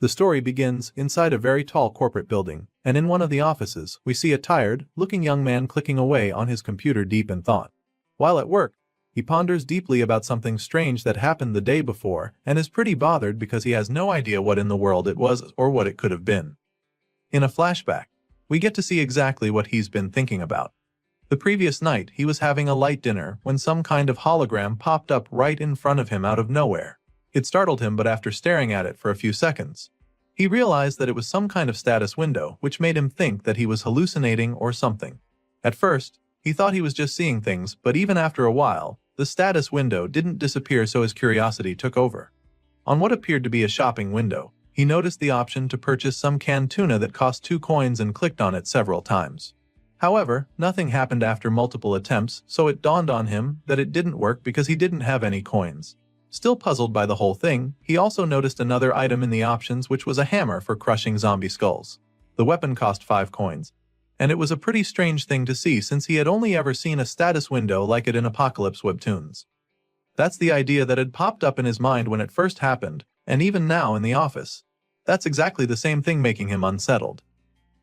The story begins inside a very tall corporate building, and in one of the offices, we see a tired-looking young man clicking away on his computer deep in thought. While at work, he ponders deeply about something strange that happened the day before and is pretty bothered because he has no idea what in the world it was or what it could have been. In a flashback, we get to see exactly what he's been thinking about. The previous night, he was having a light dinner when some kind of hologram popped up right in front of him out of nowhere. It startled him, but after staring at it for a few seconds, he realized that it was some kind of status window, which made him think that he was hallucinating or something. At first, he thought he was just seeing things, but even after a while, the status window didn't disappear, so his curiosity took over. On what appeared to be a shopping window, he noticed the option to purchase some canned tuna that cost 2 coins and clicked on it several times. However, nothing happened after multiple attempts, so it dawned on him that it didn't work because he didn't have any coins. Still puzzled by the whole thing, he also noticed another item in the options, which was a hammer for crushing zombie skulls. The weapon cost 5 coins. And it was a pretty strange thing to see since he had only ever seen a status window like it in Apocalypse webtoons. That's the idea that had popped up in his mind when it first happened, and even now in the office. That's exactly the same thing, making him unsettled.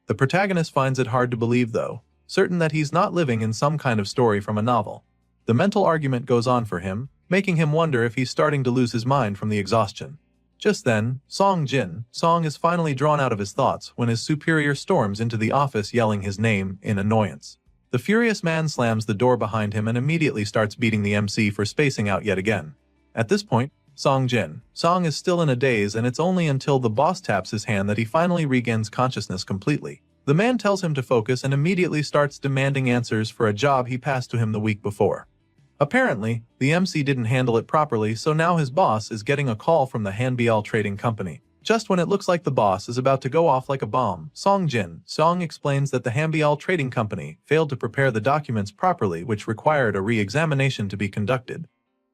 The protagonist finds it hard to believe, though, certain that he's not living in some kind of story from a novel. The mental argument goes on for him, making him wonder if he's starting to lose his mind from the exhaustion. Just then, Song is finally drawn out of his thoughts when his superior storms into the office yelling his name in annoyance. The furious man slams the door behind him and immediately starts beating the MC for spacing out yet again. At this point, Song is still in a daze, and it's only until the boss taps his hand that he finally regains consciousness completely. The man tells him to focus and immediately starts demanding answers for a job he passed to him the week before. Apparently, the MC didn't handle it properly, so now his boss is getting a call from the Hanbial Trading Company. Just when it looks like the boss is about to go off like a bomb, Song explains that the Hanbial Trading Company failed to prepare the documents properly, which required a re-examination to be conducted.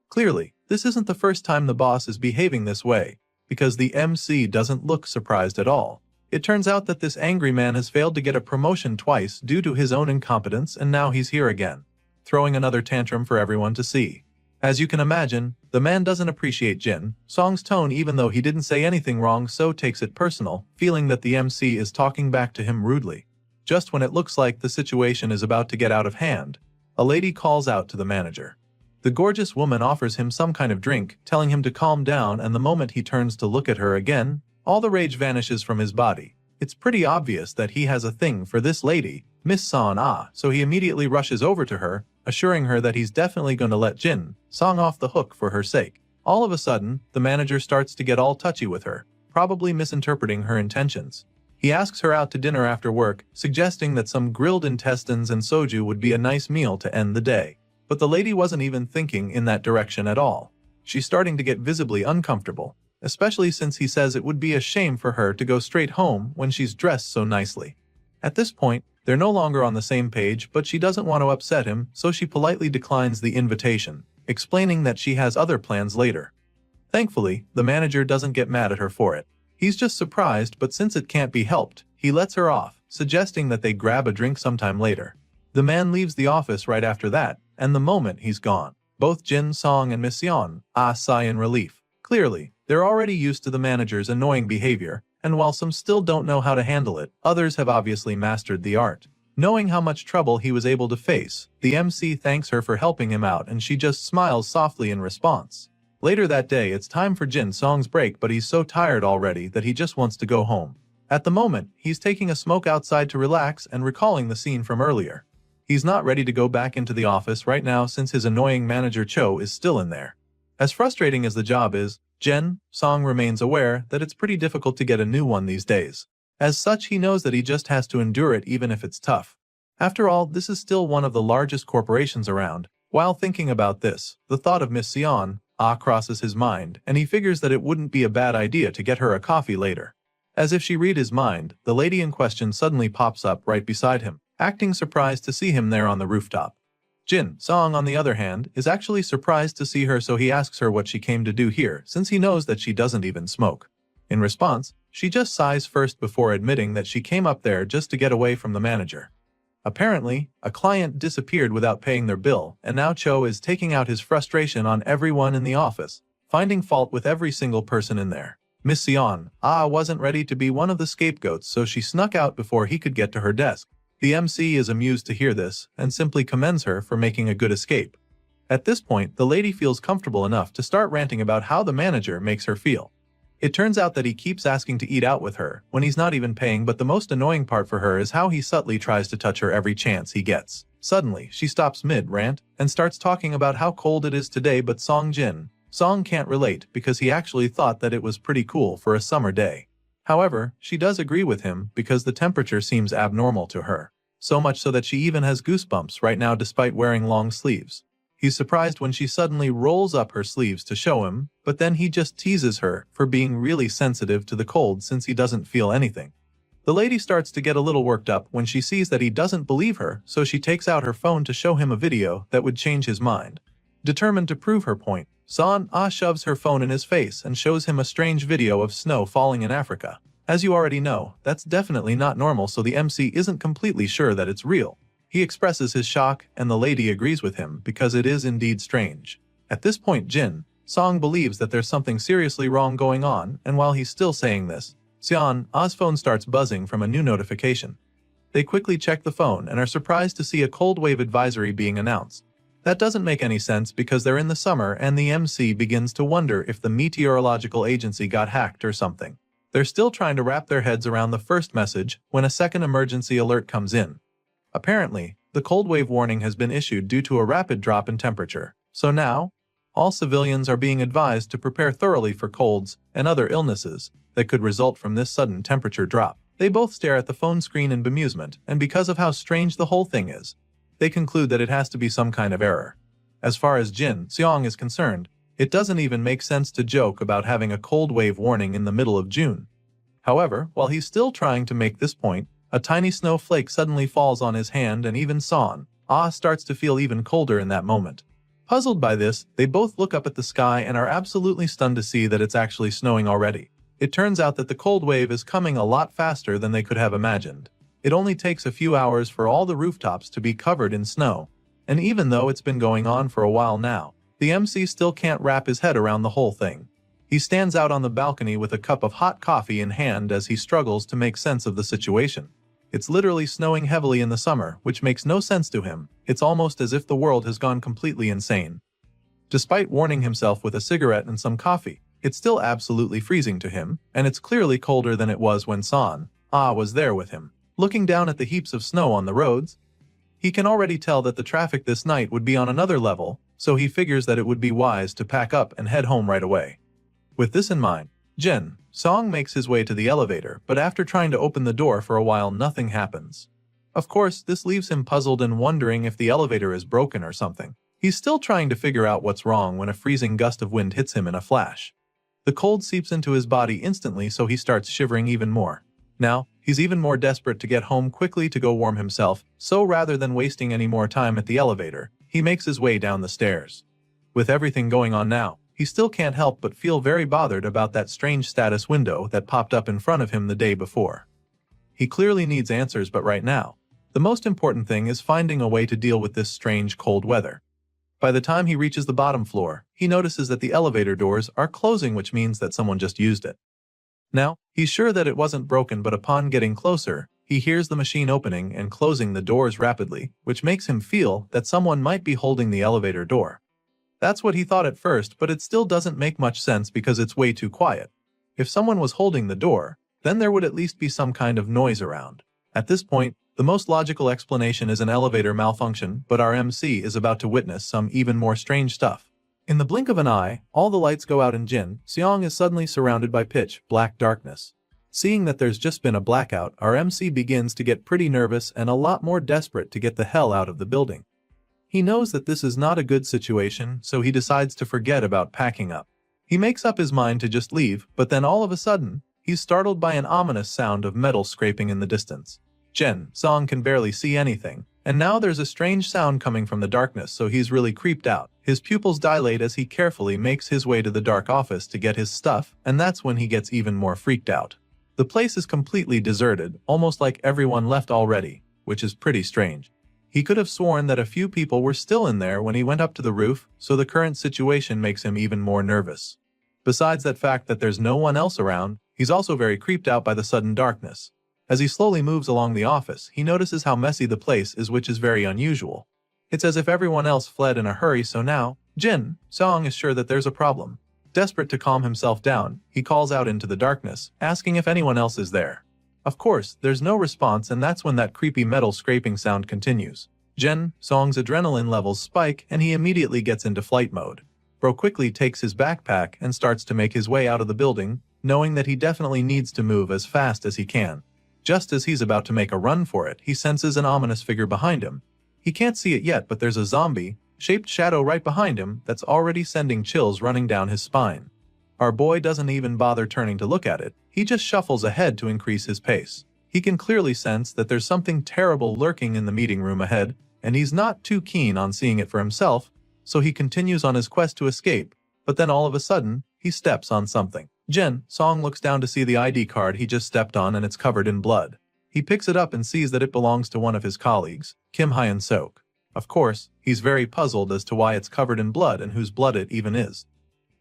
Clearly, this isn't the first time the boss is behaving this way, because the MC doesn't look surprised at all. It turns out that this angry man has failed to get a promotion twice due to his own incompetence, and now he's here again, throwing another tantrum for everyone to see. As you can imagine, the man doesn't appreciate Song's tone, even though he didn't say anything wrong, so takes it personal, feeling that the MC is talking back to him rudely. Just when it looks like the situation is about to get out of hand, a lady calls out to the manager. The gorgeous woman offers him some kind of drink, telling him to calm down, and the moment he turns to look at her again, all the rage vanishes from his body. It's pretty obvious that he has a thing for this lady, Miss so he immediately rushes over to her, assuring her that he's definitely going to let Song off the hook for her sake. All of a sudden, the manager starts to get all touchy with her, probably misinterpreting her intentions. He asks her out to dinner after work, suggesting that some grilled intestines and soju would be a nice meal to end the day. But the lady wasn't even thinking in that direction at all. She's starting to get visibly uncomfortable, especially since he says it would be a shame for her to go straight home when she's dressed so nicely. At this point, they're no longer on the same page, but she doesn't want to upset him, so she politely declines the invitation, explaining that she has other plans later. Thankfully, the manager doesn't get mad at her for it. He's just surprised, but since it can't be helped, he lets her off, suggesting that they grab a drink sometime later. The man leaves the office right after that, and the moment he's gone, both Song and Miss sigh in relief. Clearly, they're already used to the manager's annoying behavior, and while some still don't know how to handle it, others have obviously mastered the art. Knowing how much trouble he was able to face, the MC thanks her for helping him out, and she just smiles softly in response. Later that day, it's time for Song's break, but he's so tired already that he just wants to go home. At the moment, he's taking a smoke outside to relax and recalling the scene from earlier. He's not ready to go back into the office right now since his annoying manager Cho is still in there. As frustrating as the job is, Song remains aware that it's pretty difficult to get a new one these days. As such, he knows that he just has to endure it even if it's tough. After all, this is still one of the largest corporations around. While thinking about this, the thought of Miss crosses his mind, and he figures that it wouldn't be a bad idea to get her a coffee later. As if she read his mind, the lady in question suddenly pops up right beside him, acting surprised to see him there on the rooftop. Song, on the other hand, is actually surprised to see her, so he asks her what she came to do here, since he knows that she doesn't even smoke. In response, she just sighs first before admitting that she came up there just to get away from the manager. Apparently, a client disappeared without paying their bill, and now Cho is taking out his frustration on everyone in the office, finding fault with every single person in there. Miss Sion, wasn't ready to be one of the scapegoats, so she snuck out before he could get to her desk. The MC is amused to hear this and simply commends her for making a good escape. At this point, the lady feels comfortable enough to start ranting about how the manager makes her feel. It turns out that he keeps asking to eat out with her when he's not even paying, but the most annoying part for her is how he subtly tries to touch her every chance he gets. Suddenly, she stops mid-rant and starts talking about how cold it is today, but Song can't relate because he actually thought that it was pretty cool for a summer day. However, she does agree with him because the temperature seems abnormal to her. So much so that she even has goosebumps right now despite wearing long sleeves. He's surprised when she suddenly rolls up her sleeves to show him, but then he just teases her for being really sensitive to the cold since he doesn't feel anything. The lady starts to get a little worked up when she sees that he doesn't believe her, so she takes out her phone to show him a video that would change his mind. Determined to prove her point, Son shoves her phone in his face and shows him a strange video of snow falling in Africa. As you already know, that's definitely not normal, so the MC isn't completely sure that it's real. He expresses his shock and the lady agrees with him because it is indeed strange. At this point Song believes that there's something seriously wrong going on, and while he's still saying this, Sion's phone starts buzzing from a new notification. They quickly check the phone and are surprised to see a cold wave advisory being announced. That doesn't make any sense because they're in the summer and the MC begins to wonder if the meteorological agency got hacked or something. They're still trying to wrap their heads around the first message when a second emergency alert comes in. Apparently, the cold wave warning has been issued due to a rapid drop in temperature, so now, all civilians are being advised to prepare thoroughly for colds and other illnesses that could result from this sudden temperature drop. They both stare at the phone screen in bemusement, and because of how strange the whole thing is, they conclude that it has to be some kind of error. As far as Seong is concerned, it doesn't even make sense to joke about having a cold wave warning in the middle of June. However, while he's still trying to make this point, a tiny snowflake suddenly falls on his hand and even Son starts to feel even colder in that moment. Puzzled by this, they both look up at the sky and are absolutely stunned to see that it's actually snowing already. It turns out that the cold wave is coming a lot faster than they could have imagined. It only takes a few hours for all the rooftops to be covered in snow. And even though it's been going on for a while now, the MC still can't wrap his head around the whole thing. He stands out on the balcony with a cup of hot coffee in hand as he struggles to make sense of the situation. It's literally snowing heavily in the summer, which makes no sense to him. It's almost as if the world has gone completely insane. Despite warning himself with a cigarette and some coffee, it's still absolutely freezing to him, and it's clearly colder than it was when Son was there with him. Looking down at the heaps of snow on the roads, he can already tell that the traffic this night would be on another level, so he figures that it would be wise to pack up and head home right away. With this in mind, Song makes his way to the elevator, but after trying to open the door for a while, nothing happens. Of course, this leaves him puzzled and wondering if the elevator is broken or something. He's still trying to figure out what's wrong when a freezing gust of wind hits him in a flash. The cold seeps into his body instantly, so he starts shivering even more. Now, he's even more desperate to get home quickly to go warm himself, so rather than wasting any more time at the elevator, he makes his way down the stairs. With everything going on now, he still can't help but feel very bothered about that strange status window that popped up in front of him the day before. He clearly needs answers, but right now, the most important thing is finding a way to deal with this strange cold weather. By the time he reaches the bottom floor, he notices that the elevator doors are closing, which means that someone just used it. Now, he's sure that it wasn't broken, but upon getting closer, he hears the machine opening and closing the doors rapidly, which makes him feel that someone might be holding the elevator door. That's what he thought at first, but it still doesn't make much sense because it's way too quiet. If someone was holding the door, then there would at least be some kind of noise around. At this point, the most logical explanation is an elevator malfunction, but our MC is about to witness some even more strange stuff. In the blink of an eye, all the lights go out and Seong is suddenly surrounded by pitch black darkness. Seeing that there's just been a blackout, our MC begins to get pretty nervous and a lot more desperate to get the hell out of the building. He knows that this is not a good situation, so he decides to forget about packing up. He makes up his mind to just leave, but then all of a sudden, he's startled by an ominous sound of metal scraping in the distance. Song can barely see anything, and now there's a strange sound coming from the darkness, so he's really creeped out. His pupils dilate as he carefully makes his way to the dark office to get his stuff, and that's when he gets even more freaked out. The place is completely deserted, almost like everyone left already, which is pretty strange. He could have sworn that a few people were still in there when he went up to the roof, so the current situation makes him even more nervous. Besides that fact that there's no one else around, he's also very creeped out by the sudden darkness. As he slowly moves along the office, he notices how messy the place is, which is very unusual. It's as if everyone else fled in a hurry, so now, Jin Song is sure that there's a problem. Desperate to calm himself down, he calls out into the darkness, asking if anyone else is there. Of course, there's no response, and that's when that creepy metal scraping sound continues. Jin Song's adrenaline levels spike and he immediately gets into flight mode. Bro quickly takes his backpack and starts to make his way out of the building, knowing that he definitely needs to move as fast as he can. Just as he's about to make a run for it, he senses an ominous figure behind him. He can't see it yet, but there's a zombie-shaped shadow right behind him that's already sending chills running down his spine. Our boy doesn't even bother turning to look at it, he just shuffles ahead to increase his pace. He can clearly sense that there's something terrible lurking in the meeting room ahead, and he's not too keen on seeing it for himself, so he continues on his quest to escape, but then all of a sudden, he steps on something. Jin Song looks down to see the ID card he just stepped on, and it's covered in blood. He picks it up and sees that it belongs to one of his colleagues, Kim Hyun-sok. Of course, he's very puzzled as to why it's covered in blood and whose blood it even is.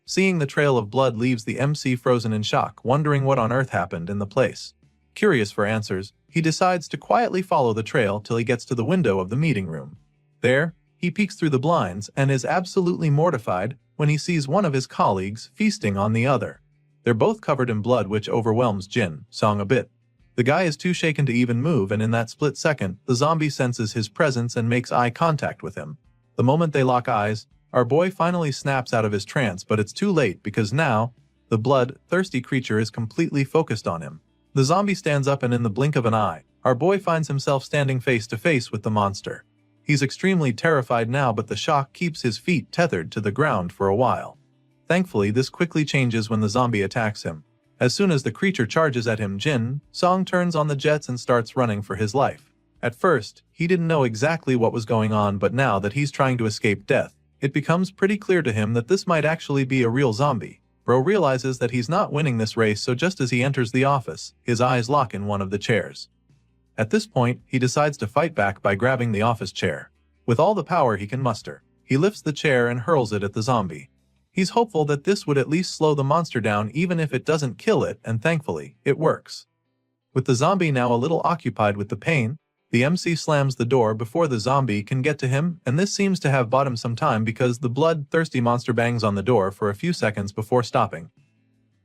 Seeing the trail of blood leaves the MC frozen in shock, wondering what on earth happened in the place. Curious for answers, he decides to quietly follow the trail till he gets to the window of the meeting room. There, he peeks through the blinds and is absolutely mortified when he sees one of his colleagues feasting on the other. They're both covered in blood, which overwhelms Jin Song a bit. The guy is too shaken to even move, and in that split second, the zombie senses his presence and makes eye contact with him. The moment they lock eyes, our boy finally snaps out of his trance, but it's too late because now, the blood-thirsty creature is completely focused on him. The zombie stands up, and in the blink of an eye, our boy finds himself standing face to face with the monster. He's extremely terrified now, but the shock keeps his feet tethered to the ground for a while. Thankfully, this quickly changes when the zombie attacks him. As soon as the creature charges at him, Jin Song turns on the jets and starts running for his life. At first, he didn't know exactly what was going on, but now that he's trying to escape death, it becomes pretty clear to him that this might actually be a real zombie. Bro realizes that he's not winning this race, so just as he enters the office, his eyes lock in one of the chairs. At this point, he decides to fight back by grabbing the office chair. With all the power he can muster, he lifts the chair and hurls it at the zombie. He's hopeful that this would at least slow the monster down, even if it doesn't kill it, and thankfully, it works. With the zombie now a little occupied with the pain, the MC slams the door before the zombie can get to him, and this seems to have bought him some time because the blood-thirsty monster bangs on the door for a few seconds before stopping.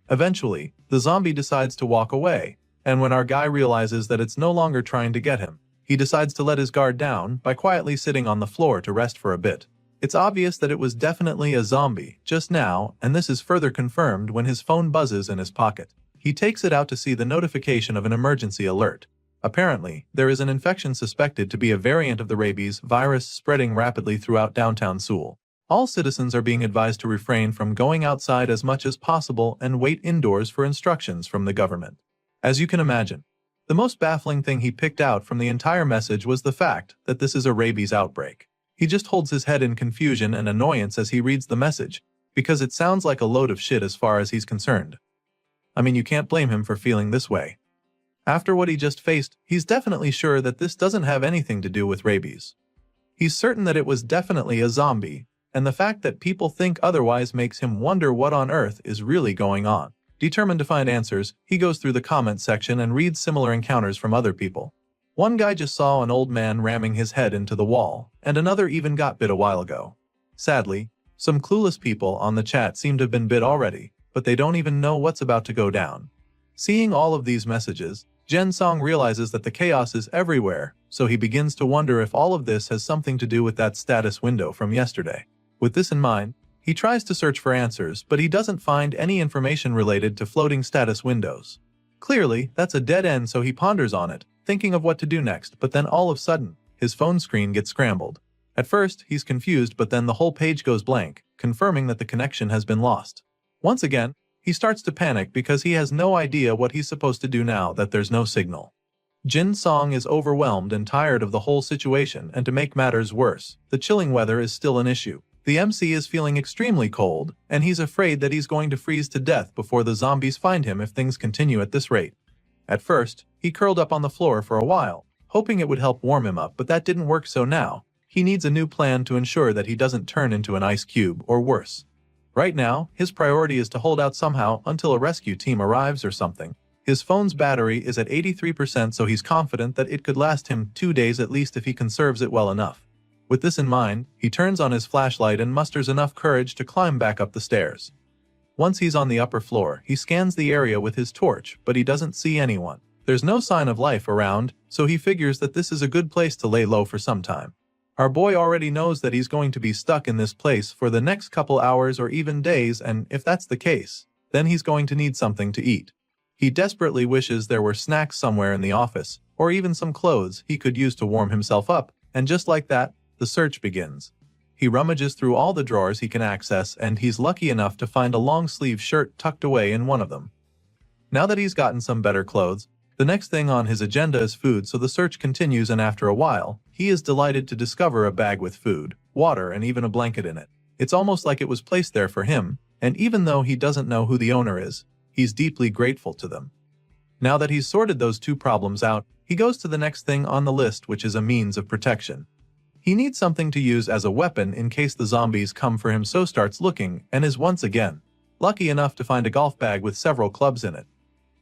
Eventually, the zombie decides to walk away, and when our guy realizes that it's no longer trying to get him, he decides to let his guard down by quietly sitting on the floor to rest for a bit. It's obvious that it was definitely a zombie just now, and this is further confirmed when his phone buzzes in his pocket. He takes it out to see the notification of an emergency alert. Apparently, there is an infection suspected to be a variant of the rabies virus spreading rapidly throughout downtown Seoul. All citizens are being advised to refrain from going outside as much as possible and wait indoors for instructions from the government. As you can imagine, the most baffling thing he picked out from the entire message was the fact that this is a rabies outbreak. He just holds his head in confusion and annoyance as he reads the message, because it sounds like a load of shit as far as he's concerned. I mean, you can't blame him for feeling this way. After what he just faced, he's definitely sure that this doesn't have anything to do with rabies. He's certain that it was definitely a zombie, and the fact that people think otherwise makes him wonder what on earth is really going on. Determined to find answers, he goes through the comment section and reads similar encounters from other people. One guy just saw an old man ramming his head into the wall, and another even got bit a while ago. Sadly, some clueless people on the chat seem to have been bit already, but they don't even know what's about to go down. Seeing all of these messages, Jin Song realizes that the chaos is everywhere, so he begins to wonder if all of this has something to do with that status window from yesterday. With this in mind, he tries to search for answers, but he doesn't find any information related to floating status windows. Clearly, that's a dead end, so he ponders on it, thinking of what to do next, but then all of a sudden, his phone screen gets scrambled. At first, he's confused, but then the whole page goes blank, confirming that the connection has been lost. Once again, he starts to panic because he has no idea what he's supposed to do now that there's no signal. Jin Song is overwhelmed and tired of the whole situation, and to make matters worse, the chilling weather is still an issue. The MC is feeling extremely cold, and he's afraid that he's going to freeze to death before the zombies find him if things continue at this rate. At first, he curled up on the floor for a while, hoping it would help warm him up, but that didn't work, so now, he needs a new plan to ensure that he doesn't turn into an ice cube or worse. Right now, his priority is to hold out somehow until a rescue team arrives or something. His phone's battery is at 83%, so he's confident that it could last him 2 days at least if he conserves it well enough. With this in mind, he turns on his flashlight and musters enough courage to climb back up the stairs. Once he's on the upper floor, he scans the area with his torch, but he doesn't see anyone. There's no sign of life around, so he figures that this is a good place to lay low for some time. Our boy already knows that he's going to be stuck in this place for the next couple hours or even days, and if that's the case, then he's going to need something to eat. He desperately wishes there were snacks somewhere in the office, or even some clothes he could use to warm himself up, and just like that, the search begins. He rummages through all the drawers he can access, and he's lucky enough to find a long-sleeve shirt tucked away in one of them. Now that he's gotten some better clothes, the next thing on his agenda is food, so the search continues, and after a while, he is delighted to discover a bag with food, water, and even a blanket in it. It's almost like it was placed there for him, and even though he doesn't know who the owner is, he's deeply grateful to them. Now that he's sorted those two problems out, he goes to the next thing on the list, which is a means of protection. He needs something to use as a weapon in case the zombies come for him, so starts looking and is once again lucky enough to find a golf bag with several clubs in it.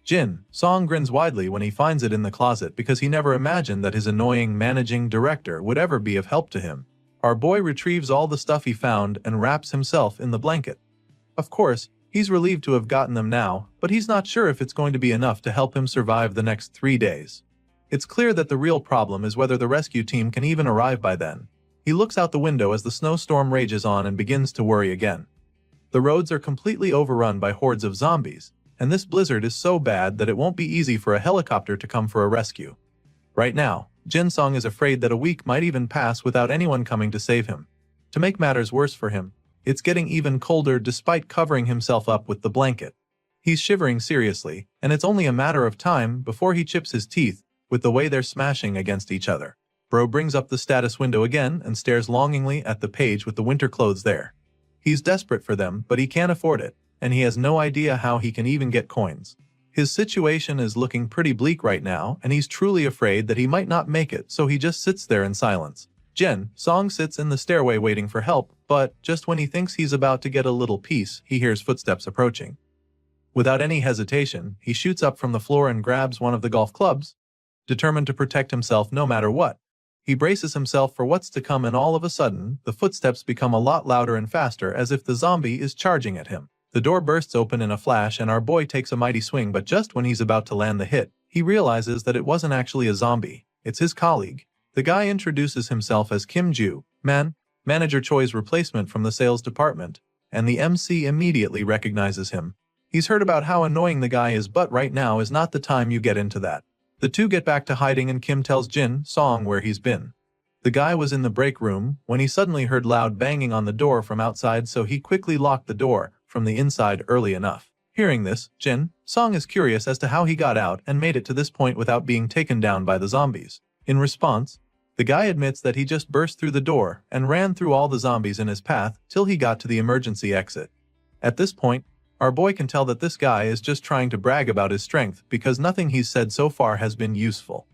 Jin Song grins widely when he finds it in the closet because he never imagined that his annoying managing director would ever be of help to him. Our boy retrieves all the stuff he found and wraps himself in the blanket. Of course, he's relieved to have gotten them now, but he's not sure if it's going to be enough to help him survive the next 3 days. It's clear that the real problem is whether the rescue team can even arrive by then. He looks out the window as the snowstorm rages on and begins to worry again. The roads are completely overrun by hordes of zombies, and this blizzard is so bad that it won't be easy for a helicopter to come for a rescue. Right now, Jin Song is afraid that a week might even pass without anyone coming to save him. To make matters worse for him, it's getting even colder despite covering himself up with the blanket. He's shivering seriously, and it's only a matter of time before he chips his teeth with the way they're smashing against each other. Bro brings up the status window again and stares longingly at the page with the winter clothes there. He's desperate for them, but he can't afford it, and he has no idea how he can even get coins. His situation is looking pretty bleak right now, and he's truly afraid that he might not make it, so he just sits there in silence. Jin Song sits in the stairway waiting for help, but just when he thinks he's about to get a little peace, he hears footsteps approaching. Without any hesitation, he shoots up from the floor and grabs one of the golf clubs, determined to protect himself no matter what. He braces himself for what's to come, and all of a sudden, the footsteps become a lot louder and faster, as if the zombie is charging at him. The door bursts open in a flash and our boy takes a mighty swing, but just when he's about to land the hit, he realizes that it wasn't actually a zombie, it's his colleague. The guy introduces himself as Kim Ju, Manager Choi's replacement from the sales department, and the MC immediately recognizes him. He's heard about how annoying the guy is, but right now is not the time you get into that. The two get back to hiding and Kim tells Jin Song where he's been. The guy was in the break room when he suddenly heard loud banging on the door from outside, so he quickly locked the door from the inside early enough. Hearing this, Jin Song is curious as to how he got out and made it to this point without being taken down by the zombies. In response, the guy admits that he just burst through the door and ran through all the zombies in his path till he got to the emergency exit. At this point, our boy can tell that this guy is just trying to brag about his strength because nothing he's said so far has been useful.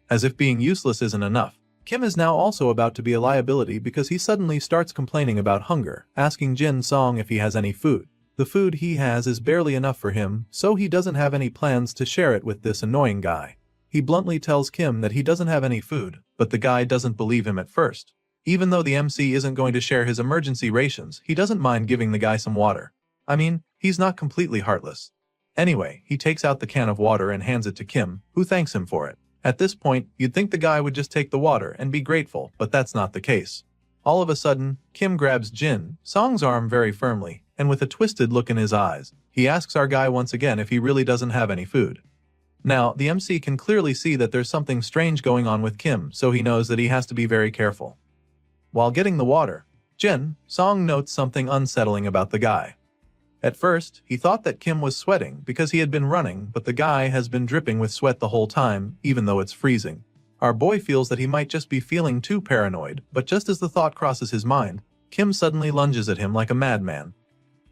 As if being useless isn't enough, Kim is now also about to be a liability because he suddenly starts complaining about hunger, asking Jin Song if he has any food. The food he has is barely enough for him, so he doesn't have any plans to share it with this annoying guy. He bluntly tells Kim that he doesn't have any food, but the guy doesn't believe him at first. Even though the MC isn't going to share his emergency rations, he doesn't mind giving the guy some water. I mean, he's not completely heartless. Anyway, he takes out the can of water and hands it to Kim, who thanks him for it. At this point, you'd think the guy would just take the water and be grateful, but that's not the case. All of a sudden, Kim grabs Jin Song's arm very firmly, and with a twisted look in his eyes, he asks our guy once again if he really doesn't have any food. Now, the MC can clearly see that there's something strange going on with Kim, so he knows that he has to be very careful. While getting the water, Jin Song notes something unsettling about the guy. At first, he thought that Kim was sweating because he had been running, but the guy has been dripping with sweat the whole time, even though it's freezing. Our boy feels that he might just be feeling too paranoid, but just as the thought crosses his mind, Kim suddenly lunges at him like a madman.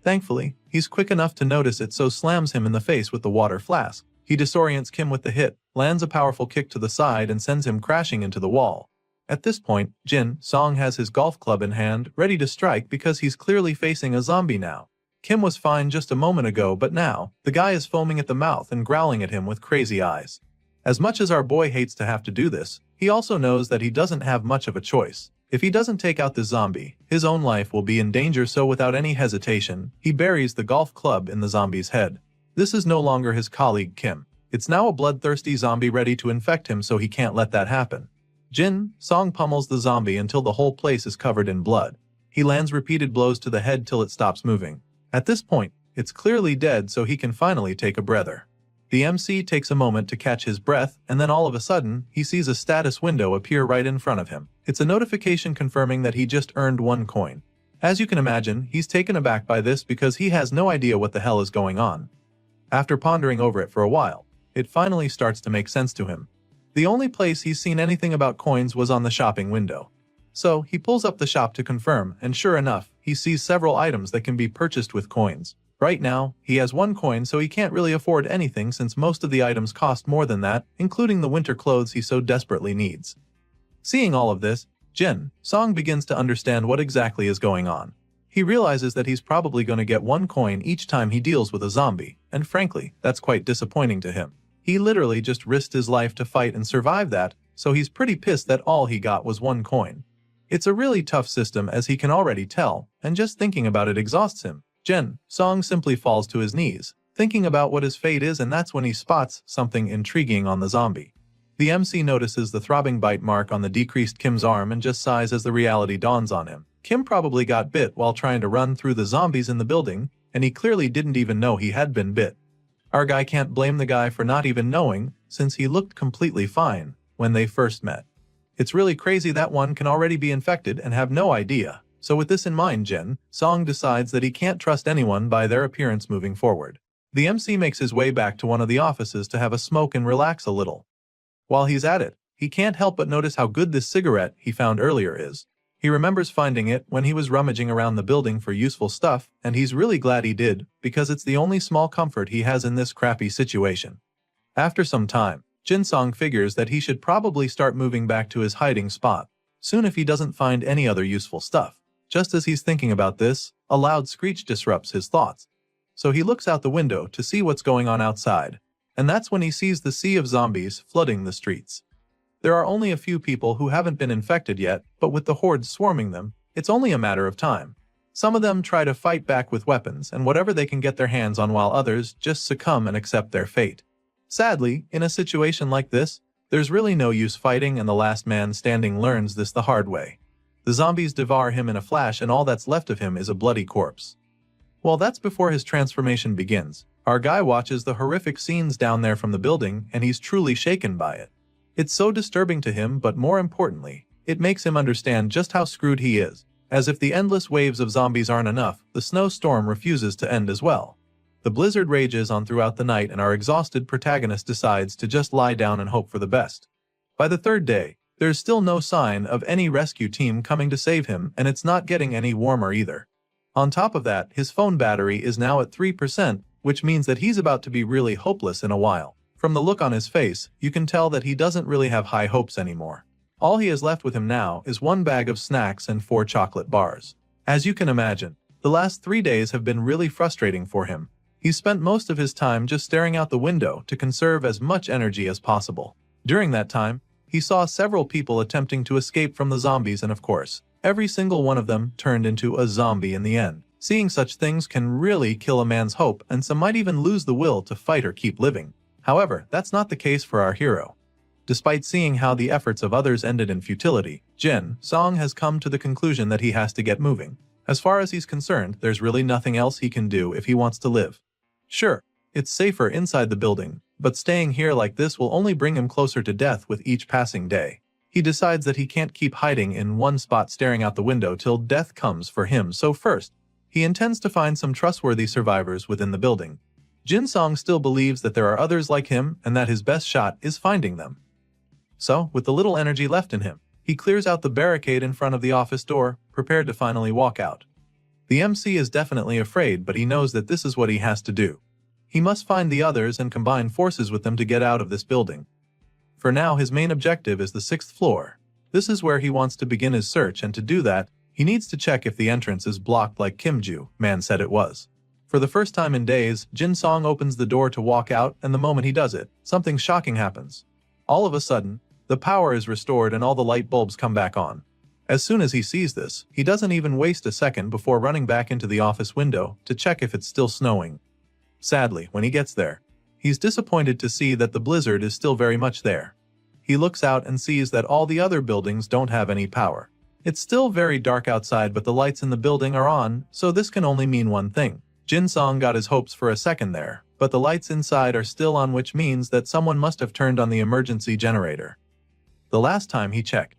Thankfully, he's quick enough to notice it, so slams him in the face with the water flask. He disorients Kim with the hit, lands a powerful kick to the side and sends him crashing into the wall. At this point, Jin Song has his golf club in hand, ready to strike because he's clearly facing a zombie now. Kim was fine just a moment ago, but now, the guy is foaming at the mouth and growling at him with crazy eyes. As much as our boy hates to have to do this, he also knows that he doesn't have much of a choice. If he doesn't take out this zombie, his own life will be in danger, so without any hesitation, he buries the golf club in the zombie's head. This is no longer his colleague Kim. It's now a bloodthirsty zombie ready to infect him, so he can't let that happen. Jin Song pummels the zombie until the whole place is covered in blood. He lands repeated blows to the head till it stops moving. At this point, it's clearly dead, so he can finally take a breather. The MC takes a moment to catch his breath, and then all of a sudden, he sees a status window appear right in front of him. It's a notification confirming that he just earned 1 coin. As you can imagine, he's taken aback by this because he has no idea what the hell is going on. After pondering over it for a while, it finally starts to make sense to him. The only place he's seen anything about coins was on the shopping window. So, he pulls up the shop to confirm, and sure enough, he sees several items that can be purchased with coins. Right now, he has 1 coin, so he can't really afford anything since most of the items cost more than that, including the winter clothes he so desperately needs. Seeing all of this, Jin Song begins to understand what exactly is going on. He realizes that he's probably going to get 1 coin each time he deals with a zombie, and frankly, that's quite disappointing to him. He literally just risked his life to fight and survive that, so he's pretty pissed that all he got was 1 coin. It's a really tough system, as he can already tell, and just thinking about it exhausts him. Jin Song simply falls to his knees, thinking about what his fate is, and that's when he spots something intriguing on the zombie. The MC notices the throbbing bite mark on the decreased Kim's arm and just sighs as the reality dawns on him. Kim probably got bit while trying to run through the zombies in the building, and he clearly didn't even know he had been bit. Our guy can't blame the guy for not even knowing, since he looked completely fine when they first met. It's really crazy that one can already be infected and have no idea. So with this in mind, Jin Song decides that he can't trust anyone by their appearance moving forward. The MC makes his way back to one of the offices to have a smoke and relax a little. While he's at it, he can't help but notice how good this cigarette he found earlier is. He remembers finding it when he was rummaging around the building for useful stuff, and he's really glad he did, because it's the only small comfort he has in this crappy situation. After some time, Jin Song figures that he should probably start moving back to his hiding spot soon if he doesn't find any other useful stuff. Just as he's thinking about this, a loud screech disrupts his thoughts. So he looks out the window to see what's going on outside, and that's when he sees the sea of zombies flooding the streets. There are only a few people who haven't been infected yet, but with the hordes swarming them, it's only a matter of time. Some of them try to fight back with weapons and whatever they can get their hands on, while others just succumb and accept their fate. Sadly, in a situation like this, there's really no use fighting, and the last man standing learns this the hard way. The zombies devour him in a flash, and all that's left of him is a bloody corpse. Well, that's before his transformation begins. Our guy watches the horrific scenes down there from the building, and he's truly shaken by it. It's so disturbing to him, but more importantly, it makes him understand just how screwed he is. As if the endless waves of zombies aren't enough, the snowstorm refuses to end as well. The blizzard rages on throughout the night, and our exhausted protagonist decides to just lie down and hope for the best. By the 3rd day, there's still no sign of any rescue team coming to save him, and it's not getting any warmer either. On top of that, his phone battery is now at 3%, which means that he's about to be really hopeless in a while. From the look on his face, you can tell that he doesn't really have high hopes anymore. All he has left with him now is 1 bag of snacks and 4 chocolate bars. As you can imagine, the last 3 days have been really frustrating for him. He's spent most of his time just staring out the window to conserve as much energy as possible. During that time, he saw several people attempting to escape from the zombies, and of course, every single one of them turned into a zombie in the end. Seeing such things can really kill a man's hope, and some might even lose the will to fight or keep living. However, that's not the case for our hero. Despite seeing how the efforts of others ended in futility, Jin Song has come to the conclusion that he has to get moving. As far as he's concerned, there's really nothing else he can do if he wants to live. Sure, it's safer inside the building, but staying here like this will only bring him closer to death with each passing day. He decides that he can't keep hiding in one spot staring out the window till death comes for him, so first, he intends to find some trustworthy survivors within the building. Jin Song still believes that there are others like him and that his best shot is finding them. So, with the little energy left in him, he clears out the barricade in front of the office door, prepared to finally walk out. The MC is definitely afraid, but he knows that this is what he has to do. He must find the others and combine forces with them to get out of this building. For now, his main objective is the 6th floor. This is where he wants to begin his search, and to do that, he needs to check if the entrance is blocked like Kim Ju Man said it was. For the first time in days, Jin Song opens the door to walk out, and the moment he does it, something shocking happens. All of a sudden, the power is restored and all the light bulbs come back on. As soon as he sees this, he doesn't even waste a second before running back into the office window to check if it's still snowing. Sadly, when he gets there, he's disappointed to see that the blizzard is still very much there. He looks out and sees that all the other buildings don't have any power. It's still very dark outside, but the lights in the building are on, so this can only mean one thing. Jin Song got his hopes for a second there, but the lights inside are still on, which means that someone must have turned on the emergency generator. The last time he checked,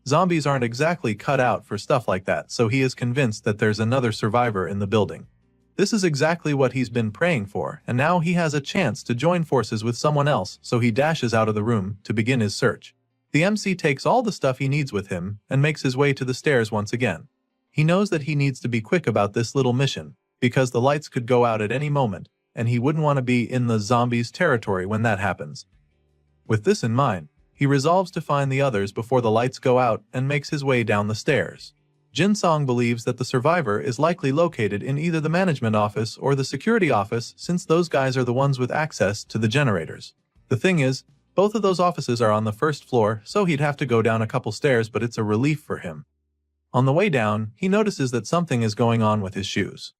zombies aren't exactly cut out for stuff like that, so he is convinced that there's another survivor in the building. This is exactly what he's been praying for, and now he has a chance to join forces with someone else, so he dashes out of the room to begin his search. The MC takes all the stuff he needs with him and makes his way to the stairs once again. He knows that he needs to be quick about this little mission, because the lights could go out at any moment, and he wouldn't want to be in the zombies' territory when that happens. With this in mind, he resolves to find the others before the lights go out and makes his way down the stairs. Jin Song believes that the survivor is likely located in either the management office or the security office, since those guys are the ones with access to the generators. The thing is, both of those offices are on the first floor, so he'd have to go down a couple stairs, but it's a relief for him. On the way down, he notices that something is going on with his shoes.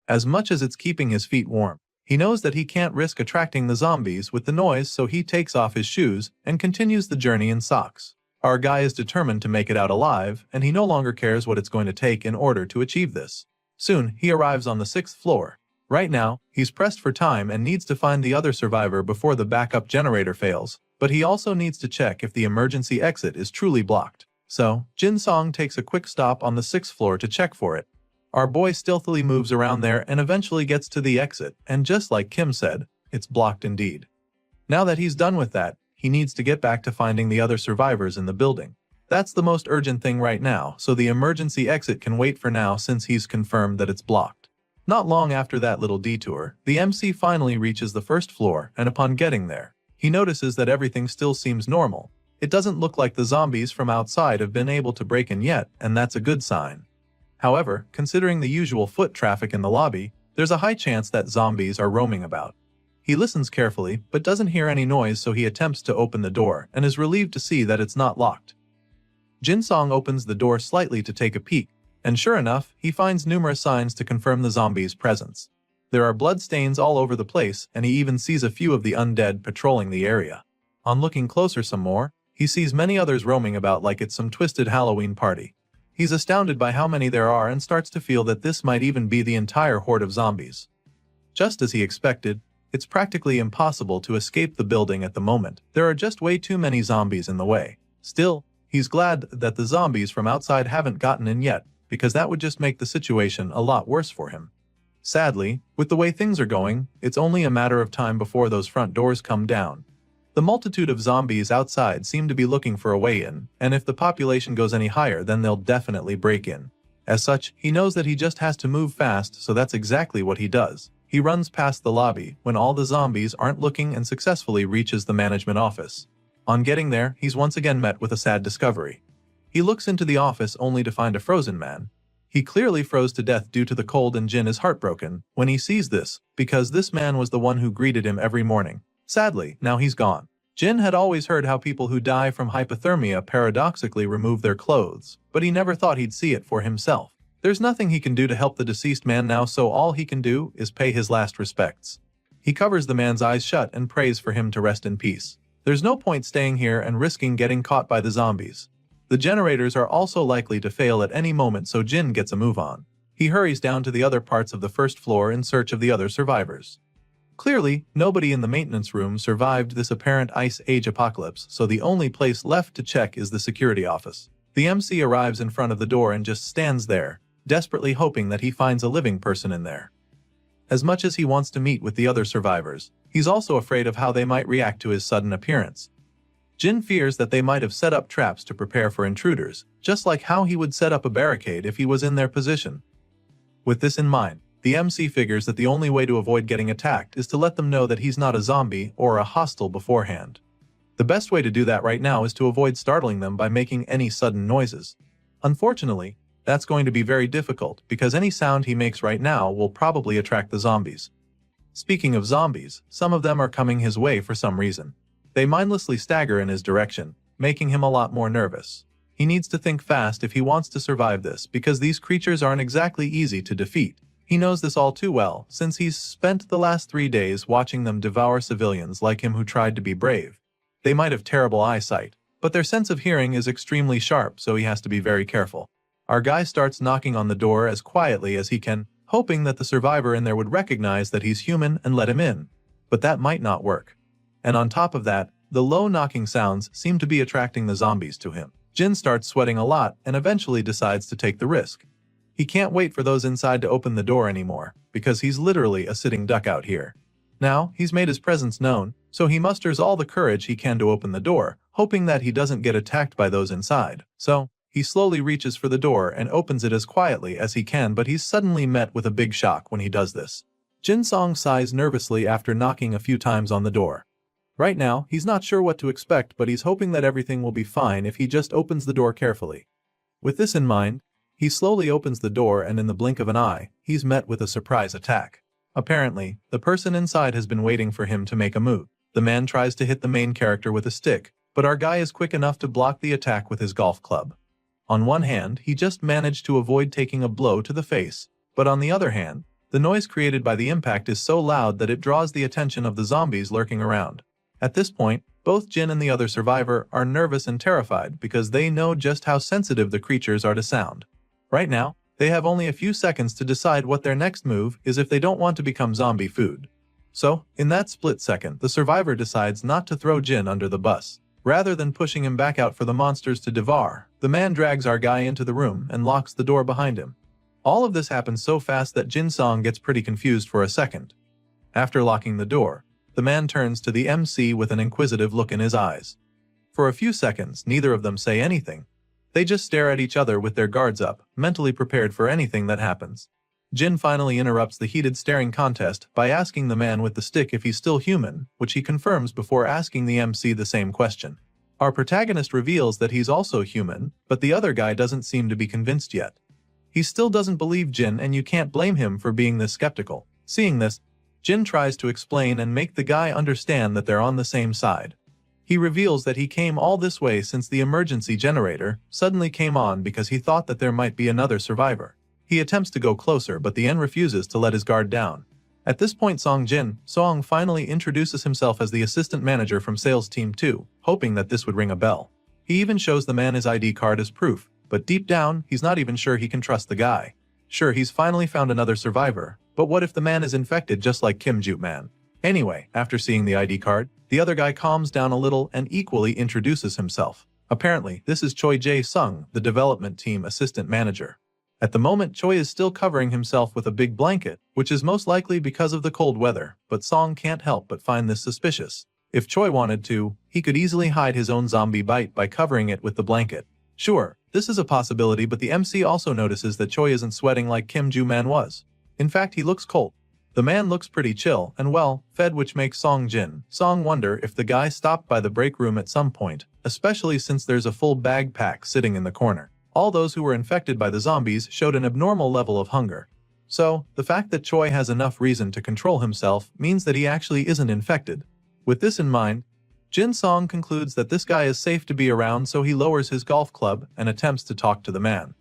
As much as it's keeping his feet warm, he knows that he can't risk attracting the zombies with the noise, so he takes off his shoes and continues the journey in socks. Our guy is determined to make it out alive, and he no longer cares what it's going to take in order to achieve this. Soon, he arrives on the 6th floor. Right now, he's pressed for time and needs to find the other survivor before the backup generator fails, but he also needs to check if the emergency exit is truly blocked. So, Jin Song takes a quick stop on the 6th floor to check for it. Our boy stealthily moves around there and eventually gets to the exit, and just like Kim said, it's blocked indeed. Now that he's done with that, he needs to get back to finding the other survivors in the building. That's the most urgent thing right now, so the emergency exit can wait for now since he's confirmed that it's blocked. Not long after that little detour, the MC finally reaches the 1st floor, and upon getting there, he notices that everything still seems normal. It doesn't look like the zombies from outside have been able to break in yet, and that's a good sign. However, considering the usual foot traffic in the lobby, there's a high chance that zombies are roaming about. He listens carefully, but doesn't hear any noise, so he attempts to open the door and is relieved to see that it's not locked. Jin Song opens the door slightly to take a peek, and sure enough, he finds numerous signs to confirm the zombies' presence. There are blood stains all over the place, and he even sees a few of the undead patrolling the area. On looking closer some more, he sees many others roaming about like it's some twisted Halloween party. He's astounded by how many there are and starts to feel that this might even be the entire horde of zombies. Just as he expected, it's practically impossible to escape the building at the moment. There are just way too many zombies in the way. Still, he's glad that the zombies from outside haven't gotten in yet, because that would just make the situation a lot worse for him. Sadly, with the way things are going, it's only a matter of time before those front doors come down. The multitude of zombies outside seem to be looking for a way in, and if the population goes any higher, then they'll definitely break in. As such, he knows that he just has to move fast, so that's exactly what he does. He runs past the lobby when all the zombies aren't looking and successfully reaches the management office. On getting there, he's once again met with a sad discovery. He looks into the office only to find a frozen man. He clearly froze to death due to the cold, and Jin is heartbroken when he sees this, because this man was the one who greeted him every morning. Sadly, now he's gone. Jin had always heard how people who die from hypothermia paradoxically remove their clothes, but he never thought he'd see it for himself. There's nothing he can do to help the deceased man now, so all he can do is pay his last respects. He covers the man's eyes shut and prays for him to rest in peace. There's no point staying here and risking getting caught by the zombies. The generators are also likely to fail at any moment, so Jin gets a move on. He hurries down to the other parts of the 1st floor in search of the other survivors. Clearly, nobody in the maintenance room survived this apparent Ice Age apocalypse, so the only place left to check is the security office. The MC arrives in front of the door and just stands there, desperately hoping that he finds a living person in there. As much as he wants to meet with the other survivors, he's also afraid of how they might react to his sudden appearance. Jin fears that they might have set up traps to prepare for intruders, just like how he would set up a barricade if he was in their position. With this in mind, the MC figures that the only way to avoid getting attacked is to let them know that he's not a zombie or a hostile beforehand. The best way to do that right now is to avoid startling them by making any sudden noises. Unfortunately, That's going to be very difficult because any sound he makes right now will probably attract the zombies. Speaking of zombies, some of them are coming his way for some reason. They mindlessly stagger in his direction, making him a lot more nervous. He needs to think fast if he wants to survive this because these creatures aren't exactly easy to defeat. He knows this all too well since he's spent the last 3 days watching them devour civilians like him who tried to be brave. They might have terrible eyesight, but their sense of hearing is extremely sharp, so he has to be very careful. Our guy starts knocking on the door as quietly as he can, hoping that the survivor in there would recognize that he's human and let him in. But that might not work. And on top of that, the low knocking sounds seem to be attracting the zombies to him. Jin starts sweating a lot and eventually decides to take the risk. He can't wait for those inside to open the door anymore, because he's literally a sitting duck out here. Now, he's made his presence known, so he musters all the courage he can to open the door, hoping that he doesn't get attacked by those inside. So, he slowly reaches for the door and opens it as quietly as he can, but he's suddenly met with a big shock when he does this. Jin Song sighs nervously after knocking a few times on the door. Right now, he's not sure what to expect, but he's hoping that everything will be fine if he just opens the door carefully. With this in mind, he slowly opens the door and in the blink of an eye, he's met with a surprise attack. Apparently, the person inside has been waiting for him to make a move. The man tries to hit the main character with a stick, but our guy is quick enough to block the attack with his golf club. On one hand, he just managed to avoid taking a blow to the face, but on the other hand, the noise created by the impact is so loud that it draws the attention of the zombies lurking around. At this point, both Jin and the other survivor are nervous and terrified because they know just how sensitive the creatures are to sound. Right now, they have only a few seconds to decide what their next move is if they don't want to become zombie food. So, in that split second, the survivor decides not to throw Jin under the bus. Rather than pushing him back out for the monsters to devour, the man drags our guy into the room and locks the door behind him. All of this happens so fast that Jin Song gets pretty confused for a second. After locking the door, the man turns to the MC with an inquisitive look in his eyes. For a few seconds, neither of them say anything. They just stare at each other with their guards up, mentally prepared for anything that happens. Jin finally interrupts the heated staring contest by asking the man with the stick if he's still human, which he confirms before asking the MC the same question. Our protagonist reveals that he's also human, but the other guy doesn't seem to be convinced yet. He still doesn't believe Jin, and you can't blame him for being this skeptical. Seeing this, Jin tries to explain and make the guy understand that they're on the same side. He reveals that he came all this way since the emergency generator suddenly came on because he thought that there might be another survivor. He attempts to go closer, but the N refuses to let his guard down. At this point, Song finally introduces himself as the assistant manager from Sales Team 2, hoping that this would ring a bell. He even shows the man his ID card as proof, but deep down, he's not even sure he can trust the guy. Sure, he's finally found another survivor, but what if the man is infected just like Kim Joo-man? Anyway, after seeing the ID card, the other guy calms down a little and equally introduces himself. Apparently, this is Choi Jae-sung, the development team assistant manager. At the moment, Choi is still covering himself with a big blanket, which is most likely because of the cold weather, but Song can't help but find this suspicious. If Choi wanted to, he could easily hide his own zombie bite by covering it with the blanket. Sure, this is a possibility, but the MC also notices that Choi isn't sweating like Kim Joo-man was. In fact, he looks cold. The man looks pretty chill and well-fed, which makes Song wonder if the guy stopped by the break room at some point, especially since there's a full bag pack sitting in the corner. All those who were infected by the zombies showed an abnormal level of hunger. So, the fact that Choi has enough reason to control himself means that he actually isn't infected. With this in mind, Jin Song concludes that this guy is safe to be around, so he lowers his golf club and attempts to talk to the man.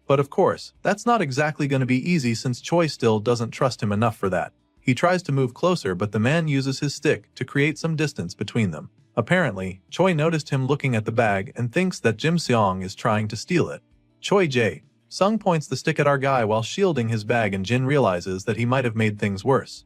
But of course, that's not exactly going to be easy since Choi still doesn't trust him enough for that. He tries to move closer, but the man uses his stick to create some distance between them. Apparently, Choi noticed him looking at the bag and thinks that Jim Seong is trying to steal it. Choi Jae-sung points the stick at our guy while shielding his bag, and Jin realizes that he might have made things worse.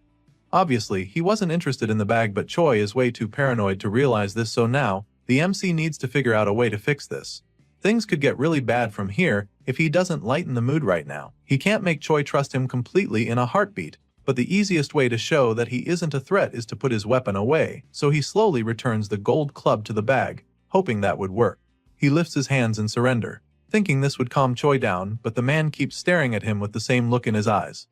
Obviously, he wasn't interested in the bag, but Choi is way too paranoid to realize this, so now, the MC needs to figure out a way to fix this. Things could get really bad from here if he doesn't lighten the mood right now. He can't make Choi trust him completely in a heartbeat, but the easiest way to show that he isn't a threat is to put his weapon away, so he slowly returns the gold club to the bag, hoping that would work. He lifts his hands in surrender, thinking this would calm Choi down, but the man keeps staring at him with the same look in his eyes.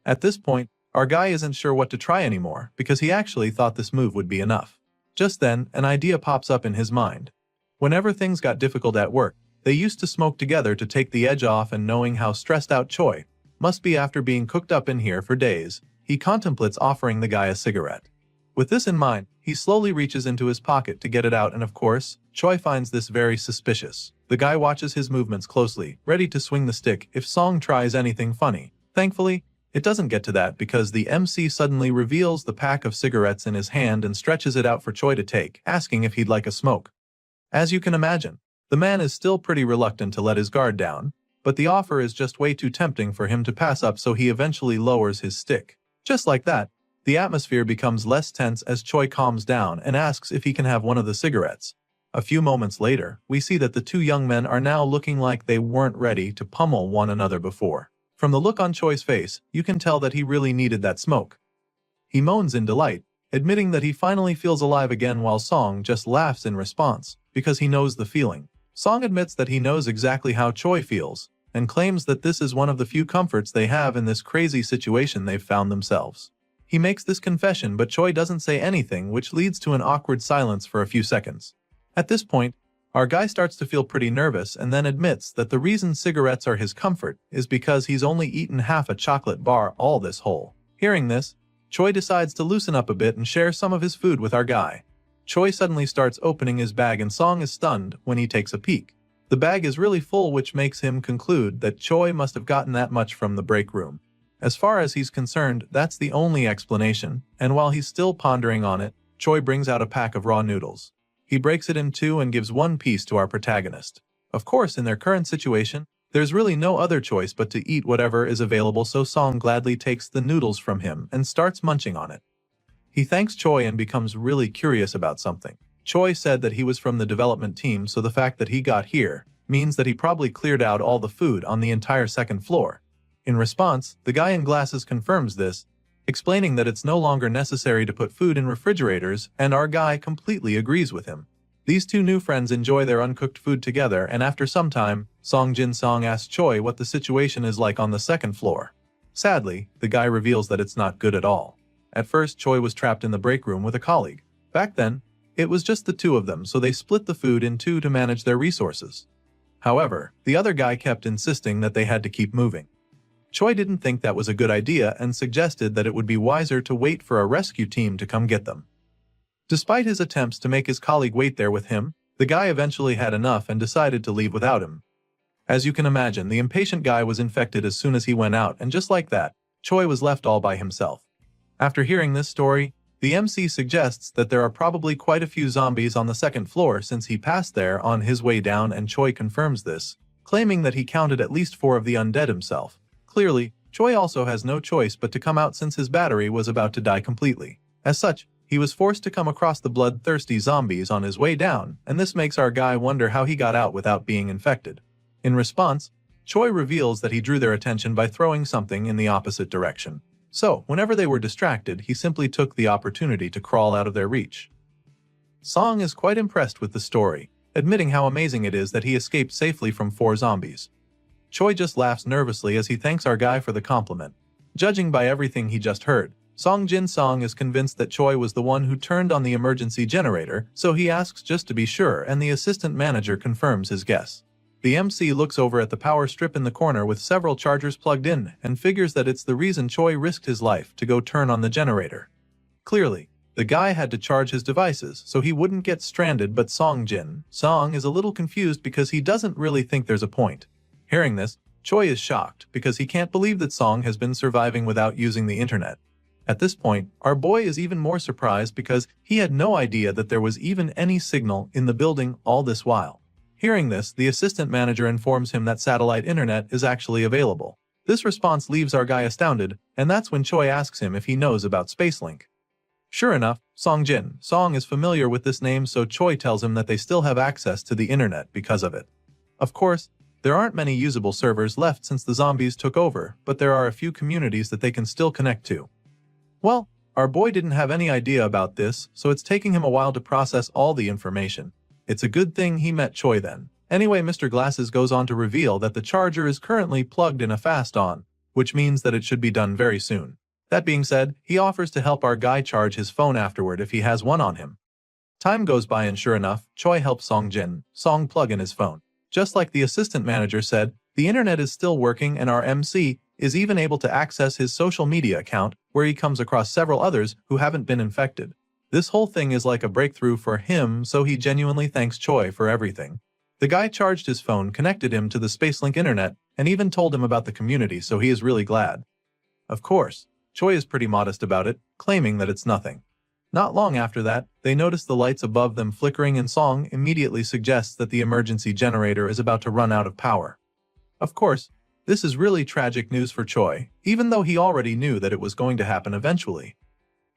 At this point, our guy isn't sure what to try anymore, because he actually thought this move would be enough. Just then, an idea pops up in his mind. Whenever things got difficult at work, They used to smoke together to take the edge off, and knowing how stressed out Choi must be after being cooked up in here for days, he contemplates offering the guy a cigarette. With this in mind, he slowly reaches into his pocket to get it out, and of course, Choi finds this very suspicious. The guy watches his movements closely, ready to swing the stick if Song tries anything funny. Thankfully, it doesn't get to that because the MC suddenly reveals the pack of cigarettes in his hand and stretches it out for Choi to take, asking if he'd like a smoke. As you can imagine, the man is still pretty reluctant to let his guard down, but the offer is just way too tempting for him to pass up, so he eventually lowers his stick. Just like that, the atmosphere becomes less tense as Choi calms down and asks if he can have one of the cigarettes. A few moments later, we see that the two young men are now looking like they weren't ready to pummel one another before. From the look on Choi's face, you can tell that he really needed that smoke. He moans in delight, admitting that he finally feels alive again, while Song just laughs in response, because he knows the feeling. Song admits that he knows exactly how Choi feels, and claims that this is one of the few comforts they have in this crazy situation they've found themselves. He makes this confession, but Choi doesn't say anything, which leads to an awkward silence for a few seconds. At this point, our guy starts to feel pretty nervous and then admits that the reason cigarettes are his comfort is because he's only eaten half a chocolate bar all this whole. Hearing this, Choi decides to loosen up a bit and share some of his food with our guy. Choi suddenly starts opening his bag and Song is stunned when he takes a peek. The bag is really full, which makes him conclude that Choi must have gotten that much from the break room. As far as he's concerned, that's the only explanation, and while he's still pondering on it, Choi brings out a pack of raw noodles. He breaks it in two and gives one piece to our protagonist. Of course, in their current situation, there's really no other choice but to eat whatever is available, so Song gladly takes the noodles from him and starts munching on it. He thanks Choi and becomes really curious about something. Choi said that he was from the development team, so the fact that he got here means that he probably cleared out all the food on the entire second floor. In response, the guy in glasses confirms this, explaining that it's no longer necessary to put food in refrigerators, and our guy completely agrees with him. These two new friends enjoy their uncooked food together, and after some time, Song asks Choi what the situation is like on the second floor. Sadly, the guy reveals that it's not good at all. At first, Choi was trapped in the break room with a colleague. Back then, it was just the two of them, so they split the food in two to manage their resources. However, the other guy kept insisting that they had to keep moving. Choi didn't think that was a good idea and suggested that it would be wiser to wait for a rescue team to come get them. Despite his attempts to make his colleague wait there with him, the guy eventually had enough and decided to leave without him. As you can imagine, the impatient guy was infected as soon as he went out, and just like that, Choi was left all by himself. After hearing this story, the MC suggests that there are probably quite a few zombies on the second floor since he passed there on his way down, and Choi confirms this, claiming that he counted at least 4 of the undead himself. Clearly, Choi also has no choice but to come out since his battery was about to die completely. As such, he was forced to come across the bloodthirsty zombies on his way down, and this makes our guy wonder how he got out without being infected. In response, Choi reveals that he drew their attention by throwing something in the opposite direction. So, whenever they were distracted, he simply took the opportunity to crawl out of their reach. Song is quite impressed with the story, admitting how amazing it is that he escaped safely from 4 zombies. Choi just laughs nervously as he thanks our guy for the compliment. Judging by everything he just heard, Song is convinced that Choi was the one who turned on the emergency generator, so he asks just to be sure, and the assistant manager confirms his guess. The MC looks over at the power strip in the corner with several chargers plugged in and figures that it's the reason Choi risked his life to go turn on the generator. Clearly, the guy had to charge his devices so he wouldn't get stranded, but Song is a little confused because he doesn't really think there's a point. Hearing this, Choi is shocked because he can't believe that Song has been surviving without using the internet. At this point, our boy is even more surprised because he had no idea that there was even any signal in the building all this while. Hearing this, the assistant manager informs him that satellite internet is actually available. This response leaves our guy astounded, and that's when Choi asks him if he knows about Spacelink. Sure enough, Song is familiar with this name, so Choi tells him that they still have access to the internet because of it. Of course, there aren't many usable servers left since the zombies took over, but there are a few communities that they can still connect to. Well, our boy didn't have any idea about this, so it's taking him a while to process all the information. It's a good thing he met Choi then. Anyway, Mr. Glasses goes on to reveal that the charger is currently plugged in a fast on, which means that it should be done very soon. That being said, he offers to help our guy charge his phone afterward if he has one on him. Time goes by and sure enough, Choi helps Song plug in his phone. Just like the assistant manager said, the internet is still working and our MC is even able to access his social media account, where he comes across several others who haven't been infected. This whole thing is like a breakthrough for him, so he genuinely thanks Choi for everything. The guy charged his phone, connected him to the Spacelink internet, and even told him about the community, so he is really glad. Of course, Choi is pretty modest about it, claiming that it's nothing. Not long after that, they notice the lights above them flickering and Song immediately suggests that the emergency generator is about to run out of power. Of course, this is really tragic news for Choi, even though he already knew that it was going to happen eventually.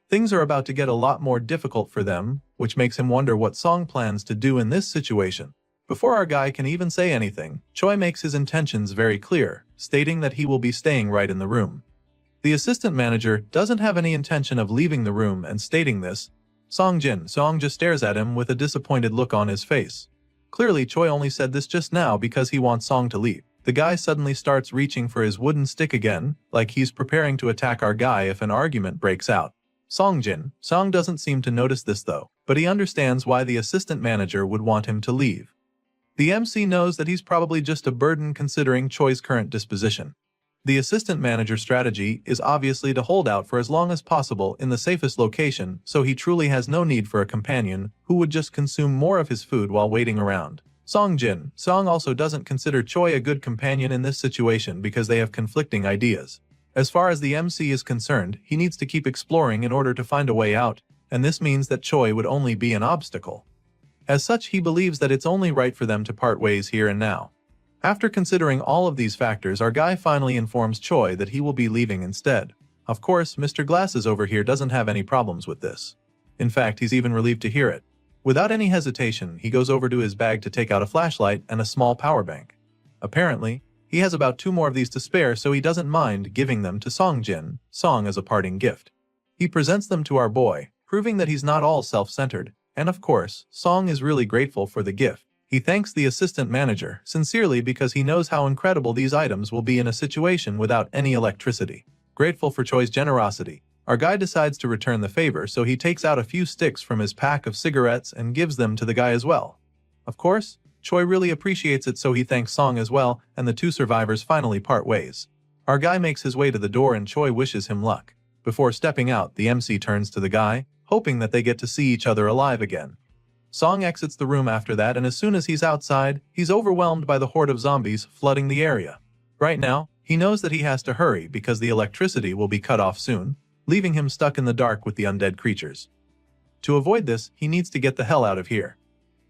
Things are about to get a lot more difficult for them, which makes him wonder what Song plans to do in this situation. Before our guy can even say anything, Choi makes his intentions very clear, stating that he will be staying right in the room. The assistant manager doesn't have any intention of leaving the room, and stating this, Song just stares at him with a disappointed look on his face. Clearly Choi only said this just now because he wants Song to leave. The guy suddenly starts reaching for his wooden stick again, like he's preparing to attack our guy if an argument breaks out. Song doesn't seem to notice this though, but he understands why the assistant manager would want him to leave. The MC knows that he's probably just a burden considering Choi's current disposition. The assistant manager's strategy is obviously to hold out for as long as possible in the safest location, so he truly has no need for a companion who would just consume more of his food while waiting around. Song also doesn't consider Choi a good companion in this situation because they have conflicting ideas. As far as the MC is concerned, he needs to keep exploring in order to find a way out, and this means that Choi would only be an obstacle. As such, he believes that it's only right for them to part ways here and now. After considering all of these factors, our guy finally informs Choi that he will be leaving instead. Of course, Mr. Glasses over here doesn't have any problems with this. In fact, he's even relieved to hear it. Without any hesitation, he goes over to his bag to take out a flashlight and a small power bank. Apparently, he has about 2 more of these to spare, so he doesn't mind giving them to Song as a parting gift. He presents them to our boy, proving that he's not all self-centered, and of course, Song is really grateful for the gift. He thanks the assistant manager sincerely because he knows how incredible these items will be in a situation without any electricity. Grateful for Choi's generosity, our guy decides to return the favor, so he takes out a few sticks from his pack of cigarettes and gives them to the guy as well. Of course, Choi really appreciates it, so he thanks Song as well, and the 2 survivors finally part ways. Our guy makes his way to the door and Choi wishes him luck. Before stepping out, the MC turns to the guy, hoping that they get to see each other alive again. Song exits the room after that, and as soon as he's outside, he's overwhelmed by the horde of zombies flooding the area. Right now, he knows that he has to hurry because the electricity will be cut off soon, leaving him stuck in the dark with the undead creatures. To avoid this, he needs to get the hell out of here.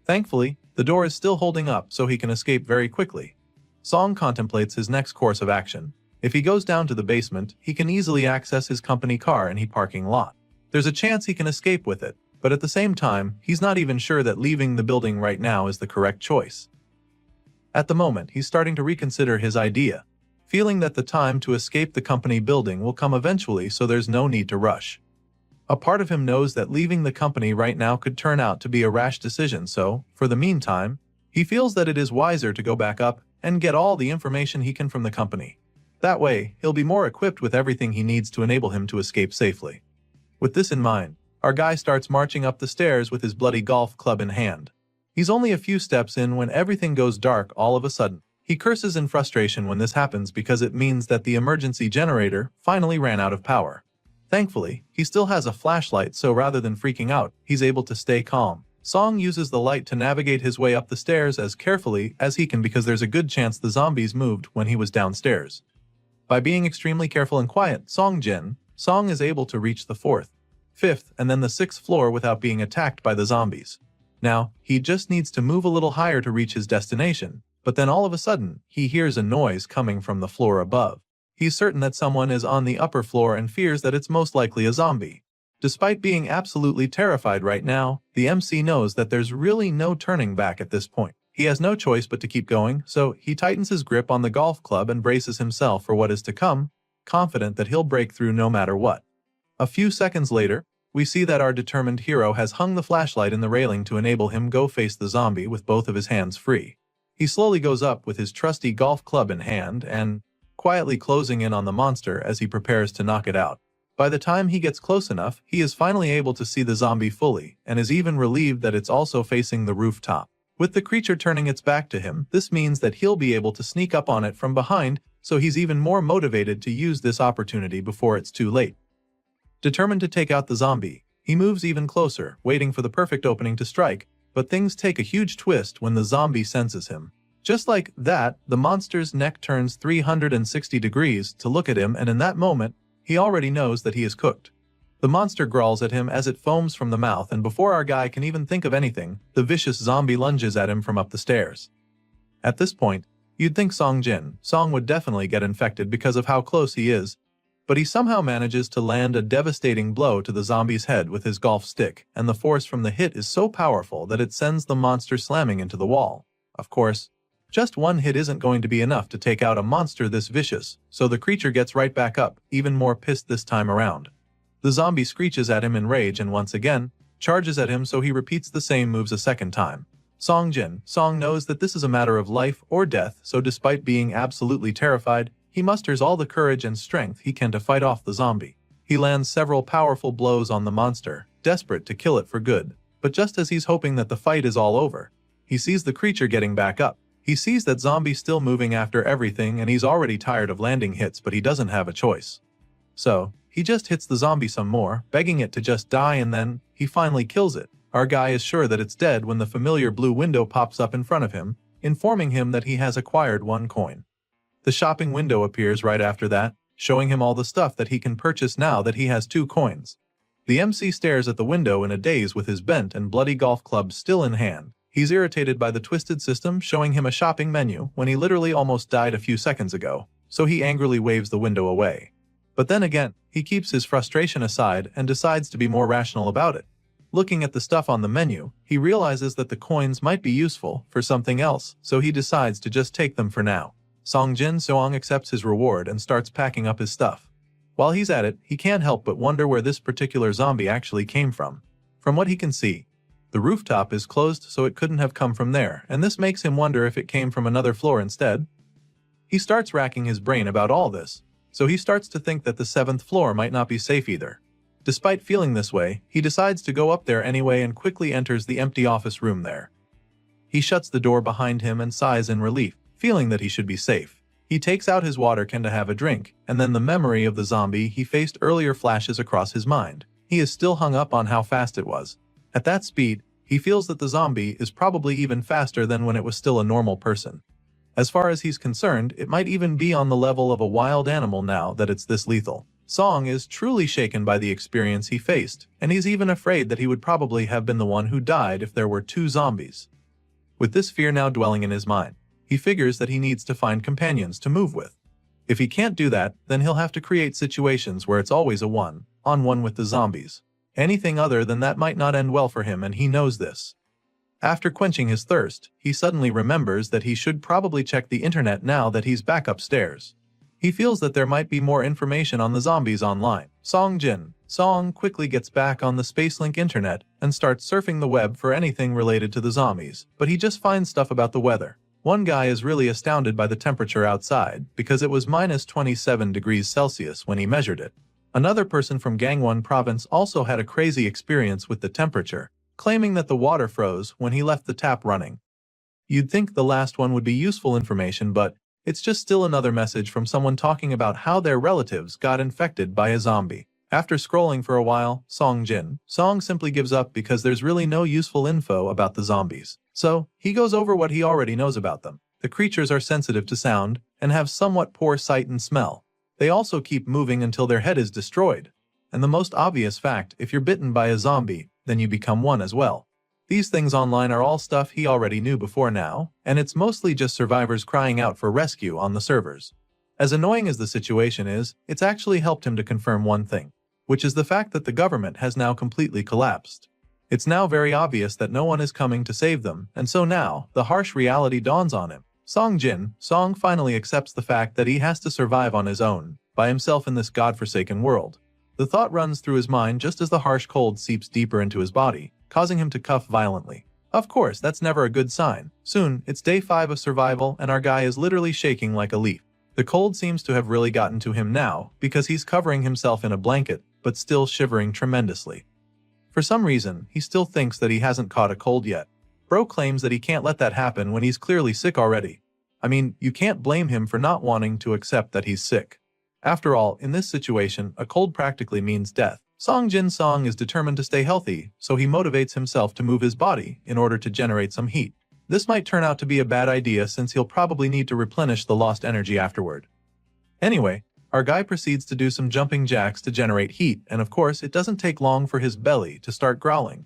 Thankfully, the door is still holding up so he can escape very quickly. Song contemplates his next course of action. If he goes down to the basement, he can easily access his company car in the parking lot. There's a chance he can escape with it, but at the same time, he's not even sure that leaving the building right now is the correct choice. At the moment, he's starting to reconsider his idea, feeling that the time to escape the company building will come eventually, so there's no need to rush. A part of him knows that leaving the company right now could turn out to be a rash decision, so, for the meantime, he feels that it is wiser to go back up and get all the information he can from the company. That way, he'll be more equipped with everything he needs to enable him to escape safely. With this in mind, our guy starts marching up the stairs with his bloody golf club in hand. He's only a few steps in when everything goes dark all of a sudden. He curses in frustration when this happens because it means that the emergency generator finally ran out of power. Thankfully, he still has a flashlight, so rather than freaking out, he's able to stay calm. Song uses the light to navigate his way up the stairs as carefully as he can because there's a good chance the zombies moved when he was downstairs. By being extremely careful and quiet, Song is able to reach the 4th, 5th, and then the 6th floor without being attacked by the zombies. Now, he just needs to move a little higher to reach his destination, but then all of a sudden, he hears a noise coming from the floor above. He's certain that someone is on the upper floor and fears that it's most likely a zombie. Despite being absolutely terrified right now, the MC knows that there's really no turning back at this point. He has no choice but to keep going, so he tightens his grip on the golf club and braces himself for what is to come, confident that he'll break through no matter what. A few seconds later, we see that our determined hero has hung the flashlight in the railing to enable him go face the zombie with both of his hands free. He slowly goes up with his trusty golf club in hand and, quietly closing in on the monster as he prepares to knock it out. By the time he gets close enough, he is finally able to see the zombie fully, and is even relieved that it's also facing the rooftop. With the creature turning its back to him, this means that he'll be able to sneak up on it from behind, so he's even more motivated to use this opportunity before it's too late. Determined to take out the zombie, he moves even closer, waiting for the perfect opening to strike, but things take a huge twist when the zombie senses him. Just like that, the monster's neck turns 360 degrees to look at him, and in that moment, he already knows that he is cooked. The monster growls at him as it foams from the mouth, and before our guy can even think of anything, the vicious zombie lunges at him from up the stairs. At this point, you'd think Song would definitely get infected because of how close he is, but he somehow manages to land a devastating blow to the zombie's head with his golf stick, and the force from the hit is so powerful that it sends the monster slamming into the wall. Of course, just one hit isn't going to be enough to take out a monster this vicious, so the creature gets right back up, even more pissed this time around. The zombie screeches at him in rage and once again, charges at him, so he repeats the same moves a second time. Song knows that this is a matter of life or death, so despite being absolutely terrified, he musters all the courage and strength he can to fight off the zombie. He lands several powerful blows on the monster, desperate to kill it for good, but just as he's hoping that the fight is all over, he sees the creature getting back up. He sees that zombie still moving after everything, and he's already tired of landing hits, but he doesn't have a choice. So, he just hits the zombie some more, begging it to just die, and then he finally kills it. Our guy is sure that it's dead when the familiar blue window pops up in front of him, informing him that he has acquired 1 coin. The shopping window appears right after that, showing him all the stuff that he can purchase now that he has 2 coins. The MC stares at the window in a daze with his bent and bloody golf club still in hand. He's irritated by the twisted system showing him a shopping menu when he literally almost died a few seconds ago, so he angrily waves the window away. But then again, he keeps his frustration aside and decides to be more rational about it. Looking at the stuff on the menu, he realizes that the coins might be useful for something else, so he decides to just take them for now. Song accepts his reward and starts packing up his stuff. While he's at it, he can't help but wonder where this particular zombie actually came from. From what he can see, the rooftop is closed, so it couldn't have come from there, and this makes him wonder if it came from another floor instead. He starts racking his brain about all this, so he starts to think that the 7th floor might not be safe either. Despite feeling this way, he decides to go up there anyway and quickly enters the empty office room there. He shuts the door behind him and sighs in relief, feeling that he should be safe. He takes out his water can to have a drink, and then the memory of the zombie he faced earlier flashes across his mind. He is still hung up on how fast it was. At that speed, he feels that the zombie is probably even faster than when it was still a normal person. As far as he's concerned, it might even be on the level of a wild animal now that it's this lethal. Song is truly shaken by the experience he faced, and he's even afraid that he would probably have been the one who died if there were 2 zombies. With this fear now dwelling in his mind, he figures that he needs to find companions to move with. If he can't do that, then he'll have to create situations where it's always a one-on-one with the zombies. Anything other than that might not end well for him, and he knows this. After quenching his thirst, he suddenly remembers that he should probably check the internet now that he's back upstairs. He feels that there might be more information on the zombies online. Song quickly gets back on the Spacelink internet and starts surfing the web for anything related to the zombies, but he just finds stuff about the weather. One guy is really astounded by the temperature outside because it was minus 27 degrees Celsius when he measured it. Another person from Gangwon province also had a crazy experience with the temperature, claiming that the water froze when he left the tap running. You'd think the last one would be useful information, but it's just still another message from someone talking about how their relatives got infected by a zombie. After scrolling for a while, Song simply gives up because there's really no useful info about the zombies. So, he goes over what he already knows about them. The creatures are sensitive to sound and have somewhat poor sight and smell. They also keep moving until their head is destroyed. And the most obvious fact, if you're bitten by a zombie, then you become one as well. These things online are all stuff he already knew before now, and it's mostly just survivors crying out for rescue on the servers. As annoying as the situation is, it's actually helped him to confirm one thing, which is the fact that the government has now completely collapsed. It's now very obvious that no one is coming to save them, and so now, the harsh reality dawns on him. Song finally accepts the fact that he has to survive on his own, by himself in this godforsaken world. The thought runs through his mind just as the harsh cold seeps deeper into his body, causing him to cough violently. Of course, that's never a good sign. Soon, it's day 5 of survival and our guy is literally shaking like a leaf. The cold seems to have really gotten to him now, because he's covering himself in a blanket, but still shivering tremendously. For some reason, he still thinks that he hasn't caught a cold yet. Bro claims that he can't let that happen when he's clearly sick already. I mean, you can't blame him for not wanting to accept that he's sick. After all, in this situation, a cold practically means death. Song Jin-song is determined to stay healthy, so he motivates himself to move his body in order to generate some heat. This might turn out to be a bad idea since he'll probably need to replenish the lost energy afterward. Anyway, our guy proceeds to do some jumping jacks to generate heat, and of course it doesn't take long for his belly to start growling.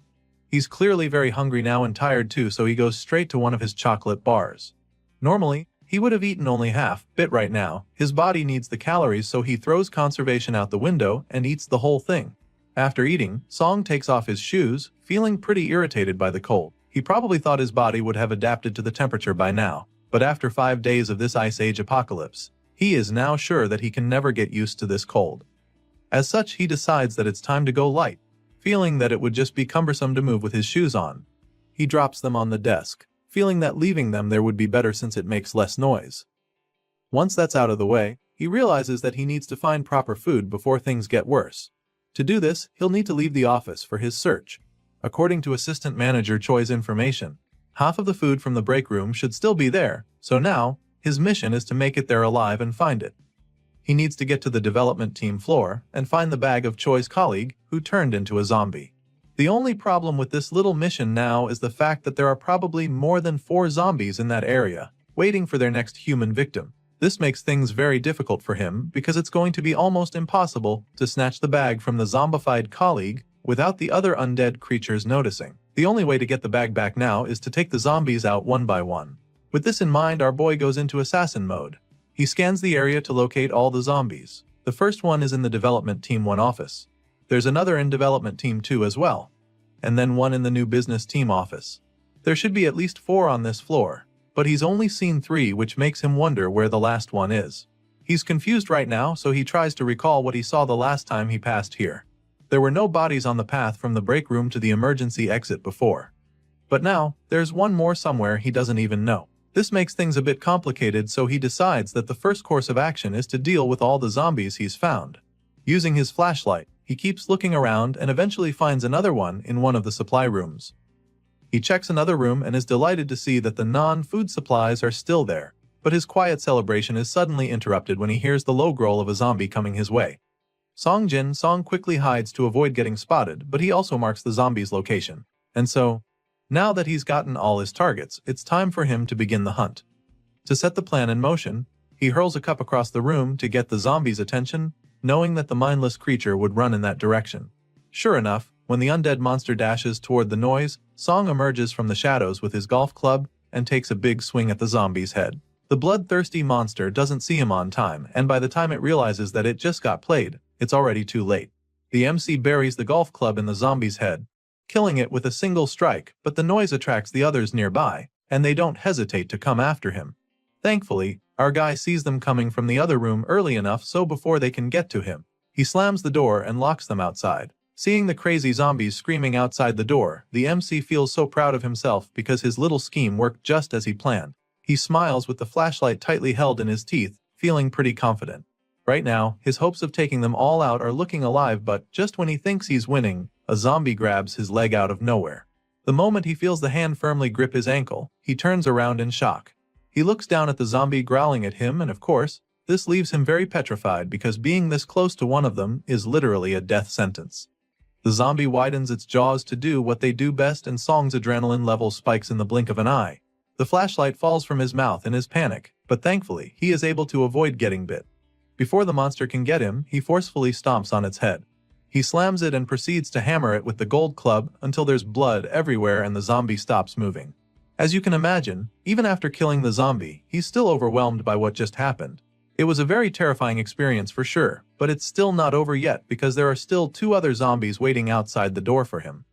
He's clearly very hungry now and tired too, so he goes straight to one of his chocolate bars. Normally, he would have eaten only half, but right now, his body needs the calories, so he throws conservation out the window and eats the whole thing. After eating, Song takes off his shoes, feeling pretty irritated by the cold. He probably thought his body would have adapted to the temperature by now, but after 5 days of this Ice Age apocalypse, he is now sure that he can never get used to this cold. As such, he decides that it's time to go light, feeling that it would just be cumbersome to move with his shoes on. He drops them on the desk, feeling that leaving them there would be better since it makes less noise. Once that's out of the way, he realizes that he needs to find proper food before things get worse. To do this, he'll need to leave the office for his search. According to Assistant Manager Choi's information, half of the food from the break room should still be there, so now, his mission is to make it there alive and find it. He needs to get to the development team floor and find the bag of Choi's colleague who turned into a zombie. The only problem with this little mission now is the fact that there are probably more than 4 zombies in that area, waiting for their next human victim. This makes things very difficult for him because it's going to be almost impossible to snatch the bag from the zombified colleague without the other undead creatures noticing. The only way to get the bag back now is to take the zombies out one by one. With this in mind, our boy goes into assassin mode. He scans the area to locate all the zombies. The first one is in the Development Team 1 office. There's another in Development Team 2 as well. And then one in the New Business Team office. There should be at least 4 on this floor, but he's only seen 3, which makes him wonder where the last one is. He's confused right now, so he tries to recall what he saw the last time he passed here. There were no bodies on the path from the break room to the emergency exit before. But now, there's one more somewhere he doesn't even know. This makes things a bit complicated, so he decides that the first course of action is to deal with all the zombies he's found. Using his flashlight, he keeps looking around and eventually finds another one in one of the supply rooms. He checks another room and is delighted to see that the non-food supplies are still there, but his quiet celebration is suddenly interrupted when he hears the low growl of a zombie coming his way. Song Jin-song quickly hides to avoid getting spotted, but he also marks the zombie's location. And so, now that he's gotten all his targets, it's time for him to begin the hunt. To set the plan in motion, he hurls a cup across the room to get the zombie's attention, knowing that the mindless creature would run in that direction. Sure enough, when the undead monster dashes toward the noise, Song emerges from the shadows with his golf club and takes a big swing at the zombie's head. The bloodthirsty monster doesn't see him on time, and by the time it realizes that it just got played, it's already too late. The MC buries the golf club in the zombie's head, killing it with a single strike, but the noise attracts the others nearby, and they don't hesitate to come after him. Thankfully, our guy sees them coming from the other room early enough so before they can get to him, he slams the door and locks them outside. Seeing the crazy zombies screaming outside the door, the MC feels so proud of himself because his little scheme worked just as he planned. He smiles with the flashlight tightly held in his teeth, feeling pretty confident. Right now, his hopes of taking them all out are looking alive, but just when he thinks he's winning, a zombie grabs his leg out of nowhere. The moment he feels the hand firmly grip his ankle, he turns around in shock. He looks down at the zombie growling at him, and of course, this leaves him very petrified because being this close to one of them is literally a death sentence. The zombie widens its jaws to do what they do best, and Song's adrenaline level spikes in the blink of an eye. The flashlight falls from his mouth in his panic, but thankfully, he is able to avoid getting bit. Before the monster can get him, he forcefully stomps on its head. He slams it and proceeds to hammer it with the gold club until there's blood everywhere and the zombie stops moving. As you can imagine, even after killing the zombie, he's still overwhelmed by what just happened. It was a very terrifying experience for sure, but it's still not over yet because there are still 2 other zombies waiting outside the door for him.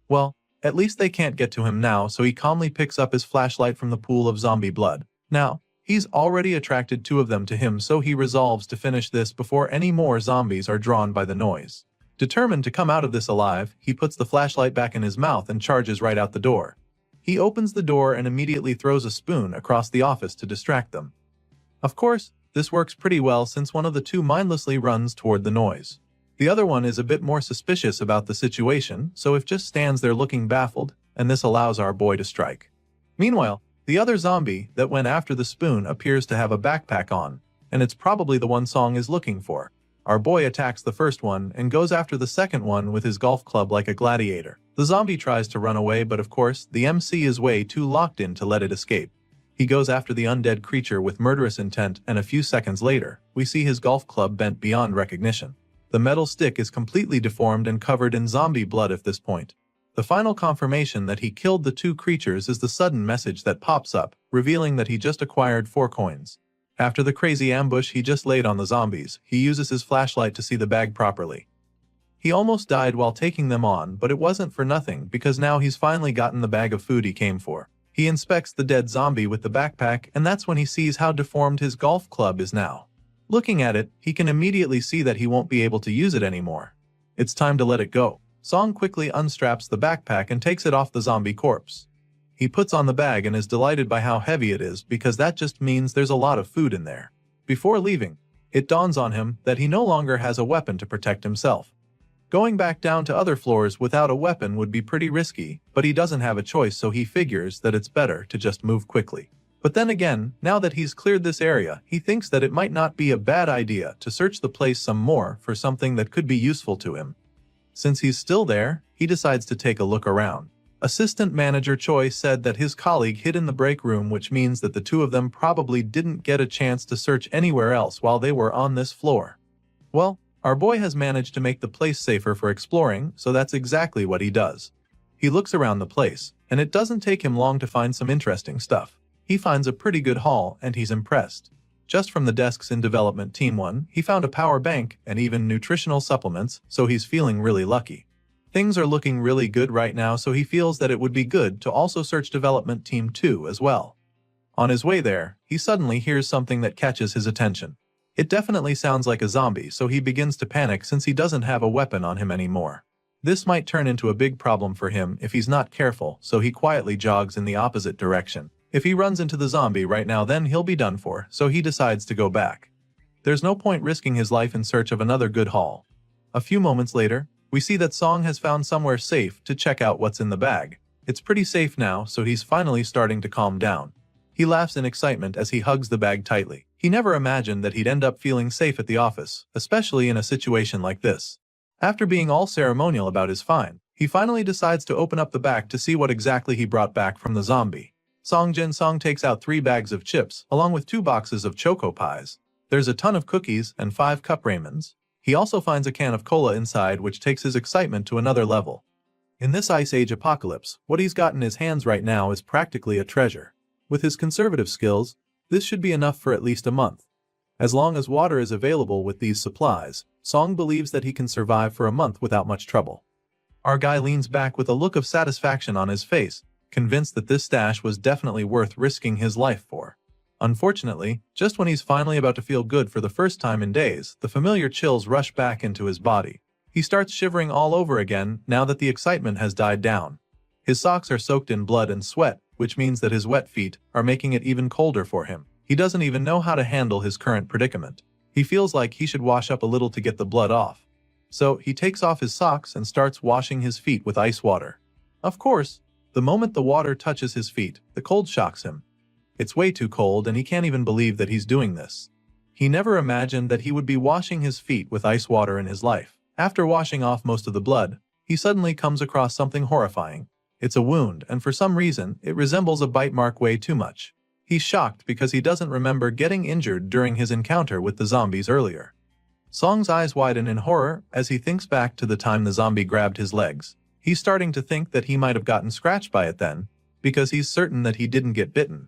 Well, at least they can't get to him now, so he calmly picks up his flashlight from the pool of zombie blood. Now, he's already attracted 2 of them to him, so he resolves to finish this before any more zombies are drawn by the noise. Determined to come out of this alive, he puts the flashlight back in his mouth and charges right out the door. He opens the door and immediately throws a spoon across the office to distract them. Of course, this works pretty well since one of the 2 mindlessly runs toward the noise. The other one is a bit more suspicious about the situation, so if just stands there looking baffled, and this allows our boy to strike. Meanwhile, the other zombie that went after the spoon appears to have a backpack on, and it's probably the one Song is looking for. Our boy attacks the first one and goes after the second one with his golf club like a gladiator. The zombie tries to run away, but of course, the MC is way too locked in to let it escape. He goes after the undead creature with murderous intent, and a few seconds later, we see his golf club bent beyond recognition. The metal stick is completely deformed and covered in zombie blood at this point. The final confirmation that he killed the two creatures is the sudden message that pops up, revealing that he just acquired 4 coins. After the crazy ambush he just laid on the zombies, he uses his flashlight to see the bag properly. He almost died while taking them on, but it wasn't for nothing because now he's finally gotten the bag of food he came for. He inspects the dead zombie with the backpack, and that's when he sees how deformed his golf club is now. Looking at it, he can immediately see that he won't be able to use it anymore. It's time to let it go. Song quickly unstraps the backpack and takes it off the zombie corpse. He puts on the bag and is delighted by how heavy it is because that just means there's a lot of food in there. Before leaving, it dawns on him that he no longer has a weapon to protect himself. Going back down to other floors without a weapon would be pretty risky, but he doesn't have a choice, so he figures that it's better to just move quickly. But then again, now that he's cleared this area, he thinks that it might not be a bad idea to search the place some more for something that could be useful to him. Since he's still there, he decides to take a look around. Assistant Manager Choi said that his colleague hid in the break room, which means that the two of them probably didn't get a chance to search anywhere else while they were on this floor. Well, our boy has managed to make the place safer for exploring, so that's exactly what he does. He looks around the place, and it doesn't take him long to find some interesting stuff. He finds a pretty good haul, and he's impressed. Just from the desks in Development Team 1, he found a power bank and even nutritional supplements, so he's feeling really lucky. Things are looking really good right now, so he feels that it would be good to also search Development Team 2 as well. On his way there, he suddenly hears something that catches his attention. It definitely sounds like a zombie, so he begins to panic since he doesn't have a weapon on him anymore. This might turn into a big problem for him if he's not careful, so he quietly jogs in the opposite direction. If he runs into the zombie right now, then he'll be done for, so he decides to go back. There's no point risking his life in search of another good haul. A few moments later, we see that Song has found somewhere safe to check out what's in the bag. It's pretty safe now, so he's finally starting to calm down. He laughs in excitement as he hugs the bag tightly. He never imagined that he'd end up feeling safe at the office, especially in a situation like this. After being all ceremonial about his find, he finally decides to open up the bag to see what exactly he brought back from the zombie. Song takes out 3 bags of chips, along with 2 boxes of choco pies. There's a ton of cookies and 5 cup ramens. He also finds a can of cola inside, which takes his excitement to another level. In this Ice Age apocalypse, what he's got in his hands right now is practically a treasure. With his conservative skills, this should be enough for at least a month. As long as water is available with these supplies, Song believes that he can survive for a month without much trouble. Our guy leans back with a look of satisfaction on his face, convinced that this stash was definitely worth risking his life for. Unfortunately, just when he's finally about to feel good for the first time in days, the familiar chills rush back into his body. He starts shivering all over again now that the excitement has died down. His socks are soaked in blood and sweat, which means that his wet feet are making it even colder for him. He doesn't even know how to handle his current predicament. He feels like he should wash up a little to get the blood off. So he takes off his socks and starts washing his feet with ice water. Of course, the moment the water touches his feet, the cold shocks him. It's way too cold and he can't even believe that he's doing this. He never imagined that he would be washing his feet with ice water in his life. After washing off most of the blood, he suddenly comes across something horrifying. It's a wound, and for some reason, it resembles a bite mark way too much. He's shocked because he doesn't remember getting injured during his encounter with the zombies earlier. Song's eyes widen in horror as he thinks back to the time the zombie grabbed his legs. He's starting to think that he might have gotten scratched by it then, because he's certain that he didn't get bitten.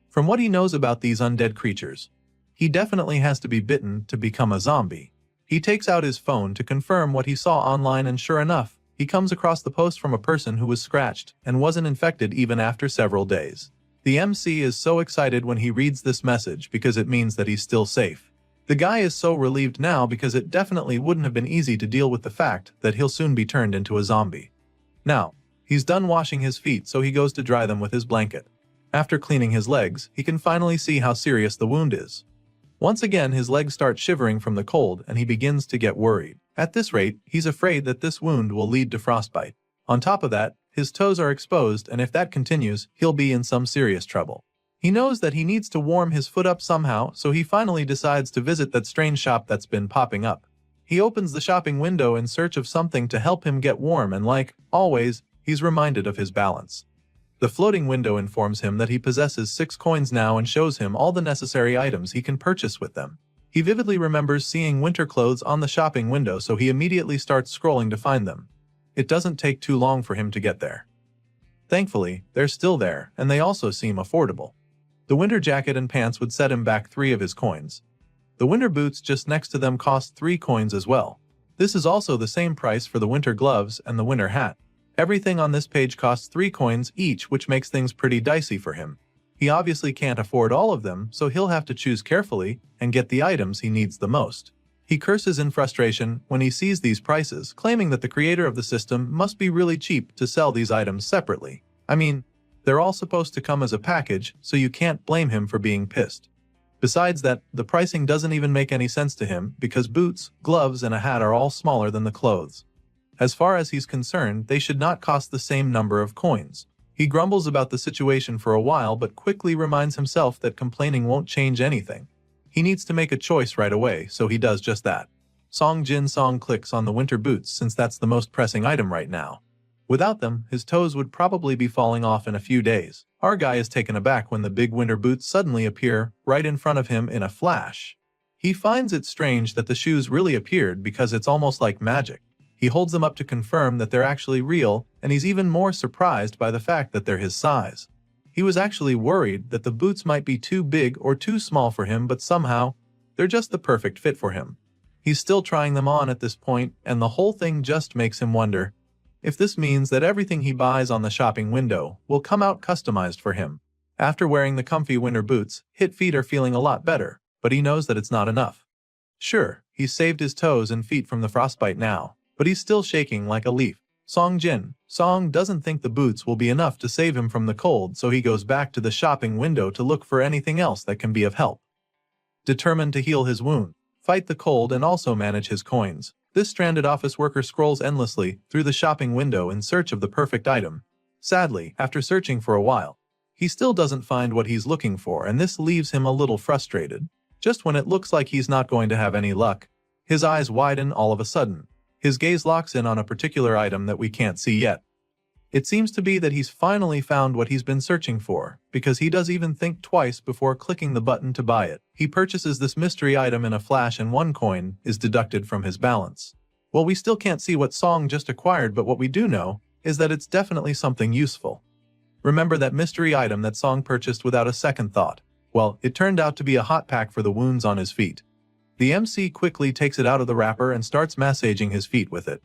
From what he knows about these undead creatures, he definitely has to be bitten to become a zombie. He takes out his phone to confirm what he saw online, and sure enough, he comes across the post from a person who was scratched and wasn't infected even after several days. The MC is so excited when he reads this message because it means that he's still safe. The guy is so relieved now because it definitely wouldn't have been easy to deal with the fact that he'll soon be turned into a zombie. Now, he's done washing his feet, so he goes to dry them with his blanket. After cleaning his legs, he can finally see how serious the wound is. Once again, his legs start shivering from the cold and he begins to get worried. At this rate, he's afraid that this wound will lead to frostbite. On top of that, his toes are exposed, and if that continues, he'll be in some serious trouble. He knows that he needs to warm his foot up somehow, so he finally decides to visit that strange shop that's been popping up. He opens the shopping window in search of something to help him get warm, and like always, he's reminded of his balance. The floating window informs him that he possesses 6 coins now and shows him all the necessary items he can purchase with them. He vividly remembers seeing winter clothes on the shopping window, so he immediately starts scrolling to find them. It doesn't take too long for him to get there. Thankfully, they're still there, and they also seem affordable. The winter jacket and pants would set him back 3 of his coins. The winter boots just next to them cost 3 coins as well. This is also the same price for the winter gloves and the winter hat. Everything on this page costs 3 coins each, which makes things pretty dicey for him. He obviously can't afford all of them, so he'll have to choose carefully and get the items he needs the most. He curses in frustration when he sees these prices, claiming that the creator of the system must be really cheap to sell these items separately. I mean, they're all supposed to come as a package, so you can't blame him for being pissed. Besides that, the pricing doesn't even make any sense to him because boots, gloves, and a hat are all smaller than the clothes. As far as he's concerned, they should not cost the same number of coins. He grumbles about the situation for a while but quickly reminds himself that complaining won't change anything. He needs to make a choice right away, so he does just that. Song clicks on the winter boots since that's the most pressing item right now. Without them, his toes would probably be falling off in a few days. Our guy is taken aback when the big winter boots suddenly appear right in front of him in a flash. He finds it strange that the shoes really appeared because it's almost like magic. He holds them up to confirm that they're actually real, and he's even more surprised by the fact that they're his size. He was actually worried that the boots might be too big or too small for him, but somehow, they're just the perfect fit for him. He's still trying them on at this point, and the whole thing just makes him wonder if this means that everything he buys on the shopping window will come out customized for him. After wearing the comfy winter boots, his feet are feeling a lot better, but he knows that it's not enough. Sure, he's saved his toes and feet from the frostbite now, but he's still shaking like a leaf. Song doesn't think the boots will be enough to save him from the cold, so he goes back to the shopping window to look for anything else that can be of help. Determined to heal his wound, fight the cold, and also manage his coins, this stranded office worker scrolls endlessly through the shopping window in search of the perfect item. Sadly, after searching for a while, he still doesn't find what he's looking for, and this leaves him a little frustrated. Just when it looks like he's not going to have any luck, his eyes widen all of a sudden. His gaze locks in on a particular item that we can't see yet. It seems to be that he's finally found what he's been searching for, because he does even think twice before clicking the button to buy it. He purchases this mystery item in a flash and 1 coin is deducted from his balance. Well, we still can't see what Song just acquired, but what we do know is that it's definitely something useful. Remember that mystery item that Song purchased without a second thought? Well, it turned out to be a hot pack for the wounds on his feet. The MC quickly takes it out of the wrapper and starts massaging his feet with it.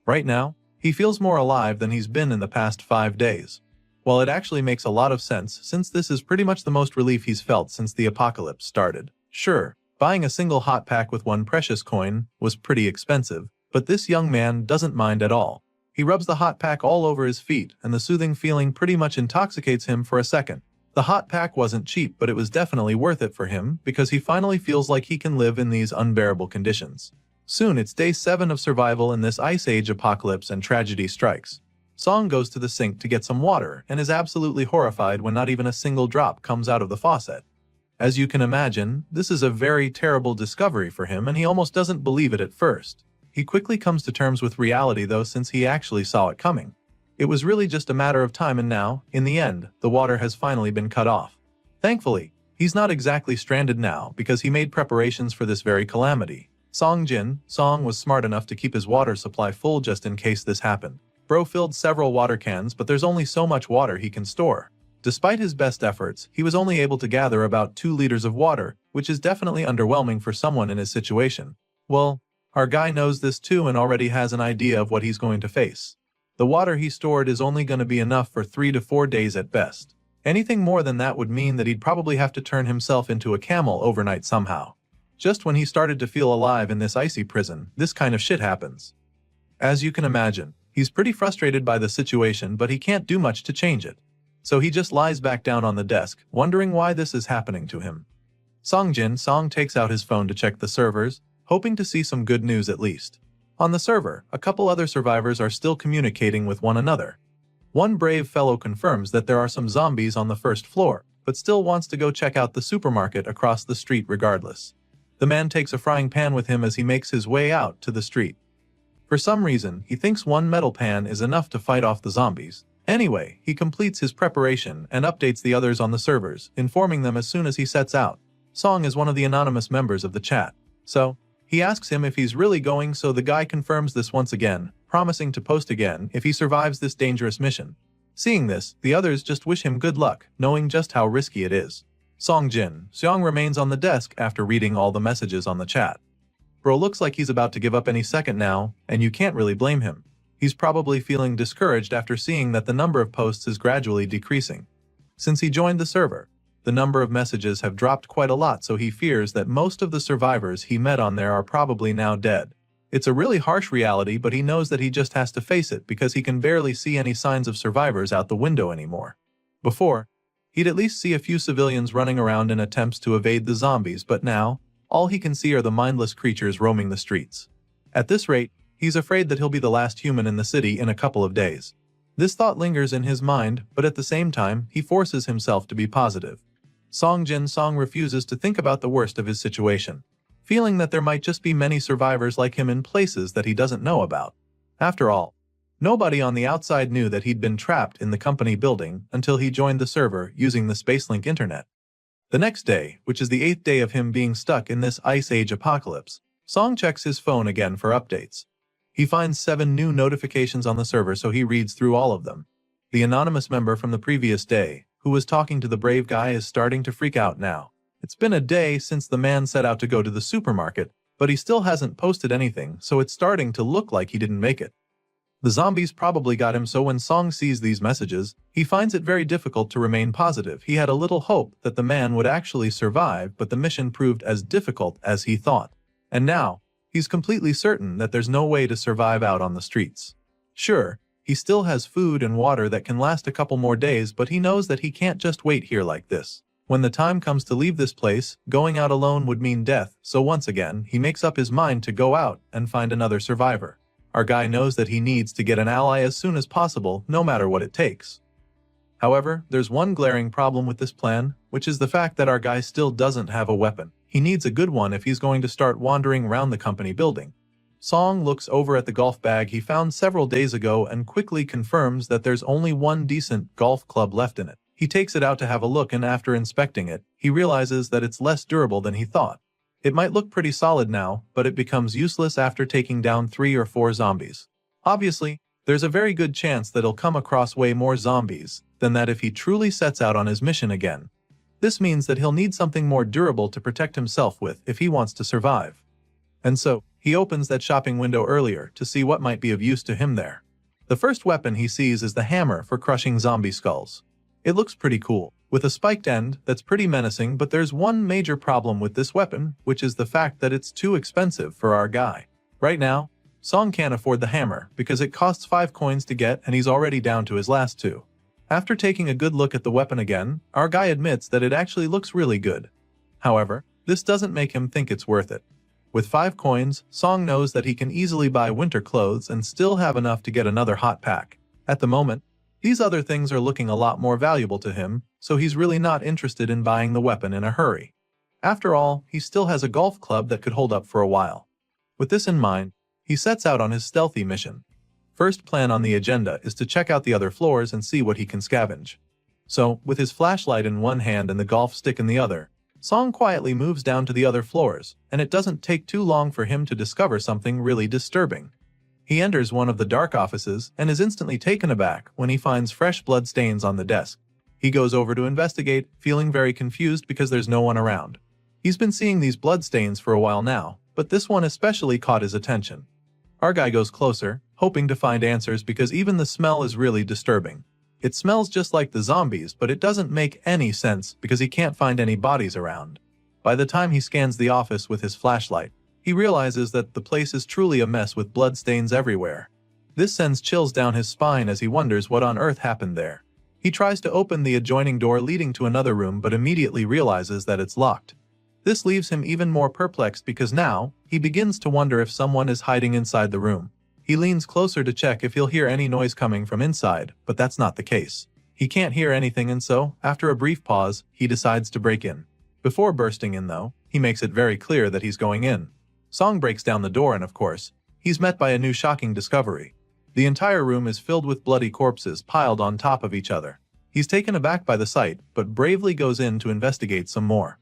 Right now, he feels more alive than he's been in the past 5 days. Well, it actually makes a lot of sense since this is pretty much the most relief he's felt since the apocalypse started. Sure, buying a single hot pack with 1 precious coin was pretty expensive, but this young man doesn't mind at all. He rubs the hot pack all over his feet, and the soothing feeling pretty much intoxicates him for a second. The hot pack wasn't cheap, but it was definitely worth it for him because he finally feels like he can live in these unbearable conditions. Soon it's day 7 of survival in this Ice Age apocalypse, and tragedy strikes. Song goes to the sink to get some water and is absolutely horrified when not even a single drop comes out of the faucet. As you can imagine, this is a very terrible discovery for him, and he almost doesn't believe it at first. He quickly comes to terms with reality though, since he actually saw it coming. It was really just a matter of time, and now, in the end, the water has finally been cut off. Thankfully, he's not exactly stranded now because he made preparations for this very calamity. Song was smart enough to keep his water supply full just in case this happened. Bro filled several water cans, but there's only so much water he can store. Despite his best efforts, he was only able to gather about 2 liters of water, which is definitely underwhelming for someone in his situation. Well, our guy knows this too and already has an idea of what he's going to face. The water he stored is only going to be enough for 3 to 4 days at best. Anything more than that would mean that he'd probably have to turn himself into a camel overnight somehow. Just when he started to feel alive in this icy prison, this kind of shit happens. As you can imagine, he's pretty frustrated by the situation, but he can't do much to change it. So he just lies back down on the desk, wondering why this is happening to him. Song takes out his phone to check the servers, hoping to see some good news at least. On the server, a couple other survivors are still communicating with one another. One brave fellow confirms that there are some zombies on the first floor, but still wants to go check out the supermarket across the street regardless. The man takes a frying pan with him as he makes his way out to the street. For some reason, he thinks one metal pan is enough to fight off the zombies. Anyway, he completes his preparation and updates the others on the servers, informing them as soon as he sets out. Song is one of the anonymous members of the chat, so he asks him if he's really going, so the guy confirms this once again, promising to post again if he survives this dangerous mission. Seeing this, the others just wish him good luck, knowing just how risky it is. Seong remains on the desk after reading all the messages on the chat. Bro looks like he's about to give up any second now, and you can't really blame him. He's probably feeling discouraged after seeing that the number of posts is gradually decreasing. Since he joined the server, the number of messages have dropped quite a lot, so he fears that most of the survivors he met on there are probably now dead. It's a really harsh reality, but he knows that he just has to face it because he can barely see any signs of survivors out the window anymore. Before, he'd at least see a few civilians running around in attempts to evade the zombies, but now, all he can see are the mindless creatures roaming the streets. At this rate, he's afraid that he'll be the last human in the city in a couple of days. This thought lingers in his mind, but at the same time, he forces himself to be positive. Song refuses to think about the worst of his situation, feeling that there might just be many survivors like him in places that he doesn't know about. After all, nobody on the outside knew that he'd been trapped in the company building until he joined the server using the Spacelink internet. The next day, which is the 8th day of him being stuck in this Ice Age apocalypse, Song checks his phone again for updates. He finds 7 new notifications on the server, so he reads through all of them. The anonymous member from the previous day, who was talking to the brave guy, is starting to freak out now. It's been a day since the man set out to go to the supermarket, but he still hasn't posted anything, so it's starting to look like he didn't make it. The zombies probably got him, so when Song sees these messages, he finds it very difficult to remain positive. He had a little hope that the man would actually survive, but the mission proved as difficult as he thought. And now, he's completely certain that there's no way to survive out on the streets. Sure, he still has food and water that can last a couple more days, but he knows that he can't just wait here like this. When the time comes to leave this place, going out alone would mean death, so once again, he makes up his mind to go out and find another survivor. Our guy knows that he needs to get an ally as soon as possible, no matter what it takes. However, there's one glaring problem with this plan, which is the fact that our guy still doesn't have a weapon. He needs a good one if he's going to start wandering around the company building. Song looks over at the golf bag he found several days ago and quickly confirms that there's only one decent golf club left in it. He takes it out to have a look, and after inspecting it, he realizes that it's less durable than he thought. It might look pretty solid now, but it becomes useless after taking down 3 or 4 zombies. Obviously, there's a very good chance that he'll come across way more zombies than that if he truly sets out on his mission again. This means that he'll need something more durable to protect himself with if he wants to survive. And so, he opens that shopping window earlier to see what might be of use to him there. The first weapon he sees is the hammer for crushing zombie skulls. It looks pretty cool, with a spiked end that's pretty menacing, but there's one major problem with this weapon, which is the fact that it's too expensive for our guy. Right now, Song can't afford the hammer because it costs 5 coins to get and he's already down to his last 2. After taking a good look at the weapon again, our guy admits that it actually looks really good. However, this doesn't make him think it's worth it. With 5 coins, Song knows that he can easily buy winter clothes and still have enough to get another hot pack. At the moment, these other things are looking a lot more valuable to him, so he's really not interested in buying the weapon in a hurry. After all, he still has a golf club that could hold up for a while. With this in mind, he sets out on his stealthy mission. First plan on the agenda is to check out the other floors and see what he can scavenge. So, with his flashlight in one hand and the golf stick in the other, Song quietly moves down to the other floors, and it doesn't take too long for him to discover something really disturbing. He enters one of the dark offices and is instantly taken aback when he finds fresh blood stains on the desk. He goes over to investigate, feeling very confused because there's no one around. He's been seeing these blood stains for a while now, but this one especially caught his attention. Our guy goes closer, hoping to find answers because even the smell is really disturbing. It smells just like the zombies, but it doesn't make any sense because he can't find any bodies around. By the time he scans the office with his flashlight, he realizes that the place is truly a mess with bloodstains everywhere. This sends chills down his spine as he wonders what on earth happened there. He tries to open the adjoining door leading to another room but immediately realizes that it's locked. This leaves him even more perplexed because now, he begins to wonder if someone is hiding inside the room. He leans closer to check if he'll hear any noise coming from inside, but that's not the case. He can't hear anything, and so, after a brief pause, he decides to break in. Before bursting in though, he makes it very clear that he's going in. Song breaks down the door and of course, he's met by a new shocking discovery. The entire room is filled with bloody corpses piled on top of each other. He's taken aback by the sight, but bravely goes in to investigate some more.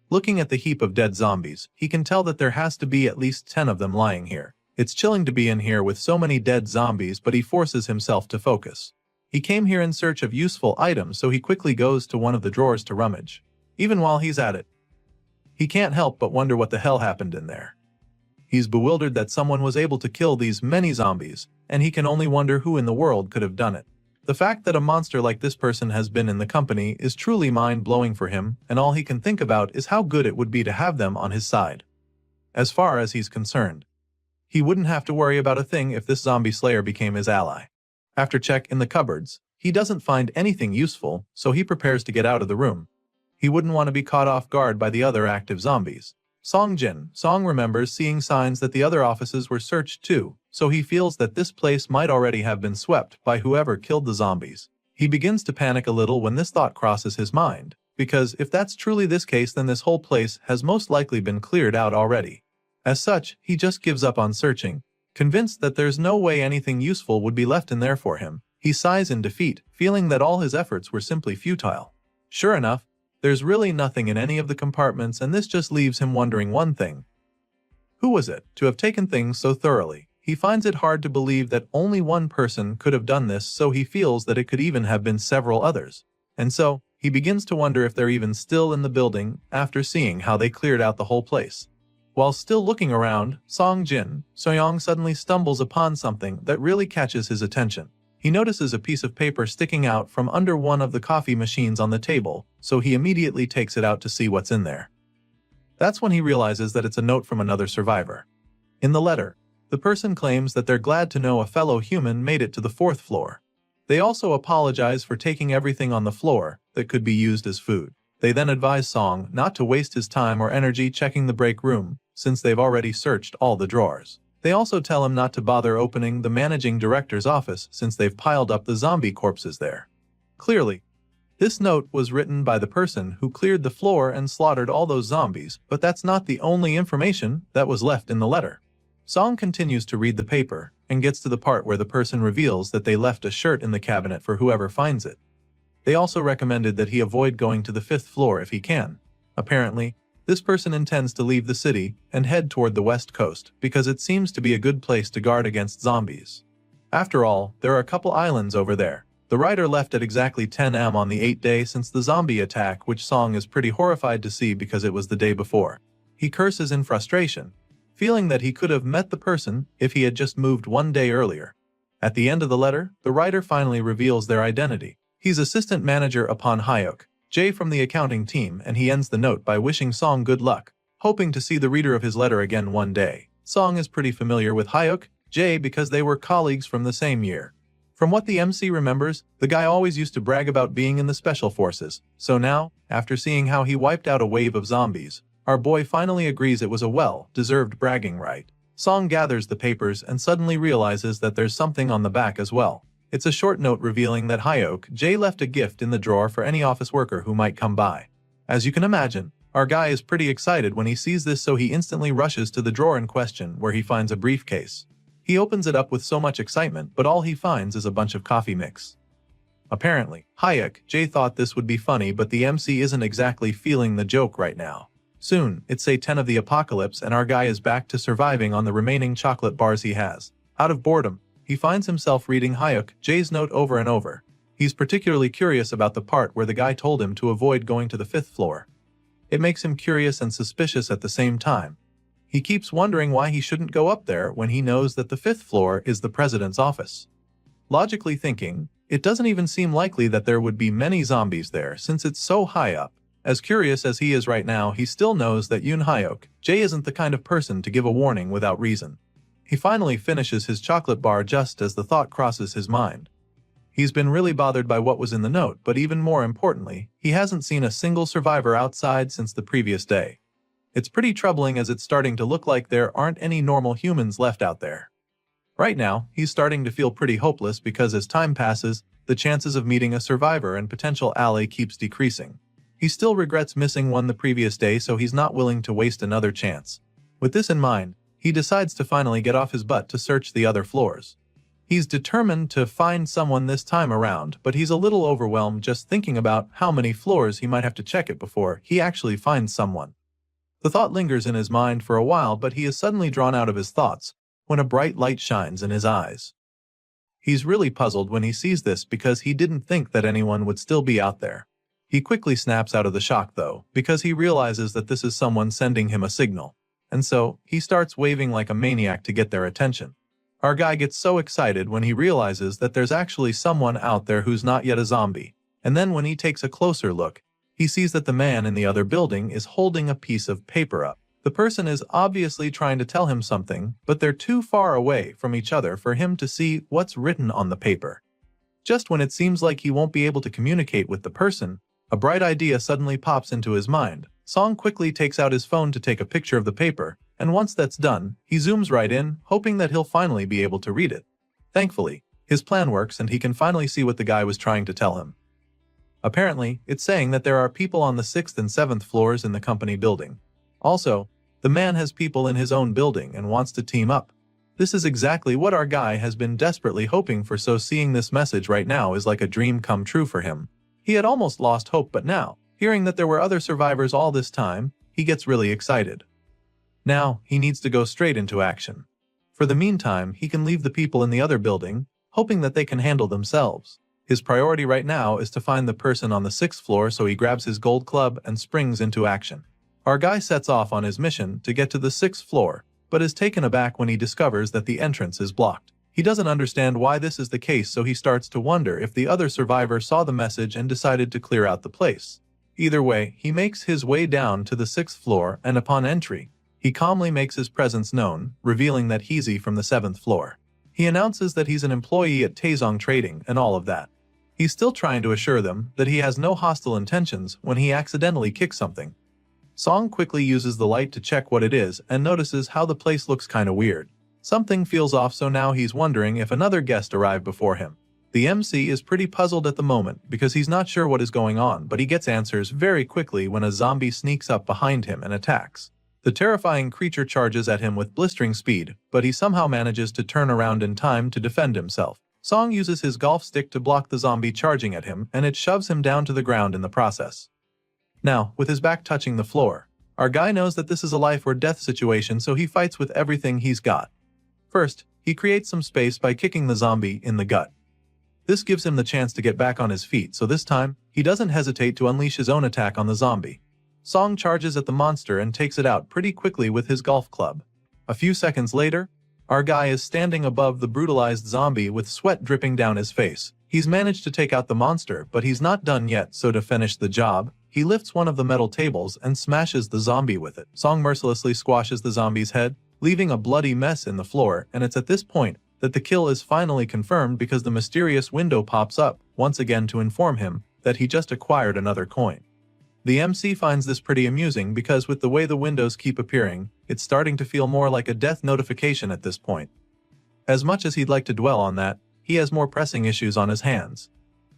Looking at the heap of dead zombies, he can tell that there has to be at least 10 of them lying here. It's chilling to be in here with so many dead zombies, but he forces himself to focus. He came here in search of useful items, so he quickly goes to one of the drawers to rummage. Even while he's at it, he can't help but wonder what the hell happened in there. He's bewildered that someone was able to kill these many zombies, and he can only wonder who in the world could have done it. The fact that a monster like this person has been in the company is truly mind-blowing for him, and all he can think about is how good it would be to have them on his side. As far as he's concerned, he wouldn't have to worry about a thing if this zombie slayer became his ally. After check in the cupboards, he doesn't find anything useful, so he prepares to get out of the room. He wouldn't want to be caught off guard by the other active zombies. Song remembers seeing signs that the other offices were searched too, so he feels that this place might already have been swept by whoever killed the zombies. He begins to panic a little when this thought crosses his mind, because if that's truly this case, then this whole place has most likely been cleared out already. As such, he just gives up on searching. Convinced that there's no way anything useful would be left in there for him, he sighs in defeat, feeling that all his efforts were simply futile. Sure enough, there's really nothing in any of the compartments, and this just leaves him wondering one thing. Who was it to have taken things so thoroughly? He finds it hard to believe that only one person could have done this, so he feels that it could even have been several others. And so, he begins to wonder if they're even still in the building after seeing how they cleared out the whole place. While still looking around, Soyoung suddenly stumbles upon something that really catches his attention. He notices a piece of paper sticking out from under one of the coffee machines on the table, so he immediately takes it out to see what's in there. That's when he realizes that it's a note from another survivor. In the letter, the person claims that they're glad to know a fellow human made it to the 4th floor. They also apologize for taking everything on the floor that could be used as food. They then advise Song not to waste his time or energy checking the break room, since they've already searched all the drawers. They also tell him not to bother opening the managing director's office since they've piled up the zombie corpses there. Clearly, this note was written by the person who cleared the floor and slaughtered all those zombies, but that's not the only information that was left in the letter. Song continues to read the paper and gets to the part where the person reveals that they left a shirt in the cabinet for whoever finds it. They also recommended that he avoid going to the 5th floor if he can. Apparently, this person intends to leave the city and head toward the west coast because it seems to be a good place to guard against zombies. After all, there are a couple islands over there. The writer left at exactly 10 am on the 8th day since the zombie attack, which Song is pretty horrified to see because it was the day before. He curses in frustration, feeling that he could have met the person if he had just moved one day earlier. At the end of the letter, the writer finally reveals their identity. He's assistant manager upon Hyuk, Jay from the accounting team, and he ends the note by wishing Song good luck, hoping to see the reader of his letter again one day. Song is pretty familiar with Hyuk, Jay because they were colleagues from the same year. From what the MC remembers, the guy always used to brag about being in the special forces, so now, after seeing how he wiped out a wave of zombies, our boy finally agrees it was a well-deserved bragging right. Song gathers the papers and suddenly realizes that there's something on the back as well. It's a short note revealing that Hyuk Jay left a gift in the drawer for any office worker who might come by. As you can imagine, our guy is pretty excited when he sees this, so he instantly rushes to the drawer in question where he finds a briefcase. He opens it up with so much excitement, but all he finds is a bunch of coffee mix. Apparently, Hyuk Jay thought this would be funny, but the MC isn't exactly feeling the joke right now. Soon, it's day 10 of the apocalypse and our guy is back to surviving on the remaining chocolate bars he has. Out of boredom, he finds himself reading Hyuk Jay's note over and over. He's particularly curious about the part where the guy told him to avoid going to the 5th floor. It makes him curious and suspicious at the same time. He keeps wondering why he shouldn't go up there when he knows that the 5th floor is the president's office. Logically thinking, it doesn't even seem likely that there would be many zombies there since it's so high up. As curious as he is right now, he still knows that Hyuk Jay isn't the kind of person to give a warning without reason. He finally finishes his chocolate bar just as the thought crosses his mind. He's been really bothered by what was in the note, but even more importantly, he hasn't seen a single survivor outside since the previous day. It's pretty troubling as it's starting to look like there aren't any normal humans left out there. Right now, he's starting to feel pretty hopeless because as time passes, the chances of meeting a survivor and potential ally keeps decreasing. He still regrets missing one the previous day, so he's not willing to waste another chance. With this in mind, he decides to finally get off his butt to search the other floors. He's determined to find someone this time around, but he's a little overwhelmed just thinking about how many floors he might have to check it before he actually finds someone. The thought lingers in his mind for a while, but he is suddenly drawn out of his thoughts when a bright light shines in his eyes. He's really puzzled when he sees this because he didn't think that anyone would still be out there. He quickly snaps out of the shock though, because he realizes that this is someone sending him a signal. And so, he starts waving like a maniac to get their attention. Our guy gets so excited when he realizes that there's actually someone out there who's not yet a zombie. And then when he takes a closer look, he sees that the man in the other building is holding a piece of paper up. The person is obviously trying to tell him something, but they're too far away from each other for him to see what's written on the paper. Just when it seems like he won't be able to communicate with the person, a bright idea suddenly pops into his mind. Song quickly takes out his phone to take a picture of the paper, and once that's done, he zooms right in, hoping that he'll finally be able to read it. Thankfully, his plan works and he can finally see what the guy was trying to tell him. Apparently, it's saying that there are people on the 6th and 7th floors in the company building. Also, the man has people in his own building and wants to team up. This is exactly what our guy has been desperately hoping for, so seeing this message right now is like a dream come true for him. He had almost lost hope, but now, hearing that there were other survivors all this time, he gets really excited. Now, he needs to go straight into action. For the meantime, he can leave the people in the other building, hoping that they can handle themselves. His priority right now is to find the person on the 6th floor, so he grabs his gold club and springs into action. Our guy sets off on his mission to get to the 6th floor, but is taken aback when he discovers that the entrance is blocked. He doesn't understand why this is the case, so he starts to wonder if the other survivor saw the message and decided to clear out the place. Either way, he makes his way down to the 6th floor, and upon entry, he calmly makes his presence known, revealing that he's from the 7th floor. He announces that he's an employee at Taezong Trading and all of that. He's still trying to assure them that he has no hostile intentions when he accidentally kicks something. Song quickly uses the light to check what it is and notices how the place looks kinda weird. Something feels off, so now he's wondering if another guest arrived before him. The MC is pretty puzzled at the moment because he's not sure what is going on, but he gets answers very quickly when a zombie sneaks up behind him and attacks. The terrifying creature charges at him with blistering speed, but he somehow manages to turn around in time to defend himself. Song uses his golf stick to block the zombie charging at him, and it shoves him down to the ground in the process. Now, with his back touching the floor, our guy knows that this is a life or death situation, so he fights with everything he's got. First, he creates some space by kicking the zombie in the gut. This gives him the chance to get back on his feet, so this time, he doesn't hesitate to unleash his own attack on the zombie. Song charges at the monster and takes it out pretty quickly with his golf club. A few seconds later, our guy is standing above the brutalized zombie with sweat dripping down his face. He's managed to take out the monster, but he's not done yet, so to finish the job, he lifts one of the metal tables and smashes the zombie with it. Song mercilessly squashes the zombie's head, leaving a bloody mess in the floor, and it's at this point that the kill is finally confirmed because the mysterious window pops up once again to inform him that he just acquired another coin. The MC finds this pretty amusing because with the way the windows keep appearing, it's starting to feel more like a death notification at this point. As much as he'd like to dwell on that, he has more pressing issues on his hands.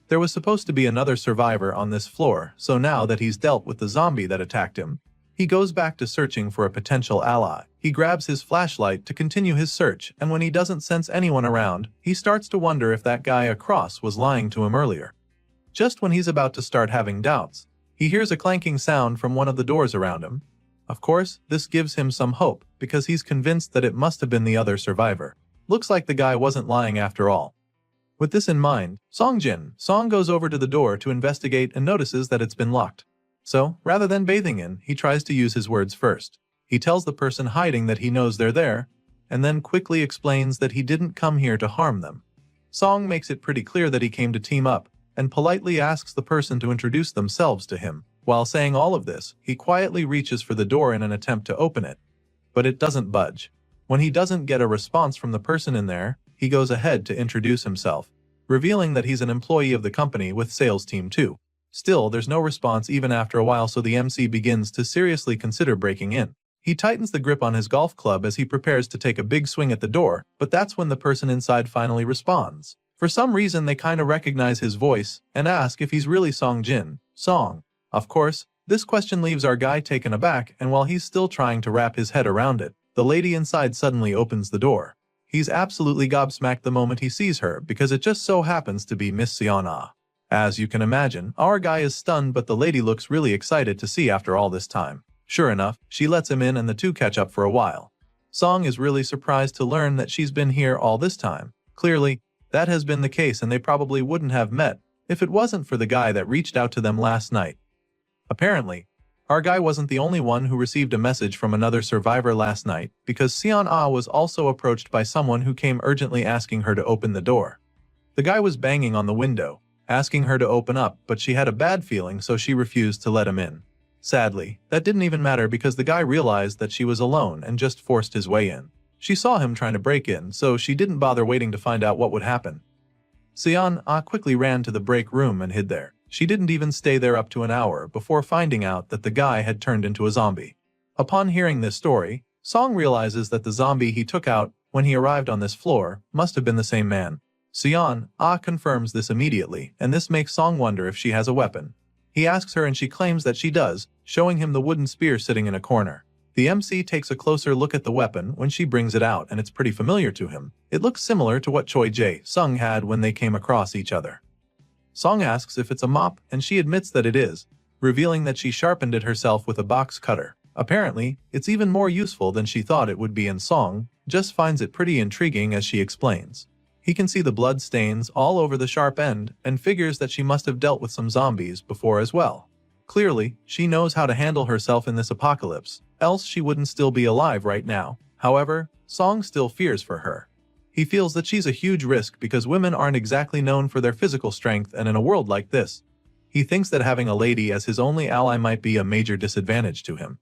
There was supposed to be another survivor on this floor, so now that he's dealt with the zombie that attacked him, he goes back to searching for a potential ally. He grabs his flashlight to continue his search, and when he doesn't sense anyone around, he starts to wonder if that guy across was lying to him earlier. Just when he's about to start having doubts, he hears a clanking sound from one of the doors around him. Of course, this gives him some hope, because he's convinced that it must have been the other survivor. Looks like the guy wasn't lying after all. With this in mind, Song goes over to the door to investigate and notices that it's been locked. So, rather than bathing in, he tries to use his words first. He tells the person hiding that he knows they're there, and then quickly explains that he didn't come here to harm them. Song makes it pretty clear that he came to team up, and politely asks the person to introduce themselves to him. While saying all of this, he quietly reaches for the door in an attempt to open it. But it doesn't budge. When he doesn't get a response from the person in there, he goes ahead to introduce himself, revealing that he's an employee of the company with Sales Team 2. Still, there's no response even after a while, so the MC begins to seriously consider breaking in. He tightens the grip on his golf club as he prepares to take a big swing at the door, but that's when the person inside finally responds. For some reason they kinda recognize his voice and ask if he's really Song Jin. Song. Of course, this question leaves our guy taken aback, and while he's still trying to wrap his head around it, the lady inside suddenly opens the door. He's absolutely gobsmacked the moment he sees her because it just so happens to be Miss Seon-ah. As you can imagine, our guy is stunned, but the lady looks really excited to see after all this time. Sure enough, she lets him in and the two catch up for a while. Song is really surprised to learn that she's been here all this time. Clearly, that has been the case and they probably wouldn't have met if it wasn't for the guy that reached out to them last night. Apparently, our guy wasn't the only one who received a message from another survivor last night, because Seon-ah was also approached by someone who came urgently asking her to open the door. The guy was banging on the window, asking her to open up, but she had a bad feeling so she refused to let him in. Sadly, that didn't even matter because the guy realized that she was alone and just forced his way in. She saw him trying to break in, so she didn't bother waiting to find out what would happen. Seon-ah quickly ran to the break room and hid there. She didn't even stay there up to an hour before finding out that the guy had turned into a zombie. Upon hearing this story, Song realizes that the zombie he took out when he arrived on this floor must have been the same man. Seon-ah confirms this immediately, and this makes Song wonder if she has a weapon. He asks her and she claims that she does, showing him the wooden spear sitting in a corner. The MC takes a closer look at the weapon when she brings it out, and it's pretty familiar to him. It looks similar to what Choi Jae-sung had when they came across each other. Song asks if it's a mop, and she admits that it is, revealing that she sharpened it herself with a box cutter. Apparently, it's even more useful than she thought it would be, and Song just finds it pretty intriguing as she explains. He can see the blood stains all over the sharp end and figures that she must have dealt with some zombies before as well. Clearly, she knows how to handle herself in this apocalypse, else she wouldn't still be alive right now. However, Song still fears for her. He feels that she's a huge risk because women aren't exactly known for their physical strength, and in a world like this, he thinks that having a lady as his only ally might be a major disadvantage to him.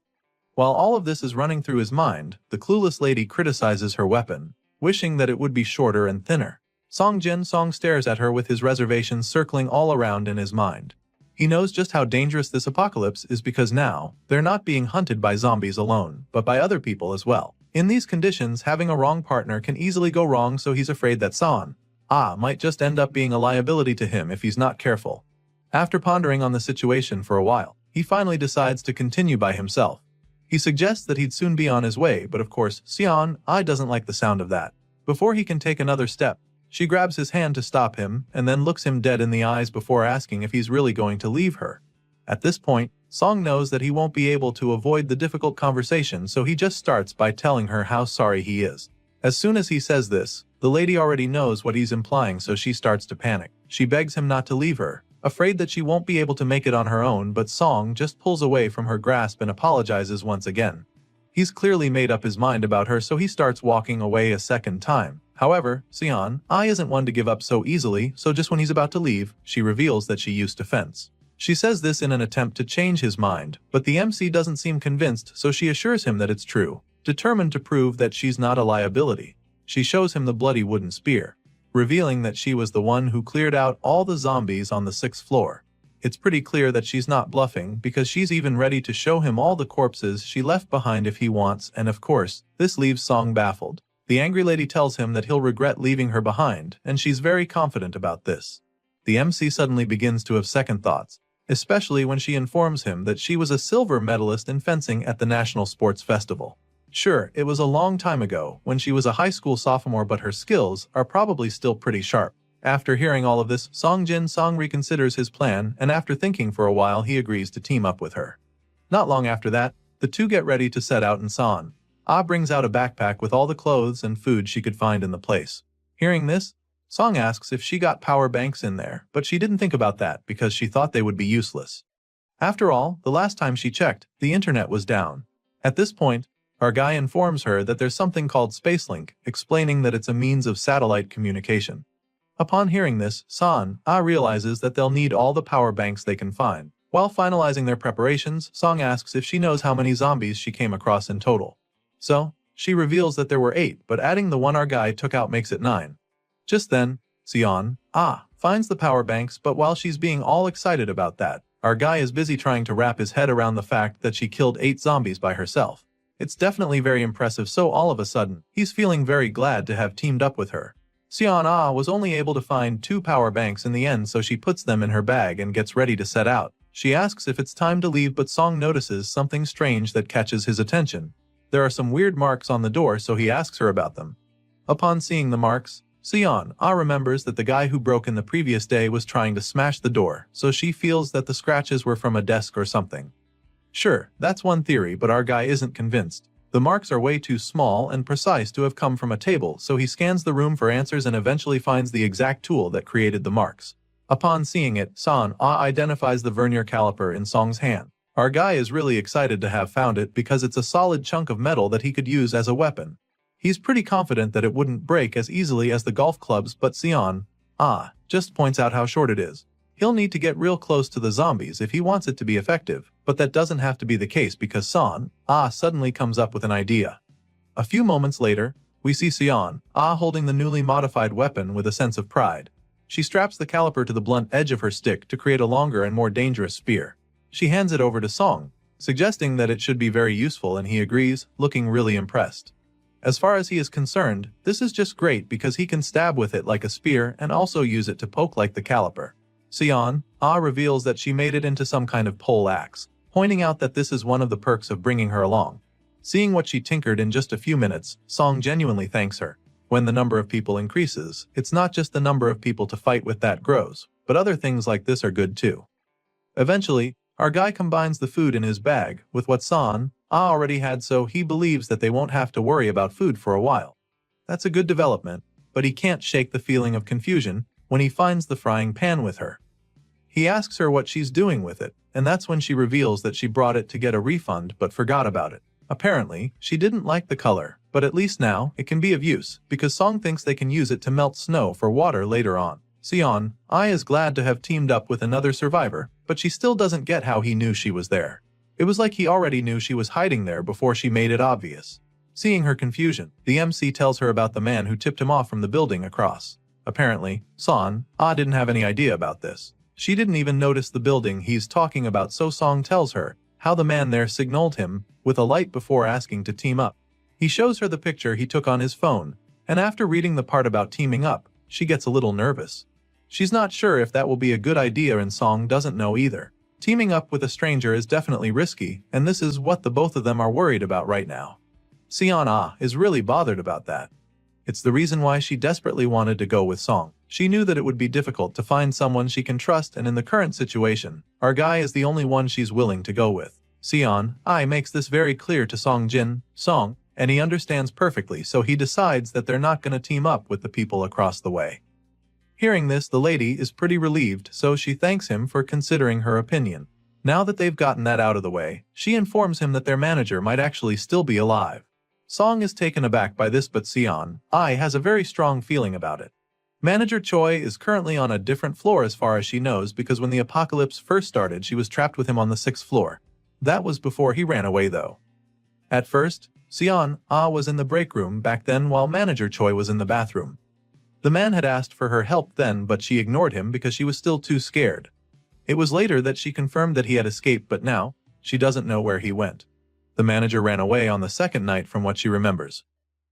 While all of this is running through his mind, the clueless lady criticizes her weapon, wishing that it would be shorter and thinner. Song Jin-song stares at her with his reservations circling all around in his mind. He knows just how dangerous this apocalypse is because now, they're not being hunted by zombies alone, but by other people as well. In these conditions, having a wrong partner can easily go wrong, so he's afraid that Seon-ah might just end up being a liability to him if he's not careful. After pondering on the situation for a while, he finally decides to continue by himself. He suggests that he'd soon be on his way, but of course, Seon-ah doesn't like the sound of that. Before he can take another step, she grabs his hand to stop him and then looks him dead in the eyes before asking if he's really going to leave her. At this point, Song knows that he won't be able to avoid the difficult conversation, so he just starts by telling her how sorry he is. As soon as he says this, the lady already knows what he's implying, so she starts to panic. She begs him not to leave her, afraid that she won't be able to make it on her own, but Song just pulls away from her grasp and apologizes once again. He's clearly made up his mind about her, so he starts walking away a second time. However, Seon-ah isn't one to give up so easily, so just when he's about to leave, she reveals that she used to fence. She says this in an attempt to change his mind, but the MC doesn't seem convinced, so she assures him that it's true. Determined to prove that she's not a liability, she shows him the bloody wooden spear, revealing that she was the one who cleared out all the zombies on the 6th floor. It's pretty clear that she's not bluffing because she's even ready to show him all the corpses she left behind if he wants, and of course, this leaves Song baffled. The angry lady tells him that he'll regret leaving her behind, and she's very confident about this. The MC suddenly begins to have second thoughts, especially when she informs him that she was a silver medalist in fencing at the National Sports Festival. Sure, it was a long time ago, when she was a high school sophomore, but her skills are probably still pretty sharp. After hearing all of this, Song Jin-song reconsiders his plan, and after thinking for a while he agrees to team up with her. Not long after that, the two get ready to set out, and Seon-ah brings out a backpack with all the clothes and food she could find in the place. Hearing this, Song asks if she got power banks in there, but she didn't think about that because she thought they would be useless. After all, the last time she checked, the internet was down. At this point, our guy informs her that there's something called Spacelink, explaining that it's a means of satellite communication. Upon hearing this, Seon-ah realizes that they'll need all the power banks they can find. While finalizing their preparations, Song asks if she knows how many zombies she came across in total. So, she reveals that there were 8, but adding the one our guy took out makes it 9. Just then, Seon-ah finds the power banks, but while she's being all excited about that, our guy is busy trying to wrap his head around the fact that she killed 8 zombies by herself. It's definitely very impressive, so all of a sudden, he's feeling very glad to have teamed up with her. Sion was only able to find 2 power banks in the end, so she puts them in her bag and gets ready to set out. She asks if it's time to leave, but Song notices something strange that catches his attention. There are some weird marks on the door, so he asks her about them. Upon seeing the marks, Sion remembers that the guy who broke in the previous day was trying to smash the door, so she feels that the scratches were from a desk or something. Sure, that's one theory, but our guy isn't convinced. The marks are way too small and precise to have come from a table, so he scans the room for answers and eventually finds the exact tool that created the marks. Upon seeing it, San identifies the vernier caliper in Song's hand. Our guy is really excited to have found it because it's a solid chunk of metal that he could use as a weapon. He's pretty confident that it wouldn't break as easily as the golf clubs, but Sion just points out how short it is. He'll need to get real close to the zombies if he wants it to be effective, but that doesn't have to be the case because San suddenly comes up with an idea. A few moments later, we see Sion holding the newly modified weapon with a sense of pride. She straps the caliper to the blunt edge of her stick to create a longer and more dangerous spear. She hands it over to Song, suggesting that it should be very useful, and he agrees, looking really impressed. As far as he is concerned, this is just great because he can stab with it like a spear and also use it to poke like the caliper. Sion reveals that she made it into some kind of pole axe, pointing out that this is one of the perks of bringing her along. Seeing what she tinkered in just a few minutes, Song genuinely thanks her. When the number of people increases, it's not just the number of people to fight with that grows, but other things like this are good too. Eventually, our guy combines the food in his bag with what San already had, so he believes that they won't have to worry about food for a while. That's a good development, but he can't shake the feeling of confusion when he finds the frying pan with her. He asks her what she's doing with it, and that's when she reveals that she brought it to get a refund but forgot about it. Apparently, she didn't like the color, but at least now it can be of use, because Song thinks they can use it to melt snow for water later on. Sion is glad to have teamed up with another survivor, but she still doesn't get how he knew she was there. It was like he already knew she was hiding there before she made it obvious. Seeing her confusion, the MC tells her about the man who tipped him off from the building across. Apparently, San didn't have any idea about this. She didn't even notice the building he's talking about, so Song tells her how the man there signaled him with a light before asking to team up. He shows her the picture he took on his phone, and after reading the part about teaming up, she gets a little nervous. She's not sure if that will be a good idea, and Song doesn't know either. Teaming up with a stranger is definitely risky, and this is what the both of them are worried about right now. Sion is really bothered about that. It's the reason why she desperately wanted to go with Song. She knew that it would be difficult to find someone she can trust, and in the current situation, our guy is the only one she's willing to go with. Sion makes this very clear to Song, and he understands perfectly, so he decides that they're not going to team up with the people across the way. Hearing this, the lady is pretty relieved, so she thanks him for considering her opinion. Now that they've gotten that out of the way, she informs him that their manager might actually still be alive. Song is taken aback by this, but Sion has a very strong feeling about it. Manager Choi is currently on a different floor as far as she knows, because when the apocalypse first started, she was trapped with him on the 6th floor. That was before he ran away though. At first, Sion was in the break room back then while Manager Choi was in the bathroom. The man had asked for her help then, but she ignored him because she was still too scared. It was later that she confirmed that he had escaped, but now, she doesn't know where he went. The manager ran away on the 2nd night from what she remembers.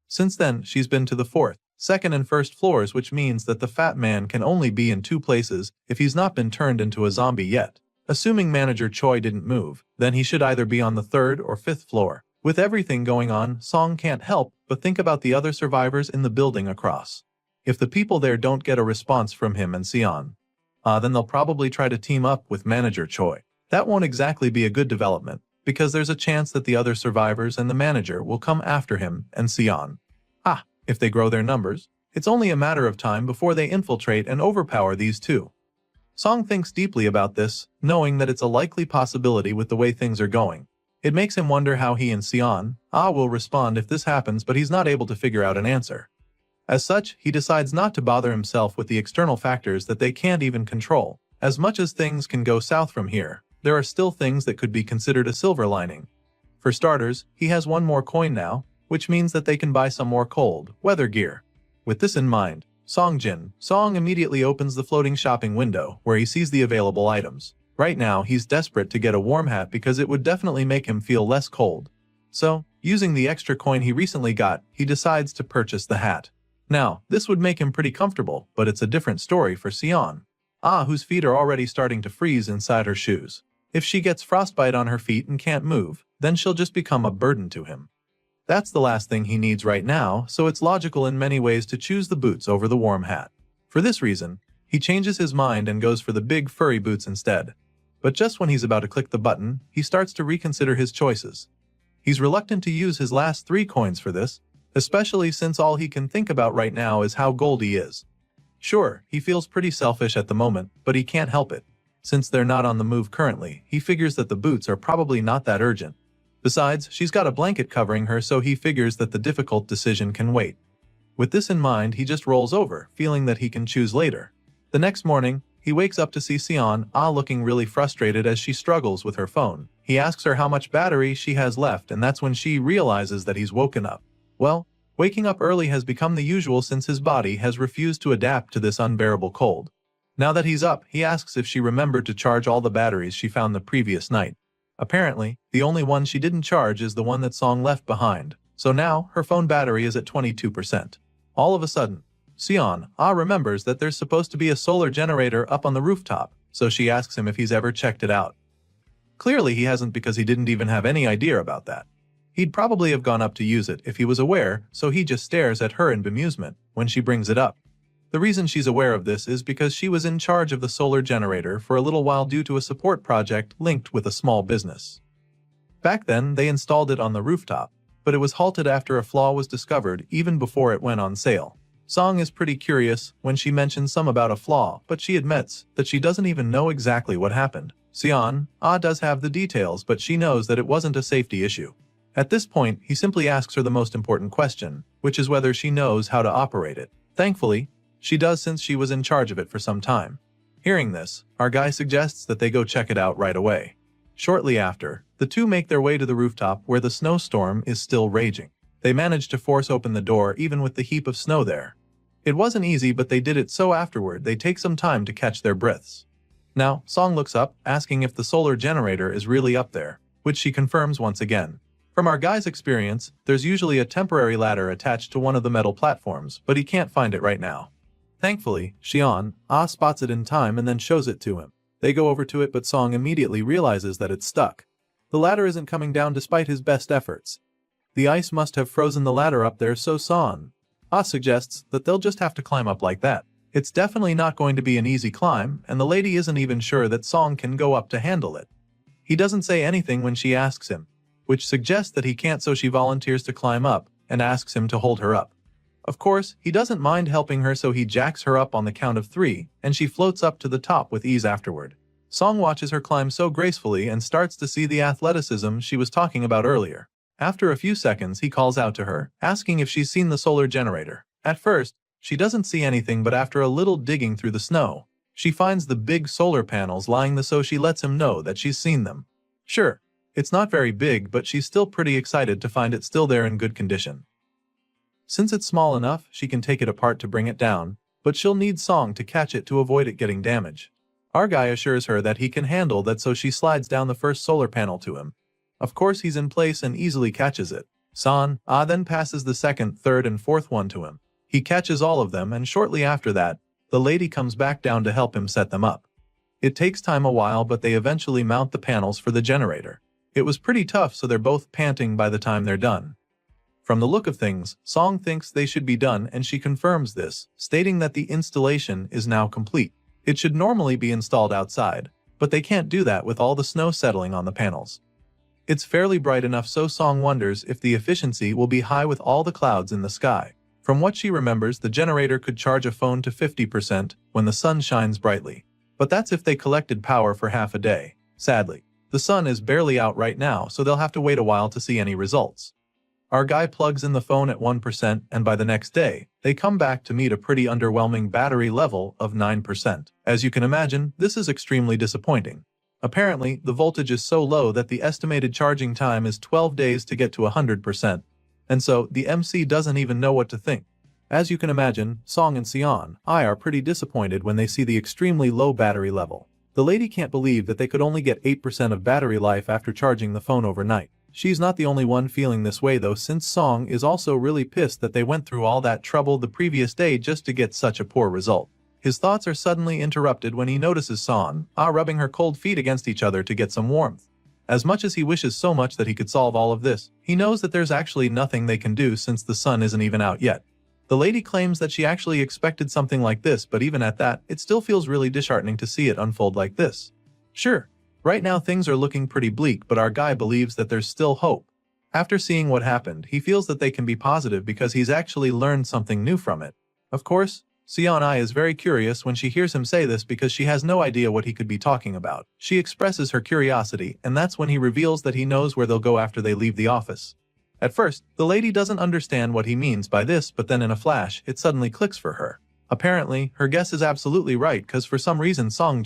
Since then, she's been to the 4th, 2nd and 1st floors, which means that the fat man can only be in 2 places if he's not been turned into a zombie yet. Assuming Manager Choi didn't move, then he should either be on the 3rd or 5th floor. With everything going on, Song can't help but think about the other survivors in the building across. If the people there don't get a response from him and Sion, then they'll probably try to team up with Manager Choi. That won't exactly be a good development, because there's a chance that the other survivors and the manager will come after him and Sion. If they grow their numbers, it's only a matter of time before they infiltrate and overpower these two. Song thinks deeply about this, knowing that it's a likely possibility with the way things are going. It makes him wonder how he and Sion will respond if this happens, but he's not able to figure out an answer. As such, he decides not to bother himself with the external factors that they can't even control. As much as things can go south from here, there are still things that could be considered a silver lining. For starters, he has 1 more coin now, which means that they can buy some more cold weather gear. With this in mind, Song immediately opens the floating shopping window where he sees the available items. Right now, he's desperate to get a warm hat because it would definitely make him feel less cold. So, using the extra coin he recently got, he decides to purchase the hat. Now, this would make him pretty comfortable, but it's a different story for Sion, whose feet are already starting to freeze inside her shoes. If she gets frostbite on her feet and can't move, then she'll just become a burden to him. That's the last thing he needs right now, so it's logical in many ways to choose the boots over the warm hat. For this reason, he changes his mind and goes for the big furry boots instead. But just when he's about to click the button, he starts to reconsider his choices. He's reluctant to use his last 3 coins for this, especially since all he can think about right now is how gold he is. Sure, he feels pretty selfish at the moment, but he can't help it. Since they're not on the move currently, he figures that the boots are probably not that urgent. Besides, she's got a blanket covering her, so he figures that the difficult decision can wait. With this in mind, he just rolls over, feeling that he can choose later. The next morning, he wakes up to see Sion, looking really frustrated as she struggles with her phone. He asks her how much battery she has left, and that's when she realizes that he's woken up. Well, waking up early has become the usual since his body has refused to adapt to this unbearable cold. Now that he's up, he asks if she remembered to charge all the batteries she found the previous night. Apparently, the only one she didn't charge is the one that Song left behind, so now her phone battery is at 22%. All of a sudden, Sion remembers that there's supposed to be a solar generator up on the rooftop, so she asks him if he's ever checked it out. Clearly he hasn't, because he didn't even have any idea about that. He'd probably have gone up to use it if he was aware, so he just stares at her in bemusement when she brings it up. The reason she's aware of this is because she was in charge of the solar generator for a little while due to a support project linked with a small business. Back then, they installed it on the rooftop, but it was halted after a flaw was discovered even before it went on sale. Song is pretty curious when she mentions some about a flaw, but she admits that she doesn't even know exactly what happened. Sion does have the details, but she knows that it wasn't a safety issue. At this point, he simply asks her the most important question, which is whether she knows how to operate it. Thankfully, she does, since she was in charge of it for some time. Hearing this, our guy suggests that they go check it out right away. Shortly after, the two make their way to the rooftop where the snowstorm is still raging. They manage to force open the door even with the heap of snow there. It wasn't easy, but they did it, so afterward they take some time to catch their breaths. Now, Song looks up, asking if the solar generator is really up there, which she confirms once again. From our guy's experience, there's usually a temporary ladder attached to one of the metal platforms, but he can't find it right now. Thankfully, Xian spots it in time and then shows it to him. They go over to it, but Song immediately realizes that it's stuck. The ladder isn't coming down despite his best efforts. The ice must have frozen the ladder up there, so Song suggests that they'll just have to climb up like that. It's definitely not going to be an easy climb, and the lady isn't even sure that Song can go up to handle it. He doesn't say anything when she asks him, which suggests that he can't, so she volunteers to climb up and asks him to hold her up. Of course, he doesn't mind helping her, so he jacks her up on the count of 3, and she floats up to the top with ease afterward. Song watches her climb so gracefully and starts to see the athleticism she was talking about earlier. After a few seconds, he calls out to her, asking if she's seen the solar generator. At first, she doesn't see anything, but after a little digging through the snow, she finds the big solar panels lying there, so she lets him know that she's seen them. Sure, it's not very big, but she's still pretty excited to find it still there in good condition. Since it's small enough, she can take it apart to bring it down, but she'll need Song to catch it to avoid it getting damaged. Our guy assures her that he can handle that, so she slides down the first solar panel to him. Of course, he's in place and easily catches it. San then passes the second, third, and fourth one to him. He catches all of them, and shortly after that, the lady comes back down to help him set them up. It takes time a while, but they eventually mount the panels for the generator. It was pretty tough, so they're both panting by the time they're done. From the look of things, Song thinks they should be done, and she confirms this, stating that the installation is now complete. It should normally be installed outside, but they can't do that with all the snow settling on the panels. It's fairly bright enough, so Song wonders if the efficiency will be high with all the clouds in the sky. From what she remembers, the generator could charge a phone to 50% when the sun shines brightly. But that's if they collected power for half a day. Sadly, the sun is barely out right now, so they'll have to wait a while to see any results. Our guy plugs in the phone at 1%, and by the next day, they come back to meet a pretty underwhelming battery level of 9%. As you can imagine, this is extremely disappointing. Apparently, the voltage is so low that the estimated charging time is 12 days to get to 100%. And so, the MC doesn't even know what to think. As you can imagine, Song and Sion are pretty disappointed when they see the extremely low battery level. The lady can't believe that they could only get 8% of battery life after charging the phone overnight. She's not the only one feeling this way though, since Song is also really pissed that they went through all that trouble the previous day just to get such a poor result. His thoughts are suddenly interrupted when he notices Son rubbing her cold feet against each other to get some warmth. As much as he wishes so much that he could solve all of this, he knows that there's actually nothing they can do since the sun isn't even out yet. The lady claims that she actually expected something like this, but even at that, it still feels really disheartening to see it unfold like this. Sure, right now things are looking pretty bleak, but our guy believes that there's still hope. After seeing what happened, he feels that they can be positive because he's actually learned something new from it. Of course, Seon-ai is very curious when she hears him say this because she has no idea what he could be talking about. She expresses her curiosity, and that's when he reveals that he knows where they'll go after they leave the office. At first, the lady doesn't understand what he means by this, but then in a flash, it suddenly clicks for her. Apparently, her guess is absolutely right because for some reason Song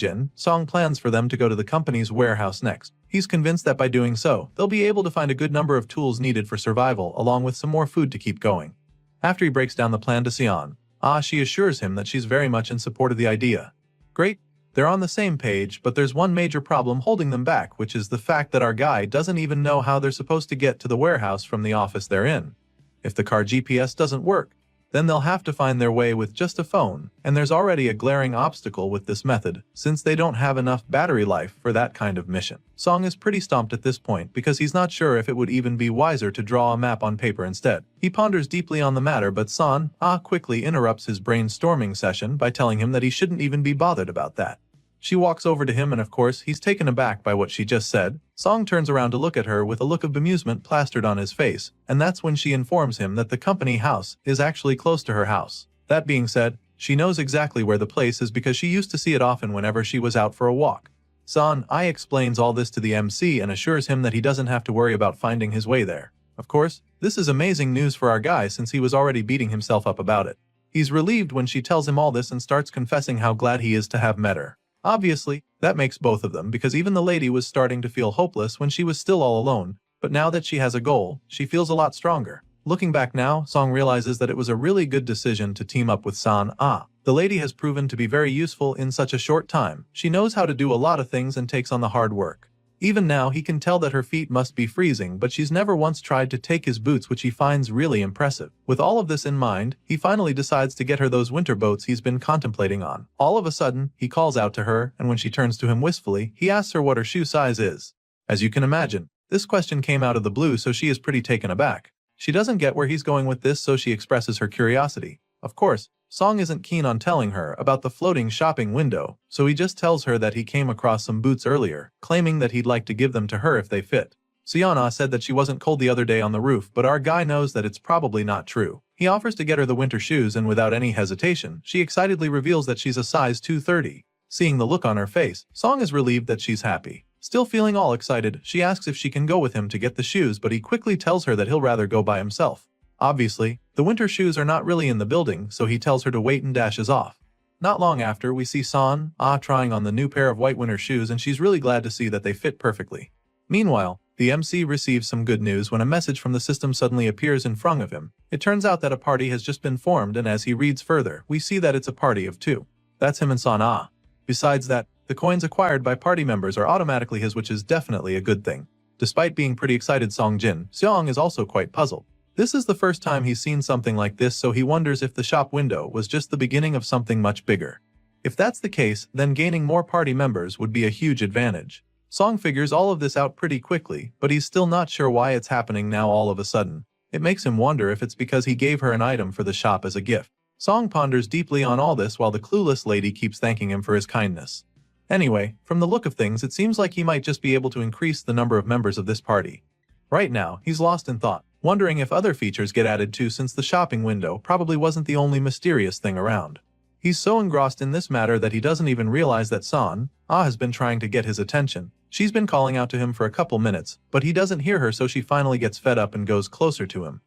plans for them to go to the company's warehouse next. He's convinced that by doing so, they'll be able to find a good number of tools needed for survival along with some more food to keep going. After he breaks down the plan to Seon, she assures him that she's very much in support of the idea. Great, they're on the same page, but there's one major problem holding them back, which is the fact that our guy doesn't even know how they're supposed to get to the warehouse from the office they're in. If the car GPS doesn't work, then they'll have to find their way with just a phone, and there's already a glaring obstacle with this method, since they don't have enough battery life for that kind of mission. Song is pretty stumped at this point because he's not sure if it would even be wiser to draw a map on paper instead. He ponders deeply on the matter, but Son quickly interrupts his brainstorming session by telling him that he shouldn't even be bothered about that. She walks over to him and of course he's taken aback by what she just said. Song turns around to look at her with a look of bemusement plastered on his face, and that's when she informs him that the company house is actually close to her house. That being said, she knows exactly where the place is because she used to see it often whenever she was out for a walk. Son-ai explains all this to the MC and assures him that he doesn't have to worry about finding his way there. Of course, this is amazing news for our guy since he was already beating himself up about it. He's relieved when she tells him all this and starts confessing how glad he is to have met her. Obviously, that makes both of them because even the lady was starting to feel hopeless when she was still all alone, but now that she has a goal, she feels a lot stronger. Looking back now, Song realizes that it was a really good decision to team up with Son-ai. The lady has proven to be very useful in such a short time. She knows how to do a lot of things and takes on the hard work. Even now, he can tell that her feet must be freezing, but she's never once tried to take his boots, which he finds really impressive. With all of this in mind, he finally decides to get her those winter boats he's been contemplating on. All of a sudden, he calls out to her, and when she turns to him wistfully, he asks her what her shoe size is. As you can imagine, this question came out of the blue, so she is pretty taken aback. She doesn't get where he's going with this, so she expresses her curiosity. Of course, Song isn't keen on telling her about the floating shopping window, so he just tells her that he came across some boots earlier, claiming that he'd like to give them to her if they fit. Seon-ai said that she wasn't cold the other day on the roof, but our guy knows that it's probably not true. He offers to get her the winter shoes and without any hesitation, she excitedly reveals that she's a size 230. Seeing the look on her face, Song is relieved that she's happy. Still feeling all excited, she asks if she can go with him to get the shoes, but he quickly tells her that he'll rather go by himself. Obviously, the winter shoes are not really in the building, so he tells her to wait and dashes off. Not long after, we see Son-ai trying on the new pair of white winter shoes, and she's really glad to see that they fit perfectly. Meanwhile, the MC receives some good news when a message from the system suddenly appears in front of him. It turns out that a party has just been formed, and as he reads further, we see that it's a party of 2. That's him and Son-ai. Besides that, the coins acquired by party members are automatically his, which is definitely a good thing. Despite being pretty excited, Seong is also quite puzzled. This is the first time he's seen something like this, so he wonders if the shop window was just the beginning of something much bigger. If that's the case, then gaining more party members would be a huge advantage. Song figures all of this out pretty quickly, but he's still not sure why it's happening now all of a sudden. It makes him wonder if it's because he gave her an item for the shop as a gift. Song ponders deeply on all this while the clueless lady keeps thanking him for his kindness. Anyway, from the look of things, it seems like he might just be able to increase the number of members of this party. Right now, he's lost in thought, wondering if other features get added too, since the shopping window probably wasn't the only mysterious thing around. He's so engrossed in this matter that he doesn't even realize that Son-ai has been trying to get his attention. She's been calling out to him for a couple minutes, but he doesn't hear her, so she finally gets fed up and goes closer to him.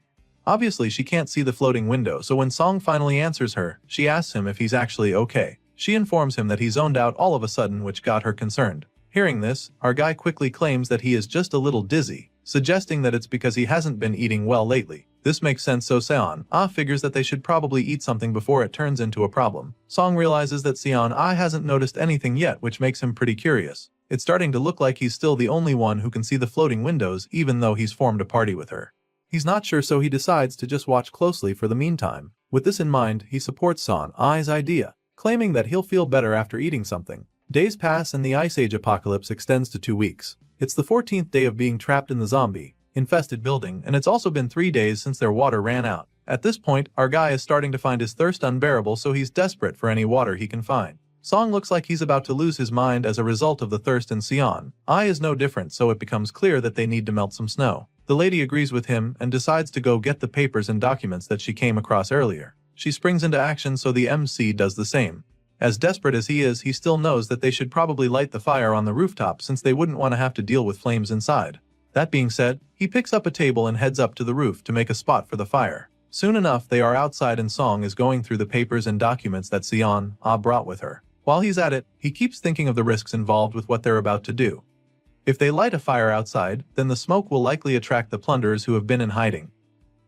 Obviously, she can't see the floating window, so when Song finally answers her, she asks him if he's actually okay. She informs him that he zoned out all of a sudden, which got her concerned. Hearing this, our guy quickly claims that he is just a little dizzy, suggesting that it's because he hasn't been eating well lately. This makes sense, so Seon-ai figures that they should probably eat something before it turns into a problem. Song realizes that Seon-ai hasn't noticed anything yet, which makes him pretty curious. It's starting to look like he's still the only one who can see the floating windows even though he's formed a party with her. He's not sure, so he decides to just watch closely for the meantime. With this in mind, he supports San Ai's idea, claiming that he'll feel better after eating something. Days pass and the Ice Age apocalypse extends to 2 weeks. It's the 14th day of being trapped in the zombie-infested building, and it's also been 3 days since their water ran out. At this point, our guy is starting to find his thirst unbearable, so he's desperate for any water he can find. Song looks like he's about to lose his mind as a result of the thirst, and Sion Ai is no different, so it becomes clear that they need to melt some snow. The lady agrees with him and decides to go get the papers and documents that she came across earlier. She springs into action, so the MC does the same. As desperate as he is, he still knows that they should probably light the fire on the rooftop since they wouldn't want to have to deal with flames inside. That being said, he picks up a table and heads up to the roof to make a spot for the fire. Soon enough, they are outside and Song is going through the papers and documents that Sion Ai brought with her. While he's at it, he keeps thinking of the risks involved with what they're about to do. If they light a fire outside, then the smoke will likely attract the plunderers who have been in hiding.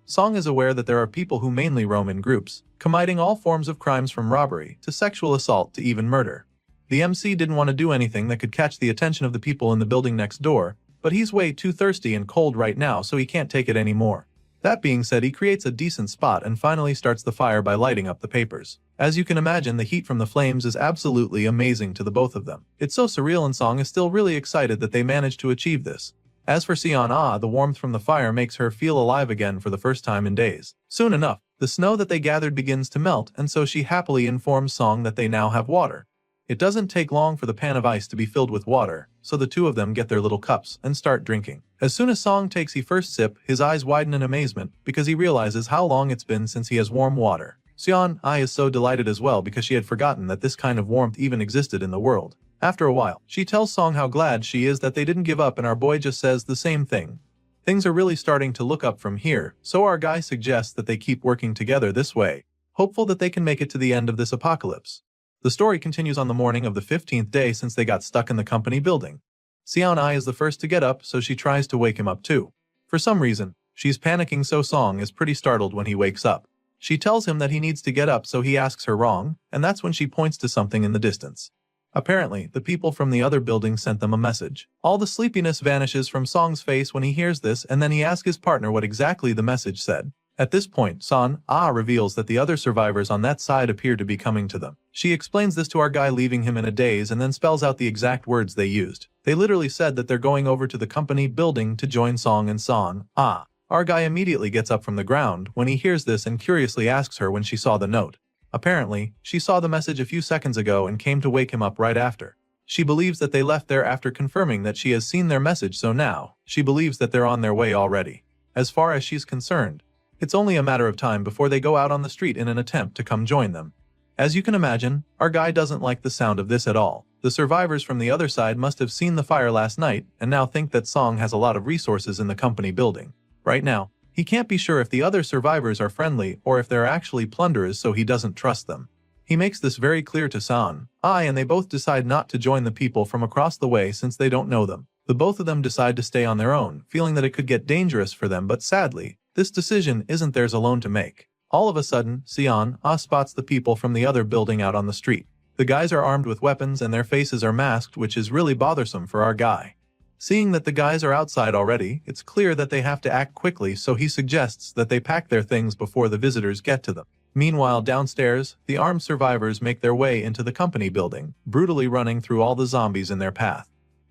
Song is aware that there are people who mainly roam in groups, committing all forms of crimes from robbery to sexual assault to even murder. The MC didn't want to do anything that could catch the attention of the people in the building next door, but he's way too thirsty and cold right now, so he can't take it anymore. That being said, he creates a decent spot and finally starts the fire by lighting up the papers. As you can imagine, the heat from the flames is absolutely amazing to the both of them. It's so surreal, and Song is still really excited that they managed to achieve this. As for Sion Ai, the warmth from the fire makes her feel alive again for the first time in days. Soon enough, the snow that they gathered begins to melt, and so she happily informs Song that they now have water. It doesn't take long for the pan of ice to be filled with water, so the two of them get their little cups and start drinking. As soon as Song takes his first sip, his eyes widen in amazement because he realizes how long it's been since he has warm water. Sion Ai is so delighted as well because she had forgotten that this kind of warmth even existed in the world. After a while, she tells Song how glad she is that they didn't give up, and our boy just says the same thing. Things are really starting to look up from here, so our guy suggests that they keep working together this way, hopeful that they can make it to the end of this apocalypse. The story continues on the morning of the 15th day since they got stuck in the company building. Sion Ai is the first to get up, so she tries to wake him up too. For some reason, she's panicking, so Song is pretty startled when he wakes up. She tells him that he needs to get up, so he asks her wrong, and that's when she points to something in the distance. Apparently, the people from the other building sent them a message. All the sleepiness vanishes from Song's face when he hears this, and then he asks his partner what exactly the message said. At this point, Sion Ai reveals that the other survivors on that side appear to be coming to them. She explains this to our guy, leaving him in a daze, and then spells out the exact words they used. They literally said that they're going over to the company building to join Song and Sion Ai. Our guy immediately gets up from the ground when he hears this and curiously asks her when she saw the note. Apparently, she saw the message a few seconds ago and came to wake him up right after. She believes that they left there after confirming that she has seen their message, so now she believes that they're on their way already. As far as she's concerned, it's only a matter of time before they go out on the street in an attempt to come join them. As you can imagine, our guy doesn't like the sound of this at all. The survivors from the other side must have seen the fire last night and now think that Song has a lot of resources in the company building. Right now, he can't be sure if the other survivors are friendly or if they're actually plunderers, so he doesn't trust them. He makes this very clear to Sion Ai, and they both decide not to join the people from across the way since they don't know them. The both of them decide to stay on their own, feeling that it could get dangerous for them, but sadly, this decision isn't theirs alone to make. All of a sudden, Sion Ai spots the people from the other building out on the street. The guys are armed with weapons and their faces are masked, which is really bothersome for our guy. Seeing that the guys are outside already, it's clear that they have to act quickly, so he suggests that they pack their things before the visitors get to them. Meanwhile, downstairs, the armed survivors make their way into the company building, brutally running through all the zombies in their path.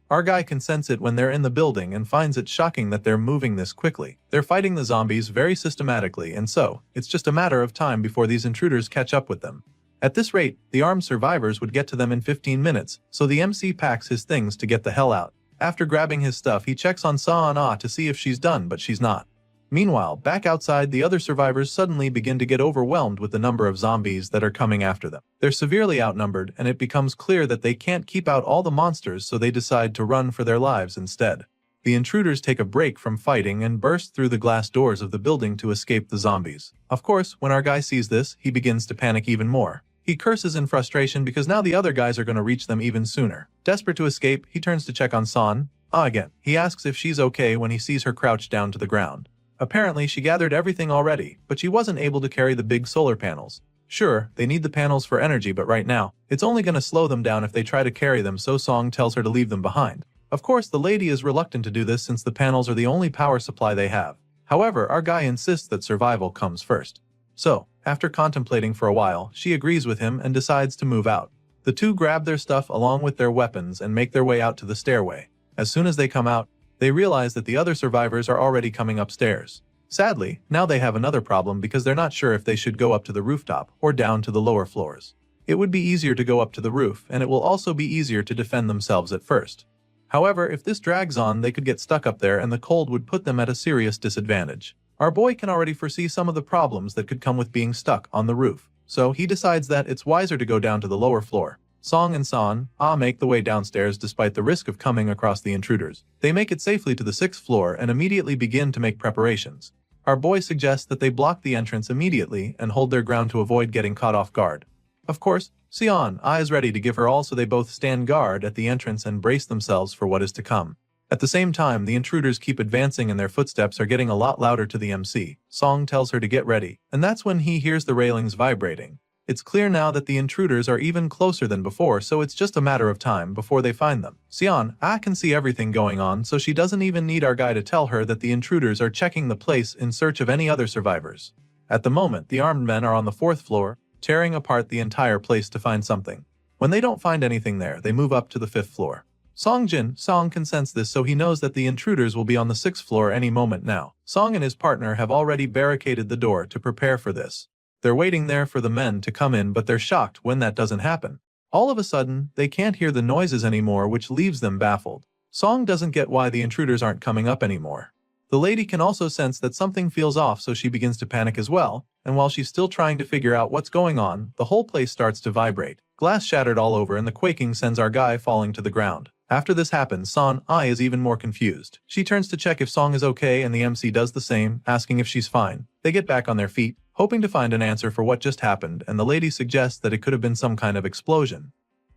Our guy can sense it when they're in the building and finds it shocking that they're moving this quickly. They're fighting the zombies very systematically, and so it's just a matter of time before these intruders catch up with them. At this rate, the armed survivors would get to them in 15 minutes, so the MC packs his things to get the hell out. After grabbing his stuff, he checks on Sion Ai to see if she's done, but she's not. Meanwhile, back outside, the other survivors suddenly begin to get overwhelmed with the number of zombies that are coming after them. They're severely outnumbered, and it becomes clear that they can't keep out all the monsters, so they decide to run for their lives instead. The intruders take a break from fighting and burst through the glass doors of the building to escape the zombies. Of course, when our guy sees this, he begins to panic even more. He curses in frustration because now the other guys are going to reach them even sooner. Desperate to escape, he turns to check on Sion Ai again. He asks if she's okay when he sees her crouched down to the ground. Apparently, she gathered everything already, but she wasn't able to carry the big solar panels. Sure, they need the panels for energy, but right now, it's only gonna slow them down if they try to carry them, so Song tells her to leave them behind. Of course, the lady is reluctant to do this since the panels are the only power supply they have. However, our guy insists that survival comes first. So, after contemplating for a while, she agrees with him and decides to move out. The two grab their stuff along with their weapons and make their way out to the stairway. As soon as they come out, they realize that the other survivors are already coming upstairs. Sadly, now they have another problem because they're not sure if they should go up to the rooftop or down to the lower floors. It would be easier to go up to the roof, and it will also be easier to defend themselves at first. However, if this drags on, they could get stuck up there and the cold would put them at a serious disadvantage. Our boy can already foresee some of the problems that could come with being stuck on the roof, so he decides that it's wiser to go down to the lower floor. Song and San make the way downstairs despite the risk of coming across the intruders. They make it safely to the 6th floor and immediately begin to make preparations. Our boy suggests that they block the entrance immediately and hold their ground to avoid getting caught off guard. Of course, Sion is ready to give her all, so they both stand guard at the entrance and brace themselves for what is to come. At the same time, the intruders keep advancing and their footsteps are getting a lot louder to the MC. Song tells her to get ready, and that's when he hears the railings vibrating. It's clear now that the intruders are even closer than before, so it's just a matter of time before they find them. Sion can see everything going on, so she doesn't even need our guy to tell her that the intruders are checking the place in search of any other survivors. At the moment, the armed men are on the 4th floor, tearing apart the entire place to find something. When they don't find anything there, they move up to the 5th floor. Song can sense this, so he knows that the intruders will be on the 6th floor any moment now. Song and his partner have already barricaded the door to prepare for this. They're waiting there for the men to come in, but they're shocked when that doesn't happen. All of a sudden, they can't hear the noises anymore, which leaves them baffled. Song doesn't get why the intruders aren't coming up anymore. The lady can also sense that something feels off, so she begins to panic as well, and while she's still trying to figure out what's going on, the whole place starts to vibrate. Glass shattered all over and the quaking sends our guy falling to the ground. After this happens, San is even more confused. She turns to check if Song is okay and the MC does the same, asking if she's fine. They get back on their feet, hoping to find an answer for what just happened, and the lady suggests that it could have been some kind of explosion.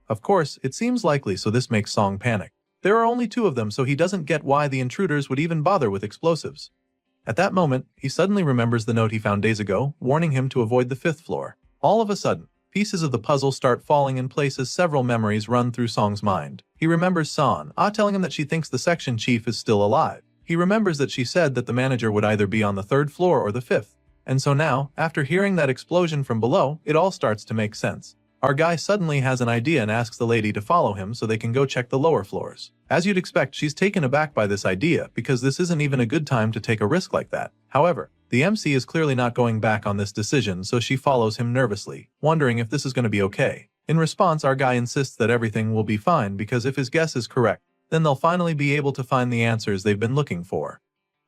Of course, it seems likely, so this makes Song panic. There are only 2 of them, so he doesn't get why the intruders would even bother with explosives. At that moment, he suddenly remembers the note he found days ago, warning him to avoid the 5th floor. All of a sudden, pieces of the puzzle start falling in place as several memories run through Song's mind. He remembers San telling him that she thinks the section chief is still alive. He remembers that she said that the manager would either be on the 3rd floor or the 5th. And so now, after hearing that explosion from below, it all starts to make sense. Our guy suddenly has an idea and asks the lady to follow him so they can go check the lower floors. As you'd expect, she's taken aback by this idea because this isn't even a good time to take a risk like that. However, the MC is clearly not going back on this decision, so she follows him nervously, wondering if this is going to be okay. In response, our guy insists that everything will be fine because if his guess is correct, then they'll finally be able to find the answers they've been looking for.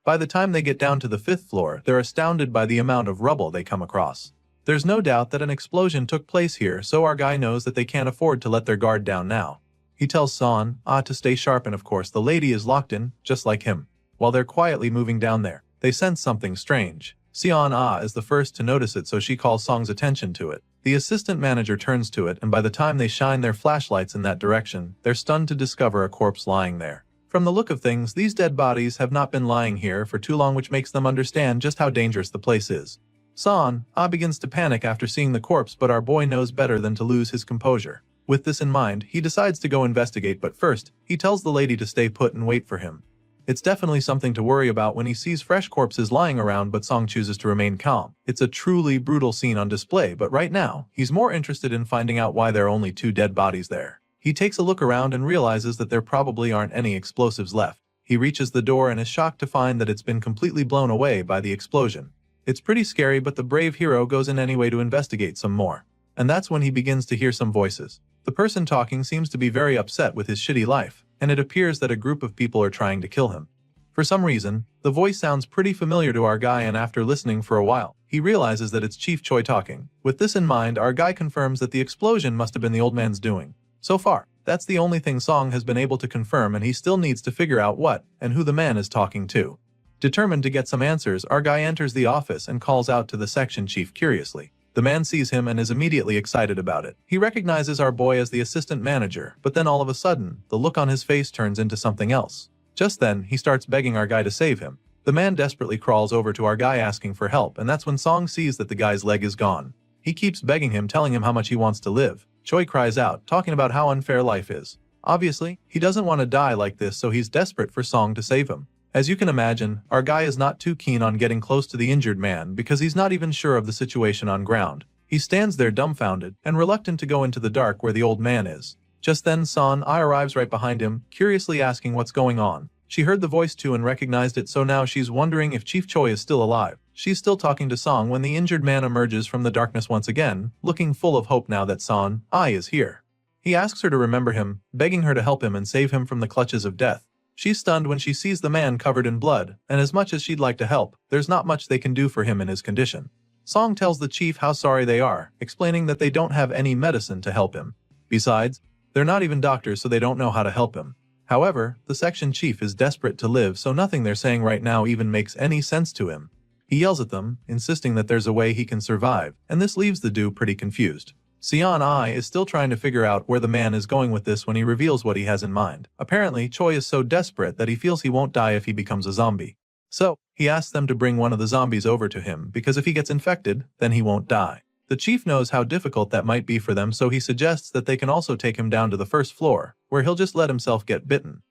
By the time they get down to the 5th floor, they're astounded by the amount of rubble they come across. There's no doubt that an explosion took place here, so our guy knows that they can't afford to let their guard down now. He tells San to stay sharp, and of course the lady is locked in, just like him. While they're quietly moving down there, they sense something strange. Sion is the first to notice it, so she calls Song's attention to it. The assistant manager turns to it, and by the time they shine their flashlights in that direction, they're stunned to discover a corpse lying there. From the look of things, these dead bodies have not been lying here for too long, which makes them understand just how dangerous the place is. San begins to panic after seeing the corpse, but our boy knows better than to lose his composure. With this in mind, he decides to go investigate, but first, he tells the lady to stay put and wait for him. It's definitely something to worry about when he sees fresh corpses lying around, but Song chooses to remain calm. It's a truly brutal scene on display, but right now, he's more interested in finding out why there are only 2 dead bodies there. He takes a look around and realizes that there probably aren't any explosives left. He reaches the door and is shocked to find that it's been completely blown away by the explosion. It's pretty scary, but the brave hero goes in anyway to investigate some more. And that's when he begins to hear some voices. The person talking seems to be very upset with his shitty life, and it appears that a group of people are trying to kill him. For some reason, the voice sounds pretty familiar to our guy, and after listening for a while, he realizes that it's Chief Choi talking. With this in mind, our guy confirms that the explosion must have been the old man's doing. So far, that's the only thing Song has been able to confirm, and he still needs to figure out what and who the man is talking to. Determined to get some answers, our guy enters the office and calls out to the section chief curiously. The man sees him and is immediately excited about it. He recognizes our boy as the assistant manager, but then all of a sudden, the look on his face turns into something else. Just then, he starts begging our guy to save him. The man desperately crawls over to our guy asking for help, and that's when Song sees that the guy's leg is gone. He keeps begging him, telling him how much he wants to live. Choi cries out, talking about how unfair life is. Obviously, he doesn't want to die like this, so he's desperate for Song to save him. As you can imagine, our guy is not too keen on getting close to the injured man because he's not even sure of the situation on ground. He stands there dumbfounded and reluctant to go into the dark where the old man is. Just then Son-ai arrives right behind him, curiously asking what's going on. She heard the voice too and recognized it, so now she's wondering if Chief Choi is still alive. She's still talking to Song when the injured man emerges from the darkness once again, looking full of hope now that Son-ai is here. He asks her to remember him, begging her to help him and save him from the clutches of death. She's stunned when she sees the man covered in blood, and as much as she'd like to help, there's not much they can do for him in his condition. Song tells the chief how sorry they are, explaining that they don't have any medicine to help him. Besides, they're not even doctors, so they don't know how to help him. However, the section chief is desperate to live, so nothing they're saying right now even makes any sense to him. He yells at them, insisting that there's a way he can survive, and this leaves the dude pretty confused. Seon-ai is still trying to figure out where the man is going with this when he reveals what he has in mind. Apparently, Choi is so desperate that he feels he won't die if he becomes a zombie. So, he asks them to bring one of the zombies over to him, because if he gets infected, then he won't die. The chief knows how difficult that might be for them, so he suggests that they can also take him down to the first floor, where he'll just let himself get bitten.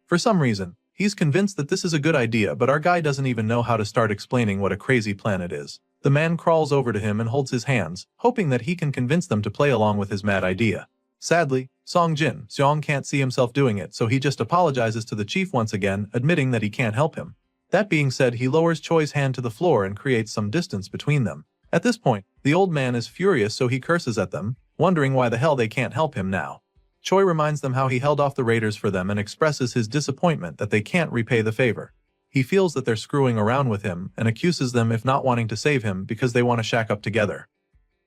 For some reason, he's convinced that this is a good idea, but our guy doesn't even know how to start explaining what a crazy plan it is. The man crawls over to him and holds his hands, hoping that he can convince them to play along with his mad idea. Sadly, Song-jin Seong can't see himself doing it, so he just apologizes to the chief once again, admitting that he can't help him. That being said, he lowers Choi's hand to the floor and creates some distance between them. At this point, the old man is furious, so he curses at them, wondering why the hell they can't help him now. Choi reminds them how he held off the raiders for them and expresses his disappointment that they can't repay the favor. He feels that they're screwing around with him and accuses them of not wanting to save him because they want to shack up together.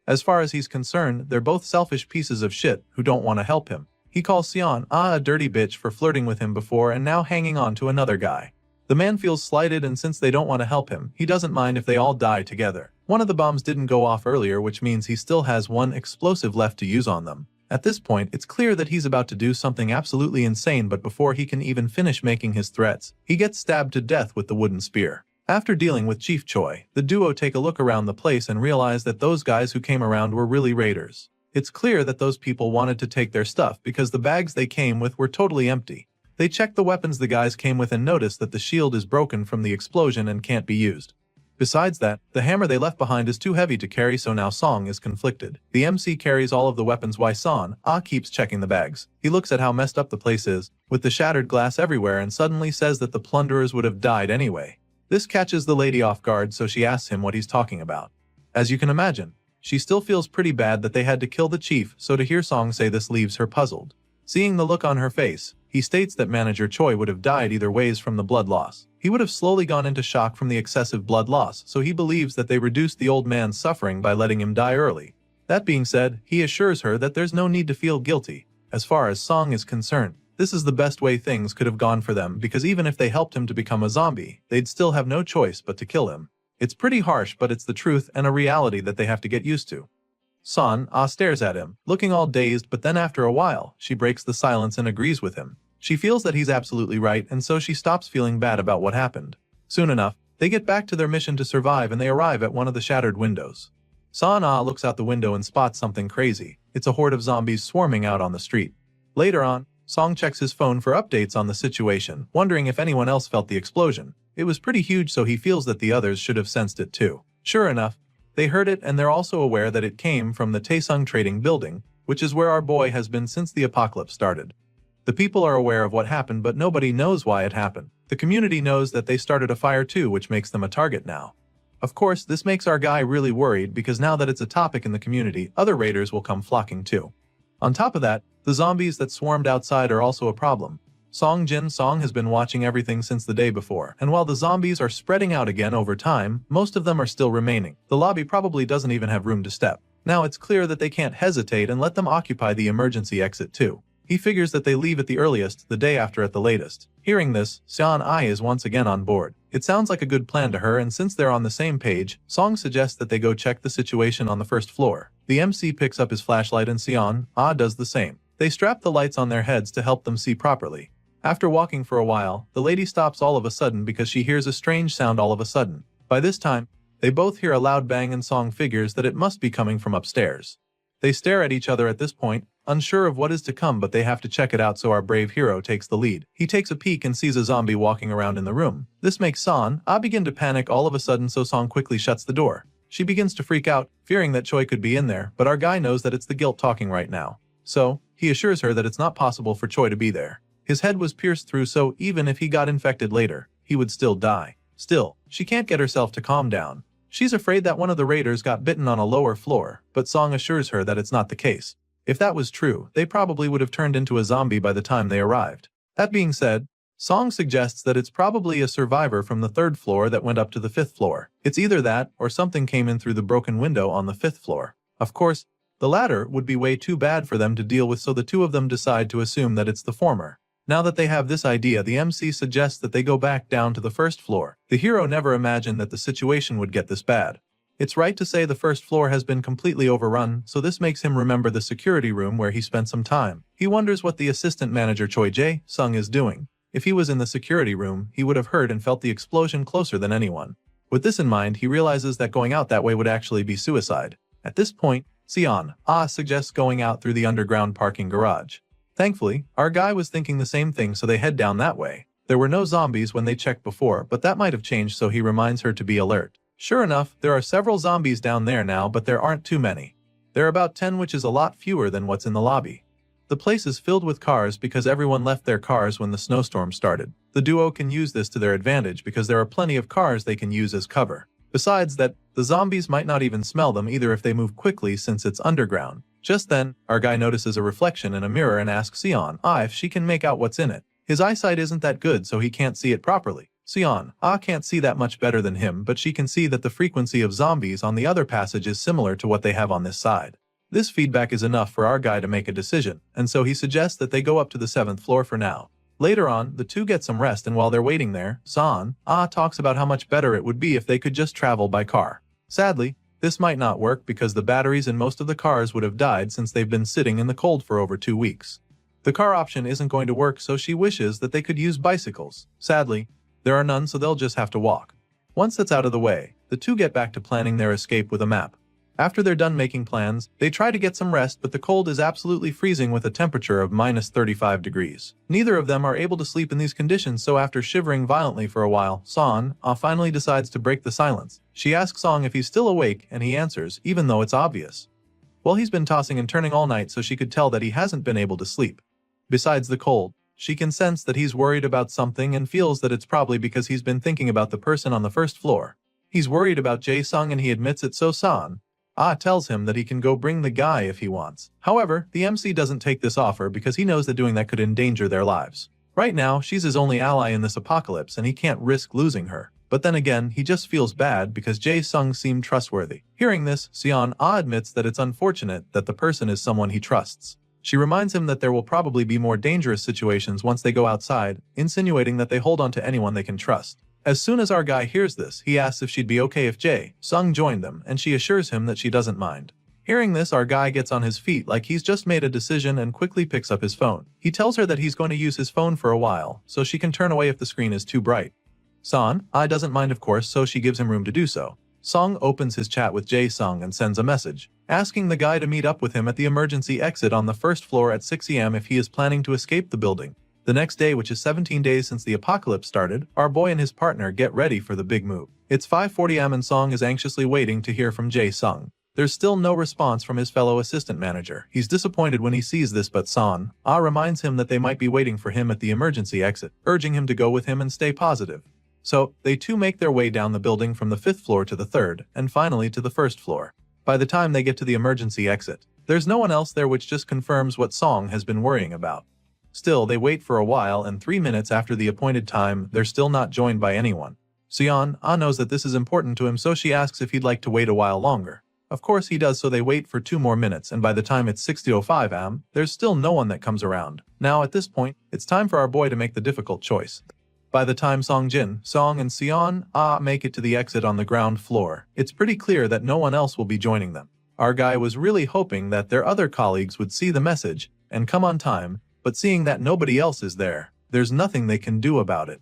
As far as he's concerned, they're both selfish pieces of shit who don't want to help him. He calls Seon-ai a dirty bitch for flirting with him before and now hanging on to another guy. The man feels slighted, and since they don't want to help him, he doesn't mind if they all die together. One of the bombs didn't go off earlier, which means he still has one explosive left to use on them. At this point, it's clear that he's about to do something absolutely insane, but before he can even finish making his threats, he gets stabbed to death with the wooden spear. After dealing with Chief Choi, the duo take a look around the place and realize that those guys who came around were really raiders. It's clear that those people wanted to take their stuff because the bags they came with were totally empty. They check the weapons the guys came with and notice that the shield is broken from the explosion and can't be used. Besides that, the hammer they left behind is too heavy to carry, so now Song is conflicted. The MC carries all of the weapons while Son-ai keeps checking the bags. He looks at how messed up the place is, with the shattered glass everywhere, and suddenly says that the plunderers would have died anyway. This catches the lady off guard, so she asks him what he's talking about. As you can imagine, she still feels pretty bad that they had to kill the chief, so to hear Song say this leaves her puzzled. Seeing the look on her face, he states that Manager Choi would have died either ways from the blood loss. He would have slowly gone into shock from the excessive blood loss, so he believes that they reduced the old man's suffering by letting him die early. That being said, he assures her that there's no need to feel guilty. As far as Song is concerned, this is the best way things could have gone for them, because even if they helped him to become a zombie, they'd still have no choice but to kill him. It's pretty harsh, but it's the truth and a reality that they have to get used to. Son-ai stares at him, looking all dazed, but then after a while, she breaks the silence and agrees with him. She feels that he's absolutely right, and so she stops feeling bad about what happened. Soon enough, they get back to their mission to survive and they arrive at one of the shattered windows. Son-ai looks out the window and spots something crazy. It's a horde of zombies swarming out on the street. Later on, Song checks his phone for updates on the situation, wondering if anyone else felt the explosion. It was pretty huge, so he feels that the others should have sensed it too. Sure enough, they heard it, and they're also aware that it came from the Taesung Trading Building, which is where our boy has been since the apocalypse started. The people are aware of what happened, but nobody knows why it happened. The community knows that they started a fire too, which makes them a target now. Of course, this makes our guy really worried, because now that it's a topic in the community, other raiders will come flocking too. On top of that, the zombies that swarmed outside are also a problem. Song has been watching everything since the day before, and while the zombies are spreading out again over time, most of them are still remaining. The lobby probably doesn't even have room to step. Now it's clear that they can't hesitate and let them occupy the emergency exit too. He figures that they leave at the earliest, the day after at the latest. Hearing this, Seon-ai is once again on board. It sounds like a good plan to her, and since they're on the same page, Song suggests that they go check the situation on the first floor. The MC picks up his flashlight and Seon-ai does the same. They strap the lights on their heads to help them see properly. After walking for a while, the lady stops all of a sudden because she hears a strange sound all of a sudden. By this time, They both hear a loud bang and Song figures that it must be coming from upstairs. They stare at each other at this point, unsure of what is to come, but they have to check it out, so our brave hero takes the lead. He takes a peek and sees a zombie walking around in the room. This makes Son begin to panic all of a sudden, so Song quickly shuts the door. She begins to freak out, fearing that Choi could be in there, but our guy knows that it's the guilt talking right now. So, he assures her that it's not possible for Choi to be there. His head was pierced through, so even if he got infected later, he would still die. Still, she can't get herself to calm down. She's afraid that one of the raiders got bitten on a lower floor, but Song assures her that it's not the case. If that was true, they probably would have turned into a zombie by the time they arrived. That being said, Song suggests that it's probably a survivor from the 3rd floor that went up to the 5th floor. It's either that, or something came in through the broken window on the 5th floor. Of course, the latter would be way too bad for them to deal with, so the two of them decide to assume that it's the former. Now that they have this idea, the MC suggests that they go back down to the 1st floor. The hero never imagined that the situation would get this bad. It's right to say the 1st floor has been completely overrun, so this makes him remember the security room where he spent some time. He wonders what the assistant manager Choi Jae-sung is doing. If he was in the security room, he would have heard and felt the explosion closer than anyone. With this in mind, he realizes that going out that way would actually be suicide. At this point, Seon suggests going out through the underground parking garage. Thankfully, our guy was thinking the same thing, so they head down that way. There were no zombies when they checked before, but that might have changed, so he reminds her to be alert. Sure enough, there are several zombies down there now, but there aren't too many. There are about 10, which is a lot fewer than what's in the lobby. The place is filled with cars because everyone left their cars when the snowstorm started. The duo can use this to their advantage because there are plenty of cars they can use as cover. Besides that, the zombies might not even smell them either if they move quickly, since it's underground. Just then, our guy notices a reflection in a mirror and asks Seon if she can make out what's in it. His eyesight isn't that good, so he can't see it properly. Seon can't see that much better than him, but she can see that the frequency of zombies on the other passage is similar to what they have on this side. This feedback is enough for our guy to make a decision, and so he suggests that they go up to the 7th floor for now. Later on, the two get some rest, and while they're waiting there, Seon talks about how much better it would be if they could just travel by car. Sadly, this might not work because the batteries in most of the cars would have died since they've been sitting in the cold for over 2 weeks. The car option isn't going to work, so she wishes that they could use bicycles. Sadly, there are none, so they'll just have to walk. Once that's out of the way, the two get back to planning their escape with a map. After they're done making plans, they try to get some rest, but the cold is absolutely freezing with a temperature of -35 degrees. Neither of them are able to sleep in these conditions, so after shivering violently for a while, Seon finally decides to break the silence. She asks Song if he's still awake, and he answers, even though it's obvious. Well, he's been tossing and turning all night, so she could tell that he hasn't been able to sleep. Besides the cold, she can sense that he's worried about something and feels that it's probably because he's been thinking about the person on the 1st floor. He's worried about Jae-sung and he admits it, so Seon tells him that he can go bring the guy if he wants. However, the MC doesn't take this offer because he knows that doing that could endanger their lives. Right now, she's his only ally in this apocalypse and he can't risk losing her. But then again, he just feels bad because Jae-sung seemed trustworthy. Hearing this, Seon admits that it's unfortunate that the person is someone he trusts. She reminds him that there will probably be more dangerous situations once they go outside, insinuating that they hold on to anyone they can trust. As soon as our guy hears this, he asks if she'd be okay if Jae-sung joined them, and she assures him that she doesn't mind. Hearing this, our guy gets on his feet like he's just made a decision and quickly picks up his phone. He tells her that he's going to use his phone for a while, so she can turn away if the screen is too bright. Seon doesn't mind, of course, so she gives him room to do so. Song opens his chat with Jae-sung and sends a message, asking the guy to meet up with him at the emergency exit on the 1st floor at 6 AM if he is planning to escape the building. The next day, which is 17 days since the apocalypse started, our boy and his partner get ready for the big move. It's 5:40 AM and Song is anxiously waiting to hear from Jae-sung. There's still no response from his fellow assistant manager. He's disappointed when he sees this, but Seon reminds him that they might be waiting for him at the emergency exit, urging him to go with him and stay positive. So, they too make their way down the building from the 5th floor to the 3rd, and finally to the 1st floor. By the time they get to the emergency exit, there's no one else there, which just confirms what Song has been worrying about. Still, they wait for a while, and 3 minutes after the appointed time, they're still not joined by anyone. Seon knows that this is important to him, so she asks if he'd like to wait a while longer. Of course he does, so they wait for 2 more minutes, and by the time it's 6:05 am, there's still no one that comes around. Now at this point, it's time for our boy to make the difficult choice. By the time Song, and Seon make it to the exit on the ground floor, it's pretty clear that no one else will be joining them. Our guy was really hoping that their other colleagues would see the message and come on time, but seeing that nobody else is there, there's nothing they can do about it.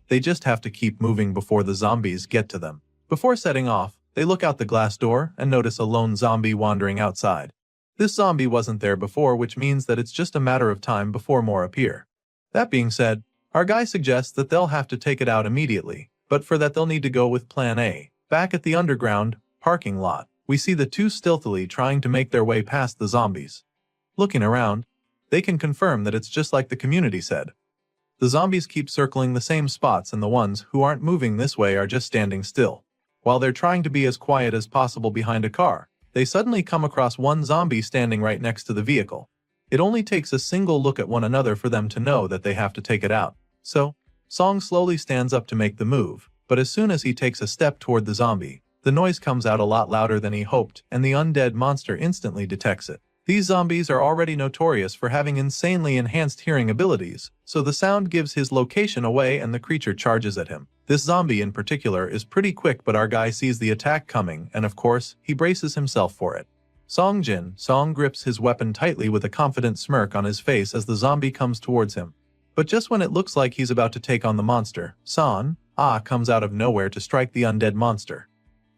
They just have to keep moving before the zombies get to them. Before setting off, They look out the glass door and notice a lone zombie wandering outside. This zombie wasn't there before, which means that it's just a matter of time before more appear. That being said, our guy suggests that they'll have to take it out immediately, but for that they'll need to go with Plan A. Back at the underground parking lot, we see the two stealthily trying to make their way past the zombies. Looking around, they can confirm that it's just like the community said. The zombies keep circling the same spots and the ones who aren't moving this way are just standing still. While they're trying to be as quiet as possible behind a car, they suddenly come across one zombie standing right next to the vehicle. It only takes a single look at one another for them to know that they have to take it out. So, Song slowly stands up to make the move, but as soon as he takes a step toward the zombie, the noise comes out a lot louder than he hoped, and the undead monster instantly detects it. These zombies are already notorious for having insanely enhanced hearing abilities, so the sound gives his location away and the creature charges at him. This zombie in particular is pretty quick, but our guy sees the attack coming and of course, he braces himself for it. Song grips his weapon tightly with a confident smirk on his face as the zombie comes towards him. But just when it looks like he's about to take on the monster, comes out of nowhere to strike the undead monster.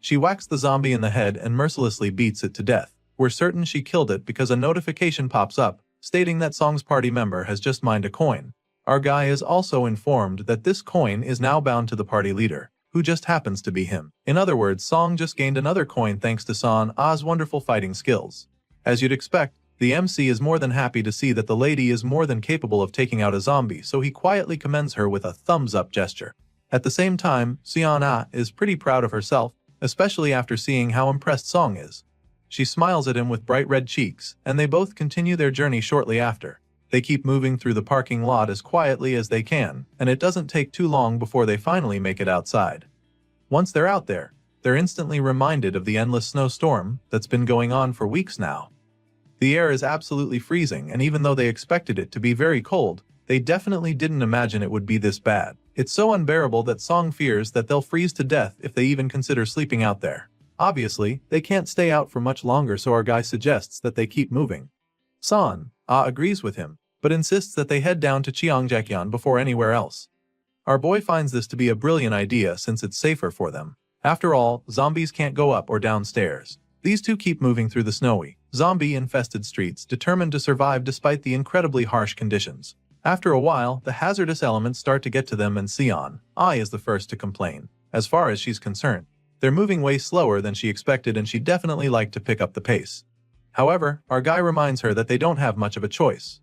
She whacks the zombie in the head and mercilessly beats it to death. We're certain she killed it because a notification pops up, stating that Song's party member has just mined a coin. Our guy is also informed that this coin is now bound to the party leader, who just happens to be him. In other words, Song just gained another coin thanks to Son's wonderful fighting skills. As you'd expect, the MC is more than happy to see that the lady is more than capable of taking out a zombie, so he quietly commends her with a thumbs-up gesture. At the same time, Seon is pretty proud of herself, especially after seeing how impressed Song is. She smiles at him with bright red cheeks, and they both continue their journey shortly after. They keep moving through the parking lot as quietly as they can, and it doesn't take too long before they finally make it outside. Once they're out there, they're instantly reminded of the endless snowstorm that's been going on for weeks now. The air is absolutely freezing, and even though they expected it to be very cold, they definitely didn't imagine it would be this bad. It's so unbearable that Song fears that they'll freeze to death if they even consider sleeping out there. Obviously, they can't stay out for much longer, so our guy suggests that they keep moving. Son agrees with him, but insists that they head down to Cheongjaekyeon before anywhere else. Our boy finds this to be a brilliant idea since it's safer for them. After all, zombies can't go up or downstairs. These two keep moving through the snowy, zombie-infested streets, determined to survive despite the incredibly harsh conditions. After a while, the hazardous elements start to get to them and Seon is the first to complain. As far as she's concerned, they're moving way slower than she expected and she'd definitely like to pick up the pace. However, our guy reminds her that they don't have much of a choice.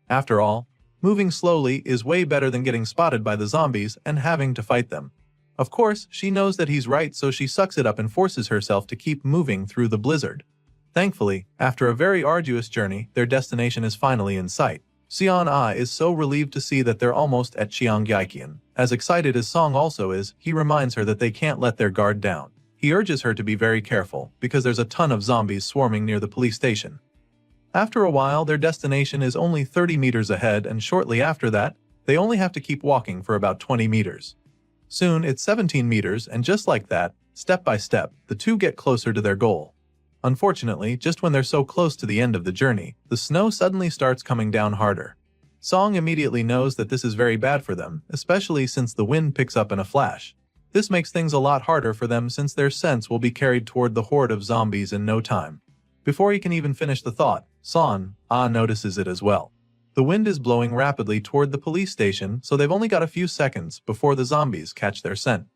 After all, moving slowly is way better than getting spotted by the zombies and having to fight them. Of course, she knows that he's right, so she sucks it up and forces herself to keep moving through the blizzard. Thankfully, after a very arduous journey, their destination is finally in sight. Seon is so relieved to see that they're almost at Cheongjaekyeon. As excited as Song also is, he reminds her that they can't let their guard down. He urges her to be very careful, because there's a ton of zombies swarming near the police station. After a while, their destination is only 30 meters ahead, and shortly after that, they only have to keep walking for about 20 meters. Soon, it's 17 meters, and just like that, step by step, the two get closer to their goal. Unfortunately, just when they're so close to the end of the journey, the snow suddenly starts coming down harder. Song immediately knows that this is very bad for them, especially since the wind picks up in a flash. This makes things a lot harder for them since their scents will be carried toward the horde of zombies in no time. Before he can even finish the thought, Son notices it as well. The wind is blowing rapidly toward the police station, so they've only got a few seconds before the zombies catch their scent.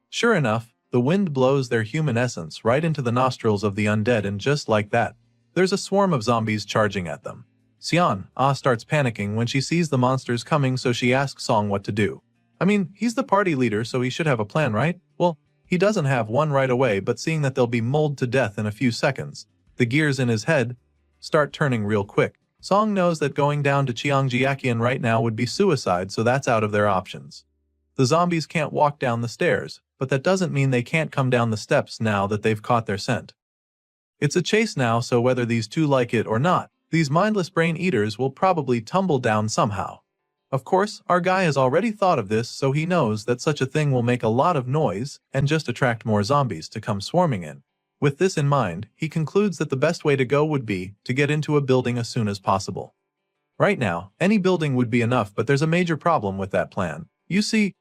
Sure enough, the wind blows their human essence right into the nostrils of the undead, and just like that, there's a swarm of zombies charging at them. Seon starts panicking when she sees the monsters coming, so she asks Song what to do. I mean, he's the party leader, so he should have a plan, right? Well, he doesn't have one right away, but seeing that they'll be mauled to death in a few seconds, the gears in his head start turning real quick. Song knows that going down to Cheongjaekyeon right now would be suicide, so that's out of their options. The zombies can't walk down the stairs, but that doesn't mean they can't come down the steps now that they've caught their scent. It's a chase now, so whether these two like it or not, these mindless brain eaters will probably tumble down somehow. Of course, our guy has already thought of this, so he knows that such a thing will make a lot of noise and just attract more zombies to come swarming in. With this in mind, he concludes that the best way to go would be to get into a building as soon as possible. Right now, any building would be enough, but there's a major problem with that plan. You see,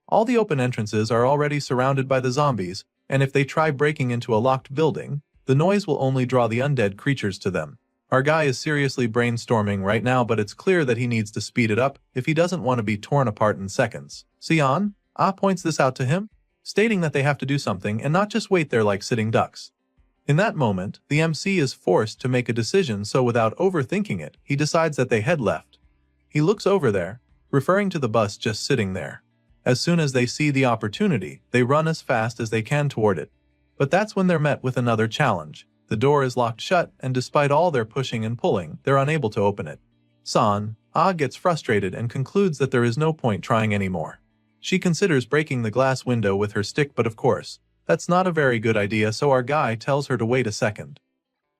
all the open entrances are already surrounded by the zombies, and if they try breaking into a locked building, the noise will only draw the undead creatures to them. Our guy is seriously brainstorming right now, but it's clear that he needs to speed it up if he doesn't want to be torn apart in seconds. Sion points this out to him, stating that they have to do something and not just wait there like sitting ducks. In that moment, the MC is forced to make a decision, so without overthinking it, he decides that they head left. He looks over there, referring to the bus just sitting there. As soon as they see the opportunity, they run as fast as they can toward it. But that's when they're met with another challenge. The door is locked shut, and despite all their pushing and pulling, they're unable to open it. San gets frustrated and concludes that there is no point trying anymore. She considers breaking the glass window with her stick, but of course, that's not a very good idea, so our guy tells her to wait a second.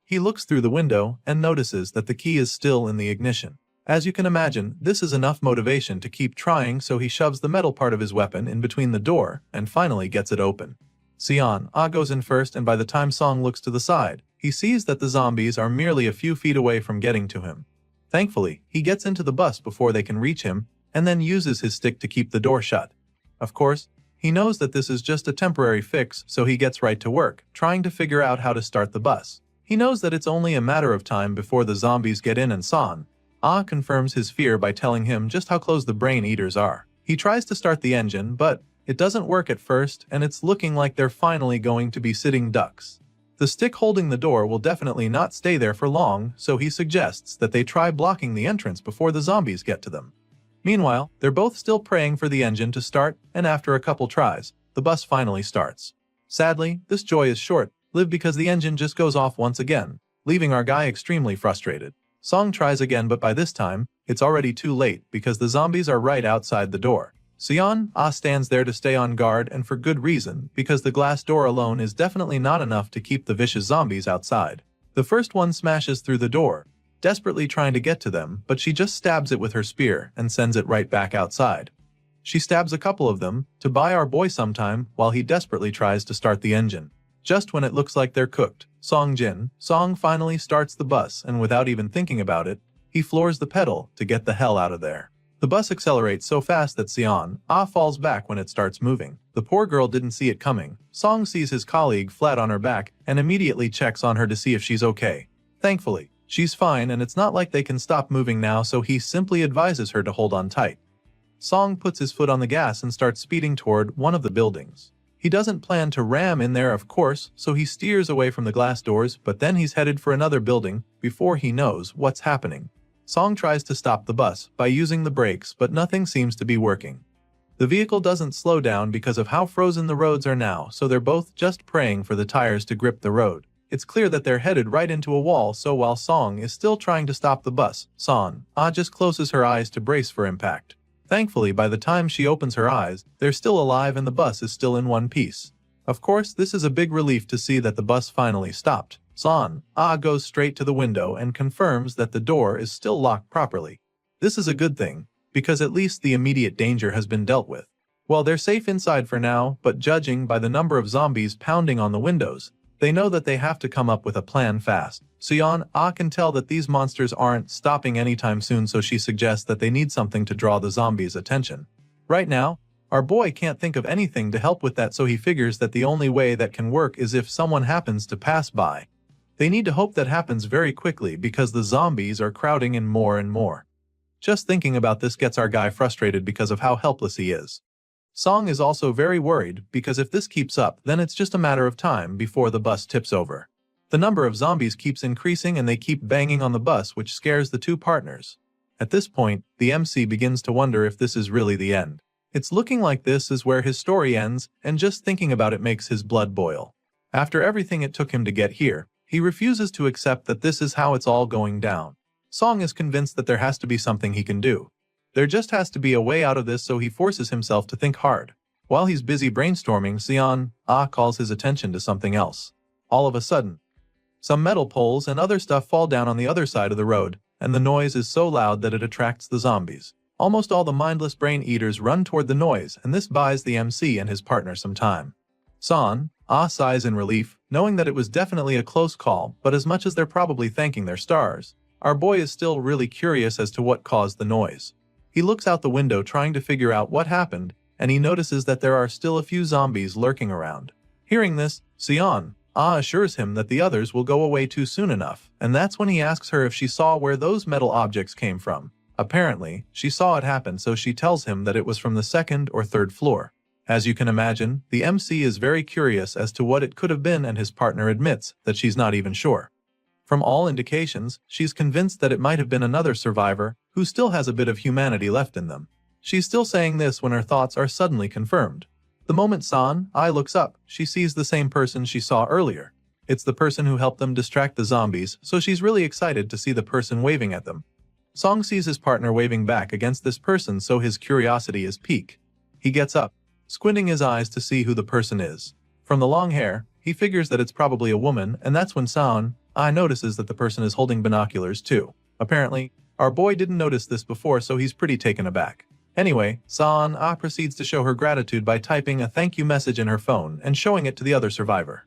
He looks through the window and notices that the key is still in the ignition. As you can imagine, this is enough motivation to keep trying, so he shoves the metal part of his weapon in between the door and finally gets it open. Sion goes in first, and by the time Song looks to the side, he sees that the zombies are merely a few feet away from getting to him. Thankfully, he gets into the bus before they can reach him, and then uses his stick to keep the door shut. Of course, he knows that this is just a temporary fix, so he gets right to work, trying to figure out how to start the bus. He knows that it's only a matter of time before the zombies get in, and San confirms his fear by telling him just how close the brain eaters are. He tries to start the engine, but it doesn't work at first, and it's looking like they're finally going to be sitting ducks. The stick holding the door will definitely not stay there for long, so he suggests that they try blocking the entrance before the zombies get to them. Meanwhile, they're both still praying for the engine to start, and after a couple tries, the bus finally starts. Sadly, this joy is short-lived because the engine just goes off once again, leaving our guy extremely frustrated. Song tries again, but by this time, it's already too late because the zombies are right outside the door. Sion stands there to stay on guard, and for good reason, because the glass door alone is definitely not enough to keep the vicious zombies outside. The first one smashes through the door, desperately trying to get to them, but she just stabs it with her spear and sends it right back outside. She stabs a couple of them to buy our boy some time while he desperately tries to start the engine. Just when it looks like they're cooked, Song finally starts the bus, and without even thinking about it, he floors the pedal to get the hell out of there. The bus accelerates so fast that Sion falls back when it starts moving. The poor girl didn't see it coming. Song sees his colleague flat on her back and immediately checks on her to see if she's okay. Thankfully, she's fine, and it's not like they can stop moving now, so he simply advises her to hold on tight. Song puts his foot on the gas and starts speeding toward one of the buildings. He doesn't plan to ram in there, of course, so he steers away from the glass doors, but then he's headed for another building before he knows what's happening. Song tries to stop the bus by using the brakes, but nothing seems to be working. The vehicle doesn't slow down because of how frozen the roads are now, so they're both just praying for the tires to grip the road. It's clear that they're headed right into a wall, so while Song is still trying to stop the bus, San just closes her eyes to brace for impact. Thankfully, by the time she opens her eyes, they're still alive and the bus is still in one piece. Of course, this is a big relief to see that the bus finally stopped. San goes straight to the window and confirms that the door is still locked properly. This is a good thing, because at least the immediate danger has been dealt with. Well, they're safe inside for now, but judging by the number of zombies pounding on the windows, they know that they have to come up with a plan fast. Sion can tell that these monsters aren't stopping anytime soon, so she suggests that they need something to draw the zombies' attention. Right now, our boy can't think of anything to help with that, so he figures that the only way that can work is if someone happens to pass by. They need to hope that happens very quickly because the zombies are crowding in more and more. Just thinking about this gets our guy frustrated because of how helpless he is. Song is also very worried because if this keeps up, then it's just a matter of time before the bus tips over. The number of zombies keeps increasing and they keep banging on the bus, which scares the two partners. At this point, the MC begins to wonder if this is really the end. It's looking like this is where his story ends, and just thinking about it makes his blood boil. After everything it took him to get here, he refuses to accept that this is how it's all going down. Song is convinced that there has to be something he can do. There just has to be a way out of this, so he forces himself to think hard. While he's busy brainstorming, Sion calls his attention to something else. All of a sudden, some metal poles and other stuff fall down on the other side of the road, and the noise is so loud that it attracts the zombies. Almost all the mindless brain eaters run toward the noise, and this buys the MC and his partner some time. San sighs in relief, knowing that it was definitely a close call, but as much as they're probably thanking their stars, our boy is still really curious as to what caused the noise. He looks out the window trying to figure out what happened, and he notices that there are still a few zombies lurking around. Hearing this, Sion assures him that the others will go away too soon enough, and that's when he asks her if she saw where those metal objects came from. Apparently, she saw it happen, so she tells him that it was from the second or third floor. As you can imagine, the MC is very curious as to what it could have been, and his partner admits that she's not even sure. From all indications, she's convinced that it might have been another survivor who still has a bit of humanity left in them. She's still saying this when her thoughts are suddenly confirmed. The moment San-ai looks up, she sees the same person she saw earlier. It's the person who helped them distract the zombies, so she's really excited to see the person waving at them. Song sees his partner waving back against this person, so his curiosity is piqued. He gets up, squinting his eyes to see who the person is. From the long hair, he figures that it's probably a woman, and that's when San-ai notices that the person is holding binoculars too. Apparently, our boy didn't notice this before, so he's pretty taken aback. Anyway, San-ai proceeds to show her gratitude by typing a thank you message in her phone and showing it to the other survivor.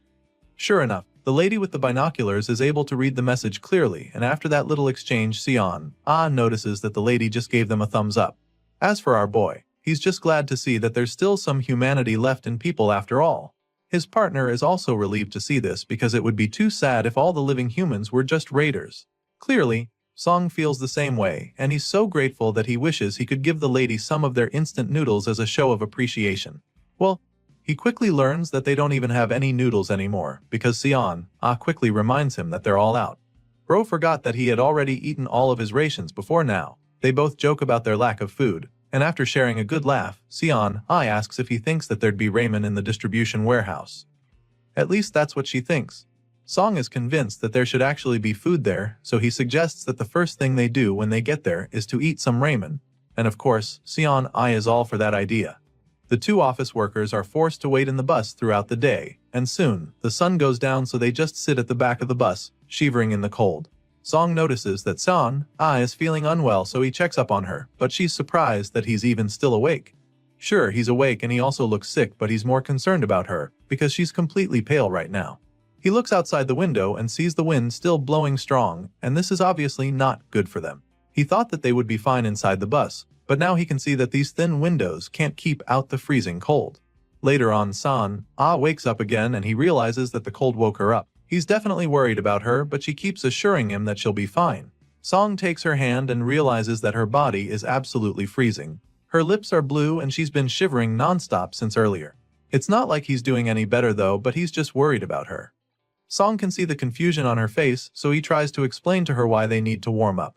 Sure enough, the lady with the binoculars is able to read the message clearly, and after that little exchange, San-ai notices that the lady just gave them a thumbs up. As for our boy, he's just glad to see that there's still some humanity left in people after all. His partner is also relieved to see this because it would be too sad if all the living humans were just raiders. Clearly, Song feels the same way, and he's so grateful that he wishes he could give the lady some of their instant noodles as a show of appreciation. Well, he quickly learns that they don't even have any noodles anymore, because Sion-ai quickly reminds him that they're all out. Bro forgot that he had already eaten all of his rations before now. They both joke about their lack of food, and after sharing a good laugh, Sion-ai asks if he thinks that there'd be ramen in the distribution warehouse. At least that's what she thinks. Song is convinced that there should actually be food there, so he suggests that the first thing they do when they get there is to eat some ramen, and of course, Sion-ai is all for that idea. The two office workers are forced to wait in the bus throughout the day, and soon, the sun goes down, so they just sit at the back of the bus, shivering in the cold. Song notices that San-ai is feeling unwell, so he checks up on her, but she's surprised that he's even still awake. Sure, he's awake and he also looks sick, but he's more concerned about her, because she's completely pale right now. He looks outside the window and sees the wind still blowing strong, and this is obviously not good for them. He thought that they would be fine inside the bus, but now he can see that these thin windows can't keep out the freezing cold. Later on, San-ai wakes up again and he realizes that the cold woke her up. He's definitely worried about her, but she keeps assuring him that she'll be fine. Song takes her hand and realizes that her body is absolutely freezing. Her lips are blue and she's been shivering non-stop since earlier. It's not like he's doing any better though, but he's just worried about her. Song can see the confusion on her face, so he tries to explain to her why they need to warm up.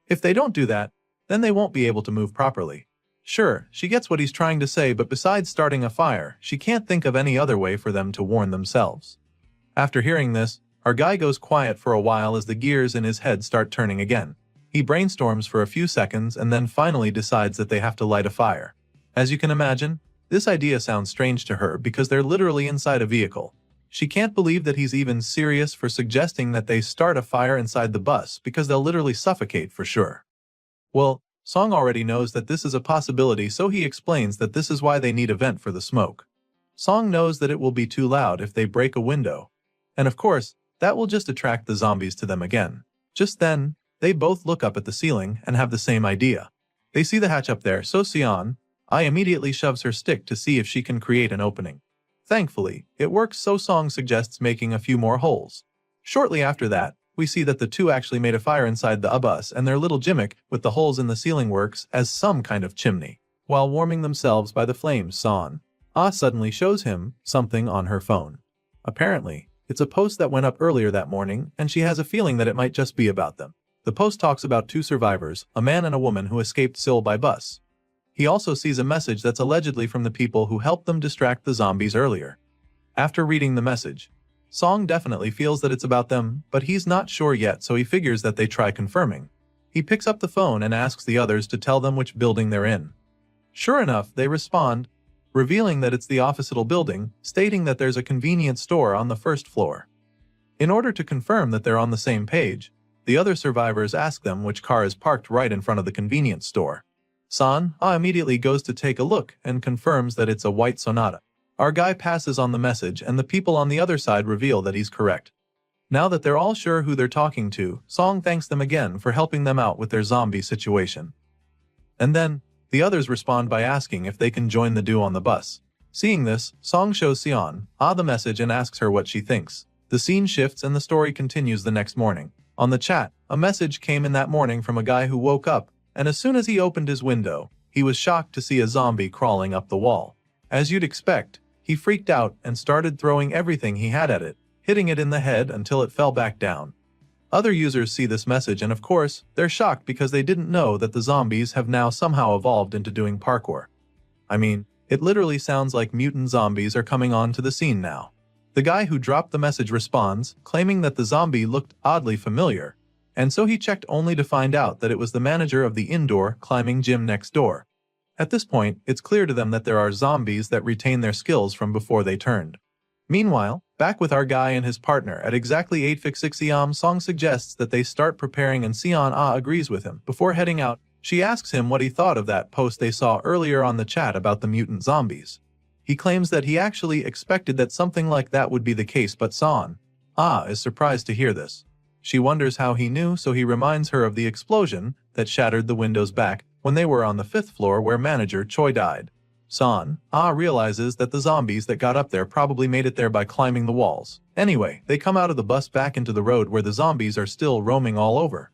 If they don't do that, then they won't be able to move properly. Sure, she gets what he's trying to say, but besides starting a fire, she can't think of any other way for them to warm themselves. After hearing this, our guy goes quiet for a while as the gears in his head start turning again. He brainstorms for a few seconds and then finally decides that they have to light a fire. As you can imagine, this idea sounds strange to her because they're literally inside a vehicle. She can't believe that he's even serious for suggesting that they start a fire inside the bus because they'll literally suffocate for sure. Well, Song already knows that this is a possibility, so he explains that this is why they need a vent for the smoke. Song knows that it will be too loud if they break a window. And of course, that will just attract the zombies to them again. Just then, they both look up at the ceiling and have the same idea. They see the hatch up there, so Sion-ai immediately shoves her stick to see if she can create an opening. Thankfully, it works, so Song suggests making a few more holes. Shortly after that, we see that the two actually made a fire inside the bus, and their little gimmick with the holes in the ceiling works as some kind of chimney. While warming themselves by the flames, San-ai suddenly shows him something on her phone. Apparently, it's a post that went up earlier that morning, and she has a feeling that it might just be about them. The post talks about two survivors, a man and a woman who escaped Seoul by bus. He also sees a message that's allegedly from the people who helped them distract the zombies earlier. After reading the message, Song definitely feels that it's about them, but he's not sure yet, so he figures that they try confirming. He picks up the phone and asks the others to tell them which building they're in. Sure enough, they respond, revealing that it's the officetal building, stating that there's a convenience store on the first floor. In order to confirm that they're on the same page, the other survivors ask them which car is parked right in front of the convenience store. San-ai immediately goes to take a look and confirms that it's a white Sonata. Our guy passes on the message and the people on the other side reveal that he's correct. Now that they're all sure who they're talking to, Song thanks them again for helping them out with their zombie situation. And then, the others respond by asking if they can join the duo on the bus. Seeing this, Song shows Sion the message and asks her what she thinks. The scene shifts and the story continues the next morning. On the chat, a message came in that morning from a guy who woke up, and as soon as he opened his window, he was shocked to see a zombie crawling up the wall. As you'd expect, he freaked out and started throwing everything he had at it, hitting it in the head until it fell back down. Other users see this message and of course, they're shocked because they didn't know that the zombies have now somehow evolved into doing parkour. I mean, it literally sounds like mutant zombies are coming onto the scene now. The guy who dropped the message responds, claiming that the zombie looked oddly familiar, and so he checked only to find out that it was the manager of the indoor climbing gym next door. At this point, it's clear to them that there are zombies that retain their skills from before they turned. Meanwhile, back with our guy and his partner at exactly 8:56 am, Song suggests that they start preparing and Sion agrees with him. Before heading out, she asks him what he thought of that post they saw earlier on the chat about the mutant zombies. He claims that he actually expected that something like that would be the case, but Sion is surprised to hear this. She wonders how he knew, so he reminds her of the explosion that shattered the windows back when they were on the 5th floor where manager Choi died. Sion realizes that the zombies that got up there probably made it there by climbing the walls. Anyway, they come out of the bus back into the road where the zombies are still roaming all over.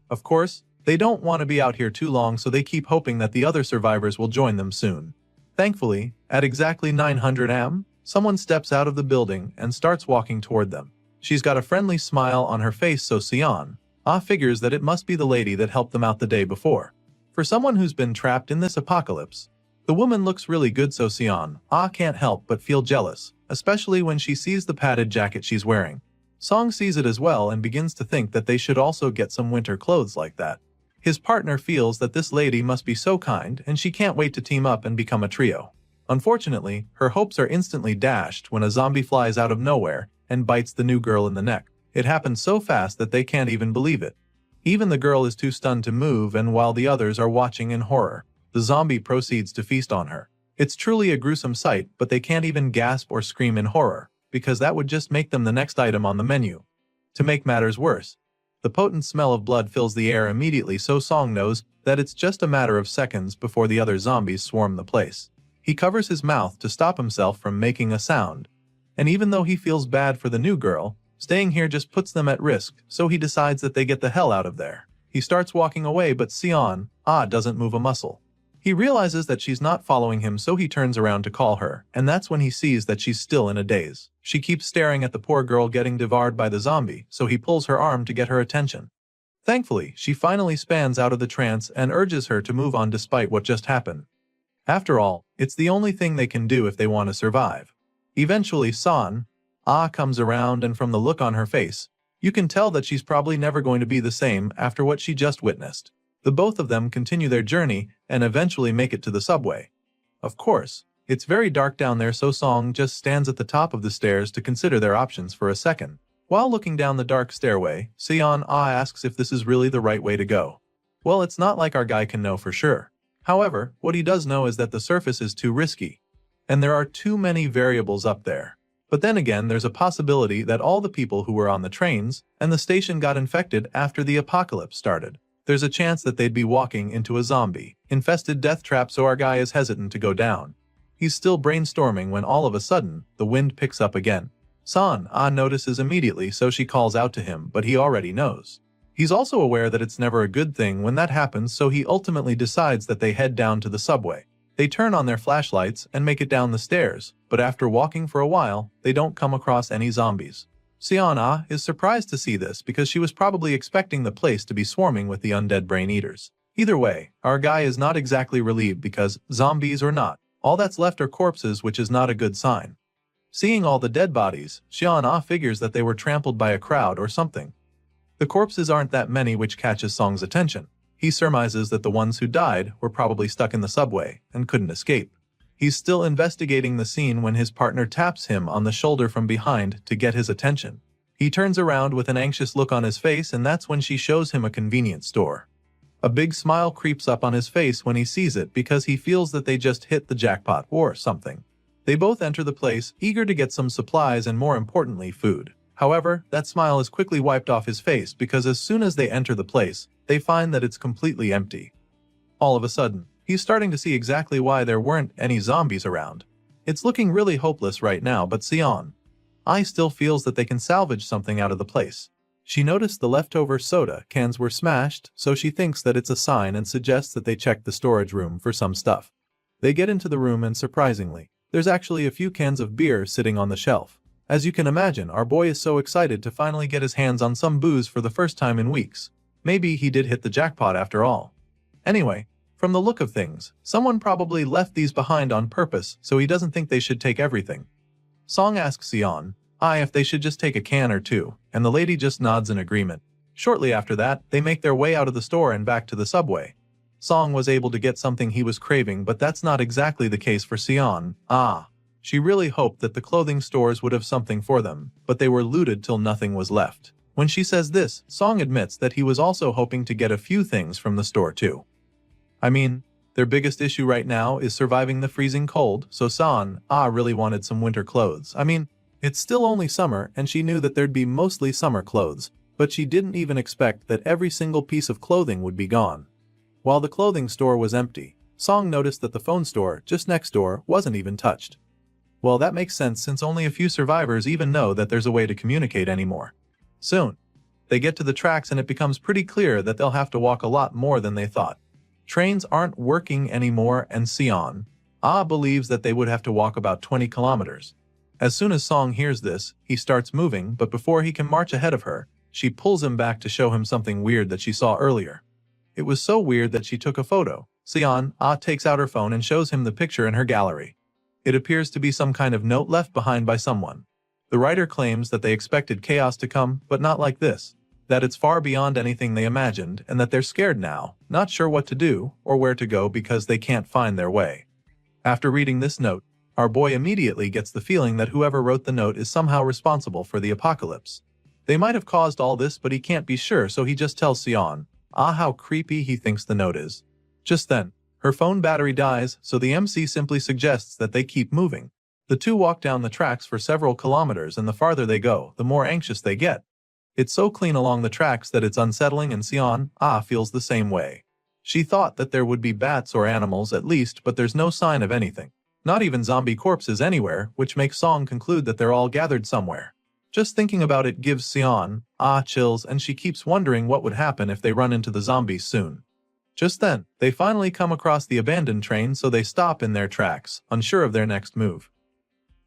Of course, they don't want to be out here too long, so they keep hoping that the other survivors will join them soon. Thankfully, at exactly 900 am, someone steps out of the building and starts walking toward them. She's got a friendly smile on her face, so Sion figures that it must be the lady that helped them out the day before. For someone who's been trapped in this apocalypse, the woman looks really good, so Sion can't help but feel jealous, especially when she sees the padded jacket she's wearing. Song sees it as well and begins to think that they should also get some winter clothes like that. His partner feels that this lady must be so kind and she can't wait to team up and become a trio. Unfortunately, her hopes are instantly dashed when a zombie flies out of nowhere and bites the new girl in the neck. It happens so fast that they can't even believe it. Even the girl is too stunned to move, and while the others are watching in horror, the zombie proceeds to feast on her. It's truly a gruesome sight, but they can't even gasp or scream in horror, because that would just make them the next item on the menu. To make matters worse, the potent smell of blood fills the air immediately, so Song knows that it's just a matter of seconds before the other zombies swarm the place. He covers his mouth to stop himself from making a sound, and even though he feels bad for the new girl, staying here just puts them at risk, so he decides that they get the hell out of there. He starts walking away, but Sion doesn't move a muscle. He realizes that she's not following him, so he turns around to call her, and that's when he sees that she's still in a daze. She keeps staring at the poor girl getting devoured by the zombie, so he pulls her arm to get her attention. Thankfully, she finally spans out of the trance and urges her to move on despite what just happened. After all, it's the only thing they can do if they want to survive. Eventually, Son comes around, and from the look on her face, you can tell that she's probably never going to be the same after what she just witnessed. The both of them continue their journey and eventually make it to the subway. Of course, it's very dark down there, so Song just stands at the top of the stairs to consider their options for a second. While looking down the dark stairway, Sion asks if this is really the right way to go. Well, it's not like our guy can know for sure. However, what he does know is that the surface is too risky, and there are too many variables up there. But then again, there's a possibility that all the people who were on the trains and the station got infected after the apocalypse started. There's a chance that they'd be walking into a zombie-infested death trap, so our guy is hesitant to go down. He's still brainstorming when all of a sudden, the wind picks up again. Son notices immediately, so she calls out to him, but he already knows. He's also aware that it's never a good thing when that happens, so he ultimately decides that they head down to the subway. They turn on their flashlights and make it down the stairs, but after walking for a while, they don't come across any zombies. Sion is surprised to see this because she was probably expecting the place to be swarming with the undead brain eaters. Either way, our guy is not exactly relieved because, zombies or not, all that's left are corpses, which is not a good sign. Seeing all the dead bodies, Sion figures that they were trampled by a crowd or something. The corpses aren't that many, which catches Song's attention. He surmises that the ones who died were probably stuck in the subway and couldn't escape. He's still investigating the scene when his partner taps him on the shoulder from behind to get his attention. He turns around with an anxious look on his face, and that's when she shows him a convenience store. A big smile creeps up on his face when he sees it because he feels that they just hit the jackpot or something. They both enter the place, eager to get some supplies and, more importantly, food. However, that smile is quickly wiped off his face because as soon as they enter the place, they find that it's completely empty. All of a sudden, he's starting to see exactly why there weren't any zombies around. It's looking really hopeless right now, but Sion I still feels that they can salvage something out of the place. She noticed the leftover soda cans were smashed, so she thinks that it's a sign and suggests that they check the storage room for some stuff. They get into the room and surprisingly, there's actually a few cans of beer sitting on the shelf. As you can imagine, our boy is so excited to finally get his hands on some booze for the first time in weeks. Maybe he did hit the jackpot after all. Anyway, from the look of things, someone probably left these behind on purpose, so he doesn't think they should take everything. Song asks Sion if they should just take a can or two, and the lady just nods in agreement. Shortly after that, they make their way out of the store and back to the subway. Song was able to get something he was craving, but that's not exactly the case for Sion. She really hoped that the clothing stores would have something for them, but they were looted till nothing was left. When she says this, Song admits that he was also hoping to get a few things from the store too. I mean, their biggest issue right now is surviving the freezing cold, so San really wanted some winter clothes. I mean, it's still only summer and she knew that there'd be mostly summer clothes, but she didn't even expect that every single piece of clothing would be gone. While the clothing store was empty, Song noticed that the phone store just next door wasn't even touched. Well, that makes sense since only a few survivors even know that there's a way to communicate anymore. Soon, they get to the tracks and it becomes pretty clear that they'll have to walk a lot more than they thought. Trains aren't working anymore and Sion believes that they would have to walk about 20 kilometers. As soon as Song hears this, he starts moving, but before he can march ahead of her, she pulls him back to show him something weird that she saw earlier. It was so weird that she took a photo. Sion takes out her phone and shows him the picture in her gallery. It appears to be some kind of note left behind by someone. The writer claims that they expected chaos to come, but not like this. That it's far beyond anything they imagined and that they're scared now, not sure what to do or where to go because they can't find their way. After reading this note, our boy immediately gets the feeling that whoever wrote the note is somehow responsible for the apocalypse. They might have caused all this, but he can't be sure, so he just tells Sion how creepy he thinks the note is. Just then, her phone battery dies, so the MC simply suggests that they keep moving. The two walk down the tracks for several kilometers, and the farther they go, the more anxious they get. It's so clean along the tracks that it's unsettling, and Sion feels the same way. She thought that there would be bats or animals at least, but there's no sign of anything. Not even zombie corpses anywhere, which makes Song conclude that they're all gathered somewhere. Just thinking about it gives Sion chills, and she keeps wondering what would happen if they run into the zombies soon. Just then, they finally come across the abandoned train, so they stop in their tracks, unsure of their next move.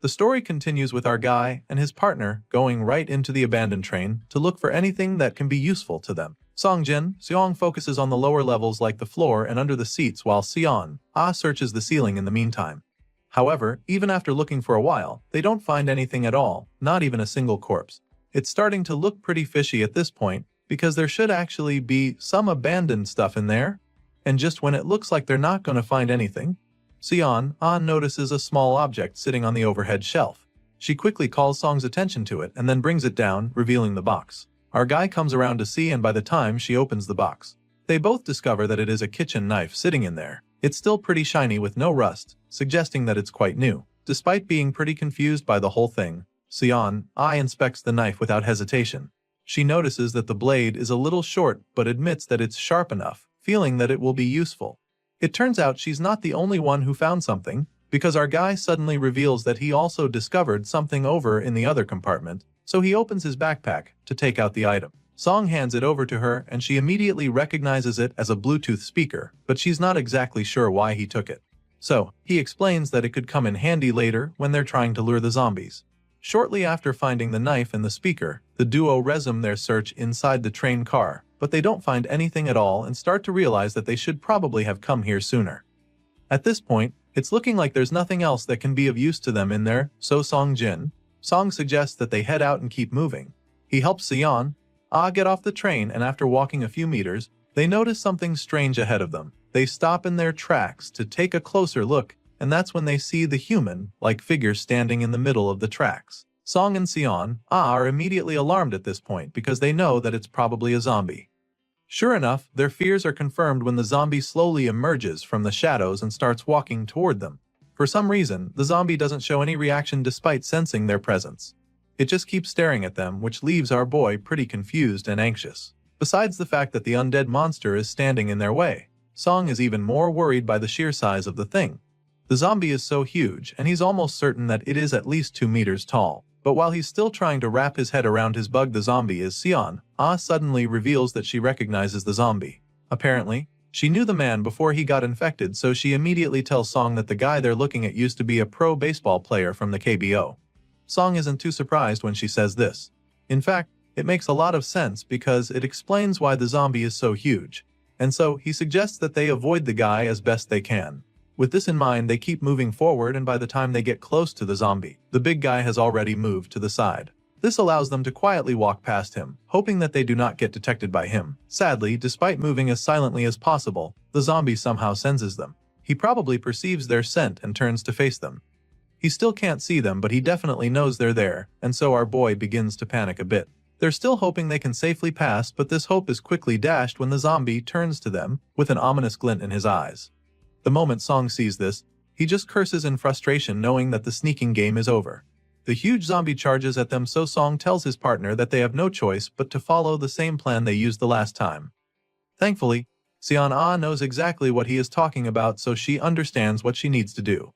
The story continues with our guy and his partner going right into the abandoned train to look for anything that can be useful to them. Seong focuses on the lower levels like the floor and under the seats, while Sion searches the ceiling in the meantime. However, even after looking for a while, they don't find anything at all, not even a single corpse. It's starting to look pretty fishy at this point, because there should actually be some abandoned stuff in there. And just when it looks like they're not going to find anything, Sion notices a small object sitting on the overhead shelf. She quickly calls Song's attention to it and then brings it down, revealing the box. Our guy comes around to see, and by the time she opens the box, they both discover that it is a kitchen knife sitting in there. It's still pretty shiny with no rust, suggesting that it's quite new. Despite being pretty confused by the whole thing, Sion inspects the knife without hesitation. She notices that the blade is a little short but admits that it's sharp enough, feeling that it will be useful. It turns out she's not the only one who found something, because our guy suddenly reveals that he also discovered something over in the other compartment, so he opens his backpack to take out the item. Song hands it over to her and she immediately recognizes it as a Bluetooth speaker, but she's not exactly sure why he took it. So, he explains that it could come in handy later when they're trying to lure the zombies. Shortly after finding the knife and the speaker, the duo resume their search inside the train car, but they don't find anything at all and start to realize that they should probably have come here sooner. At this point, it's looking like there's nothing else that can be of use to them in there, so Song suggests that they head out and keep moving. He helps Sion get off the train, and after walking a few meters, they notice something strange ahead of them. They stop in their tracks to take a closer look, and that's when they see the human-like figure standing in the middle of the tracks. Song and Sion are immediately alarmed at this point because they know that it's probably a zombie. Sure enough, their fears are confirmed when the zombie slowly emerges from the shadows and starts walking toward them. For some reason, the zombie doesn't show any reaction despite sensing their presence. It just keeps staring at them, which leaves our boy pretty confused and anxious. Besides the fact that the undead monster is standing in their way, Song is even more worried by the sheer size of the thing. The zombie is so huge, and he's almost certain that it is at least 2 meters tall. But while he's still trying to wrap his head around his bug the zombie is Sion, suddenly reveals that she recognizes the zombie. Apparently, she knew the man before he got infected, so she immediately tells Song that the guy they're looking at used to be a pro baseball player from the KBO. Song isn't too surprised when she says this. In fact, it makes a lot of sense because it explains why the zombie is so huge. And so, he suggests that they avoid the guy as best they can. With this in mind, they keep moving forward, and by the time they get close to the zombie, the big guy has already moved to the side. This allows them to quietly walk past him, hoping that they do not get detected by him. Sadly, despite moving as silently as possible, the zombie somehow senses them. He probably perceives their scent and turns to face them. He still can't see them, but he definitely knows they're there, and so our boy begins to panic a bit. They're still hoping they can safely pass, but this hope is quickly dashed when the zombie turns to them with an ominous glint in his eyes. The moment Song sees this, he just curses in frustration, knowing that the sneaking game is over. The huge zombie charges at them, so Song tells his partner that they have no choice but to follow the same plan they used the last time. Thankfully, Sion knows exactly what he is talking about, so she understands what she needs to do.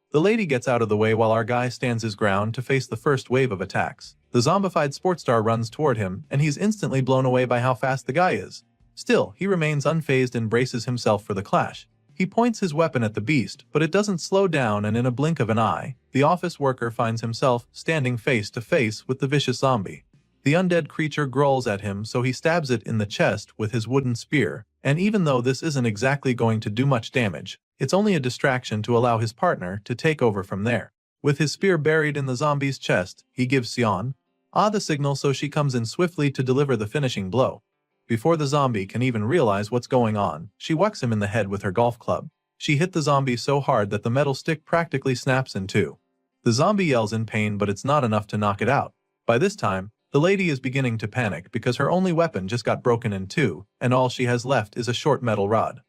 The lady gets out of the way while our guy stands his ground to face the first wave of attacks. The zombified sports star runs toward him, and he's instantly blown away by how fast the guy is. Still, he remains unfazed and braces himself for the clash. He points his weapon at the beast, but it doesn't slow down, and in a blink of an eye, the office worker finds himself standing face to face with the vicious zombie. The undead creature growls at him, so he stabs it in the chest with his wooden spear, and even though this isn't exactly going to do much damage, it's only a distraction to allow his partner to take over from there. With his spear buried in the zombie's chest, he gives Sion the signal, so she comes in swiftly to deliver the finishing blow. Before the zombie can even realize what's going on, she whacks him in the head with her golf club. She hit the zombie so hard that the metal stick practically snaps in two. The zombie yells in pain, but it's not enough to knock it out. By this time, the lady is beginning to panic because her only weapon just got broken in two, and all she has left is a short metal rod.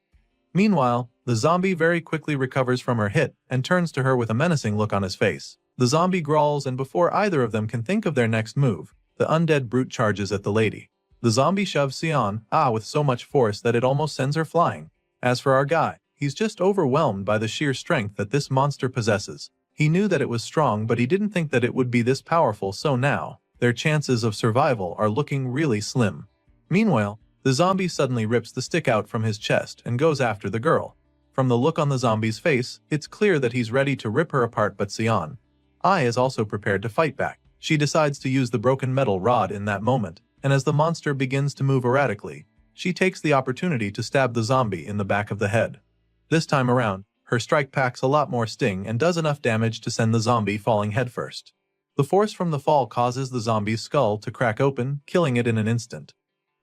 Meanwhile, the zombie very quickly recovers from her hit and turns to her with a menacing look on his face. The zombie growls, and before either of them can think of their next move, the undead brute charges at the lady. The zombie shoves Sion with so much force that it almost sends her flying. As for our guy, he's just overwhelmed by the sheer strength that this monster possesses. He knew that it was strong, but he didn't think that it would be this powerful, so now, their chances of survival are looking really slim. Meanwhile, the zombie suddenly rips the stick out from his chest and goes after the girl. From the look on the zombie's face, it's clear that he's ready to rip her apart, but Sion is also prepared to fight back. She decides to use the broken metal rod in that moment, and as the monster begins to move erratically, she takes the opportunity to stab the zombie in the back of the head. This time around, her strike packs a lot more sting and does enough damage to send the zombie falling headfirst. The force from the fall causes the zombie's skull to crack open, killing it in an instant.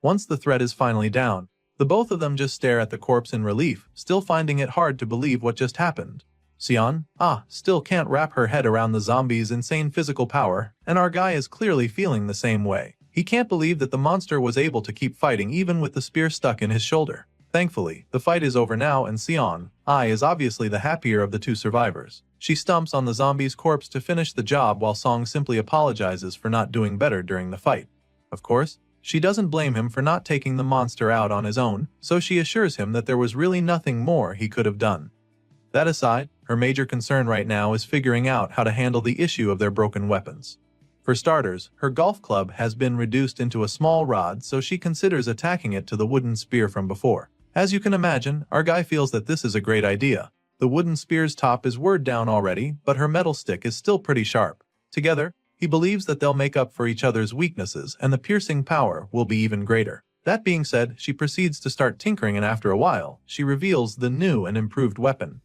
Once the threat is finally down, the both of them just stare at the corpse in relief, still finding it hard to believe what just happened. Sion still can't wrap her head around the zombie's insane physical power, and our guy is clearly feeling the same way. He can't believe that the monster was able to keep fighting even with the spear stuck in his shoulder. Thankfully, the fight is over now, and Sion is obviously the happier of the two survivors. She stomps on the zombie's corpse to finish the job, while Song simply apologizes for not doing better during the fight. Of course, she doesn't blame him for not taking the monster out on his own, so she assures him that there was really nothing more he could have done. That aside, her major concern right now is figuring out how to handle the issue of their broken weapons. For starters, her golf club has been reduced into a small rod, so she considers attacking it to the wooden spear from before. As you can imagine, our guy feels that this is a great idea. The wooden spear's top is wore down already, but her metal stick is still pretty sharp. Together, he believes that they'll make up for each other's weaknesses, and the piercing power will be even greater. That being said, she proceeds to start tinkering, and after a while, she reveals the new and improved weapon.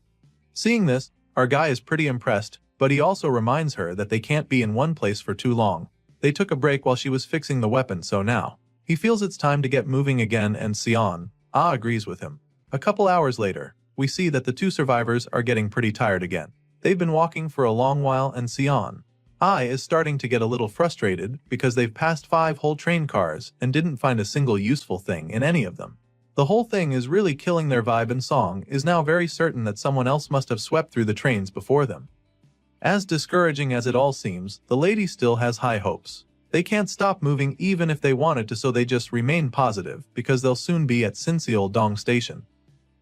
Seeing this, our guy is pretty impressed, but he also reminds her that they can't be in one place for too long. They took a break while she was fixing the weapon, so now he feels it's time to get moving again, and Sion agrees with him. A couple hours later, we see that the two survivors are getting pretty tired again. They've been walking for a long while, and Sion is starting to get a little frustrated because they've passed 5 whole train cars and didn't find a single useful thing in any of them. The whole thing is really killing their vibe, and Song is now very certain that someone else must have swept through the trains before them. As discouraging as it all seems, the lady still has high hopes. They can't stop moving even if they wanted to, so they just remain positive because they'll soon be at Sinseol Dong Station.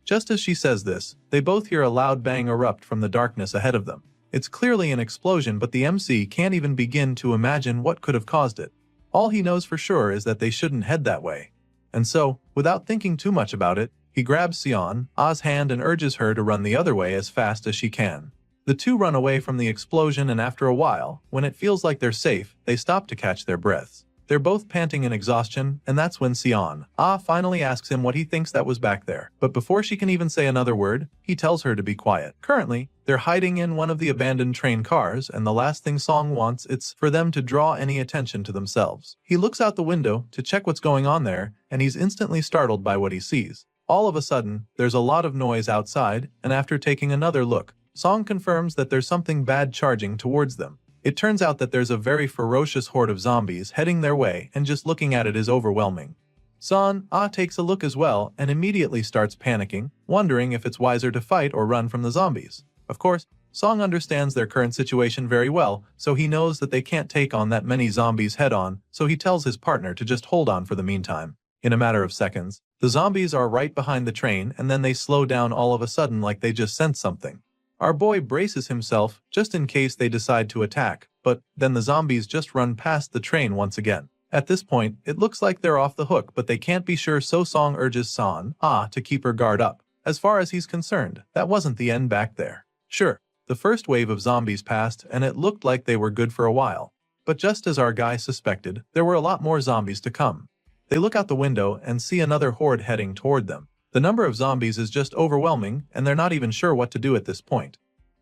Just as she says this, they both hear a loud bang erupt from the darkness ahead of them. It's clearly an explosion, but the MC can't even begin to imagine what could have caused it. All he knows for sure is that they shouldn't head that way. And so, without thinking too much about it, he grabs Sion, Ah's hand and urges her to run the other way as fast as she can. The two run away from the explosion, and after a while, when it feels like they're safe, they stop to catch their breaths. They're both panting in exhaustion, and that's when Sion, finally asks him what he thinks that was back there. But before she can even say another word, he tells her to be quiet. Currently, they're hiding in one of the abandoned train cars, and the last thing Song wants is for them to draw any attention to themselves. He looks out the window to check what's going on there, and he's instantly startled by what he sees. All of a sudden, there's a lot of noise outside, and after taking another look, Song confirms that there's something bad charging towards them. It turns out that there's a very ferocious horde of zombies heading their way, and just looking at it is overwhelming. Son takes a look as well and immediately starts panicking, wondering if it's wiser to fight or run from the zombies. Of course, Song understands their current situation very well, so he knows that they can't take on that many zombies head-on, so he tells his partner to just hold on for the meantime. In a matter of seconds, the zombies are right behind the train, and then they slow down all of a sudden like they just sensed something. Our boy braces himself just in case they decide to attack, but then the zombies just run past the train once again. At this point, it looks like they're off the hook, but they can't be sure, so Song urges Son to keep her guard up. As far as he's concerned, that wasn't the end back there. Sure, the first wave of zombies passed, and it looked like they were good for a while. But just as our guy suspected, there were a lot more zombies to come. They look out the window and see another horde heading toward them. The number of zombies is just overwhelming, and they're not even sure what to do at this point.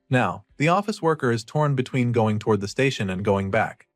Now, the office worker is torn between going toward the station and going back.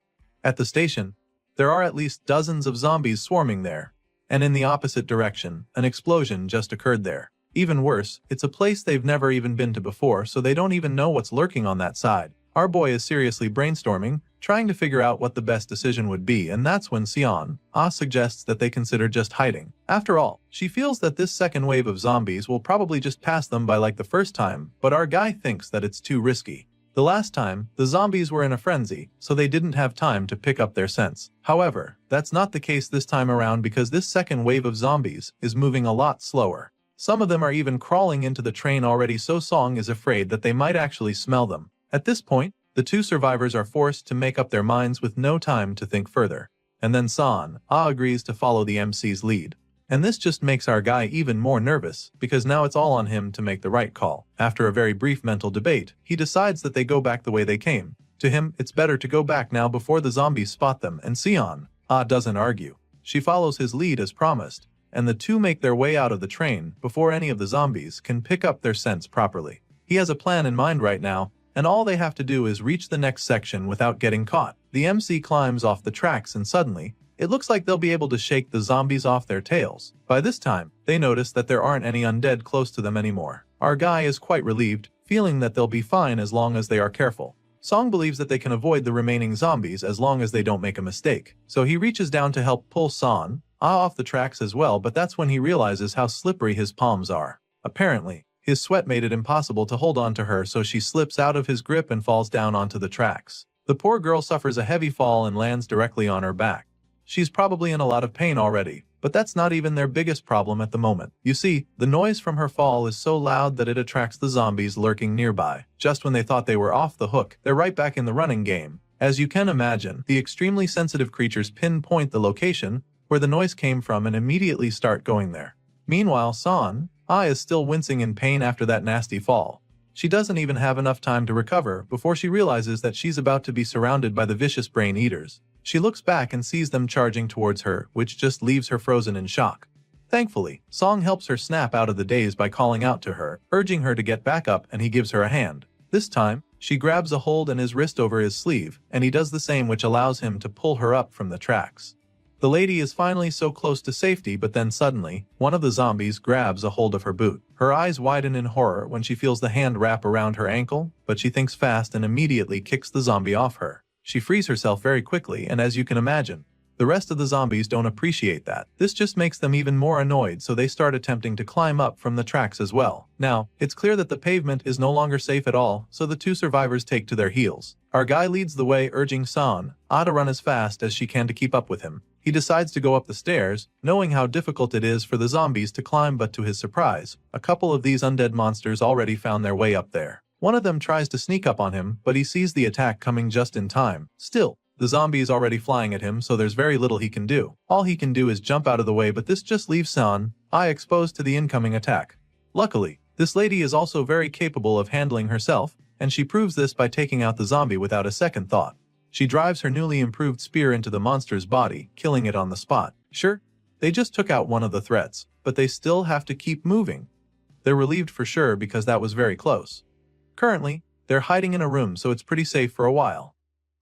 At the station, there are at least dozens of zombies swarming there, and in the opposite direction, an explosion just occurred there. Even worse, it's a place they've never even been to before, so they don't even know what's lurking on that side. Our boy is seriously brainstorming, trying to figure out what the best decision would be, and that's when Sion suggests that they consider just hiding. After all, she feels that this second wave of zombies will probably just pass them by like the first time, but our guy thinks that it's too risky. The last time, the zombies were in a frenzy, so they didn't have time to pick up their scents. However, that's not the case this time around, because this second wave of zombies is moving a lot slower. Some of them are even crawling into the train already, so Song is afraid that they might actually smell them. At this point, the two survivors are forced to make up their minds with no time to think further. And then Son agrees to follow the MC's lead. And this just makes our guy even more nervous, because now it's all on him to make the right call. After a very brief mental debate, he decides that they go back the way they came. To him, it's better to go back now before the zombies spot them, and Sion doesn't argue. She follows his lead as promised, and the two make their way out of the train before any of the zombies can pick up their scents properly. He has a plan in mind right now, and all they have to do is reach the next section without getting caught. The MC climbs off the tracks, and suddenly, it looks like they'll be able to shake the zombies off their tails. By this time, they notice that there aren't any undead close to them anymore. Our guy is quite relieved, feeling that they'll be fine as long as they are careful. Song believes that they can avoid the remaining zombies as long as they don't make a mistake. So he reaches down to help pull Son off the tracks as well, but that's when he realizes how slippery his palms are. Apparently, his sweat made it impossible to hold on to her, so she slips out of his grip and falls down onto the tracks. The poor girl suffers a heavy fall and lands directly on her back. She's probably in a lot of pain already, but that's not even their biggest problem at the moment. You see, the noise from her fall is so loud that it attracts the zombies lurking nearby. Just when they thought they were off the hook, they're right back in the running game. As you can imagine, the extremely sensitive creatures pinpoint the location where the noise came from and immediately start going there. Meanwhile, Son is still wincing in pain after that nasty fall. She doesn't even have enough time to recover before she realizes that she's about to be surrounded by the vicious brain eaters. She looks back and sees them charging towards her, which just leaves her frozen in shock. Thankfully, Song helps her snap out of the daze by calling out to her, urging her to get back up, and he gives her a hand. This time, she grabs a hold in his wrist over his sleeve, and he does the same, which allows him to pull her up from the tracks. The lady is finally so close to safety, but then suddenly, one of the zombies grabs a hold of her boot. Her eyes widen in horror when she feels the hand wrap around her ankle, but she thinks fast and immediately kicks the zombie off her. She frees herself very quickly, and as you can imagine, the rest of the zombies don't appreciate that. This just makes them even more annoyed, so they start attempting to climb up from the tracks as well. Now, it's clear that the pavement is no longer safe at all, so the two survivors take to their heels. Our guy leads the way, urging Son to run as fast as she can to keep up with him. He decides to go up the stairs, knowing how difficult it is for the zombies to climb, but to his surprise, a couple of these undead monsters already found their way up there. One of them tries to sneak up on him, but he sees the attack coming just in time. Still, the zombie is already flying at him, so there's very little he can do. All he can do is jump out of the way, but this just leaves San exposed to the incoming attack. Luckily, this lady is also very capable of handling herself, and she proves this by taking out the zombie without a second thought. She drives her newly improved spear into the monster's body, killing it on the spot. Sure, they just took out one of the threats, but they still have to keep moving. They're relieved for sure because that was very close. Currently, they're hiding in a room, so it's pretty safe for a while.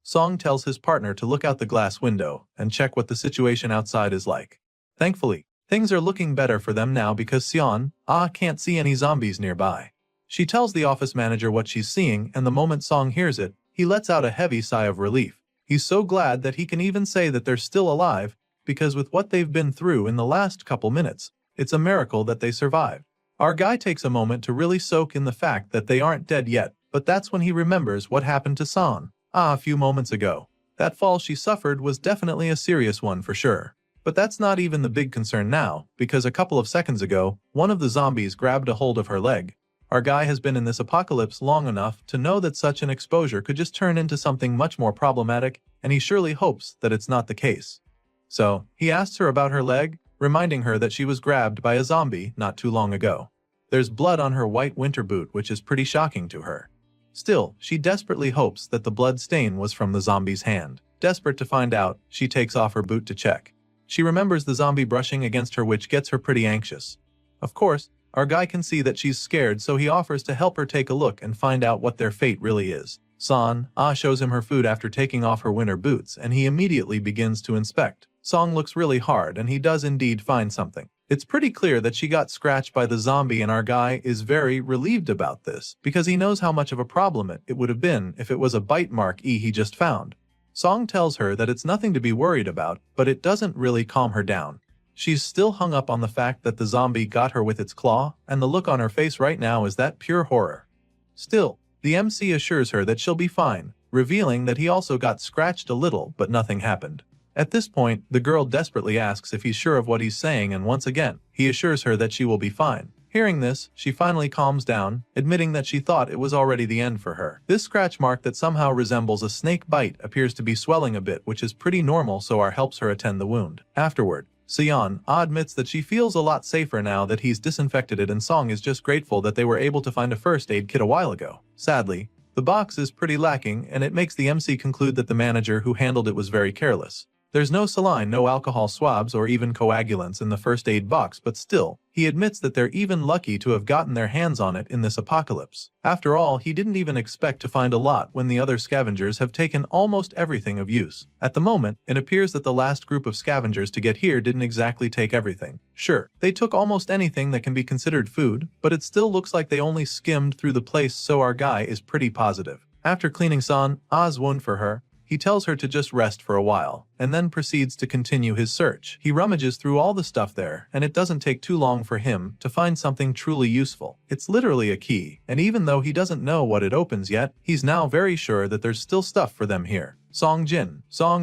Song tells his partner to look out the glass window and check what the situation outside is like. Thankfully, things are looking better for them now because Sion can't see any zombies nearby. She tells the office manager what she's seeing, and the moment Song hears it, he lets out a heavy sigh of relief. He's so glad that he can even say that they're still alive, because with what they've been through in the last couple minutes, it's a miracle that they survived. Our guy takes a moment to really soak in the fact that they aren't dead yet, but that's when he remembers what happened to San a few moments ago. That fall she suffered was definitely a serious one for sure. But that's not even the big concern now, because a couple of seconds ago, one of the zombies grabbed a hold of her leg. Our guy has been in this apocalypse long enough to know that such an exposure could just turn into something much more problematic, and he surely hopes that it's not the case. So, he asks her about her leg, reminding her that she was grabbed by a zombie not too long ago. There's blood on her white winter boot, which is pretty shocking to her. Still, she desperately hopes that the blood stain was from the zombie's hand. Desperate to find out, she takes off her boot to check. She remembers the zombie brushing against her, which gets her pretty anxious. Of course, our guy can see that she's scared, so he offers to help her take a look and find out what their fate really is. San shows him her food after taking off her winter boots, and he immediately begins to inspect. Song looks really hard, and he does indeed find something. It's pretty clear that she got scratched by the zombie, and our guy is very relieved about this, because he knows how much of a problem it would have been if it was a bite mark he just found. Song tells her that it's nothing to be worried about, but it doesn't really calm her down. She's still hung up on the fact that the zombie got her with its claw, and the look on her face right now is that pure horror. Still, the MC assures her that she'll be fine, revealing that he also got scratched a little, but nothing happened. At this point, the girl desperately asks if he's sure of what he's saying, and once again, he assures her that she will be fine. Hearing this, she finally calms down, admitting that she thought it was already the end for her. This scratch mark that somehow resembles a snake bite appears to be swelling a bit, which is pretty normal, so R helps her attend the wound. Afterward, Sion admits that she feels a lot safer now that he's disinfected it, and Song is just grateful that they were able to find a first aid kit a while ago. Sadly, the box is pretty lacking, and it makes the MC conclude that the manager who handled it was very careless. There's no saline, no alcohol swabs, or even coagulants in the first aid box, but still, he admits that they're even lucky to have gotten their hands on it in this apocalypse. After all, he didn't even expect to find a lot when the other scavengers have taken almost everything of use. At the moment, it appears that the last group of scavengers to get here didn't exactly take everything. Sure, they took almost anything that can be considered food, but it still looks like they only skimmed through the place, so our guy is pretty positive. After cleaning San's wound for her, he tells her to just rest for a while, and then proceeds to continue his search. He rummages through all the stuff there, and it doesn't take too long for him to find something truly useful. It's literally a key, and even though he doesn't know what it opens yet, he's now very sure that there's still stuff for them here. Song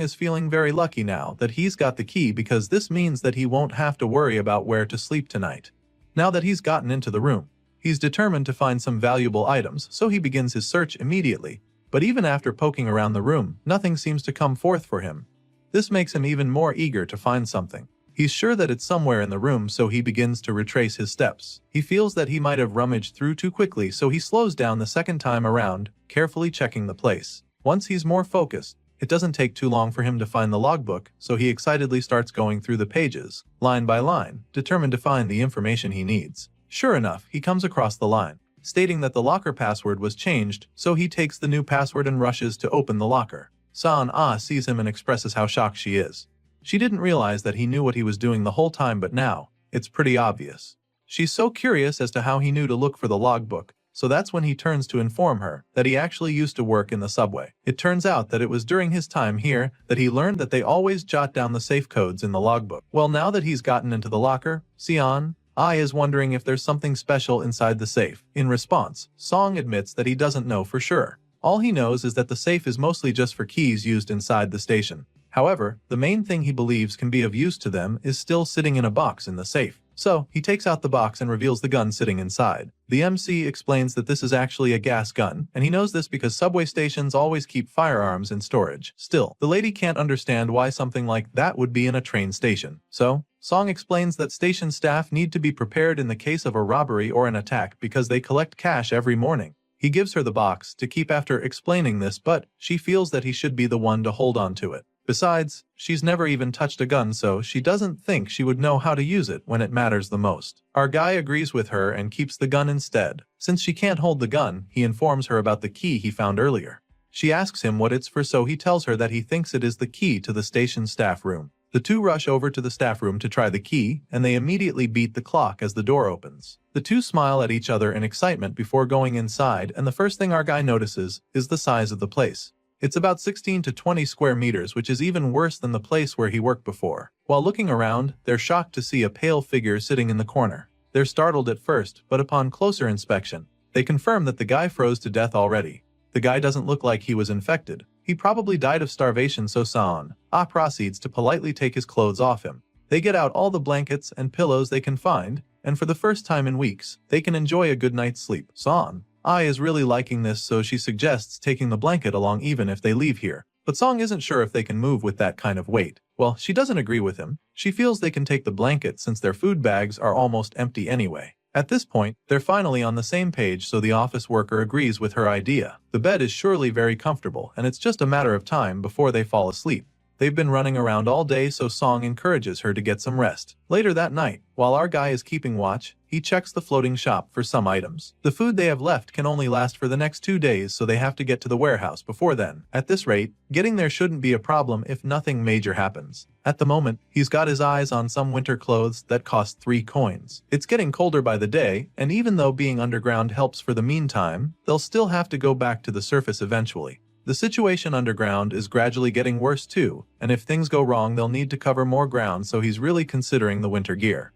is feeling very lucky now that he's got the key, because this means that he won't have to worry about where to sleep tonight. Now that he's gotten into the room, he's determined to find some valuable items, so he begins his search immediately. But even after poking around the room, nothing seems to come forth for him. This makes him even more eager to find something. He's sure that it's somewhere in the room, so he begins to retrace his steps. He feels that he might have rummaged through too quickly, so he slows down the second time around, carefully checking the place. Once he's more focused, it doesn't take too long for him to find the logbook, so he excitedly starts going through the pages, line by line, determined to find the information he needs. Sure enough, he comes across the line stating that the locker password was changed, so he takes the new password and rushes to open the locker. San sees him and expresses how shocked she is. She didn't realize that he knew what he was doing the whole time, but now, it's pretty obvious. She's so curious as to how he knew to look for the logbook, so that's when he turns to inform her that he actually used to work in the subway. It turns out that it was during his time here that he learned that they always jot down the safe codes in the logbook. Well, now that he's gotten into the locker, Sion is wondering if there's something special inside the safe. In response, Song admits that he doesn't know for sure. All he knows is that the safe is mostly just for keys used inside the station. However, the main thing he believes can be of use to them is still sitting in a box in the safe. So, he takes out the box and reveals the gun sitting inside. The MC explains that this is actually a gas gun, and he knows this because subway stations always keep firearms in storage. Still, the lady can't understand why something like that would be in a train station. So, Song explains that station staff need to be prepared in the case of a robbery or an attack because they collect cash every morning. He gives her the box to keep after explaining this, but she feels that he should be the one to hold on to it. Besides, she's never even touched a gun, so she doesn't think she would know how to use it when it matters the most. Our guy agrees with her and keeps the gun instead. Since she can't hold the gun, he informs her about the key he found earlier. She asks him what it's for, so he tells her that he thinks it is the key to the station staff room. The two rush over to the staff room to try the key, and they immediately beat the clock as the door opens. The two smile at each other in excitement before going inside, and the first thing our guy notices is the size of the place. It's about 16 to 20 square meters, which is even worse than the place where he worked before. While looking around, they're shocked to see a pale figure sitting in the corner. They're startled at first, but upon closer inspection, they confirm that the guy froze to death already. The guy doesn't look like he was infected. He probably died of starvation, so Song proceeds to politely take his clothes off him. They get out all the blankets and pillows they can find, and for the first time in weeks, they can enjoy a good night's sleep. Song is really liking this, so she suggests taking the blanket along even if they leave here. But Song isn't sure if they can move with that kind of weight. Well, she doesn't agree with him. She feels they can take the blanket since their food bags are almost empty anyway. At this point, they're finally on the same page, so the office worker agrees with her idea. The bed is surely very comfortable, and it's just a matter of time before they fall asleep. They've been running around all day, so Song encourages her to get some rest. Later that night, while our guy is keeping watch, he checks the floating shop for some items. The food they have left can only last for the next 2 days, so they have to get to the warehouse before then. At this rate, getting there shouldn't be a problem if nothing major happens. At the moment, he's got his eyes on some winter clothes that cost 3 coins. It's getting colder by the day, and even though being underground helps for the meantime, they'll still have to go back to the surface eventually. The situation underground is gradually getting worse too, and if things go wrong they'll need to cover more ground, so he's really considering the winter gear.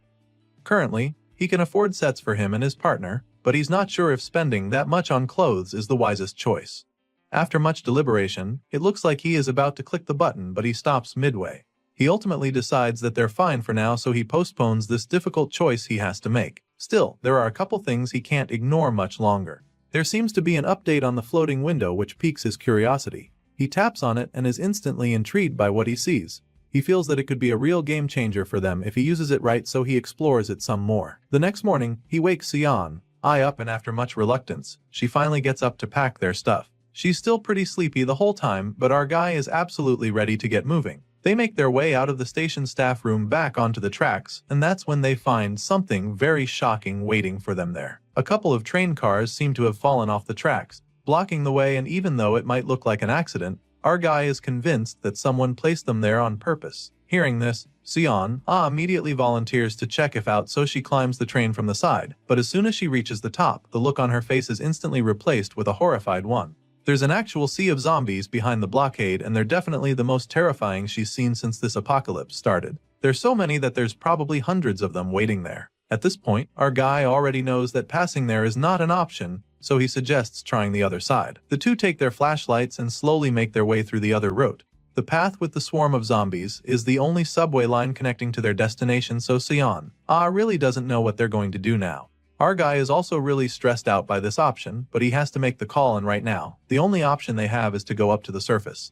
Currently, he can afford sets for him and his partner, but he's not sure if spending that much on clothes is the wisest choice. After much deliberation, it looks like he is about to click the button, but he stops midway. He ultimately decides that they're fine for now, so he postpones this difficult choice he has to make. Still, there are a couple things he can't ignore much longer. There seems to be an update on the floating window which piques his curiosity. He taps on it and is instantly intrigued by what he sees. He feels that it could be a real game changer for them if he uses it right, so he explores it some more. The next morning, he wakes Sion up, and after much reluctance, she finally gets up to pack their stuff. She's still pretty sleepy the whole time, but our guy is absolutely ready to get moving. They make their way out of the station staff room back onto the tracks, and that's when they find something very shocking waiting for them there. A couple of train cars seem to have fallen off the tracks, blocking the way, and even though it might look like an accident, our guy is convinced that someone placed them there on purpose. Hearing this, Sion immediately volunteers to check if out, so she climbs the train from the side, but as soon as she reaches the top, the look on her face is instantly replaced with a horrified one. There's an actual sea of zombies behind the blockade, and they're definitely the most terrifying she's seen since this apocalypse started. There's so many that there's probably hundreds of them waiting there. At this point, our guy already knows that passing there is not an option, so he suggests trying the other side. The two take their flashlights and slowly make their way through the other route. The path with the swarm of zombies is the only subway line connecting to their destination, so Sion really doesn't know what they're going to do now. Our guy is also really stressed out by this option, but he has to make the call, and right now, the only option they have is to go up to the surface.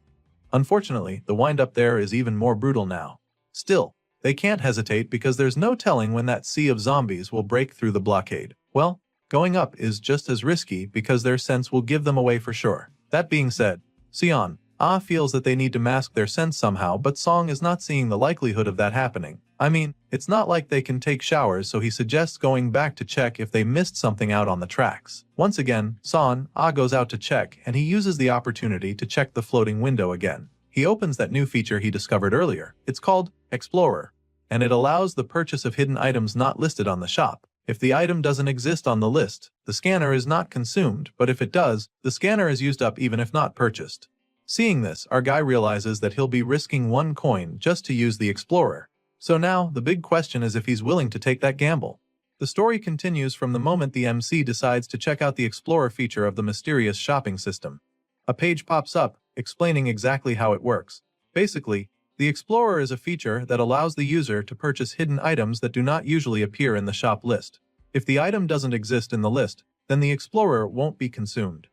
Unfortunately, the wind up there is even more brutal now. Still, they can't hesitate because there's no telling when that sea of zombies will break through the blockade. Well, going up is just as risky because their sense will give them away for sure. That being said, Sion feels that they need to mask their sense somehow, but Song is not seeing the likelihood of that happening. I mean, it's not like they can take showers, so he suggests going back to check if they missed something out on the tracks. Once again, Song goes out to check, and he uses the opportunity to check the floating window again. He opens that new feature he discovered earlier. It's called Explorer, and it allows the purchase of hidden items not listed on the shop. If the item doesn't exist on the list, the scanner is not consumed, but if it does, the scanner is used up even if not purchased. Seeing this, our guy realizes that he'll be risking 1 coin just to use the Explorer. So now, the big question is if he's willing to take that gamble. The story continues from the moment the MC decides to check out the Explorer feature of the mysterious shopping system. A page pops up, explaining exactly how it works. Basically, The Explorer is a feature that allows the user to purchase hidden items that do not usually appear in the shop list. If the item doesn't exist in the list, then the Explorer won't be consumed.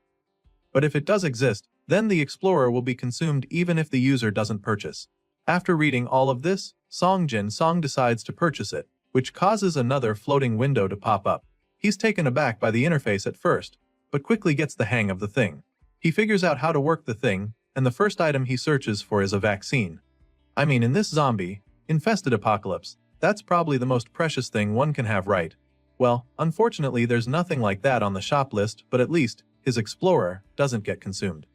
But if it does exist, then the Explorer will be consumed even if the user doesn't purchase. After reading all of this, Song decides to purchase it, which causes another floating window to pop up. He's taken aback by the interface at first, but quickly gets the hang of the thing. He figures out how to work the thing, and the first item he searches for is a vaccine. I mean, in this zombie-infested apocalypse, that's probably the most precious thing one can have, right? Well, unfortunately there's nothing like that on the shop list, but at least his Explorer doesn't get consumed.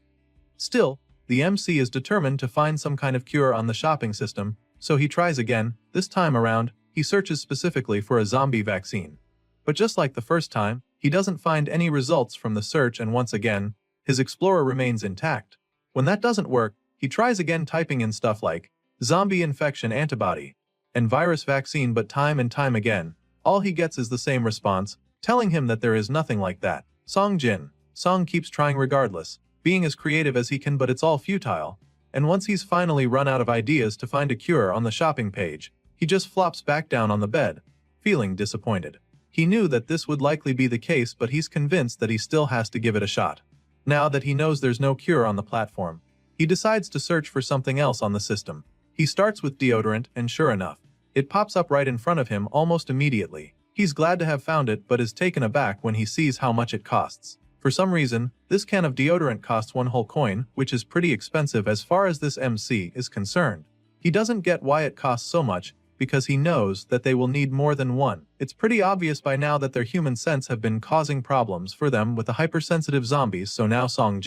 Still, the MC is determined to find some kind of cure on the shopping system, so he tries again. This time around, he searches specifically for a zombie vaccine. But just like the first time, he doesn't find any results from the search, and once again, his Explorer remains intact. When that doesn't work, he tries again, typing in stuff like zombie infection antibody and virus vaccine, but time and time again, all he gets is the same response, telling him that there is nothing like that. Song keeps trying regardless, being as creative as he can, but it's all futile. And once he's finally run out of ideas to find a cure on the shopping page, he just flops back down on the bed, feeling disappointed. He knew that this would likely be the case, but he's convinced that he still has to give it a shot. Now that he knows there's no cure on the platform, he decides to search for something else on the system. He starts with deodorant, and sure enough, it pops up right in front of him almost immediately. He's glad to have found it, but is taken aback when he sees how much it costs. For some reason, this can of deodorant costs 1 whole coin, which is pretty expensive as far as this MC is concerned. He doesn't get why it costs so much, because he knows that they will need more than one. It's pretty obvious by now that their human scents have been causing problems for them with the hypersensitive zombies, so now Song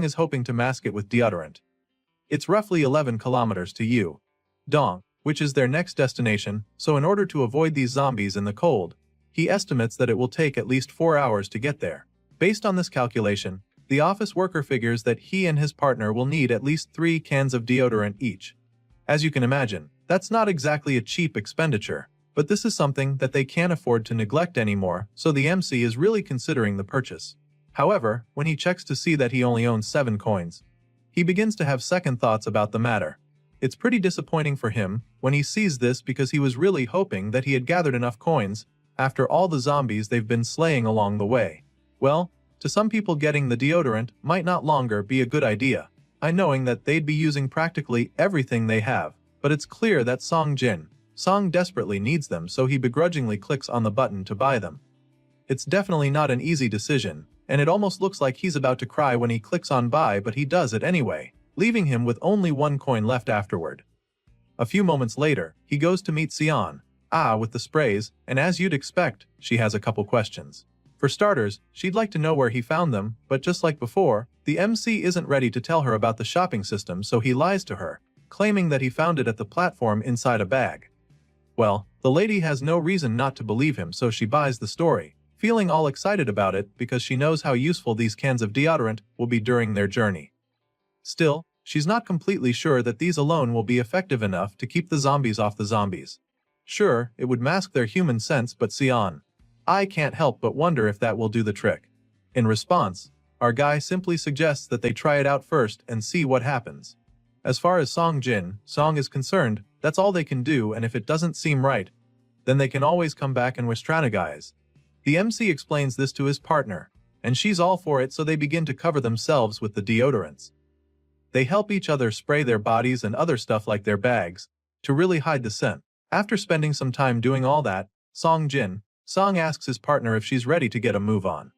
is hoping to mask it with deodorant. It's roughly 11 kilometers to Dong, which is their next destination, so in order to avoid these zombies in the cold, he estimates that it will take at least 4 hours to get there. Based on this calculation, the office worker figures that he and his partner will need at least 3 cans of deodorant each. As you can imagine, that's not exactly a cheap expenditure, but this is something that they can't afford to neglect anymore, so the MC is really considering the purchase. However, when he checks to see that he only owns 7 coins, he begins to have second thoughts about the matter. It's pretty disappointing for him when he sees this, because he was really hoping that he had gathered enough coins after all the zombies they've been slaying along the way. Well, to some people, getting the deodorant might not longer be a good idea, knowing that they'd be using practically everything they have, but it's clear that Song desperately needs them, so he begrudgingly clicks on the button to buy them. It's definitely not an easy decision, and it almost looks like he's about to cry when he clicks on buy, but he does it anyway, leaving him with only 1 coin left afterward. A few moments later, he goes to meet Sion, with the sprays, and as you'd expect, she has a couple questions. For starters, she'd like to know where he found them, but just like before, the MC isn't ready to tell her about the shopping system, so he lies to her, claiming that he found it at the platform inside a bag. Well, the lady has no reason not to believe him, so she buys the story, feeling all excited about it because she knows how useful these cans of deodorant will be during their journey. Still, she's not completely sure that these alone will be effective enough to keep the zombies off the zombies. Sure, it would mask their human scents, but Sion, I can't help but wonder if that will do the trick. In response, our guy simply suggests that they try it out first and see what happens. As far as Song is concerned, that's all they can do, and if it doesn't seem right, then they can always come back and strategize. The MC explains this to his partner, and she's all for it, so they begin to cover themselves with the deodorants. They help each other spray their bodies and other stuff like their bags to really hide the scent. After spending some time doing all that, Song asks his partner if she's ready to get a move on.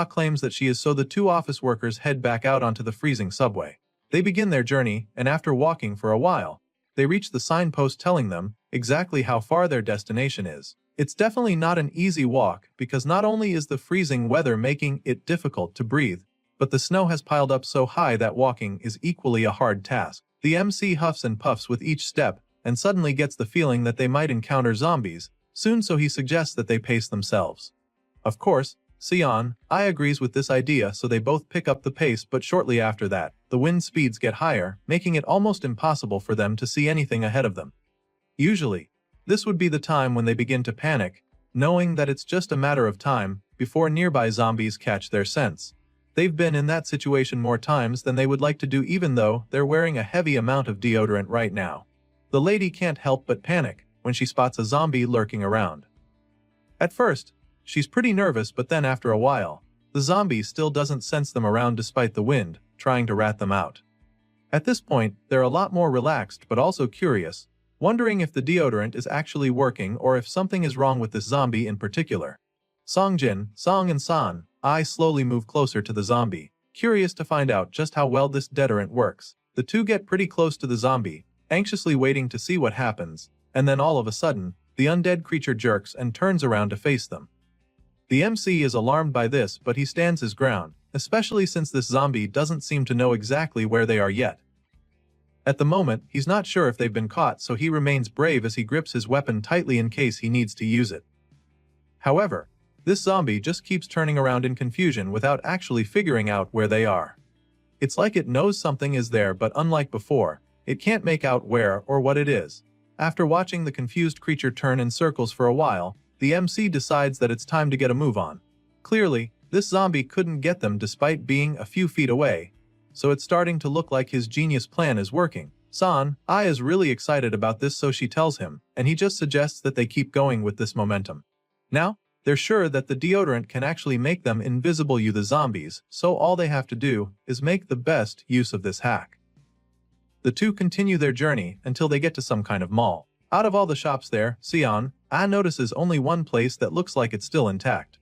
Claims that she is, so the 2 office workers head back out onto the freezing subway. They begin their journey, and after walking for a while, they reach the signpost telling them exactly how far their destination is. It's definitely not an easy walk, because not only is the freezing weather making it difficult to breathe, but the snow has piled up so high that walking is equally a hard task. The MC huffs and puffs with each step, and suddenly gets the feeling that they might encounter zombies soon, so he suggests that they pace themselves. Of course, Sion agrees with this idea, so they both pick up the pace, but shortly after that, the wind speeds get higher, making it almost impossible for them to see anything ahead of them. Usually, this would be the time when they begin to panic, knowing that it's just a matter of time before nearby zombies catch their scents. They've been in that situation more times than they would like to do, even though they're wearing a heavy amount of deodorant right now. The lady can't help but panic when she spots a zombie lurking around. At first, she's pretty nervous, but then after a while, the zombie still doesn't sense them around despite the wind trying to rat them out. At this point, they're a lot more relaxed but also curious, wondering if the deodorant is actually working or if something is wrong with this zombie in particular. Songjin, Song and San, I slowly move closer to the zombie, curious to find out just how well this deodorant works. The two get pretty close to the zombie, anxiously waiting to see what happens, and then all of a sudden, the undead creature jerks and turns around to face them. The MC is alarmed by this, but he stands his ground, especially since this zombie doesn't seem to know exactly where they are yet. At the moment, he's not sure if they've been caught, so he remains brave as he grips his weapon tightly in case he needs to use it. However, this zombie just keeps turning around in confusion without actually figuring out where they are. It's like it knows something is there, but unlike before, it can't make out where or what it is. After watching the confused creature turn in circles for a while, the MC decides that it's time to get a move on. Clearly, this zombie couldn't get them despite being a few feet away, so it's starting to look like his genius plan is working. San, I is really excited about this, so she tells him, and he just suggests that they keep going with this momentum. Now, they're sure that the deodorant can actually make them invisible to the zombies, so all they have to do is make the best use of this hack. The two continue their journey until they get to some kind of mall. Out of all the shops there, Sion, Ah notices only one place that looks like it's still intact.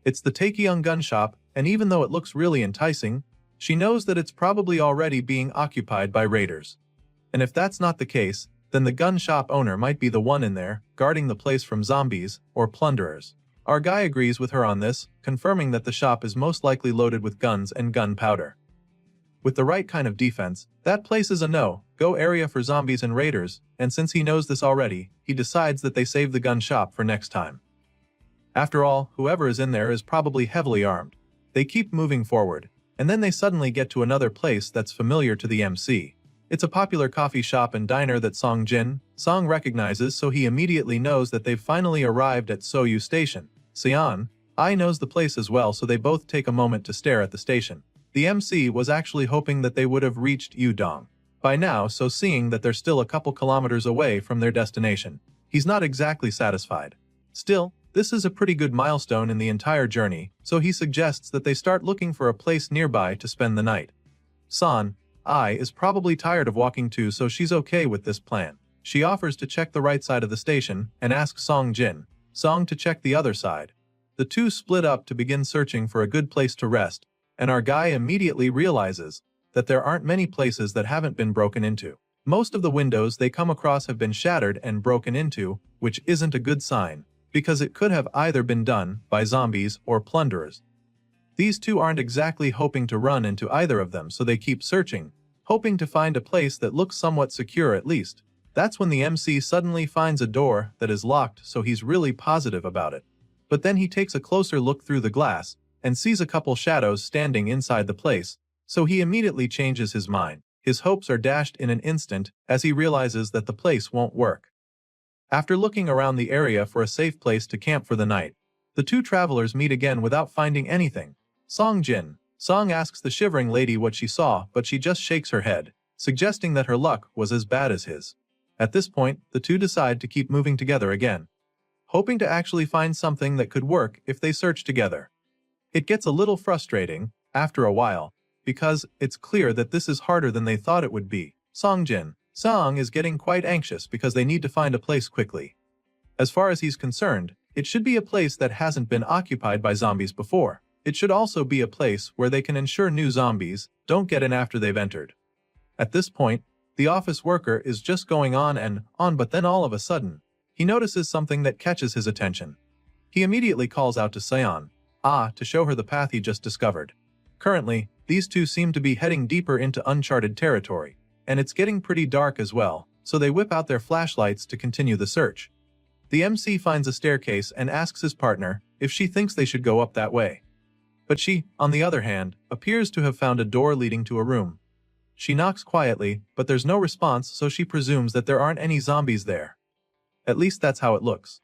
It's the Taekyung gun shop, and even though it looks really enticing, she knows that it's probably already being occupied by raiders. And if that's not the case, then the gun shop owner might be the one in there, guarding the place from zombies or plunderers. Our guy agrees with her on this, confirming that the shop is most likely loaded with guns and gunpowder. With the right kind of defense, that place is a no-go area for zombies and raiders, and since he knows this already, he decides that they save the gun shop for next time. After all, whoever is in there is probably heavily armed. They keep moving forward, and then they suddenly get to another place that's familiar to the MC. It's a popular coffee shop and diner that Song recognizes, so he immediately knows that they've finally arrived at Soyu Station. Sion, I knows the place as well, so they both take a moment to stare at the station. The MC was actually hoping that they would have reached Yudong by now, so seeing that they're still a couple kilometers away from their destination, he's not exactly satisfied. Still, this is a pretty good milestone in the entire journey, so he suggests that they start looking for a place nearby to spend the night. San, I is probably tired of walking too, so she's okay with this plan. She offers to check the right side of the station and asks Song to check the other side. The two split up to begin searching for a good place to rest, and our guy immediately realizes that there aren't many places that haven't been broken into. Most of the windows they come across have been shattered and broken into, which isn't a good sign, because it could have either been done by zombies or plunderers. These two aren't exactly hoping to run into either of them, so they keep searching, hoping to find a place that looks somewhat secure at least. That's when the MC suddenly finds a door that is locked, so he's really positive about it. But then he takes a closer look through the glass and sees a couple shadows standing inside the place, so he immediately changes his mind. His hopes are dashed in an instant as he realizes that the place won't work. After looking around the area for a safe place to camp for the night, the two travelers meet again without finding anything. Song asks the shivering lady what she saw, but she just shakes her head, suggesting that her luck was as bad as his. At this point, the two decide to keep moving together again, hoping to actually find something that could work if they search together. It gets a little frustrating, after a while, because it's clear that this is harder than they thought it would be. Song is getting quite anxious because they need to find a place quickly. As far as he's concerned, it should be a place that hasn't been occupied by zombies before. It should also be a place where they can ensure new zombies don't get in after they've entered. At this point, the office worker is just going on and on, but then all of a sudden, he notices something that catches his attention. He immediately calls out to Sion, to show her the path he just discovered. Currently, these two seem to be heading deeper into uncharted territory, and it's getting pretty dark as well, so they whip out their flashlights to continue the search. The MC finds a staircase and asks his partner if she thinks they should go up that way. But she, on the other hand, appears to have found a door leading to a room. She knocks quietly, but there's no response, so she presumes that there aren't any zombies there. At least that's how it looks.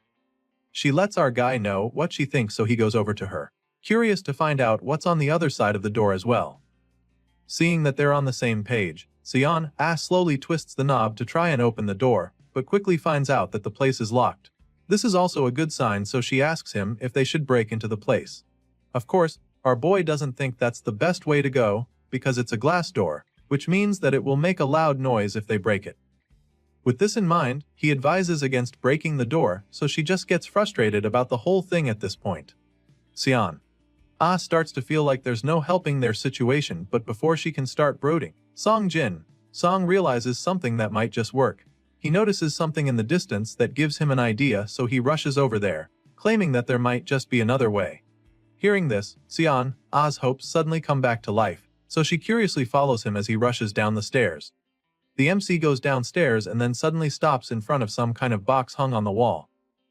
She lets our guy know what she thinks, so he goes over to her. curious to find out what's on the other side of the door as well. Seeing that they're on the same page, Sion slowly twists the knob to try and open the door, but quickly finds out that the place is locked. This is also a good sign, so she asks him if they should break into the place. Of course, our boy doesn't think that's the best way to go, because it's a glass door, which means that it will make a loud noise if they break it. With this in mind, he advises against breaking the door, so she just gets frustrated about the whole thing at this point. Sion starts to feel like there's no helping their situation, but before she can start brooding, Song realizes something that might just work. He notices something in the distance that gives him an idea, so he rushes over there, claiming that there might just be another way. Hearing this, Sion's hopes suddenly come back to life, so she curiously follows him as he rushes down the stairs. The MC goes downstairs and then suddenly stops in front of some kind of box hung on the wall.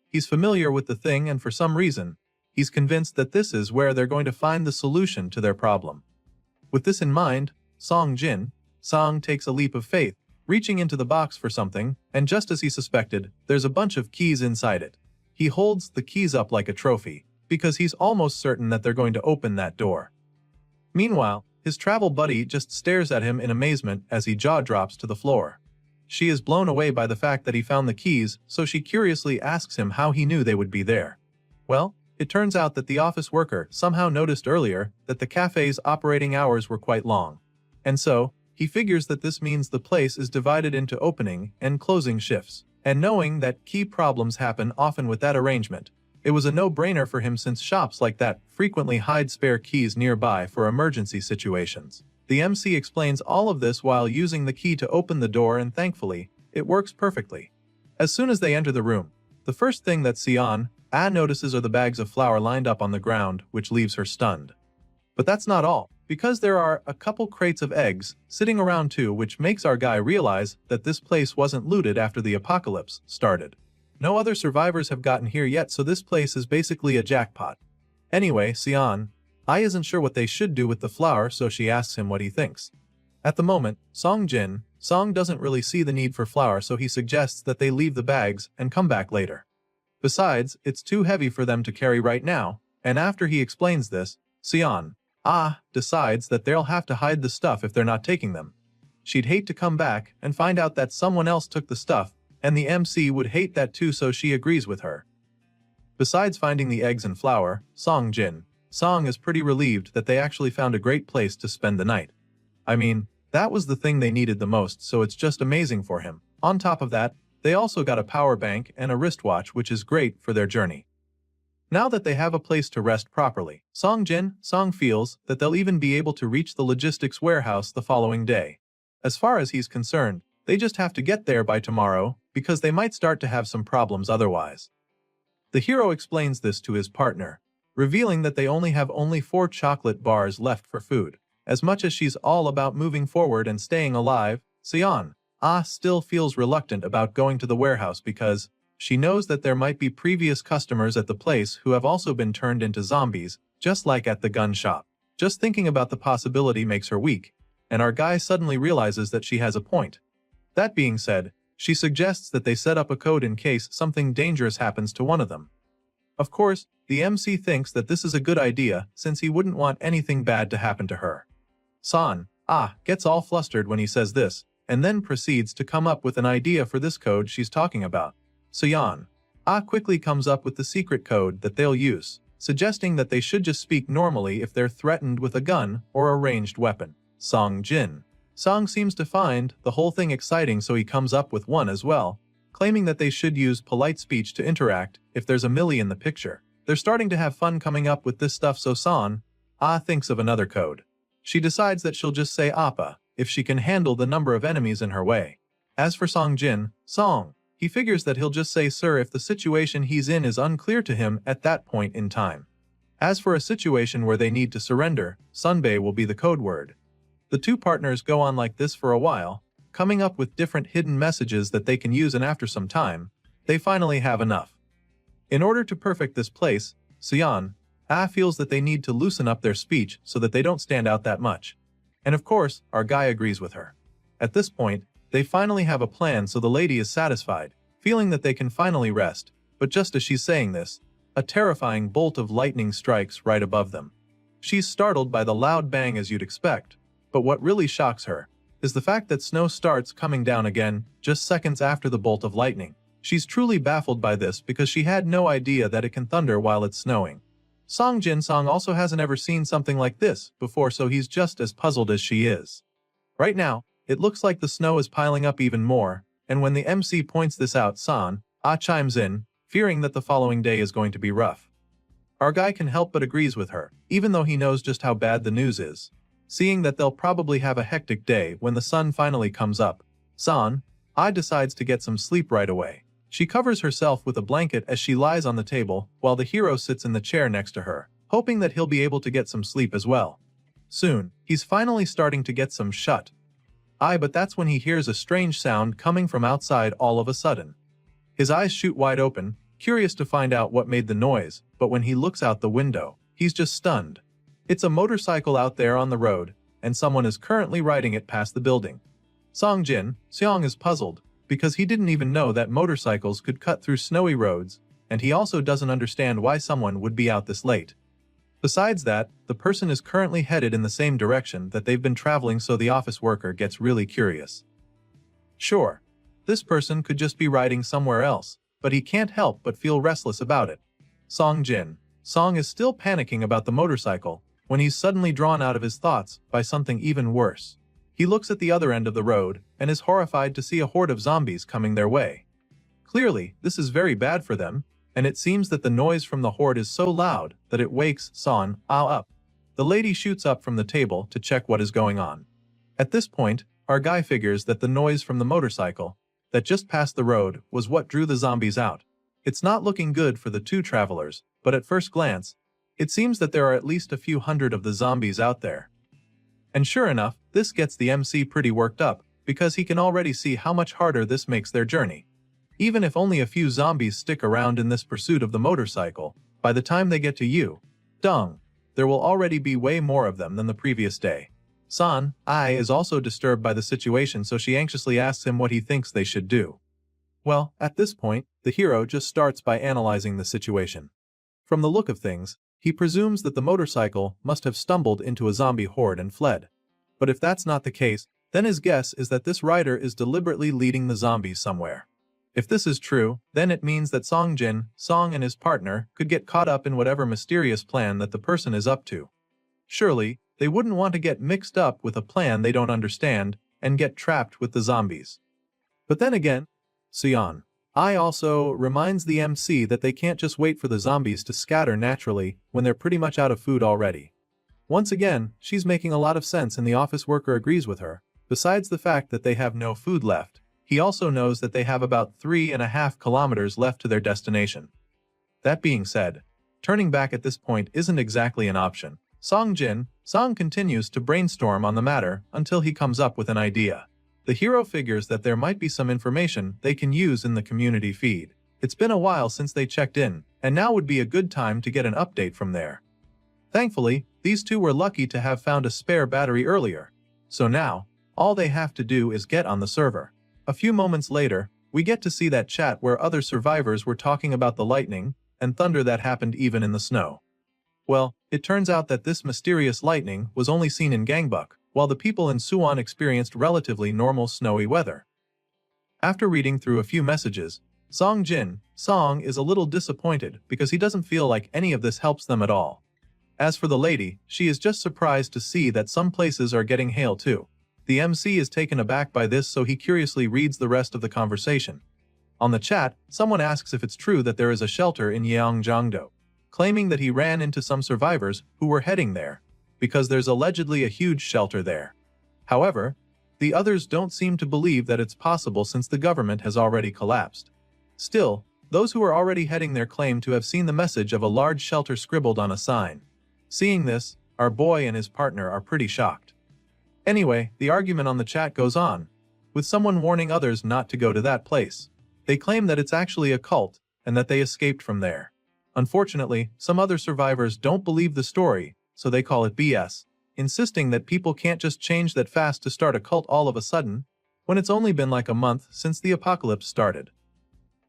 He's familiar with the thing, and for some reason, he's convinced that this is where they're going to find the solution to their problem. With this in mind, Song takes a leap of faith, reaching into the box for something, and just as he suspected, there's a bunch of keys inside it. He holds the keys up like a trophy, because he's almost certain that they're going to open that door. Meanwhile, his travel buddy just stares at him in amazement as he jaw drops to the floor. She is blown away by the fact that he found the keys, so she curiously asks him how he knew they would be there. Well, it turns out that the office worker somehow noticed earlier that the cafe's operating hours were quite long. And so, he figures that this means the place is divided into opening and closing shifts. And knowing that key problems happen often with that arrangement, it was a no-brainer for him since shops like that frequently hide spare keys nearby for emergency situations. The MC explains all of this while using the key to open the door, and thankfully, it works perfectly. As soon as they enter the room, the first thing that Sion notices are the bags of flour lined up on the ground, which leaves her stunned. But that's not all, because there are a couple crates of eggs sitting around too, which makes our guy realize that this place wasn't looted after the apocalypse started. No other survivors have gotten here yet, so this place is basically a jackpot. Anyway, Sion isn't sure what they should do with the flour, so she asks him what he thinks. At the moment, Song doesn't really see the need for flour, so he suggests that they leave the bags and come back later. Besides, it's too heavy for them to carry right now, and after he explains this, Sion decides that they'll have to hide the stuff if they're not taking them. She'd hate to come back and find out that someone else took the stuff, and the MC would hate that too, so she agrees with her. Besides finding the eggs and flour, Song is pretty relieved that they actually found a great place to spend the night. I mean, that was the thing they needed the most, so it's just amazing for him. On top of that, they also got a power bank and a wristwatch, which is great for their journey. Now that they have a place to rest properly, Song feels that they'll even be able to reach the logistics warehouse the following day. As far as he's concerned, they just have to get there by tomorrow, because they might start to have some problems otherwise. The hero explains this to his partner, revealing that they only have 4 chocolate bars left for food. As much as she's all about moving forward and staying alive, Sion still feels reluctant about going to the warehouse because she knows that there might be previous customers at the place who have also been turned into zombies, just like at the gun shop. Just thinking about the possibility makes her weak, and our guy suddenly realizes that she has a point. That being said, she suggests that they set up a code in case something dangerous happens to one of them. Of course, the MC thinks that this is a good idea since he wouldn't want anything bad to happen to her. San gets all flustered when he says this, and then proceeds to come up with an idea for this code she's talking about. Sion quickly comes up with the secret code that they'll use, suggesting that they should just speak normally if they're threatened with a gun or a ranged weapon. Song seems to find the whole thing exciting, so he comes up with one as well, claiming that they should use polite speech to interact if there's a Millie in the picture. They're starting to have fun coming up with this stuff, so San thinks of another code. She decides that she'll just say Appa if she can handle the number of enemies in her way. As for Song, he figures that he'll just say sir if the situation he's in is unclear to him at that point in time. As for a situation where they need to surrender, Sunbae will be the code word. The two partners go on like this for a while, coming up with different hidden messages that they can use, and after some time, they finally have enough. In order to perfect this place, Sion feels that they need to loosen up their speech so that they don't stand out that much. And of course, our guy agrees with her. At this point, they finally have a plan, so the lady is satisfied, feeling that they can finally rest, but just as she's saying this, A terrifying bolt of lightning strikes right above them. She's startled by the loud bang as you'd expect, but what really shocks her is the fact that snow starts coming down again just seconds after the bolt of lightning. She's truly baffled by this because she had no idea that it can thunder while it's snowing. Song Jin-song also hasn't ever seen something like this before, so he's just as puzzled as she is. Right now, it looks like the snow is piling up even more, and when the MC points this out, San chimes in, fearing that the following day is going to be rough. Our guy can help but agrees with her, even though he knows just how bad the news is. Seeing that they'll probably have a hectic day when the sun finally comes up, San decides to get some sleep right away. She covers herself with a blanket as she lies on the table, while the hero sits in the chair next to her, hoping that he'll be able to get some sleep as well. Soon, he's finally starting to get some shut. But that's when he hears a strange sound coming from outside all of a sudden. His eyes shoot wide open, curious to find out what made the noise, but when he looks out the window, he's just stunned. It's a motorcycle out there on the road, and someone is currently riding it past the building. Song Jin-song is puzzled, because he didn't even know that motorcycles could cut through snowy roads, and he also doesn't understand why someone would be out this late. Besides that, the person is currently headed in the same direction that they've been traveling, so the office worker gets really curious. Sure, this person could just be riding somewhere else, but he can't help but feel restless about it. Song Jin-song is still panicking about the motorcycle when he's suddenly drawn out of his thoughts by something even worse. He looks at the other end of the road and is horrified to see a horde of zombies coming their way. Clearly, this is very bad for them, and it seems that the noise from the horde is so loud that it wakes San up. The lady shoots up from the table to check what is going on. At this point, our guy figures that the noise from the motorcycle that just passed the road was what drew the zombies out. It's not looking good for the two travelers, but at first glance, it seems that there are at least a few hundred of the zombies out there. And sure enough, this gets the MC pretty worked up, because he can already see how much harder this makes their journey. Even if only a few zombies stick around in this pursuit of the motorcycle, by the time they get to you, there will already be way more of them than the previous day. San is also disturbed by the situation, so she anxiously asks him what he thinks they should do. Well, at this point, the hero just starts by analyzing the situation. From the look of things, he presumes that the motorcycle must have stumbled into a zombie horde and fled. But if that's not the case, then his guess is that this rider is deliberately leading the zombies somewhere. If this is true, then it means that Song Jin-song and his partner could get caught up in whatever mysterious plan that the person is up to. Surely, they wouldn't want to get mixed up with a plan they don't understand and get trapped with the zombies. But then again, Sion also reminds the MC that they can't just wait for the zombies to scatter naturally when they're pretty much out of food already. Once again, she's making a lot of sense and the office worker agrees with her. Besides the fact that they have no food left, he also knows that they have about 3.5 kilometers left to their destination. That being said, turning back at this point isn't exactly an option. Song Jin-song continues to brainstorm on the matter until he comes up with an idea. The hero figures that there might be some information they can use in the community feed. It's been a while since they checked in, and now would be a good time to get an update from there. Thankfully, these two were lucky to have found a spare battery earlier, so now, all they have to do is get on the server. A few moments later, we get to see that chat where other survivors were talking about the lightning and thunder that happened even in the snow. Well, it turns out that this mysterious lightning was only seen in Gangbuk, while the people in Suwon experienced relatively normal snowy weather. After reading through a few messages, Song Jin-song is a little disappointed because he doesn't feel like any of this helps them at all. As for the lady, she is just surprised to see that some places are getting hail too. The MC is taken aback by this, so he curiously reads the rest of the conversation. On the chat, someone asks if it's true that there is a shelter in Yeongjongdo, claiming that he ran into some survivors who were heading there, because there's allegedly a huge shelter there. However, the others don't seem to believe that it's possible since the government has already collapsed. Still, those who are already heading there claim to have seen the message of a large shelter scribbled on a sign. Seeing this, our boy and his partner are pretty shocked. Anyway, the argument on the chat goes on, with someone warning others not to go to that place. They claim that it's actually a cult, and that they escaped from there. Unfortunately, some other survivors don't believe the story, so they call it BS, insisting that people can't just change that fast to start a cult all of a sudden, when it's only been like a month since the apocalypse started.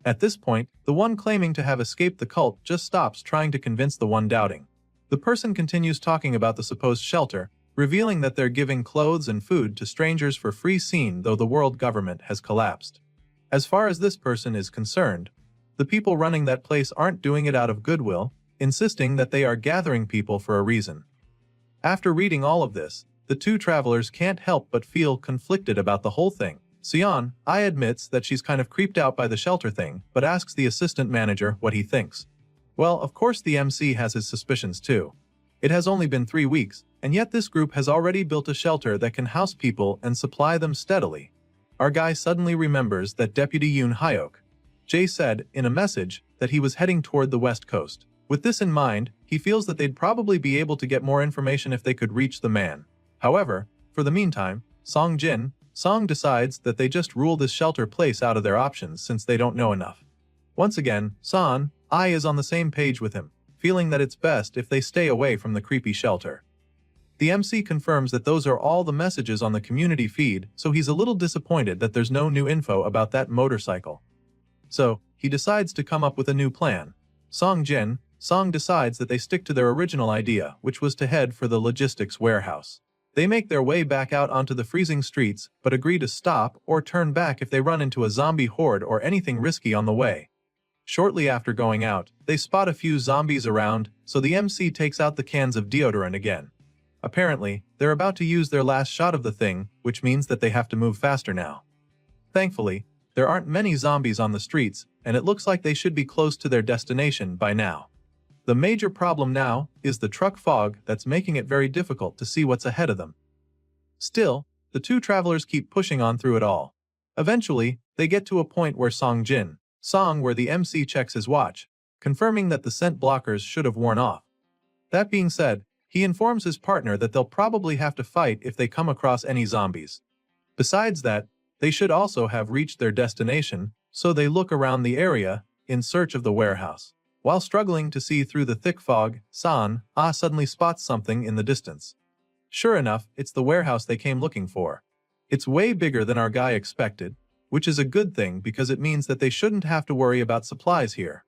At this point, the one claiming to have escaped the cult just stops trying to convince the one doubting. The person continues talking about the supposed shelter, revealing that they're giving clothes and food to strangers for free scene though the world government has collapsed. As far as this person is concerned, the people running that place aren't doing it out of goodwill, insisting that they are gathering people for a reason. After reading all of this, the two travelers can't help but feel conflicted about the whole thing. Sion, admits that she's kind of creeped out by the shelter thing, but asks the assistant manager what he thinks. Well, of course the MC has his suspicions too. It has only been 3 weeks, and yet this group has already built a shelter that can house people and supply them steadily. Our guy suddenly remembers that Deputy Yoon Hyok, Jay said in a message that he was heading toward the west coast. With this in mind, he feels that they'd probably be able to get more information if they could reach the man. However, for the meantime, Song decides that they just rule this shelter place out of their options since they don't know enough. Once again, is on the same page with him, feeling that it's best if they stay away from the creepy shelter. The MC confirms that those are all the messages on the community feed, so he's a little disappointed that there's no new info about that motorcycle. So, he decides to come up with a new plan. Song decides that they stick to their original idea, which was to head for the logistics warehouse. They make their way back out onto the freezing streets, but agree to stop or turn back if they run into a zombie horde or anything risky on the way. Shortly after going out, they spot a few zombies around, so the MC takes out the cans of deodorant again. Apparently, they're about to use their last shot of the thing, which means that they have to move faster now. Thankfully, there aren't many zombies on the streets, and it looks like they should be close to their destination by now. The major problem now is the truck fog that's making it very difficult to see what's ahead of them. Still, the two travelers keep pushing on through it all. Eventually, they get to a point where where the MC checks his watch, confirming that the scent blockers should have worn off. That being said, he informs his partner that they'll probably have to fight if they come across any zombies. Besides that, they should also have reached their destination, so they look around the area in search of the warehouse. While struggling to see through the thick fog, suddenly spots something in the distance. Sure enough, it's the warehouse they came looking for. It's way bigger than our guy expected, which is a good thing because it means that they shouldn't have to worry about supplies here.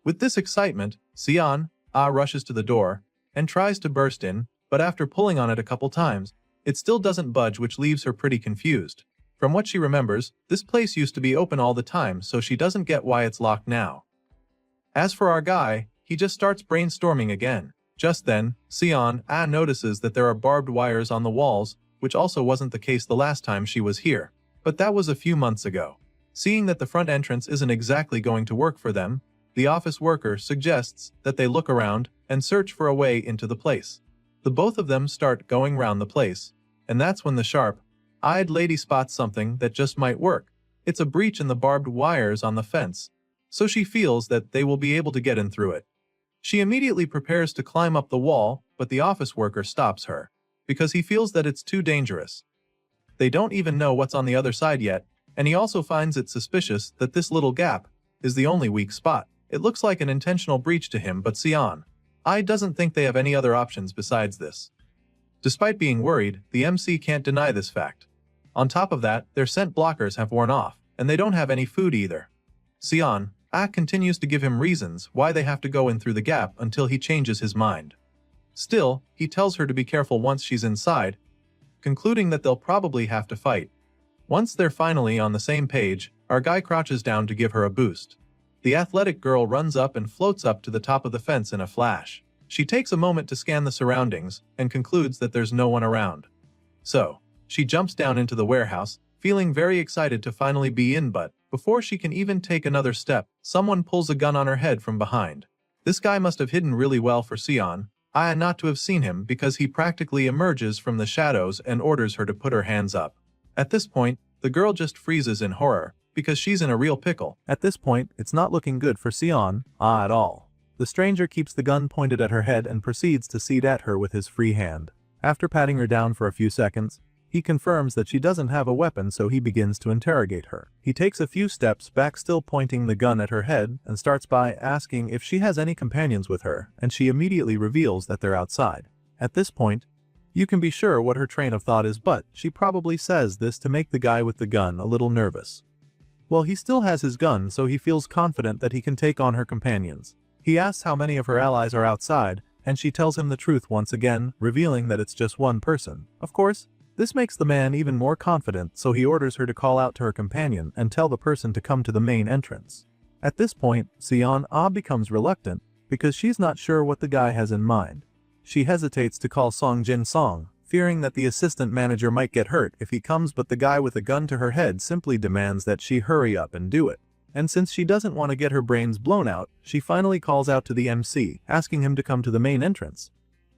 With this excitement, Sion rushes to the door and tries to burst in, but after pulling on it a couple times, it still doesn't budge, which leaves her pretty confused. From what she remembers, this place used to be open all the time, so she doesn't get why it's locked now. As for our guy, he just starts brainstorming again. Just then, Sion notices that there are barbed wires on the walls, which also wasn't the case the last time she was here. But that was a few months ago. Seeing that the front entrance isn't exactly going to work for them, the office worker suggests that they look around and search for a way into the place. The both of them start going round the place, and that's when the sharp-eyed lady spots something that just might work. It's a breach in the barbed wires on the fence, so she feels that they will be able to get in through it. She immediately prepares to climb up the wall, but the office worker stops her, because he feels that it's too dangerous. They don't even know what's on the other side yet, and he also finds it suspicious that this little gap is the only weak spot. It looks like an intentional breach to him, but Sion doesn't think they have any other options besides this. Despite being worried, the MC can't deny this fact. On top of that, their scent blockers have worn off, and they don't have any food either. Sion continues to give him reasons why they have to go in through the gap until he changes his mind. Still, he tells her to be careful once she's inside, concluding that they'll probably have to fight. Once they're finally on the same page, our guy crouches down to give her a boost. The athletic girl runs up and floats up to the top of the fence in a flash. She takes a moment to scan the surroundings and concludes that there's no one around. So, she jumps down into the warehouse, feeling very excited to finally be in, but before she can even take another step, someone pulls a gun on her head from behind. This guy must have hidden really well for Sion not to have seen him, because he practically emerges from the shadows and orders her to put her hands up. At this point, the girl just freezes in horror, because she's in a real pickle. At this point, it's not looking good for Sion at all. The stranger keeps the gun pointed at her head and proceeds to seat at her with his free hand. After patting her down for a few seconds, he confirms that she doesn't have a weapon, so he begins to interrogate her. He takes a few steps back, still pointing the gun at her head, and starts by asking if she has any companions with her, and she immediately reveals that they're outside. At this point, you can be sure what her train of thought is, but she probably says this to make the guy with the gun a little nervous. Well, he still has his gun, so he feels confident that he can take on her companions. He asks how many of her allies are outside, and she tells him the truth once again, revealing that it's just one person. Of course, this makes the man even more confident, so he orders her to call out to her companion and tell the person to come to the main entrance. At this point, Sion becomes reluctant because she's not sure what the guy has in mind. She hesitates to call Song Jin Song, fearing that the assistant manager might get hurt if he comes, but the guy with a gun to her head simply demands that she hurry up and do it. And since she doesn't want to get her brains blown out, she finally calls out to the MC, asking him to come to the main entrance.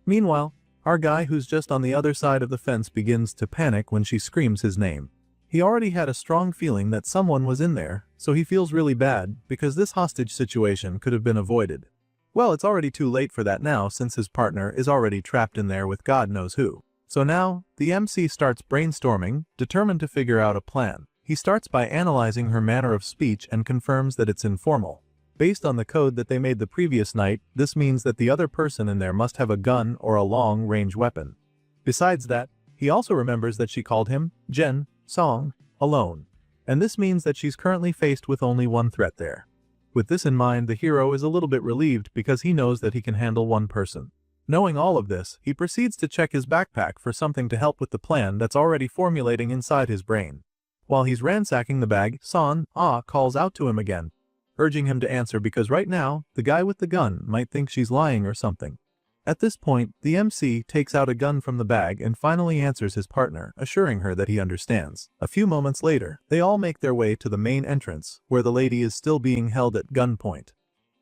Meanwhile, our guy who's just on the other side of the fence begins to panic when she screams his name. He already had a strong feeling that someone was in there, so he feels really bad because this hostage situation could have been avoided. Well, it's already too late for that now since his partner is already trapped in there with God knows who. So now, the MC starts brainstorming, determined to figure out a plan. He starts by analyzing her manner of speech and confirms that it's informal. Based on the code that they made the previous night, this means that the other person in there must have a gun or a long-range weapon. Besides that, he also remembers that she called him, Jin Song, alone. And this means that she's currently faced with only one threat there. With this in mind, the hero is a little bit relieved because he knows that he can handle one person. Knowing all of this, he proceeds to check his backpack for something to help with the plan that's already formulating inside his brain. While he's ransacking the bag, Son calls out to him again, urging him to answer because right now, the guy with the gun might think she's lying or something. At this point, the MC takes out a gun from the bag and finally answers his partner, assuring her that he understands. A few moments later, they all make their way to the main entrance, where the lady is still being held at gunpoint.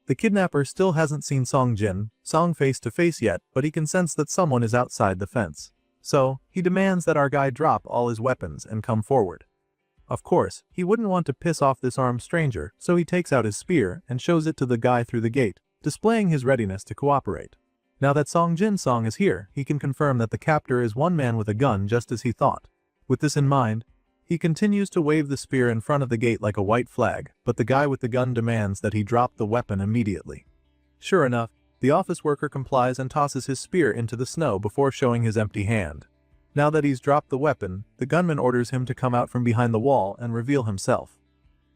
The kidnapper still hasn't seen Song Jin Song face to face yet, but he can sense that someone is outside the fence. So, he demands that our guy drop all his weapons and come forward. Of course, he wouldn't want to piss off this armed stranger, so he takes out his spear and shows it to the guy through the gate, displaying his readiness to cooperate. Now that Song Jin Song is here, he can confirm that the captor is one man with a gun just as he thought. With this in mind, he continues to wave the spear in front of the gate like a white flag, but the guy with the gun demands that he drop the weapon immediately. Sure enough, the office worker complies and tosses his spear into the snow before showing his empty hand. Now that he's dropped the weapon, the gunman orders him to come out from behind the wall and reveal himself.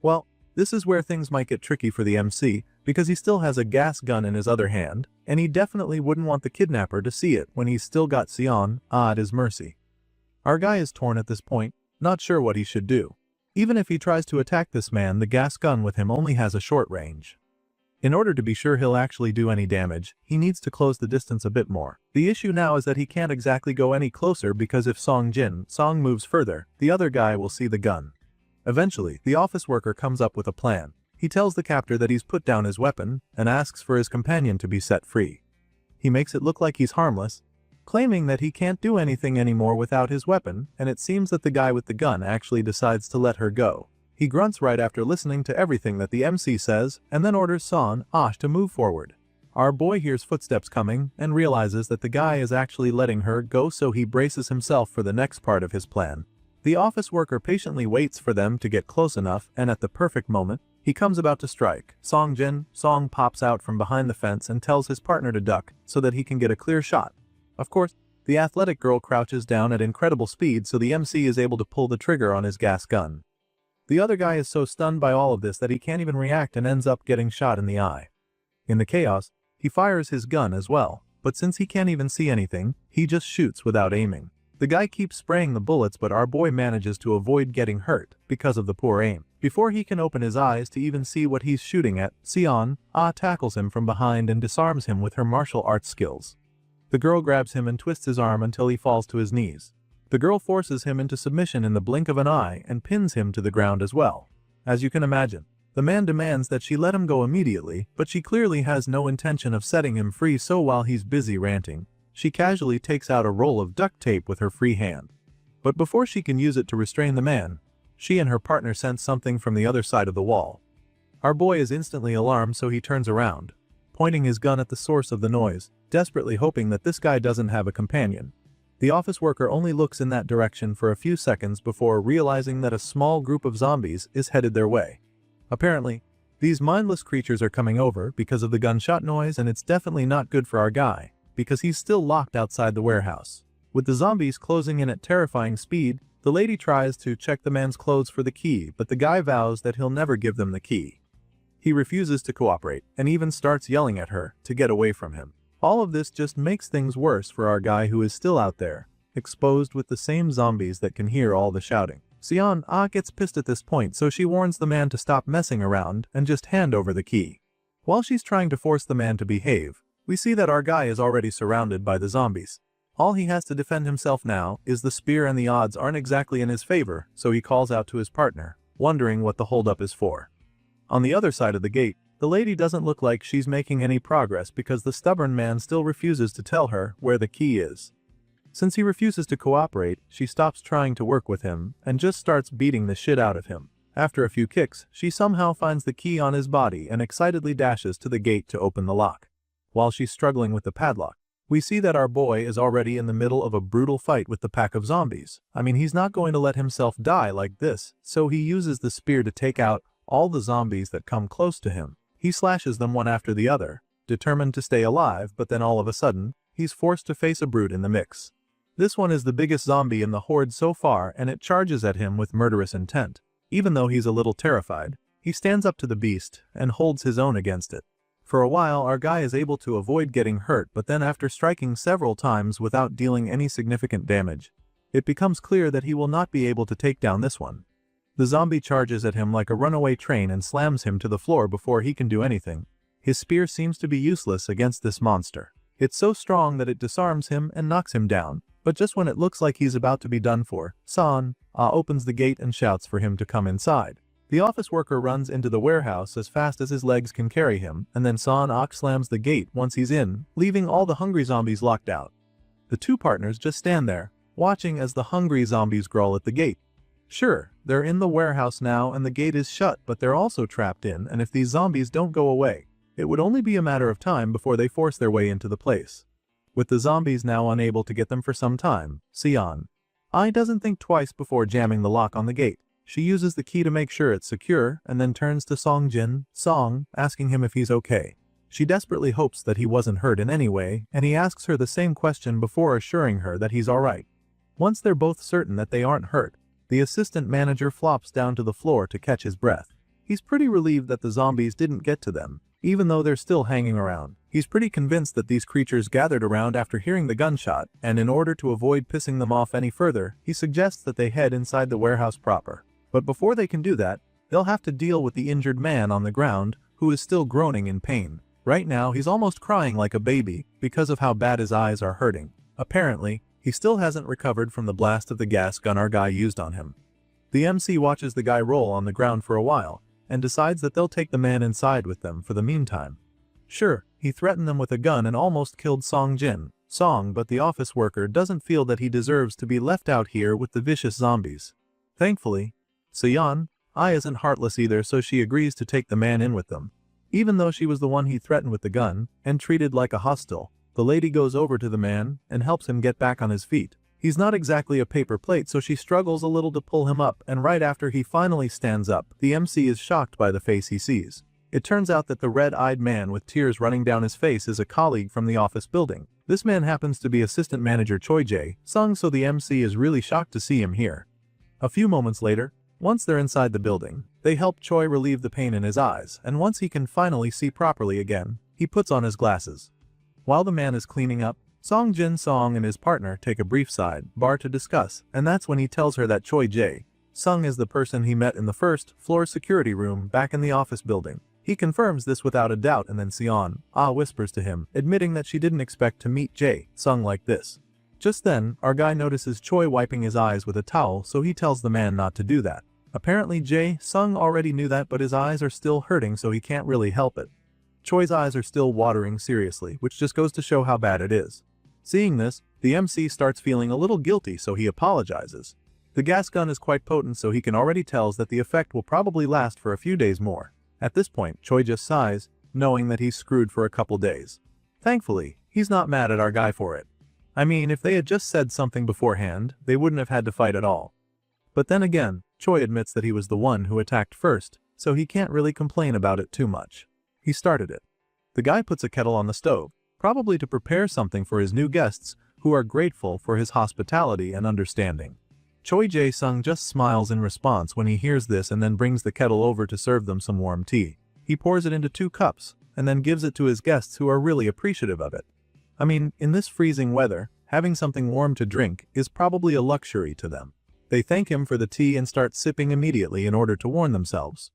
Well, this is where things might get tricky for the MC, because he still has a gas gun in his other hand, and he definitely wouldn't want the kidnapper to see it when he's still got Sion at his mercy. Our guy is torn at this point, not sure what he should do. Even if he tries to attack this man, the gas gun with him only has a short range. In order to be sure he'll actually do any damage, he needs to close the distance a bit more. The issue now is that he can't exactly go any closer because if Song Jin Song moves further, the other guy will see the gun. Eventually, the office worker comes up with a plan. He tells the captor that he's put down his weapon and asks for his companion to be set free. He makes it look like he's harmless, claiming that he can't do anything anymore without his weapon, and it seems that the guy with the gun actually decides to let her go. He grunts right after listening to everything that the MC says and then orders Son to move forward. Our boy hears footsteps coming and realizes that the guy is actually letting her go, so he braces himself for the next part of his plan. The office worker patiently waits for them to get close enough, and at the perfect moment, he comes about to strike. Song Jin Song pops out from behind the fence and tells his partner to duck so that he can get a clear shot. Of course, the athletic girl crouches down at incredible speed, so the MC is able to pull the trigger on his gas gun. The other guy is so stunned by all of this that he can't even react and ends up getting shot in the eye. In the chaos, he fires his gun as well, but since he can't even see anything, he just shoots without aiming. The guy keeps spraying the bullets, but our boy manages to avoid getting hurt because of the poor aim. Before he can open his eyes to even see what he's shooting at, Sion tackles him from behind and disarms him with her martial arts skills. The girl grabs him and twists his arm until he falls to his knees. The girl forces him into submission in the blink of an eye and pins him to the ground as well. As you can imagine, the man demands that she let him go immediately, but she clearly has no intention of setting him free, so while he's busy ranting, she casually takes out a roll of duct tape with her free hand. But before she can use it to restrain the man, she and her partner sense something from the other side of the wall. Our boy is instantly alarmed, so he turns around, pointing his gun at the source of the noise, desperately hoping that this guy doesn't have a companion. The office worker only looks in that direction for a few seconds before realizing that a small group of zombies is headed their way. Apparently, these mindless creatures are coming over because of the gunshot noise, and it's definitely not good for our guy, because he's still locked outside the warehouse. With the zombies closing in at terrifying speed, The lady tries to check the man's clothes for the key, but the guy vows that he'll never give them the key. He refuses to cooperate and even starts yelling at her to get away from him. All of this just makes things worse for our guy who is still out there, exposed with the same zombies that can hear all the shouting. Sion gets pissed at this point, so she warns the man to stop messing around and just hand over the key. While she's trying to force the man to behave, we see that our guy is already surrounded by the zombies. All he has to defend himself now is the spear, and the odds aren't exactly in his favor, so he calls out to his partner, wondering what the holdup is for. On the other side of the gate, the lady doesn't look like she's making any progress because the stubborn man still refuses to tell her where the key is. Since he refuses to cooperate, she stops trying to work with him and just starts beating the shit out of him. After a few kicks, she somehow finds the key on his body and excitedly dashes to the gate to open the lock. While she's struggling with the padlock, we see that our boy is already in the middle of a brutal fight with the pack of zombies. I mean, he's not going to let himself die like this, so he uses the spear to take out all the zombies that come close to him. He slashes them one after the other, determined to stay alive, but then all of a sudden, he's forced to face a brute in the mix. This one is the biggest zombie in the horde so far, and it charges at him with murderous intent. Even though he's a little terrified, he stands up to the beast and holds his own against it. For a while, our guy is able to avoid getting hurt, but then after striking several times without dealing any significant damage, it becomes clear that he will not be able to take down this one. The zombie charges at him like a runaway train and slams him to the floor before he can do anything. His spear seems to be useless against this monster. It's so strong that it disarms him and knocks him down, but just when it looks like he's about to be done for, San opens the gate and shouts for him to come inside. The office worker runs into the warehouse as fast as his legs can carry him, and then San slams the gate once he's in, leaving all the hungry zombies locked out. The two partners just stand there, watching as the hungry zombies growl at the gate. Sure, they're in the warehouse now and the gate is shut, but they're also trapped in, and if these zombies don't go away, it would only be a matter of time before they force their way into the place. With the zombies now unable to get them for some time, Sion doesn't think twice before jamming the lock on the gate. She uses the key to make sure it's secure and then turns to Songjin, asking him if he's okay. She desperately hopes that he wasn't hurt in any way, and he asks her the same question before assuring her that he's alright. Once they're both certain that they aren't hurt, the assistant manager flops down to the floor to catch his breath. He's pretty relieved that the zombies didn't get to them, even though they're still hanging around. He's pretty convinced that these creatures gathered around after hearing the gunshot, and in order to avoid pissing them off any further, he suggests that they head inside the warehouse proper. But before they can do that, they'll have to deal with the injured man on the ground, who is still groaning in pain. Right now, he's almost crying like a baby because of how bad his eyes are hurting. Apparently, he still hasn't recovered from the blast of the gas gun our guy used on him. The MC watches the guy roll on the ground for a while, and decides that they'll take the man inside with them for the meantime. Sure, he threatened them with a gun and almost killed Songjin, but the office worker doesn't feel that he deserves to be left out here with the vicious zombies. Thankfully, Sion isn't heartless either, so she agrees to take the man in with them. Even though she was the one he threatened with the gun and treated like a hostile, the lady goes over to the man and helps him get back on his feet. He's not exactly a paper plate, so she struggles a little to pull him up, and right after he finally stands up, the MC is shocked by the face he sees. It turns out that the red-eyed man with tears running down his face is a colleague from the office building. This man happens to be assistant manager Choi Jae-sung, so the MC is really shocked to see him here. A few moments later, once they're inside the building, they help Choi relieve the pain in his eyes, and once he can finally see properly again, he puts on his glasses. While the man is cleaning up, Songjin and his partner take a brief sidebar to discuss, and that's when he tells her that Choi Jae-sung is the person he met in the first floor security room back in the office building. He confirms this without a doubt, and then Sion whispers to him, admitting that she didn't expect to meet Jae-sung like this. Just then, our guy notices Choi wiping his eyes with a towel, so he tells the man not to do that. Apparently Jae-sung already knew that, but his eyes are still hurting, so he can't really help it. Choi's eyes are still watering seriously, which just goes to show how bad it is. Seeing this, the MC starts feeling a little guilty, so he apologizes. The gas gun is quite potent, so he can already tell that the effect will probably last for a few days more. At this point, Choi just sighs, knowing that he's screwed for a couple days. Thankfully, he's not mad at our guy for it. I mean, if they had just said something beforehand, they wouldn't have had to fight at all. But then again, Choi admits that he was the one who attacked first, so he can't really complain about it too much. He started it. The guy puts a kettle on the stove, probably to prepare something for his new guests, who are grateful for his hospitality and understanding. Choi Jae-sung just smiles in response when he hears this and then brings the kettle over to serve them some warm tea. He pours it into 2 cups, and then gives it to his guests who are really appreciative of it. I mean, in this freezing weather, having something warm to drink is probably a luxury to them. They thank him for the tea and start sipping immediately in order to warm themselves.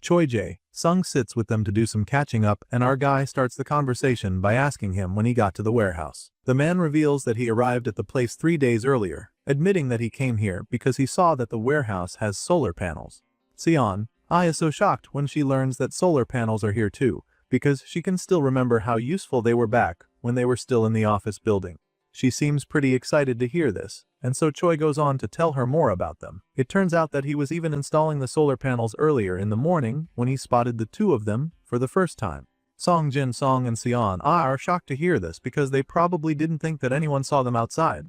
Choi Jae-sung sits with them to do some catching up, and our guy starts the conversation by asking him when he got to the warehouse. The man reveals that he arrived at the place 3 days earlier, admitting that he came here because he saw that the warehouse has solar panels. Sion is so shocked when she learns that solar panels are here too, because she can still remember how useful they were back when they were still in the office building. She seems pretty excited to hear this, and so Choi goes on to tell her more about them. It turns out that he was even installing the solar panels earlier in the morning when he spotted the 2 of them for the first time. Song Jin-song and Sion are shocked to hear this because they probably didn't think that anyone saw them outside.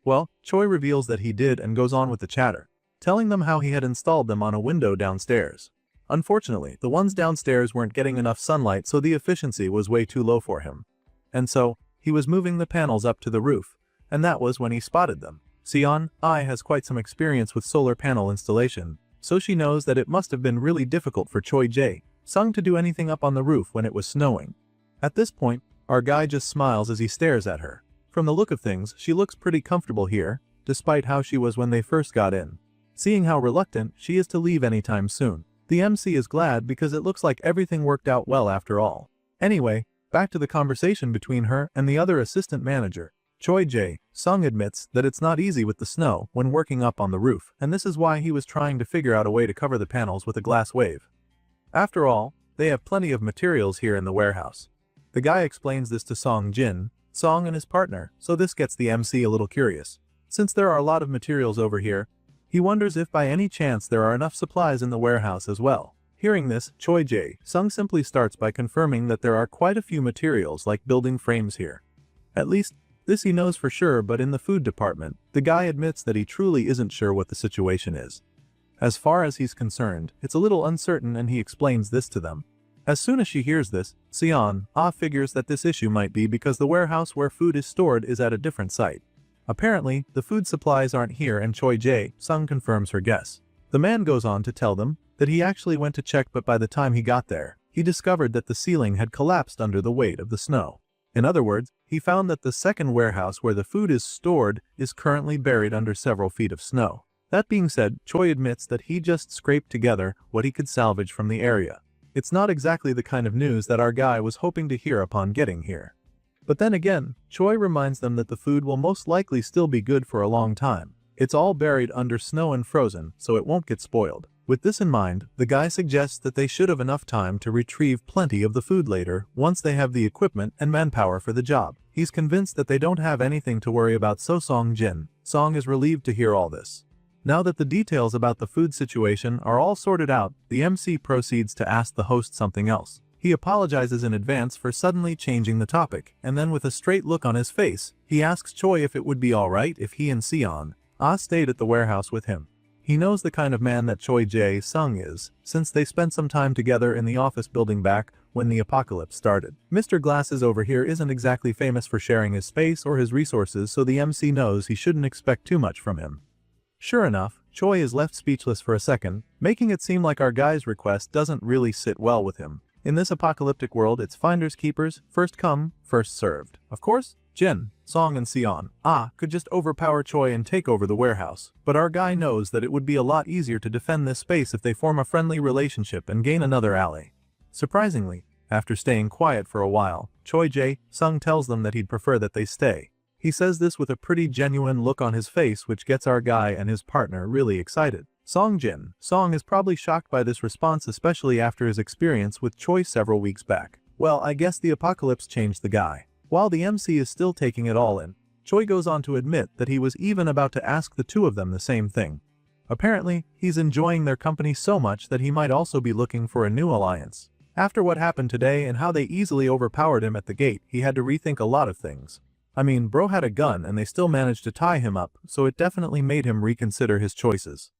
Well, Choi reveals that he did and goes on with the chatter, telling them how he had installed them on a window downstairs. Unfortunately, the ones downstairs weren't getting enough sunlight, so the efficiency was way too low for him. And so, he was moving the panels up to the roof, and that was when he spotted them. Sion has quite some experience with solar panel installation, so she knows that it must have been really difficult for Choi Jae-sung to do anything up on the roof when it was snowing. At this point, our guy just smiles as he stares at her. From the look of things, she looks pretty comfortable here, despite how she was when they first got in. Seeing how reluctant she is to leave anytime soon, the MC is glad because it looks like everything worked out well after all. Anyway, back to the conversation between her and the other assistant manager. Choi Jae-sung admits that it's not easy with the snow when working up on the roof, and this is why he was trying to figure out a way to cover the panels with a glass wave. After all, they have plenty of materials here in the warehouse. The guy explains this to Song Jin-song and his partner, so this gets the MC a little curious. Since there are a lot of materials over here, he wonders if by any chance there are enough supplies in the warehouse as well. Hearing this, Choi Jae-sung simply starts by confirming that there are quite a few materials like building frames here. At least, this he knows for sure, but in the food department, the guy admits that he truly isn't sure what the situation is. As far as he's concerned, it's a little uncertain, and he explains this to them. As soon as she hears this, Sion figures that this issue might be because the warehouse where food is stored is at a different site. Apparently, the food supplies aren't here, and Choi Jae-sung confirms her guess. The man goes on to tell them that he actually went to check, but by the time he got there, he discovered that the ceiling had collapsed under the weight of the snow. In other words, he found that the second warehouse where the food is stored is currently buried under several feet of snow. That being said, Choi admits that he just scraped together what he could salvage from the area. It's not exactly the kind of news that our guy was hoping to hear upon getting here. But then again, Choi reminds them that the food will most likely still be good for a long time. It's all buried under snow and frozen, so it won't get spoiled. With this in mind, the guy suggests that they should have enough time to retrieve plenty of the food later once they have the equipment and manpower for the job. He's convinced that they don't have anything to worry about, so Song Jin-song is relieved to hear all this. Now that the details about the food situation are all sorted out, the MC proceeds to ask the host something else. He apologizes in advance for suddenly changing the topic, and then with a straight look on his face, he asks Choi if it would be alright if he and Sion stayed at the warehouse with him. He knows the kind of man that Choi Jae-sung is, since they spent some time together in the office building back when the apocalypse started. Mr. Glasses over here isn't exactly famous for sharing his space or his resources, so the MC knows he shouldn't expect too much from him. Sure enough, Choi is left speechless for a second, making it seem like our guy's request doesn't really sit well with him. In this apocalyptic world, it's finders keepers, first come, first served. Of course, Jin, Song and Sion could just overpower Choi and take over the warehouse, but our guy knows that it would be a lot easier to defend this space if they form a friendly relationship and gain another ally. Surprisingly, after staying quiet for a while, Choi Jae-sung tells them that he'd prefer that they stay. He says this with a pretty genuine look on his face, which gets our guy and his partner really excited. Song Jin-song is probably shocked by this response, especially after his experience with Choi several weeks back. Well, I guess the apocalypse changed the guy. While the MC is still taking it all in, Choi goes on to admit that he was even about to ask the two of them the same thing. Apparently, he's enjoying their company so much that he might also be looking for a new alliance. After what happened today and how they easily overpowered him at the gate, he had to rethink a lot of things. I mean, bro had a gun and they still managed to tie him up, so it definitely made him reconsider his choices.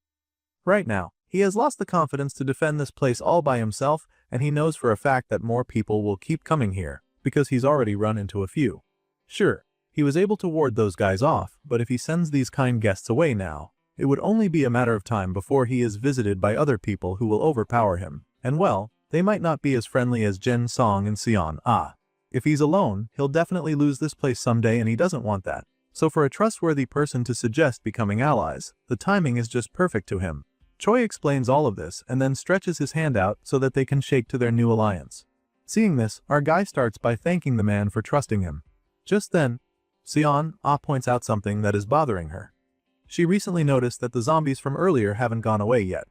Right now, he has lost the confidence to defend this place all by himself, and he knows for a fact that more people will keep coming here, because he's already run into a few. Sure, he was able to ward those guys off, but if he sends these kind guests away now, It would only be a matter of time before he is visited by other people who will overpower him, and well, they might not be as friendly as Jin, Song and Sion. If he's alone, he'll definitely lose this place someday and he doesn't want that. So for a trustworthy person to suggest becoming allies, the timing is just perfect to him. Choi explains all of this and then stretches his hand out so that they can shake to their new alliance. Seeing this, our guy starts by thanking the man for trusting him. Just then, Sion points out something that is bothering her. She recently noticed that the zombies from earlier haven't gone away yet.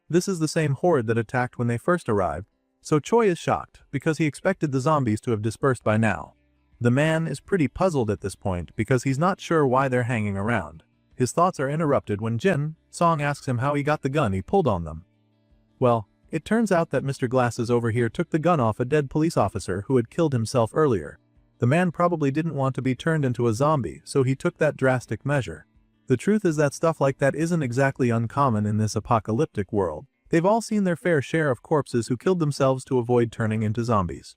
This is the same horde that attacked when they first arrived, so Choi is shocked because he expected the zombies to have dispersed by now. The man is pretty puzzled at this point because he's not sure why they're hanging around. His thoughts are interrupted when Jin, Song asks him how he got the gun he pulled on them. Well, it turns out that Mr. Glasses over here took the gun off a dead police officer who had killed himself earlier. The man probably didn't want to be turned into a zombie, so he took that drastic measure. The truth is that stuff like that isn't exactly uncommon in this apocalyptic world. They've all seen their fair share of corpses who killed themselves to avoid turning into zombies.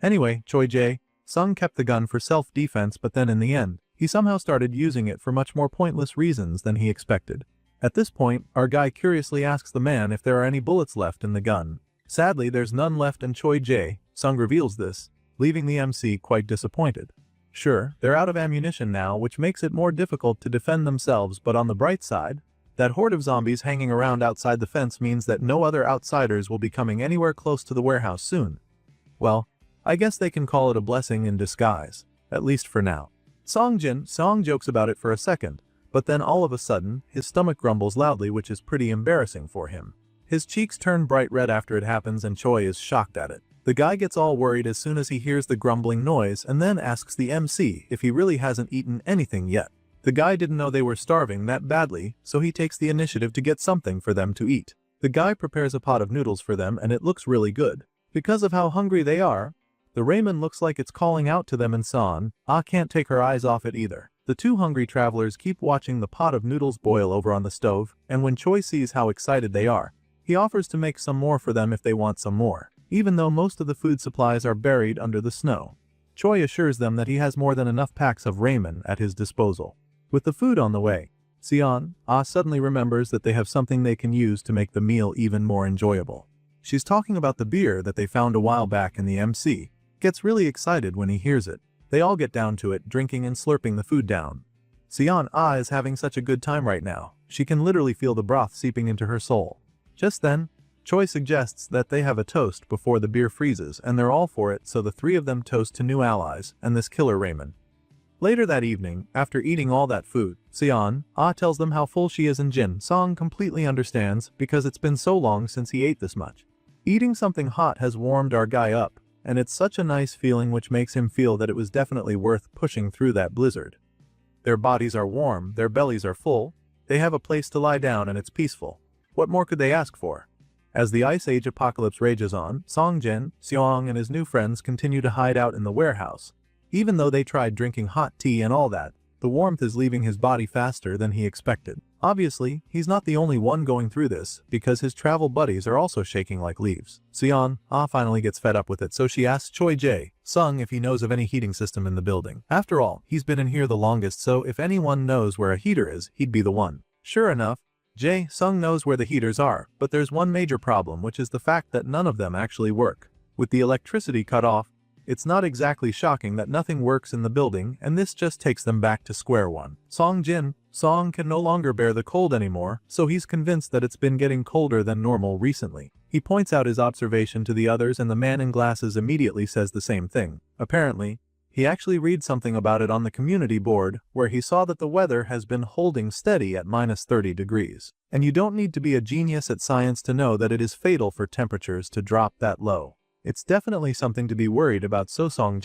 Anyway, Choi Jae-sung kept the gun for self-defense, but then in the end, he somehow started using it for much more pointless reasons than he expected. At this point, our guy curiously asks the man if there are any bullets left in the gun. Sadly, there's none left, and Choi Jae-sung reveals this, leaving the MC quite disappointed. Sure, they're out of ammunition now, which makes it more difficult to defend themselves, but on the bright side, that horde of zombies hanging around outside the fence means that no other outsiders will be coming anywhere close to the warehouse soon. Well, I guess they can call it a blessing in disguise, at least for now. Song jokes about it for a second, but then all of a sudden, his stomach grumbles loudly, which is pretty embarrassing for him. His cheeks turn bright red after it happens and Choi is shocked at it. The guy gets all worried as soon as he hears the grumbling noise and then asks the MC if he really hasn't eaten anything yet. The guy didn't know they were starving that badly, so he takes the initiative to get something for them to eat. The guy prepares a pot of noodles for them and it looks really good. Because of how hungry they are, the ramen looks like it's calling out to them, and San can't take her eyes off it either. The two hungry travelers keep watching the pot of noodles boil over on the stove, and when Choi sees how excited they are, he offers to make some more for them if they want some more. Even though most of the food supplies are buried under the snow, Choi assures them that he has more than enough packs of ramen at his disposal. With the food on the way, Sion suddenly remembers that they have something they can use to make the meal even more enjoyable. She's talking about the beer that they found a while back, and the MC gets really excited when he hears it. They all get down to it, drinking and slurping the food down. Sion is having such a good time right now, she can literally feel the broth seeping into her soul. Just then, Choi suggests that they have a toast before the beer freezes, and they're all for it, so the three of them toast to new allies and this killer ramen. Later that evening, after eating all that food, Sion tells them how full she is, and Jin Song completely understands because it's been so long since he ate this much. Eating something hot has warmed our guy up, and it's such a nice feeling, which makes him feel that it was definitely worth pushing through that blizzard. Their bodies are warm, their bellies are full, they have a place to lie down, and it's peaceful. What more could they ask for? As the Ice Age apocalypse rages on, Song Jin, Seong and his new friends continue to hide out in the warehouse. Even though they tried drinking hot tea and all that, the warmth is leaving his body faster than he expected. Obviously, he's not the only one going through this, because his travel buddies are also shaking like leaves. Sion finally gets fed up with it, so she asks Choi Jae-sung if he knows of any heating system in the building. After all, he's been in here the longest, so if anyone knows where a heater is, he'd be the one. Sure enough, Jae-sung knows where the heaters are, but there's one major problem, which is the fact that none of them actually work. With the electricity cut off, it's not exactly shocking that nothing works in the building, and this just takes them back to square one. Song can no longer bear the cold anymore, so he's convinced that it's been getting colder than normal recently. He points out his observation to the others, and the man in glasses immediately says the same thing. Apparently, he actually reads something about it on the community board, where he saw that the weather has been holding steady at -30 degrees. And you don't need to be a genius at science to know that it is fatal for temperatures to drop that low. It's definitely something to be worried about, so Song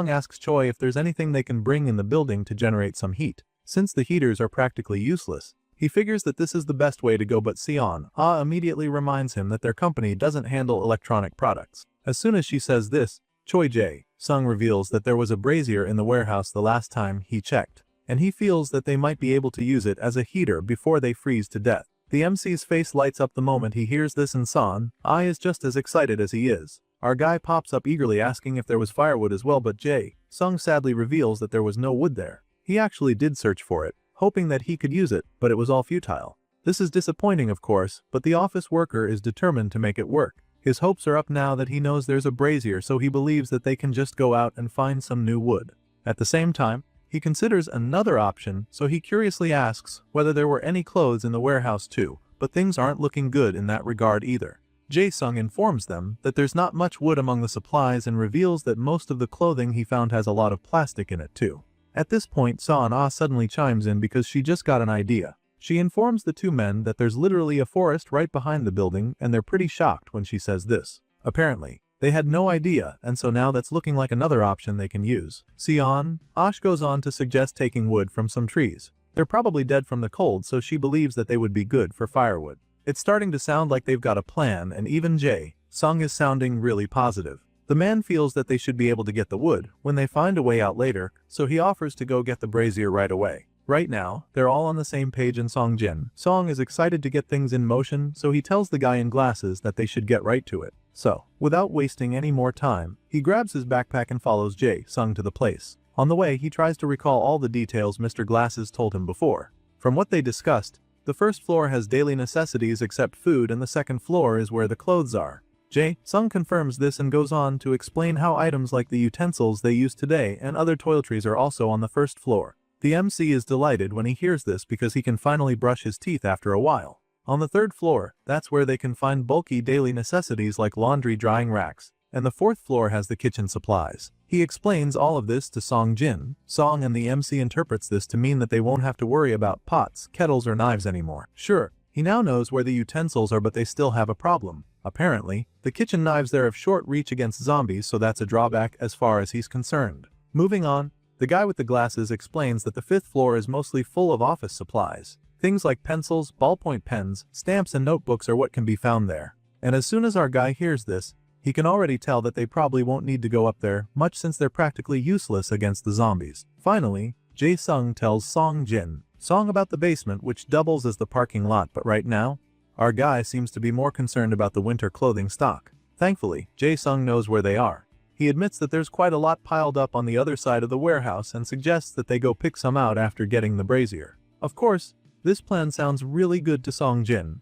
asks Choi if there's anything they can bring in the building to generate some heat. Since the heaters are practically useless, he figures that this is the best way to go, but Sion immediately reminds him that their company doesn't handle electronic products. As soon as she says this, Choi Jae-sung reveals that there was a brazier in the warehouse the last time he checked, and he feels that they might be able to use it as a heater before they freeze to death. The MC's face lights up the moment he hears this, and San is just as excited as he is. Our guy pops up eagerly asking if there was firewood as well, but Jae-sung sadly reveals that there was no wood there. He actually did search for it, hoping that he could use it, but it was all futile. This is disappointing of course, but the office worker is determined to make it work. His hopes are up now that he knows there's a brazier, so he believes that they can just go out and find some new wood. At the same time, he considers another option, so he curiously asks whether there were any clothes in the warehouse too, but things aren't looking good in that regard either. Jae-sung informs them that there's not much wood among the supplies and reveals that most of the clothing he found has a lot of plastic in it too. At this point, Seon-ah suddenly chimes in because she just got an idea. She informs the two men that there's literally a forest right behind the building, and they're pretty shocked when she says this. Apparently, they had no idea, and so now that's looking like another option they can use. Seon-ah goes on to suggest taking wood from some trees. They're probably dead from the cold, so she believes that they would be good for firewood. It's starting to sound like they've got a plan, and even Jae-sung is sounding really positive. The man feels that they should be able to get the wood when they find a way out later, so he offers to go get the brazier right away. Right now, they're all on the same page in Songjin. Song is excited to get things in motion, so he tells the guy in glasses that they should get right to it. So, without wasting any more time, he grabs his backpack and follows Jae-sung to the place. On the way, he tries to recall all the details Mr. Glasses told him before. From what they discussed, the first floor has daily necessities except food, and the second floor is where the clothes are. Jae-sung confirms this and goes on to explain how items like the utensils they use today and other toiletries are also on the first floor. The MC is delighted when he hears this because he can finally brush his teeth after a while. On the third floor, that's where they can find bulky daily necessities like laundry drying racks, and the fourth floor has the kitchen supplies. He explains all of this to Songjin. Song and the MC interprets this to mean that they won't have to worry about pots, kettles, or knives anymore. Sure, he now knows where the utensils are, but they still have a problem. Apparently, the kitchen knives there have short reach against zombies, so that's a drawback as far as he's concerned. Moving on, the guy with the glasses explains that the fifth floor is mostly full of office supplies. Things like pencils, ballpoint pens, stamps, and notebooks are what can be found there. And as soon as our guy hears this, he can already tell that they probably won't need to go up there much since they're practically useless against the zombies. Finally, Jae-sung tells Songjin about the basement, which doubles as the parking lot, but right now, our guy seems to be more concerned about the winter clothing stock. Thankfully, Jae-sung knows where they are. He admits that there's quite a lot piled up on the other side of the warehouse and suggests that they go pick some out after getting the brazier. Of course, this plan sounds really good to Songjin,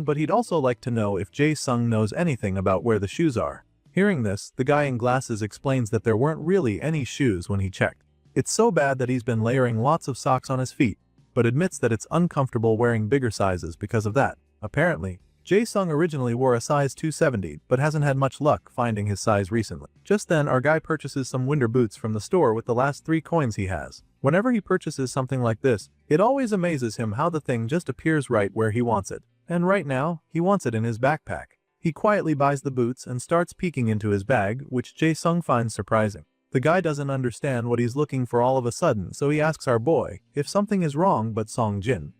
but he'd also like to know if Jae-sung knows anything about where the shoes are. Hearing this, the guy in glasses explains that there weren't really any shoes when he checked. It's so bad that he's been layering lots of socks on his feet, but admits that it's uncomfortable wearing bigger sizes because of that. Apparently, Jae-sung originally wore a size 270 but hasn't had much luck finding his size recently. Just then, our guy purchases some winter boots from the store with the last 3 coins he has. Whenever he purchases something like this, it always amazes him how the thing just appears right where he wants it. And right now, he wants it in his backpack. He quietly buys the boots and starts peeking into his bag, which Jae-sung finds surprising. The guy doesn't understand what he's looking for all of a sudden, so he asks our boy if something is wrong, but Songjin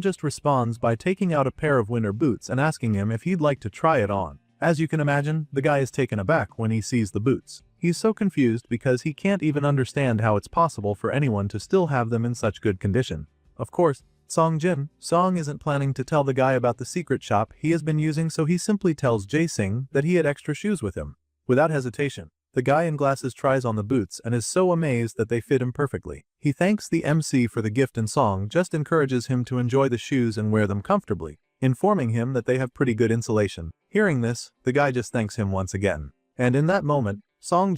just responds by taking out a pair of winter boots and asking him if he'd like to try it on. As you can imagine, the guy is taken aback when he sees the boots. He's so confused because he can't even understand how it's possible for anyone to still have them in such good condition. Of course, Song isn't planning to tell the guy about the secret shop he has been using, so he simply tells Jae-sung that he had extra shoes with him. Without hesitation, the guy in glasses tries on the boots and is so amazed that they fit him perfectly. He thanks the MC for the gift, and Song just encourages him to enjoy the shoes and wear them comfortably, informing him that they have pretty good insulation. Hearing this, the guy just thanks him once again. And in that moment, Song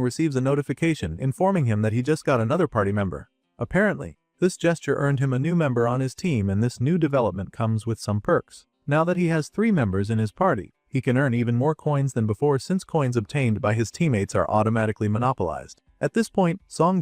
receives a notification informing him that he just got another party member. Apparently, this gesture earned him a new member on his team, and this new development comes with some perks. Now that he has 3 members in his party, he can earn even more coins than before, since coins obtained by his teammates are automatically monopolized. At this point, Song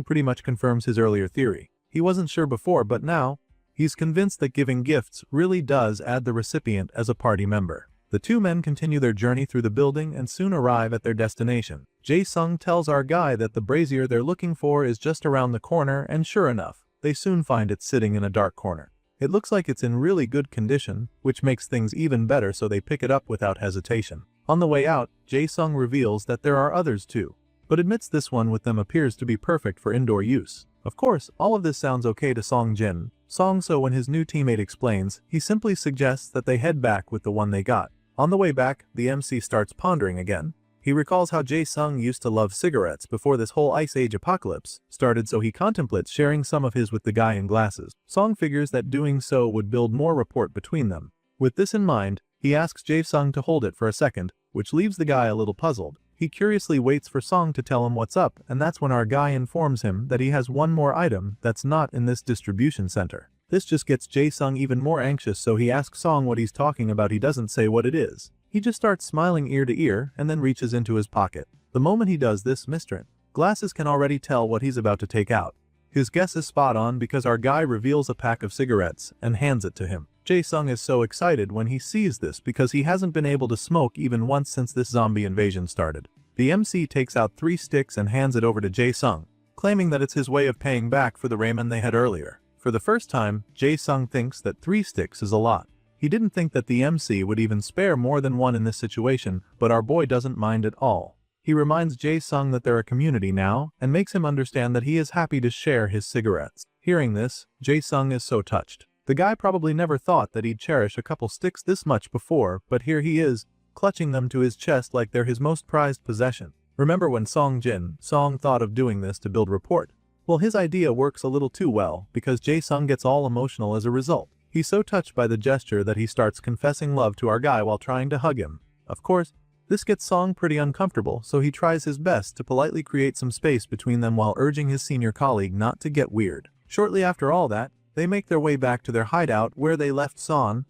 pretty much confirms his earlier theory. He wasn't sure before, but now, he's convinced that giving gifts really does add the recipient as a party member. The two men continue their journey through the building and soon arrive at their destination. Jae-sung tells our guy that the brazier they're looking for is just around the corner, and sure enough, they soon find it sitting in a dark corner. It looks like it's in really good condition, which makes things even better, so they pick it up without hesitation. On the way out, Jae-sung reveals that there are others too, but admits this one with them appears to be perfect for indoor use. Of course, all of this sounds okay to Songjin, so when his new teammate explains, he simply suggests that they head back with the one they got. On the way back, the MC starts pondering again. He recalls how Jae-sung used to love cigarettes before this whole Ice Age apocalypse started, so he contemplates sharing some of his with the guy in glasses. Song figures that doing so would build more rapport between them. With this in mind, he asks Jae-sung to hold it for a second, which leaves the guy a little puzzled. He curiously waits for Song to tell him what's up, and that's when our guy informs him that he has one more item that's not in this distribution center. This just gets Jae-sung even more anxious, so he asks Song what he's talking about. He doesn't say what it is. He just starts smiling ear to ear and then reaches into his pocket. The moment he does this, Mr. Glasses can already tell what he's about to take out. His guess is spot on because our guy reveals a pack of cigarettes and hands it to him. Jae-sung is so excited when he sees this because he hasn't been able to smoke even once since this zombie invasion started. The MC takes out 3 sticks and hands it over to Jae-sung, claiming that it's his way of paying back for the ramen they had earlier. For the first time, Jae-sung thinks that 3 sticks is a lot. He didn't think that the MC would even spare more than one in this situation, but our boy doesn't mind at all. He reminds Jae-sung that they're a community now and makes him understand that he is happy to share his cigarettes. Hearing this, Jae-sung is so touched. The guy probably never thought that he'd cherish a couple sticks this much before, but here he is, clutching them to his chest like they're his most prized possession. Remember when Song thought of doing this to build rapport? Well, his idea works a little too well because Jae-sung gets all emotional as a result. He's so touched by the gesture that he starts confessing love to our guy while trying to hug him. Of course, this gets Song pretty uncomfortable, so he tries his best to politely create some space between them while urging his senior colleague not to get weird. Shortly after all that, they make their way back to their hideout where they left Son.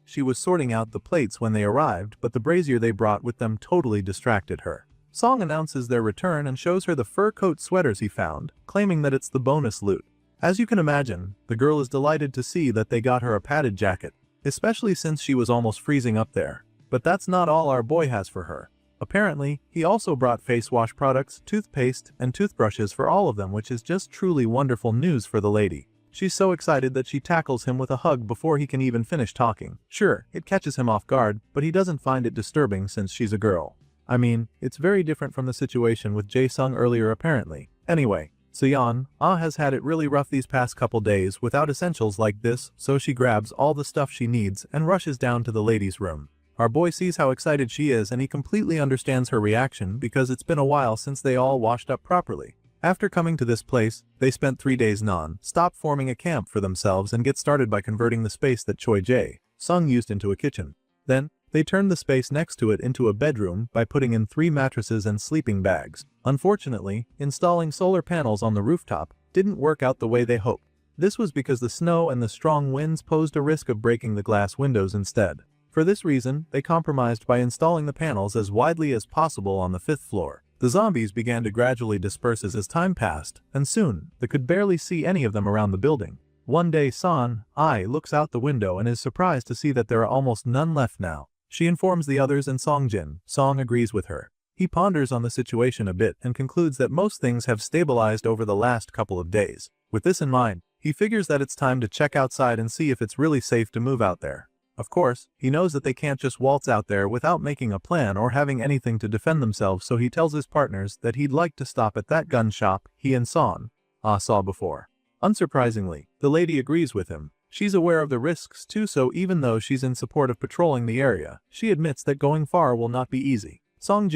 She was sorting out the plates when they arrived, but the brazier they brought with them totally distracted her. Song announces their return and shows her the fur coat sweaters he found, claiming that it's the bonus loot. As you can imagine, the girl is delighted to see that they got her a padded jacket, especially since she was almost freezing up there. But that's not all our boy has for her. Apparently, he also brought face wash products, toothpaste, and toothbrushes for all of them, which is just truly wonderful news for the lady. She's so excited that she tackles him with a hug before he can even finish talking. Sure, it catches him off guard, but he doesn't find it disturbing since she's a girl. I mean, it's very different from the situation with Jae-sung earlier apparently. Anyway, Seon has had it really rough these past couple days without essentials like this, so she grabs all the stuff she needs and rushes down to the ladies' room. Our boy sees how excited she is and he completely understands her reaction because it's been a while since they all washed up properly. After coming to this place, they spent 3 days non-stop forming a camp for themselves and get started by converting the space that Choi Jae-sung used into a kitchen. Then, they turned the space next to it into a bedroom by putting in 3 mattresses and sleeping bags. Unfortunately, installing solar panels on the rooftop didn't work out the way they hoped. This was because the snow and the strong winds posed a risk of breaking the glass windows instead. For this reason, they compromised by installing the panels as widely as possible on the 5th floor. The zombies began to gradually disperse as time passed, and soon, they could barely see any of them around the building. One day Son looks out the window and is surprised to see that there are almost none left now. She informs the others and Song agrees with her. He ponders on the situation a bit and concludes that most things have stabilized over the last couple of days. With this in mind, he figures that it's time to check outside and see if it's really safe to move out there. Of course, he knows that they can't just waltz out there without making a plan or having anything to defend themselves, so he tells his partners that he'd like to stop at that gun shop he and Son saw before. Unsurprisingly, the lady agrees with him. She's aware of the risks too, so even though she's in support of patrolling the area, she admits that going far will not be easy. Song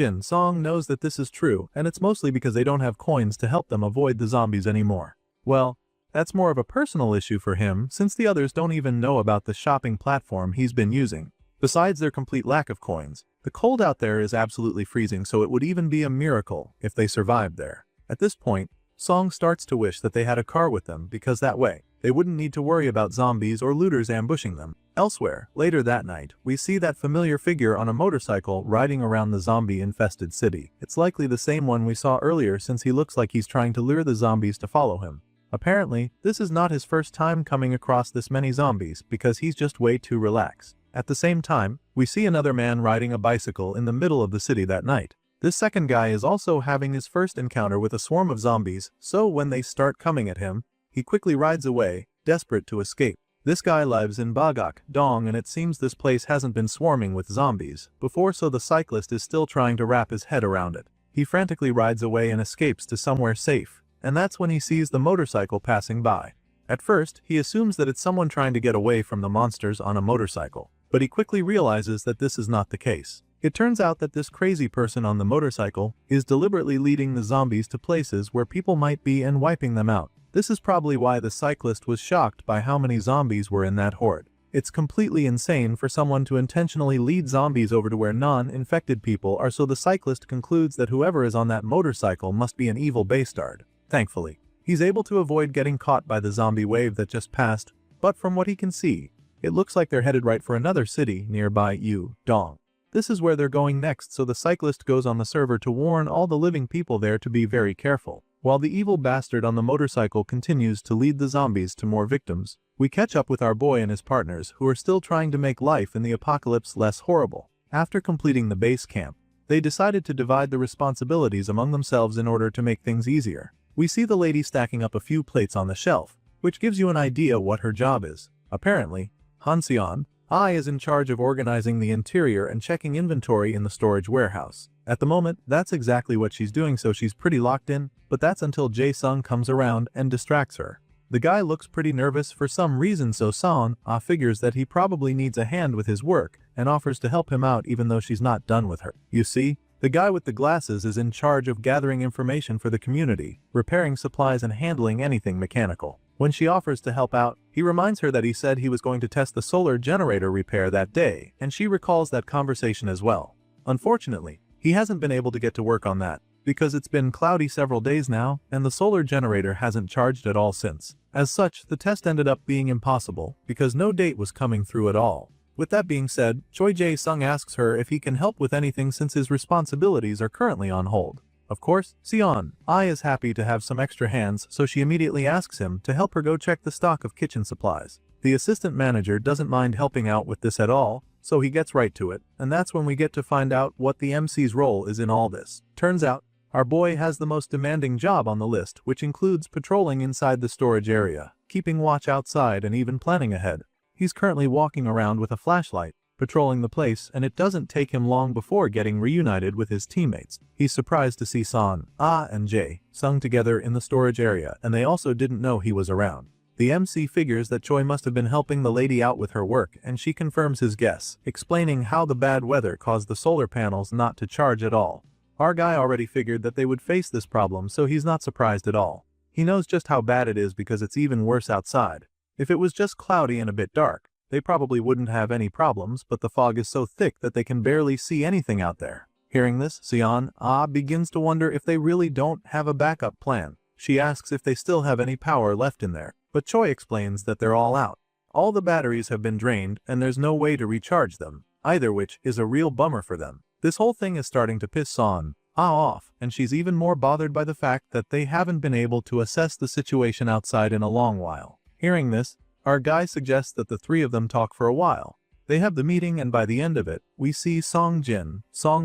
knows that this is true, and it's mostly because they don't have coins to help them avoid the zombies anymore. Well, that's more of a personal issue for him since the others don't even know about the shopping platform he's been using. Besides their complete lack of coins, the cold out there is absolutely freezing, so it would even be a miracle if they survived there. At this point, Song starts to wish that they had a car with them because that way, they wouldn't need to worry about zombies or looters ambushing them. Elsewhere, later that night, we see that familiar figure on a motorcycle riding around the zombie-infested city. It's likely the same one we saw earlier since he looks like he's trying to lure the zombies to follow him. Apparently, this is not his first time coming across this many zombies because he's just way too relaxed. At the same time, we see another man riding a bicycle in the middle of the city that night. This second guy is also having his first encounter with a swarm of zombies, so when they start coming at him, he quickly rides away, desperate to escape. This guy lives in Dong and it seems this place hasn't been swarming with zombies before, so the cyclist is still trying to wrap his head around it. He frantically rides away and escapes to somewhere safe, and that's when he sees the motorcycle passing by. At first, he assumes that it's someone trying to get away from the monsters on a motorcycle, but he quickly realizes that this is not the case. It turns out that this crazy person on the motorcycle is deliberately leading the zombies to places where people might be and wiping them out. This is probably why the cyclist was shocked by how many zombies were in that horde. It's completely insane for someone to intentionally lead zombies over to where non-infected people are, so the cyclist concludes that whoever is on that motorcycle must be an evil bastard. Thankfully, he's able to avoid getting caught by the zombie wave that just passed, but from what he can see, it looks like they're headed right for another city nearby Dong. This is where they're going next, so the cyclist goes on the server to warn all the living people there to be very careful. While the evil bastard on the motorcycle continues to lead the zombies to more victims, we catch up with our boy and his partners who are still trying to make life in the apocalypse less horrible. After completing the base camp, they decided to divide the responsibilities among themselves in order to make things easier. We see the lady stacking up a few plates on the shelf, which gives you an idea what her job is. Apparently, Han Ai is in charge of organizing the interior and checking inventory in the storage warehouse. At the moment, that's exactly what she's doing, so she's pretty locked in, but that's until Jae-sung comes around and distracts her. The guy looks pretty nervous for some reason, so Son-ah figures that he probably needs a hand with his work and offers to help him out even though she's not done with her. You see, the guy with the glasses is in charge of gathering information for the community, repairing supplies and handling anything mechanical. When she offers to help out, he reminds her that he said he was going to test the solar generator repair that day, and she recalls that conversation as well. Unfortunately, he hasn't been able to get to work on that, because it's been cloudy several days now, and the solar generator hasn't charged at all since. As such, the test ended up being impossible, because no date was coming through at all. With that being said, Choi Jae-sung asks her if he can help with anything since his responsibilities are currently on hold. Of course, Seon-ai is happy to have some extra hands, so she immediately asks him to help her go check the stock of kitchen supplies. The assistant manager doesn't mind helping out with this at all, so he gets right to it, and that's when we get to find out what the MC's role is in all this. Turns out, our boy has the most demanding job on the list, which includes patrolling inside the storage area, keeping watch outside and even planning ahead. He's currently walking around with a flashlight, patrolling the place, and it doesn't take him long before getting reunited with his teammates. He's surprised to see Son-ah and Jae-sung together in the storage area, and they also didn't know he was around. The MC figures that Choi must have been helping the lady out with her work, and she confirms his guess, explaining how the bad weather caused the solar panels not to charge at all. Our guy already figured that they would face this problem, so he's not surprised at all. He knows just how bad it is because it's even worse outside. If it was just cloudy and a bit dark, they probably wouldn't have any problems, but the fog is so thick that they can barely see anything out there. Hearing this, Seon-ah begins to wonder if they really don't have a backup plan. She asks if they still have any power left in there, but Choi explains that they're all out. All the batteries have been drained and there's no way to recharge them, either, which is a real bummer for them. This whole thing is starting to piss Son-ah off, and she's even more bothered by the fact that they haven't been able to assess the situation outside in a long while. Hearing this, our guy suggests that the three of them talk for a while. They have the meeting, and by the end of it, we see Song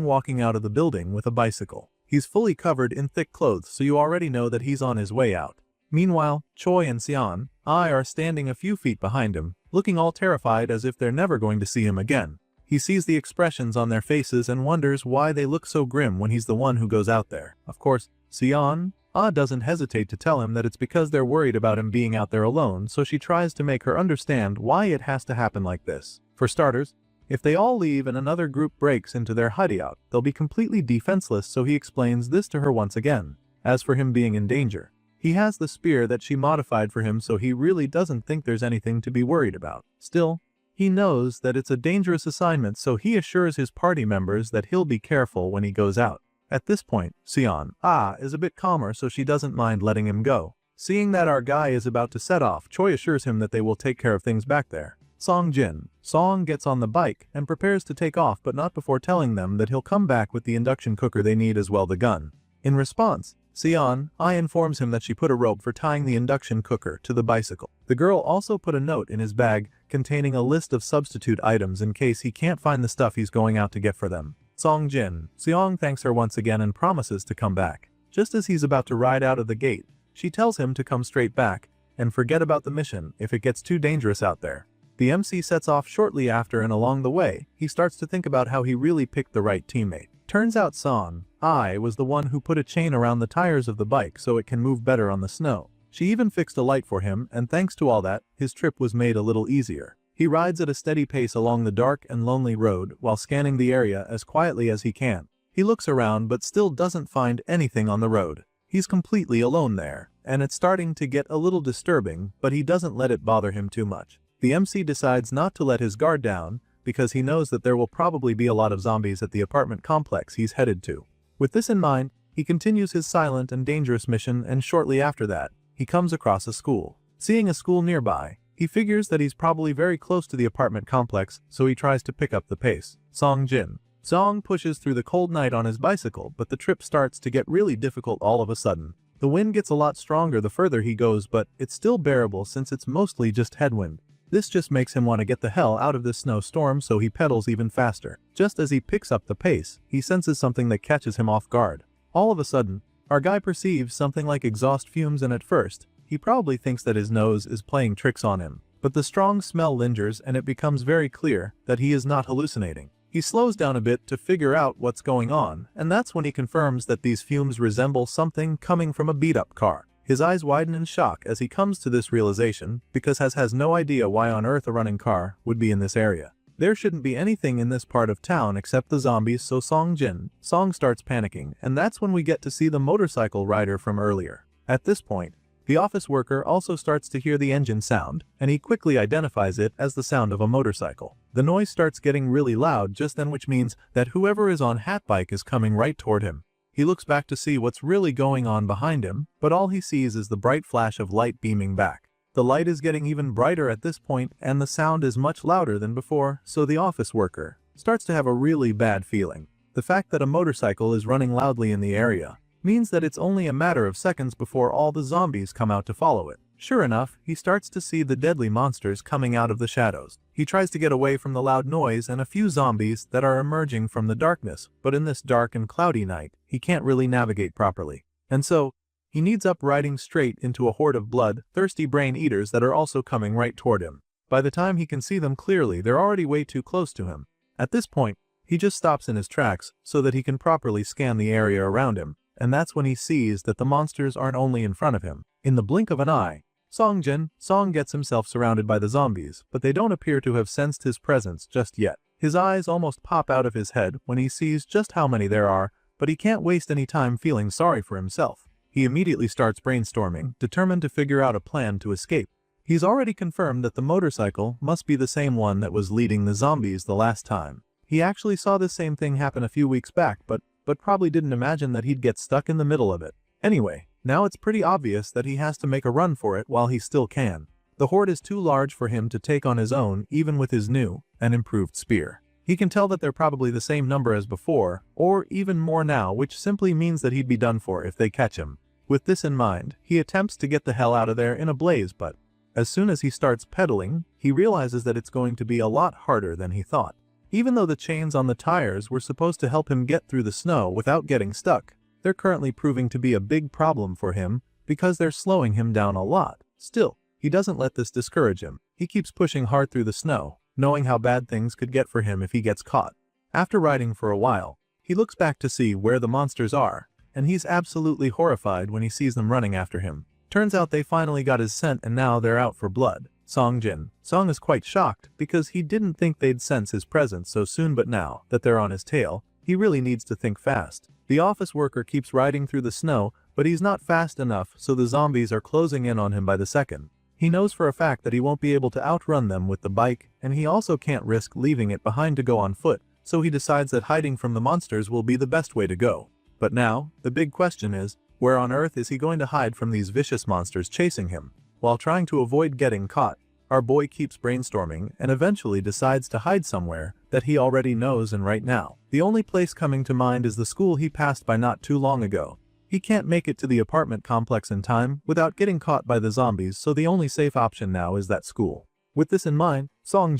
walking out of the building with a bicycle. He's fully covered in thick clothes, so you already know that he's on his way out. Meanwhile, Choi and Seon-ai are standing a few feet behind him, looking all terrified as if they're never going to see him again. He sees the expressions on their faces and wonders why they look so grim when he's the one who goes out there. Of course, Seon-ah doesn't hesitate to tell him that it's because they're worried about him being out there alone, so she tries to make her understand why it has to happen like this. For starters, if they all leave and another group breaks into their hideout, they'll be completely defenseless, so he explains this to her once again. As for him being in danger, he has the spear that she modified for him, so he really doesn't think there's anything to be worried about. Still, he knows that it's a dangerous assignment, so he assures his party members that he'll be careful when he goes out. At this point, Seon-ah is a bit calmer, so she doesn't mind letting him go. Seeing that our guy is about to set off, Choi assures him that they will take care of things back there. Song gets on the bike and prepares to take off, but not before telling them that he'll come back with the induction cooker they need as well, the gun. In response, Seon-ai informs him that she put a rope for tying the induction cooker to the bicycle. The girl also put a note in his bag containing a list of substitute items in case he can't find the stuff he's going out to get for them. Seong thanks her once again and promises to come back. Just as he's about to ride out of the gate, she tells him to come straight back and forget about the mission if it gets too dangerous out there. The MC sets off shortly after, and along the way, he starts to think about how he really picked the right teammate. Turns out Son-ai was the one who put a chain around the tires of the bike so it can move better on the snow. She even fixed a light for him, and thanks to all that, his trip was made a little easier. He rides at a steady pace along the dark and lonely road while scanning the area as quietly as he can. He looks around but still doesn't find anything on the road. He's completely alone there, and it's starting to get a little disturbing, but he doesn't let it bother him too much. The MC decides not to let his guard down because he knows that there will probably be a lot of zombies at the apartment complex he's headed to. With this in mind, he continues his silent and dangerous mission, and shortly after that, he comes across a school. Seeing a school nearby, he figures that he's probably very close to the apartment complex, so he tries to pick up the pace. Song Jin. Song pushes through the cold night on his bicycle, but the trip starts to get really difficult all of a sudden. The wind gets a lot stronger the further he goes, but it's still bearable since it's mostly just headwind. This just makes him want to get the hell out of this snowstorm, so he pedals even faster. Just as he picks up the pace, he senses something that catches him off guard. All of a sudden, our guy perceives something like exhaust fumes, and at first, he probably thinks that his nose is playing tricks on him. But the strong smell lingers and it becomes very clear that he is not hallucinating. He slows down a bit to figure out what's going on, and that's when he confirms that these fumes resemble something coming from a beat-up car. His eyes widen in shock as he comes to this realization, because has no idea why on earth a running car would be in this area. There shouldn't be anything in this part of town except the zombies, so Song starts panicking, and that's when we get to see the motorcycle rider from earlier. At this point, the office worker also starts to hear the engine sound, and he quickly identifies it as the sound of a motorcycle. The noise starts getting really loud just then, which means that whoever is on Hatbike is coming right toward him. He looks back to see what's really going on behind him, but all he sees is the bright flash of light beaming back. The light is getting even brighter at this point, and the sound is much louder than before, so the office worker starts to have a really bad feeling. The fact that a motorcycle is running loudly in the area means that it's only a matter of seconds before all the zombies come out to follow it. Sure enough, he starts to see the deadly monsters coming out of the shadows. He tries to get away from the loud noise and a few zombies that are emerging from the darkness, but in this dark and cloudy night, he can't really navigate properly. And so, he needs up riding straight into a horde of blood-thirsty brain eaters that are also coming right toward him. By the time he can see them clearly, they're already way too close to him. At this point, he just stops in his tracks so that he can properly scan the area around him. And that's when he sees that the monsters aren't only in front of him. In the blink of an eye, Song gets himself surrounded by the zombies, but they don't appear to have sensed his presence just yet. His eyes almost pop out of his head when he sees just how many there are, but he can't waste any time feeling sorry for himself. He immediately starts brainstorming, determined to figure out a plan to escape. He's already confirmed that the motorcycle must be the same one that was leading the zombies the last time. He actually saw the same thing happen a few weeks back, but probably didn't imagine that he'd get stuck in the middle of it. Anyway, now it's pretty obvious that he has to make a run for it while he still can. The horde is too large for him to take on his own, even with his new and improved spear. He can tell that they're probably the same number as before, or even more now, which simply means that he'd be done for if they catch him. With this in mind, he attempts to get the hell out of there in a blaze, but as soon as he starts pedaling, he realizes that it's going to be a lot harder than he thought. Even though the chains on the tires were supposed to help him get through the snow without getting stuck, they're currently proving to be a big problem for him because they're slowing him down a lot. Still, he doesn't let this discourage him. He keeps pushing hard through the snow, knowing how bad things could get for him if he gets caught. After riding for a while, he looks back to see where the monsters are, and he's absolutely horrified when he sees them running after him. Turns out they finally got his scent and now they're out for blood. Song is quite shocked because he didn't think they'd sense his presence so soon, but now that they're on his tail, he really needs to think fast. The office worker keeps riding through the snow, but he's not fast enough, so the zombies are closing in on him by the second. He knows for a fact that he won't be able to outrun them with the bike, and he also can't risk leaving it behind to go on foot, so he decides that hiding from the monsters will be the best way to go. But now, the big question is, where on earth is he going to hide from these vicious monsters chasing him? While trying to avoid getting caught, our boy keeps brainstorming and eventually decides to hide somewhere that he already knows, and right now, the only place coming to mind is the school he passed by not too long ago. He can't make it to the apartment complex in time without getting caught by the zombies, so the only safe option now is that school. With this in mind, Song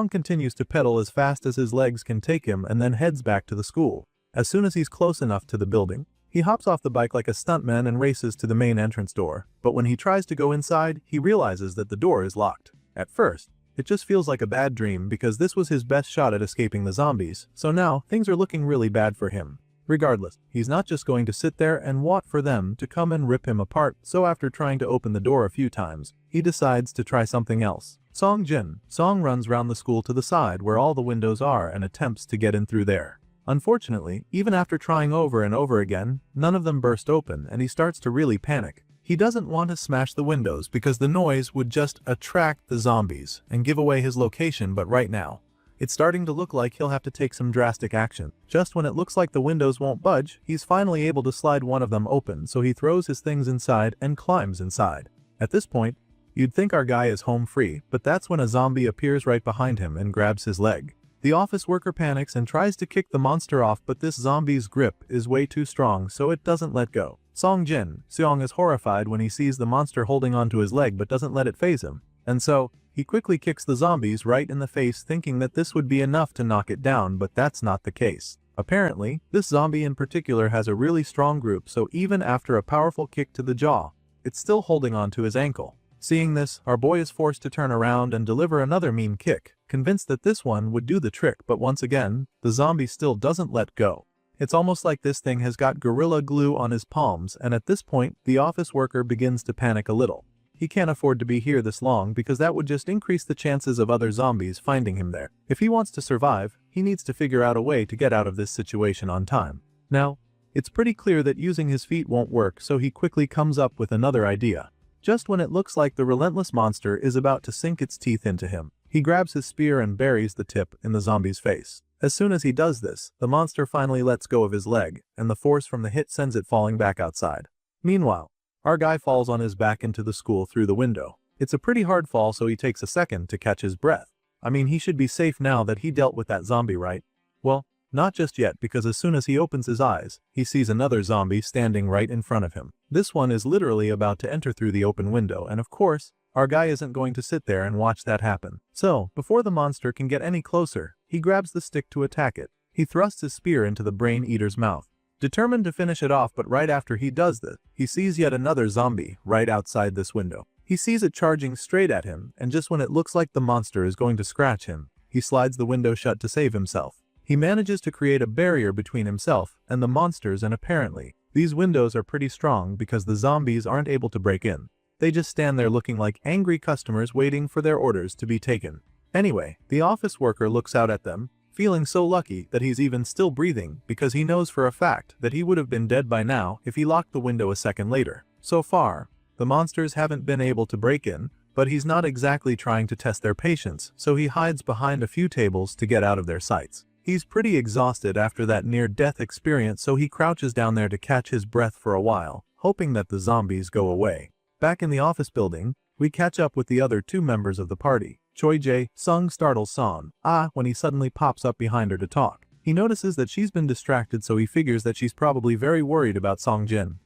continues to pedal as fast as his legs can take him and then heads back to the school. As soon as he's close enough to the building, he hops off the bike like a stuntman and races to the main entrance door, but when he tries to go inside, he realizes that the door is locked. At first, it just feels like a bad dream because this was his best shot at escaping the zombies, so now things are looking really bad for him. Regardless, he's not just going to sit there and wait for them to come and rip him apart, so after trying to open the door a few times, he decides to try something else. Song Jin. Song runs round the school to the side where all the windows are and attempts to get in through there. Unfortunately, even after trying over and over again, none of them burst open and he starts to really panic. He doesn't want to smash the windows because the noise would just attract the zombies and give away his location, but right now, it's starting to look like he'll have to take some drastic action. Just when it looks like the windows won't budge, he's finally able to slide one of them open, so he throws his things inside and climbs inside. At this point, you'd think our guy is home free, but that's when a zombie appears right behind him and grabs his leg. The office worker panics and tries to kick the monster off, but this zombie's grip is way too strong, so it doesn't let go. Song Jin. Seong is horrified when he sees the monster holding onto his leg but doesn't let it faze him, and so, he quickly kicks the zombies right in the face, thinking that this would be enough to knock it down, but that's not the case. Apparently, this zombie in particular has a really strong grip, so even after a powerful kick to the jaw, it's still holding on to his ankle. Seeing this, our boy is forced to turn around and deliver another mean kick, convinced that this one would do the trick, but once again, the zombie still doesn't let go. It's almost like this thing has got gorilla glue on his palms, and at this point, the office worker begins to panic a little. He can't afford to be here this long because that would just increase the chances of other zombies finding him there. If he wants to survive, he needs to figure out a way to get out of this situation on time. Now, it's pretty clear that using his feet won't work, so he quickly comes up with another idea. Just when it looks like the relentless monster is about to sink its teeth into him, he grabs his spear and buries the tip in the zombie's face. As soon as he does this, the monster finally lets go of his leg, and the force from the hit sends it falling back outside. Meanwhile, our guy falls on his back into the school through the window. It's a pretty hard fall, so he takes a second to catch his breath. I mean, he should be safe now that he dealt with that zombie, right? Well, not just yet, because as soon as he opens his eyes, he sees another zombie standing right in front of him. This one is literally about to enter through the open window, and of course, our guy isn't going to sit there and watch that happen. So, before the monster can get any closer, he grabs the stick to attack it. He thrusts his spear into the brain eater's mouth, determined to finish it off, but right after he does this, he sees yet another zombie right outside this window. He sees it charging straight at him, and just when it looks like the monster is going to scratch him, he slides the window shut to save himself. He manages to create a barrier between himself and the monsters, and apparently, these windows are pretty strong because the zombies aren't able to break in. They just stand there looking like angry customers waiting for their orders to be taken. Anyway, the office worker looks out at them, feeling so lucky that he's even still breathing because he knows for a fact that he would have been dead by now if he locked the window a second later. So far, the monsters haven't been able to break in, but he's not exactly trying to test their patience, so he hides behind a few tables to get out of their sights. He's pretty exhausted after that near-death experience, so he crouches down there to catch his breath for a while, hoping that the zombies go away. Back in the office building, we catch up with the other two members of the party. Choi Jae Sung startles Son when he suddenly pops up behind her to talk. He notices that she's been distracted, so he figures that she's probably very worried about Song Jin.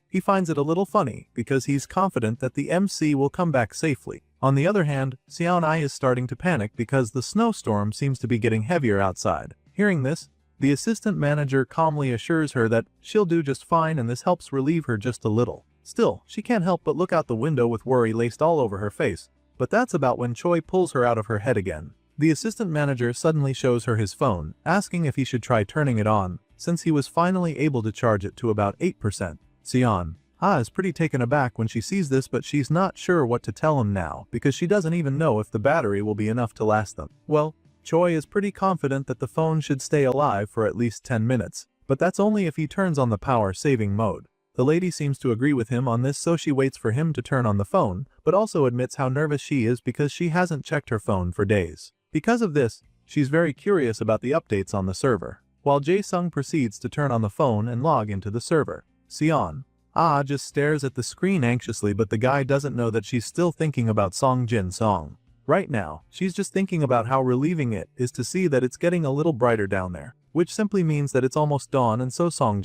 He finds it a little funny because he's confident that the MC will come back safely. On the other hand, Seon I is starting to panic because the snowstorm seems to be getting heavier outside. Hearing this, the assistant manager calmly assures her that she'll do just fine, and this helps relieve her just a little. Still, she can't help but look out the window with worry laced all over her face. But that's about when Choi pulls her out of her head again. The assistant manager suddenly shows her his phone, asking if he should try turning it on, since he was finally able to charge it to about 8%. Seon is pretty taken aback when she sees this, but she's not sure what to tell him now because she doesn't even know if the battery will be enough to last them. Well, Choi is pretty confident that the phone should stay alive for at least 10 minutes, but that's only if he turns on the power-saving mode. The lady seems to agree with him on this, so she waits for him to turn on the phone, but also admits how nervous she is because she hasn't checked her phone for days. Because of this, she's very curious about the updates on the server. While Jae-sung proceeds to turn on the phone and log into the server, Seon just stares at the screen anxiously, but the guy doesn't know that she's still thinking about Song Jin Song. Right now, she's just thinking about how relieving it is to see that it's getting a little brighter down there, which simply means that it's almost dawn, and so Song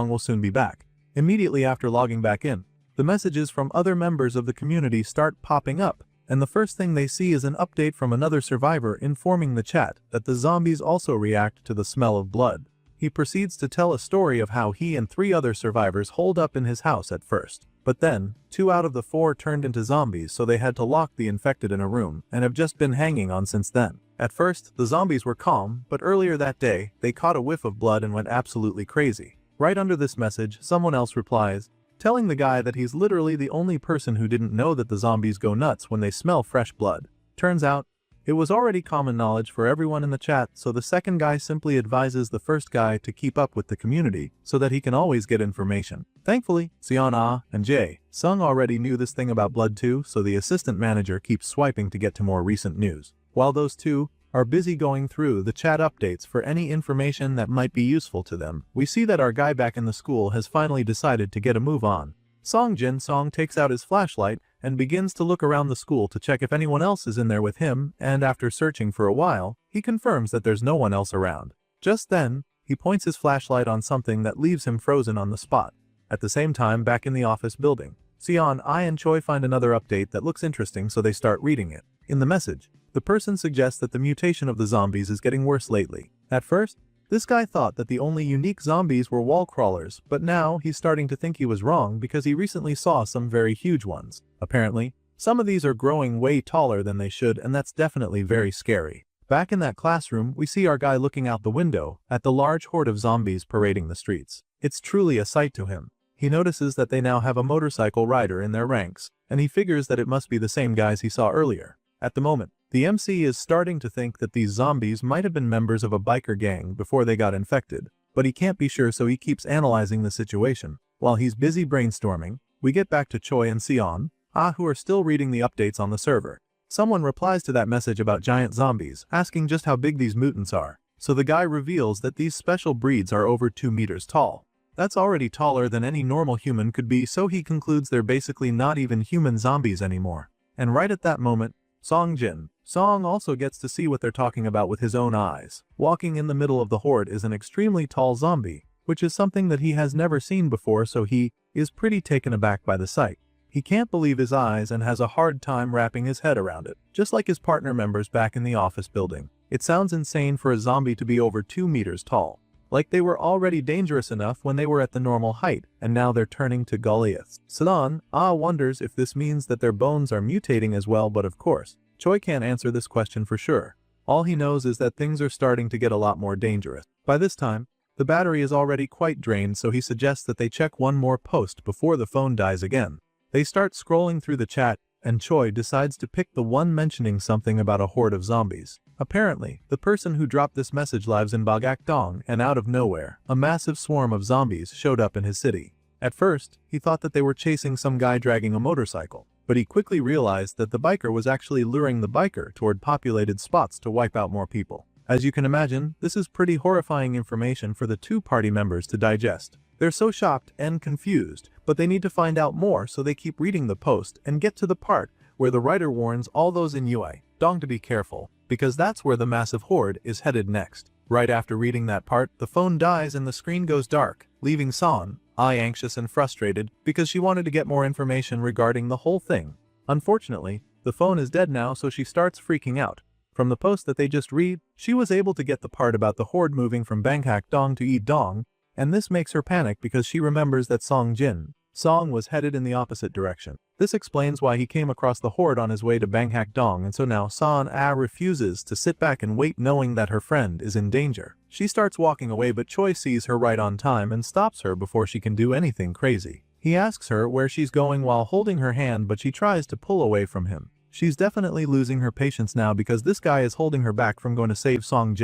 will soon be back. Immediately after logging back in, the messages from other members of the community start popping up, and the first thing they see is an update from another survivor informing the chat that the zombies also react to the smell of blood. He proceeds to tell a story of how he and 3 other survivors holed up in his house at first, but then 2 out of the 4 turned into zombies, so they had to lock the infected in a room and have just been hanging on since then. At first, the zombies were calm, but earlier that day, they caught a whiff of blood and went absolutely crazy. Right under this message, someone else replies, telling the guy that he's literally the only person who didn't know that the zombies go nuts when they smell fresh blood. Turns out, it was already common knowledge for everyone in the chat, so the second guy simply advises the first guy to keep up with the community so that he can always get information. Thankfully, Sion Ah and Jae Sung already knew this thing about blood too, so the assistant manager keeps swiping to get to more recent news. While those two are busy going through the chat updates for any information that might be useful to them, we see that our guy back in the school has finally decided to get a move on. Song Jin Song takes out his flashlight and begins to look around the school to check if anyone else is in there with him, and after searching for a while, he confirms that there's no one else around. Just then, he points his flashlight on something that leaves him frozen on the spot. At the same time, back in the office building, Sion, I and Choi find another update that looks interesting, so they start reading it. In the message, the person suggests that the mutation of the zombies is getting worse lately. At first, this guy thought that the only unique zombies were wall crawlers, but now he's starting to think he was wrong because he recently saw some very huge ones. Apparently, some of these are growing way taller than they should, and that's definitely very scary. Back in that classroom, we see our guy looking out the window at the large horde of zombies parading the streets. It's truly a sight to him. He notices that they now have a motorcycle rider in their ranks, and he figures that it must be the same guys he saw earlier. At the moment, the MC is starting to think that these zombies might have been members of a biker gang before they got infected, but he can't be sure, so he keeps analyzing the situation. While he's busy brainstorming, we get back to Choi and Sion, who are still reading the updates on the server. Someone replies to that message about giant zombies, asking just how big these mutants are, so the guy reveals that these special breeds are over 2 meters tall. That's already taller than any normal human could be, so he concludes they're basically not even human zombies anymore. And right at that moment, Song also gets to see what they're talking about with his own eyes. Walking in the middle of the horde is an extremely tall zombie, which is something that he has never seen before, so he is pretty taken aback by the sight. He can't believe his eyes and has a hard time wrapping his head around it, just like his partner members back in the office building. It sounds insane for a zombie to be over 2 meters tall. Like they were already dangerous enough when they were at the normal height, and now they're turning to Goliaths. Salon wonders if this means that their bones are mutating as well, but of course, Choi can't answer this question for sure. All he knows is that things are starting to get a lot more dangerous. By this time, the battery is already quite drained, so he suggests that they check one more post before the phone dies again. They start scrolling through the chat, and Choi decides to pick the one mentioning something about a horde of zombies. Apparently, the person who dropped this message lives in Bagakdong, and out of nowhere, a massive swarm of zombies showed up in his city. At first, he thought that they were chasing some guy dragging a motorcycle, but he quickly realized that the biker was actually luring the biker toward populated spots to wipe out more people. As you can imagine, this is pretty horrifying information for the two party members to digest. They're so shocked and confused, but they need to find out more, so they keep reading the post and get to the part where the writer warns all those in Dong to be careful, because that's where the massive horde is headed next. Right after reading that part, the phone dies and the screen goes dark, leaving Son anxious and frustrated because she wanted to get more information regarding the whole thing. Unfortunately, the phone is dead now, so she starts freaking out. From the post that they just read, she was able to get the part about the horde moving from Bangkok-dong to Yi-dong, and this makes her panic because she remembers that Song was headed in the opposite direction. This explains why he came across the horde on his way to Bangkok-dong, and so now Son refuses to sit back and wait, knowing that her friend is in danger. She starts walking away, but Choi sees her right on time and stops her before she can do anything crazy. He asks her where she's going while holding her hand, but she tries to pull away from him. She's definitely losing her patience now because this guy is holding her back from going to save Song.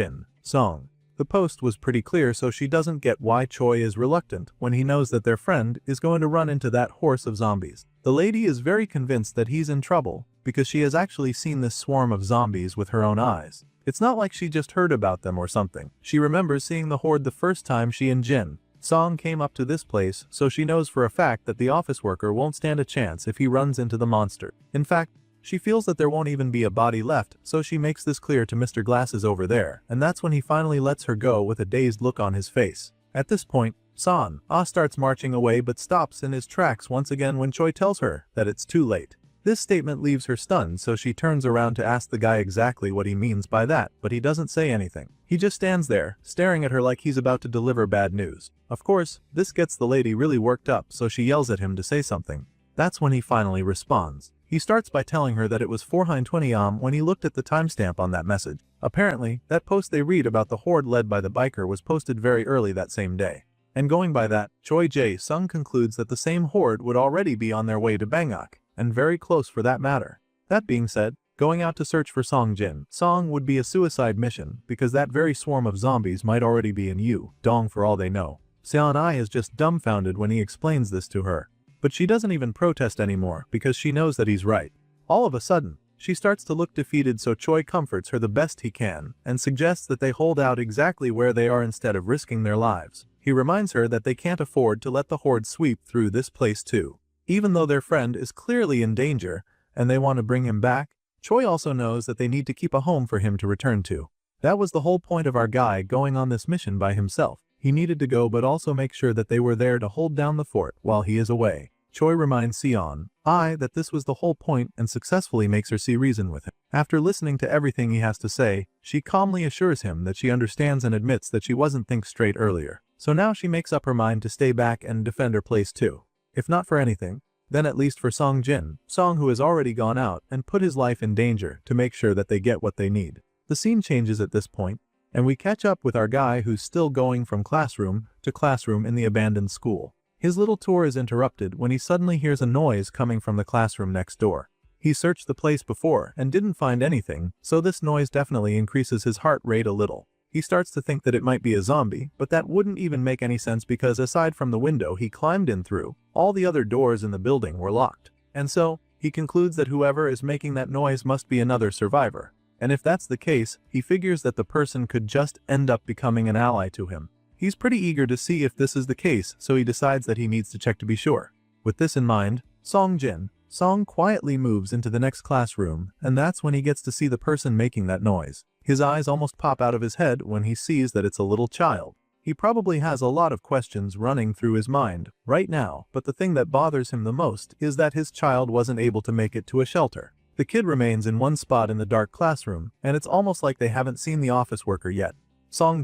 The post was pretty clear, so she doesn't get why Choi is reluctant when he knows that their friend is going to run into that horse of zombies. The lady is very convinced that he's in trouble because she has actually seen this swarm of zombies with her own eyes. It's not like she just heard about them or something. She remembers seeing the horde the first time she and Song came up to this place, so she knows for a fact that the office worker won't stand a chance if he runs into the monster. In fact, she feels that there won't even be a body left, so she makes this clear to Mr. Glasses over there, and that's when he finally lets her go with a dazed look on his face. At this point, Son starts marching away but stops in his tracks once again when Choi tells her that it's too late. This statement leaves her stunned, so she turns around to ask the guy exactly what he means by that, but he doesn't say anything. He just stands there, staring at her like he's about to deliver bad news. Of course, this gets the lady really worked up, so she yells at him to say something. That's when he finally responds. He starts by telling her that it was 420 when he looked at the timestamp on that message. Apparently, that post they read about the horde led by the biker was posted very early that same day. And going by that, Choi Jae-sung concludes that the same horde would already be on their way to Bangkok, and very close for that matter. That being said, going out to search for Song Jin. Song would be a suicide mission because that very swarm of zombies might already be in Dong for all they know. Seon-ai is just dumbfounded when he explains this to her. But she doesn't even protest anymore because she knows that he's right. All of a sudden, she starts to look defeated, so Choi comforts her the best he can and suggests that they hold out exactly where they are instead of risking their lives. He reminds her that they can't afford to let the horde sweep through this place too. Even though their friend is clearly in danger and they want to bring him back, Choi also knows that they need to keep a home for him to return to. That was the whole point of our guy going on this mission by himself. He needed to go but also make sure that they were there to hold down the fort while he is away. Choi reminds Seon-ai that this was the whole point and successfully makes her see reason with him. After listening to everything he has to say, she calmly assures him that she understands and admits that she wasn't think straight earlier. So now she makes up her mind to stay back and defend her place too. If not for anything, then at least for Song Jin, Song who has already gone out and put his life in danger to make sure that they get what they need. The scene changes at this point, and we catch up with our guy who's still going from classroom to classroom in the abandoned school. His little tour is interrupted when he suddenly hears a noise coming from the classroom next door. He searched the place before and didn't find anything, so this noise definitely increases his heart rate a little. He starts to think that it might be a zombie, but that wouldn't even make any sense because aside from the window he climbed in through, all the other doors in the building were locked. And so, he concludes that whoever is making that noise must be another survivor. And if that's the case, he figures that the person could just end up becoming an ally to him. He's pretty eager to see if this is the case, so he decides that he needs to check to be sure. With this in mind, Song quietly moves into the next classroom, and that's when he gets to see the person making that noise. His eyes almost pop out of his head when he sees that it's a little child. He probably has a lot of questions running through his mind right now, but the thing that bothers him the most is that his child wasn't able to make it to a shelter. The kid remains in one spot in the dark classroom, and it's almost like they haven't seen the office worker yet. Song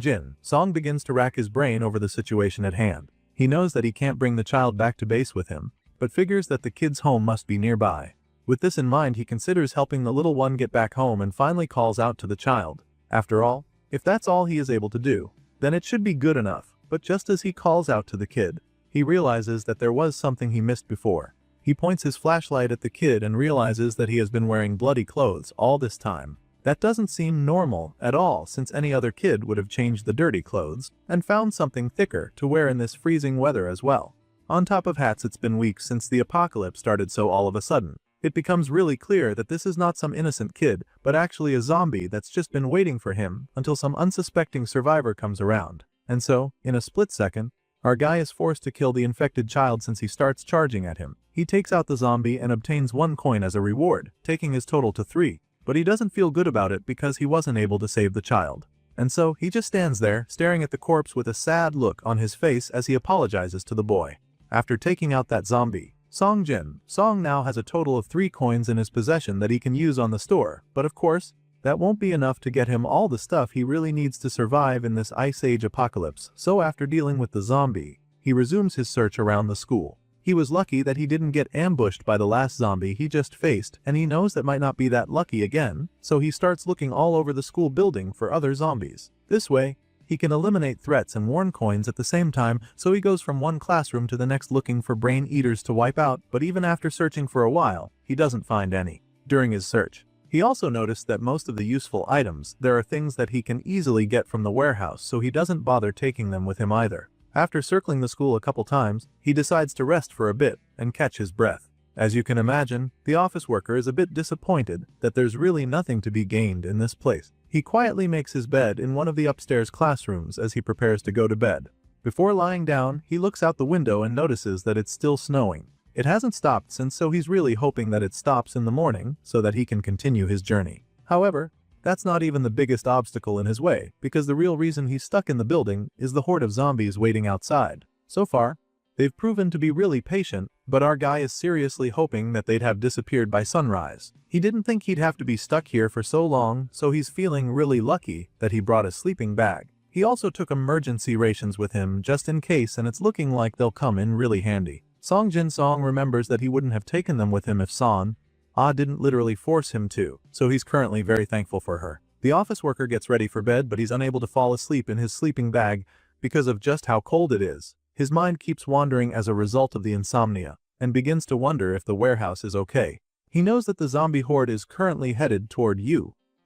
begins to rack his brain over the situation at hand. He knows that he can't bring the child back to base with him, but figures that the kid's home must be nearby. With this in mind, he considers helping the little one get back home and finally calls out to the child. After all, if that's all he is able to do, then it should be good enough. But just as he calls out to the kid, he realizes that there was something he missed before. He points his flashlight at the kid and realizes that he has been wearing bloody clothes all this time. That doesn't seem normal at all, since any other kid would have changed the dirty clothes and found something thicker to wear in this freezing weather as well. On top of hats, it's been weeks since the apocalypse started, so all of a sudden, it becomes really clear that this is not some innocent kid, but actually a zombie that's just been waiting for him until some unsuspecting survivor comes around. And so, in a split second, our guy is forced to kill the infected child since he starts charging at him. He takes out the zombie and obtains 1 coin as a reward, taking his total to 3. But he doesn't feel good about it because he wasn't able to save the child. And so, he just stands there, staring at the corpse with a sad look on his face as he apologizes to the boy. After taking out that zombie, Song now has a total of 3 coins in his possession that he can use on the store, but of course, that won't be enough to get him all the stuff he really needs to survive in this Ice Age apocalypse. So after dealing with the zombie, he resumes his search around the school. He was lucky that he didn't get ambushed by the last zombie he just faced, and he knows that might not be that lucky again, so he starts looking all over the school building for other zombies. This way, he can eliminate threats and warn coins at the same time, so he goes from one classroom to the next looking for brain eaters to wipe out, but even after searching for a while, he doesn't find any. During his search, he also noticed that most of the useful items, there are things that he can easily get from the warehouse, so he doesn't bother taking them with him either. After circling the school a couple times, he decides to rest for a bit and catch his breath. As you can imagine, the office worker is a bit disappointed that there's really nothing to be gained in this place. He quietly makes his bed in one of the upstairs classrooms as he prepares to go to bed. Before lying down, he looks out the window and notices that it's still snowing. It hasn't stopped since, so he's really hoping that it stops in the morning so that he can continue his journey. However, that's not even the biggest obstacle in his way, because the real reason he's stuck in the building is the horde of zombies waiting outside. So far, they've proven to be really patient, but our guy is seriously hoping that they'd have disappeared by sunrise. He didn't think he'd have to be stuck here for so long, so he's feeling really lucky that he brought a sleeping bag. He also took emergency rations with him just in case, and it's looking like they'll come in really handy. Song remembers that he wouldn't have taken them with him if didn't literally force him to, so he's currently very thankful for her. The office worker gets ready for bed, but he's unable to fall asleep in his sleeping bag because of just how cold it is. His mind keeps wandering as a result of the insomnia, and begins to wonder if the warehouse is okay. He knows that the zombie horde is currently headed toward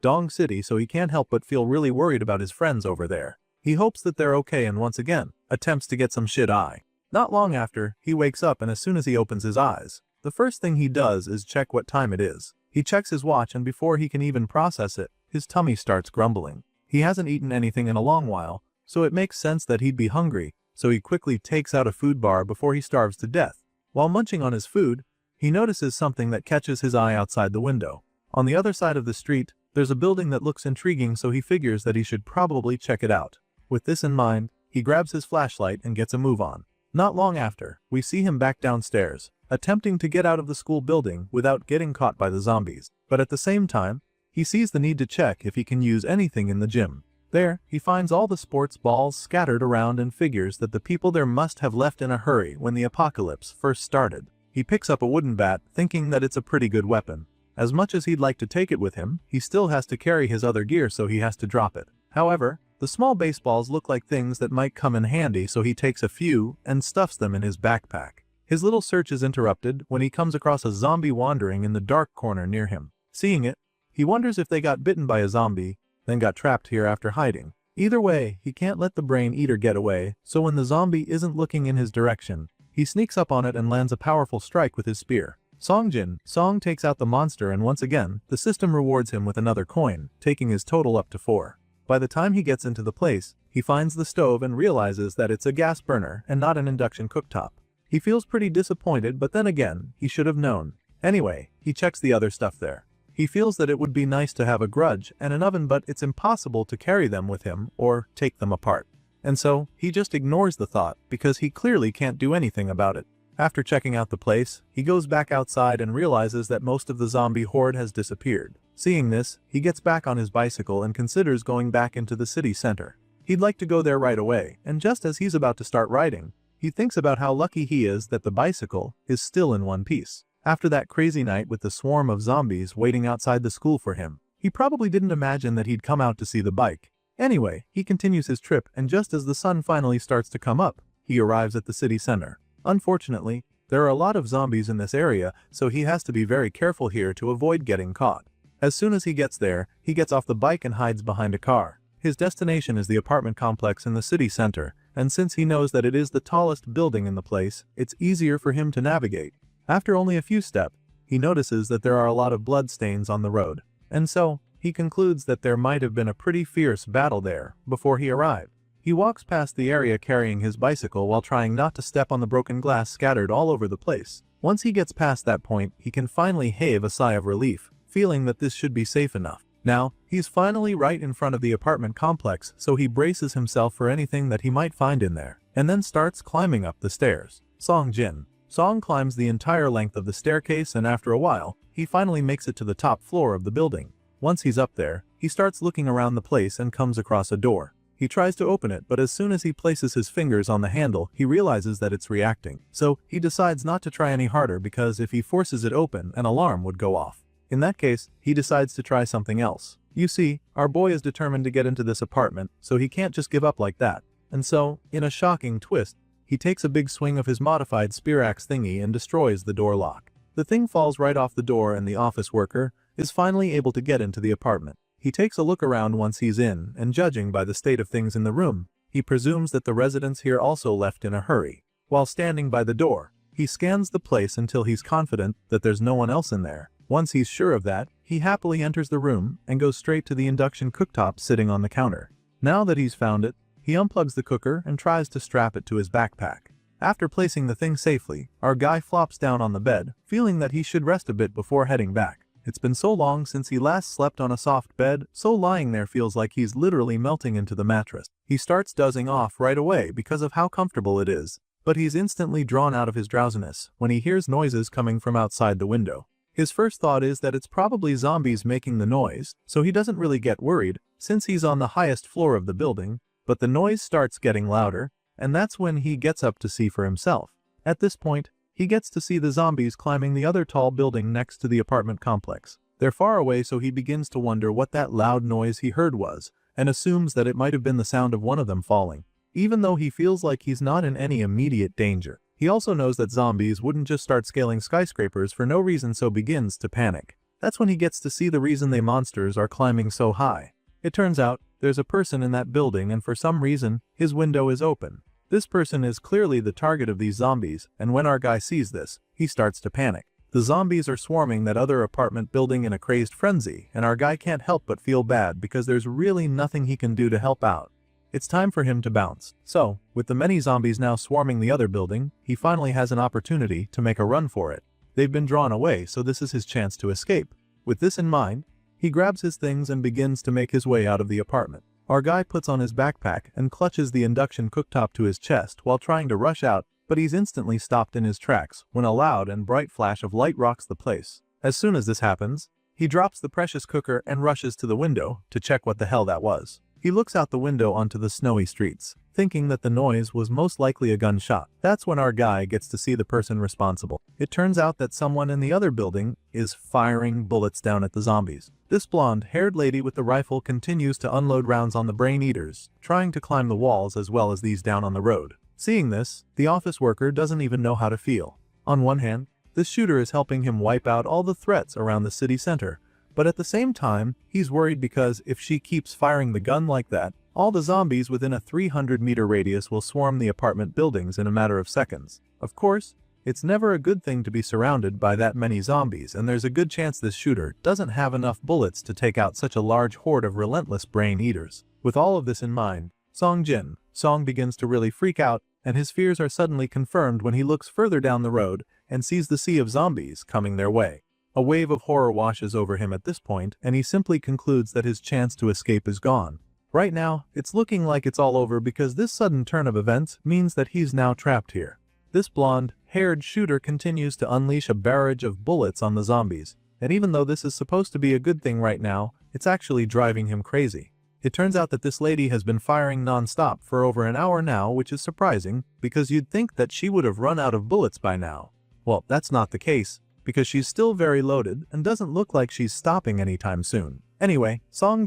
Dong City, so he can't help but feel really worried about his friends over there. He hopes that they're okay and once again, attempts to get some shit-eye. Not long after, he wakes up and as soon as he opens his eyes, the first thing he does is check what time it is. He checks his watch and before he can even process it, his tummy starts grumbling. He hasn't eaten anything in a long while, so it makes sense that he'd be hungry, so he quickly takes out a food bar before he starves to death. While munching on his food, he notices something that catches his eye outside the window. On the other side of the street, there's a building that looks intriguing, so he figures that he should probably check it out. With this in mind, he grabs his flashlight and gets a move on. Not long after, we see him back downstairs, attempting to get out of the school building without getting caught by the zombies. But at the same time, he sees the need to check if he can use anything in the gym. There, he finds all the sports balls scattered around and figures that the people there must have left in a hurry when the apocalypse first started. He picks up a wooden bat, thinking that it's a pretty good weapon. As much as he'd like to take it with him, he still has to carry his other gear, so he has to drop it. However, the small baseballs look like things that might come in handy, so he takes a few and stuffs them in his backpack. His little search is interrupted when he comes across a zombie wandering in the dark corner near him. Seeing it, he wonders if they got bitten by a zombie, then got trapped here after hiding. Either way, he can't let the brain eater get away, so when the zombie isn't looking in his direction, he sneaks up on it and lands a powerful strike with his spear. Song takes out the monster and once again, the system rewards him with another coin, taking his total up to 4. By the time he gets into the place, he finds the stove and realizes that it's a gas burner and not an induction cooktop. He feels pretty disappointed, but then again, he should have known. Anyway, he checks the other stuff there. He feels that it would be nice to have a grudge and an oven, but it's impossible to carry them with him or take them apart. And so, he just ignores the thought because he clearly can't do anything about it. After checking out the place, he goes back outside and realizes that most of the zombie horde has disappeared. Seeing this, he gets back on his bicycle and considers going back into the city center. He'd like to go there right away, and just as he's about to start riding, he thinks about how lucky he is that the bicycle is still in one piece. After that crazy night with the swarm of zombies waiting outside the school for him, he probably didn't imagine that he'd come out to see the bike. Anyway, he continues his trip and just as the sun finally starts to come up, he arrives at the city center. Unfortunately, there are a lot of zombies in this area, so he has to be very careful here to avoid getting caught. As soon as he gets there, he gets off the bike and hides behind a car. His destination is the apartment complex in the city center, and since he knows that it is the tallest building in the place, it's easier for him to navigate. After only a few steps, he notices that there are a lot of bloodstains on the road, and so, he concludes that there might have been a pretty fierce battle there before he arrived. He walks past the area carrying his bicycle while trying not to step on the broken glass scattered all over the place. Once he gets past that point, he can finally heave a sigh of relief, feeling that this should be safe enough. Now, he's finally right in front of the apartment complex, so he braces himself for anything that he might find in there, and then starts climbing up the stairs. Song climbs the entire length of the staircase and after a while, he finally makes it to the top floor of the building. Once he's up there, he starts looking around the place and comes across a door. He tries to open it, but as soon as he places his fingers on the handle, he realizes that it's reacting. So, he decides not to try any harder because if he forces it open, an alarm would go off. In that case, he decides to try something else. You see, our boy is determined to get into this apartment, so he can't just give up like that. And so, in a shocking twist, he takes a big swing of his modified spear axe thingy and destroys the door lock. The thing falls right off the door and the office worker is finally able to get into the apartment. He takes a look around once he's in, and judging by the state of things in the room, he presumes that the residents here also left in a hurry. While standing by the door, he scans the place until he's confident that there's no one else in there. Once he's sure of that, he happily enters the room and goes straight to the induction cooktop sitting on the counter. Now that he's found it, he unplugs the cooker and tries to strap it to his backpack. After placing the thing safely, our guy flops down on the bed, feeling that he should rest a bit before heading back. It's been so long since he last slept on a soft bed, so lying there feels like he's literally melting into the mattress. He starts dozing off right away because of how comfortable it is, but he's instantly drawn out of his drowsiness when he hears noises coming from outside the window. His first thought is that it's probably zombies making the noise, so he doesn't really get worried since he's on the highest floor of the building, but the noise starts getting louder, and that's when he gets up to see for himself. At this point, he gets to see the zombies climbing the other tall building next to the apartment complex. They're far away, so he begins to wonder what that loud noise he heard was, and assumes that it might have been the sound of one of them falling. Even though he feels like he's not in any immediate danger, He also knows that zombies wouldn't just start scaling skyscrapers for no reason, so begins to panic. That's when he gets to see the reason they monsters are climbing so high. It turns out, there's a person in that building and for some reason, his window is open. This person is clearly the target of these zombies, and when our guy sees this, he starts to panic. The zombies are swarming that other apartment building in a crazed frenzy, and our guy can't help but feel bad because there's really nothing he can do to help out. It's time for him to bounce. So, with the many zombies now swarming the other building, he finally has an opportunity to make a run for it. They've been drawn away, so this is his chance to escape. With this in mind, he grabs his things and begins to make his way out of the apartment. Our guy puts on his backpack and clutches the induction cooktop to his chest while trying to rush out, but he's instantly stopped in his tracks when a loud and bright flash of light rocks the place. As soon as this happens, he drops the precious cooker and rushes to the window to check what the hell that was. He looks out the window onto the snowy streets, thinking that the noise was most likely a gunshot. That's when our guy gets to see the person responsible. It turns out that someone in the other building is firing bullets down at the zombies. This blonde-haired lady with the rifle continues to unload rounds on the brain eaters, trying to climb the walls as well as these down on the road. Seeing this, the office worker doesn't even know how to feel. On one hand, this shooter is helping him wipe out all the threats around the city center, but at the same time, he's worried because if she keeps firing the gun like that, all the zombies within a 300-meter radius will swarm the apartment buildings in a matter of seconds. Of course, it's never a good thing to be surrounded by that many zombies, and there's a good chance this shooter doesn't have enough bullets to take out such a large horde of relentless brain eaters. With all of this in mind, Song begins to really freak out, and his fears are suddenly confirmed when he looks further down the road and sees the sea of zombies coming their way. A wave of horror washes over him at this point, and he simply concludes that his chance to escape is gone. Right now, it's looking like it's all over because this sudden turn of events means that he's now trapped here. This blonde-haired shooter continues to unleash a barrage of bullets on the zombies, and even though this is supposed to be a good thing right now, it's actually driving him crazy. It turns out that this lady has been firing non-stop for over an hour now, which is surprising because you'd think that she would have run out of bullets by now. Well, that's not the case, because she's still very loaded and doesn't look like she's stopping anytime soon. Anyway, Song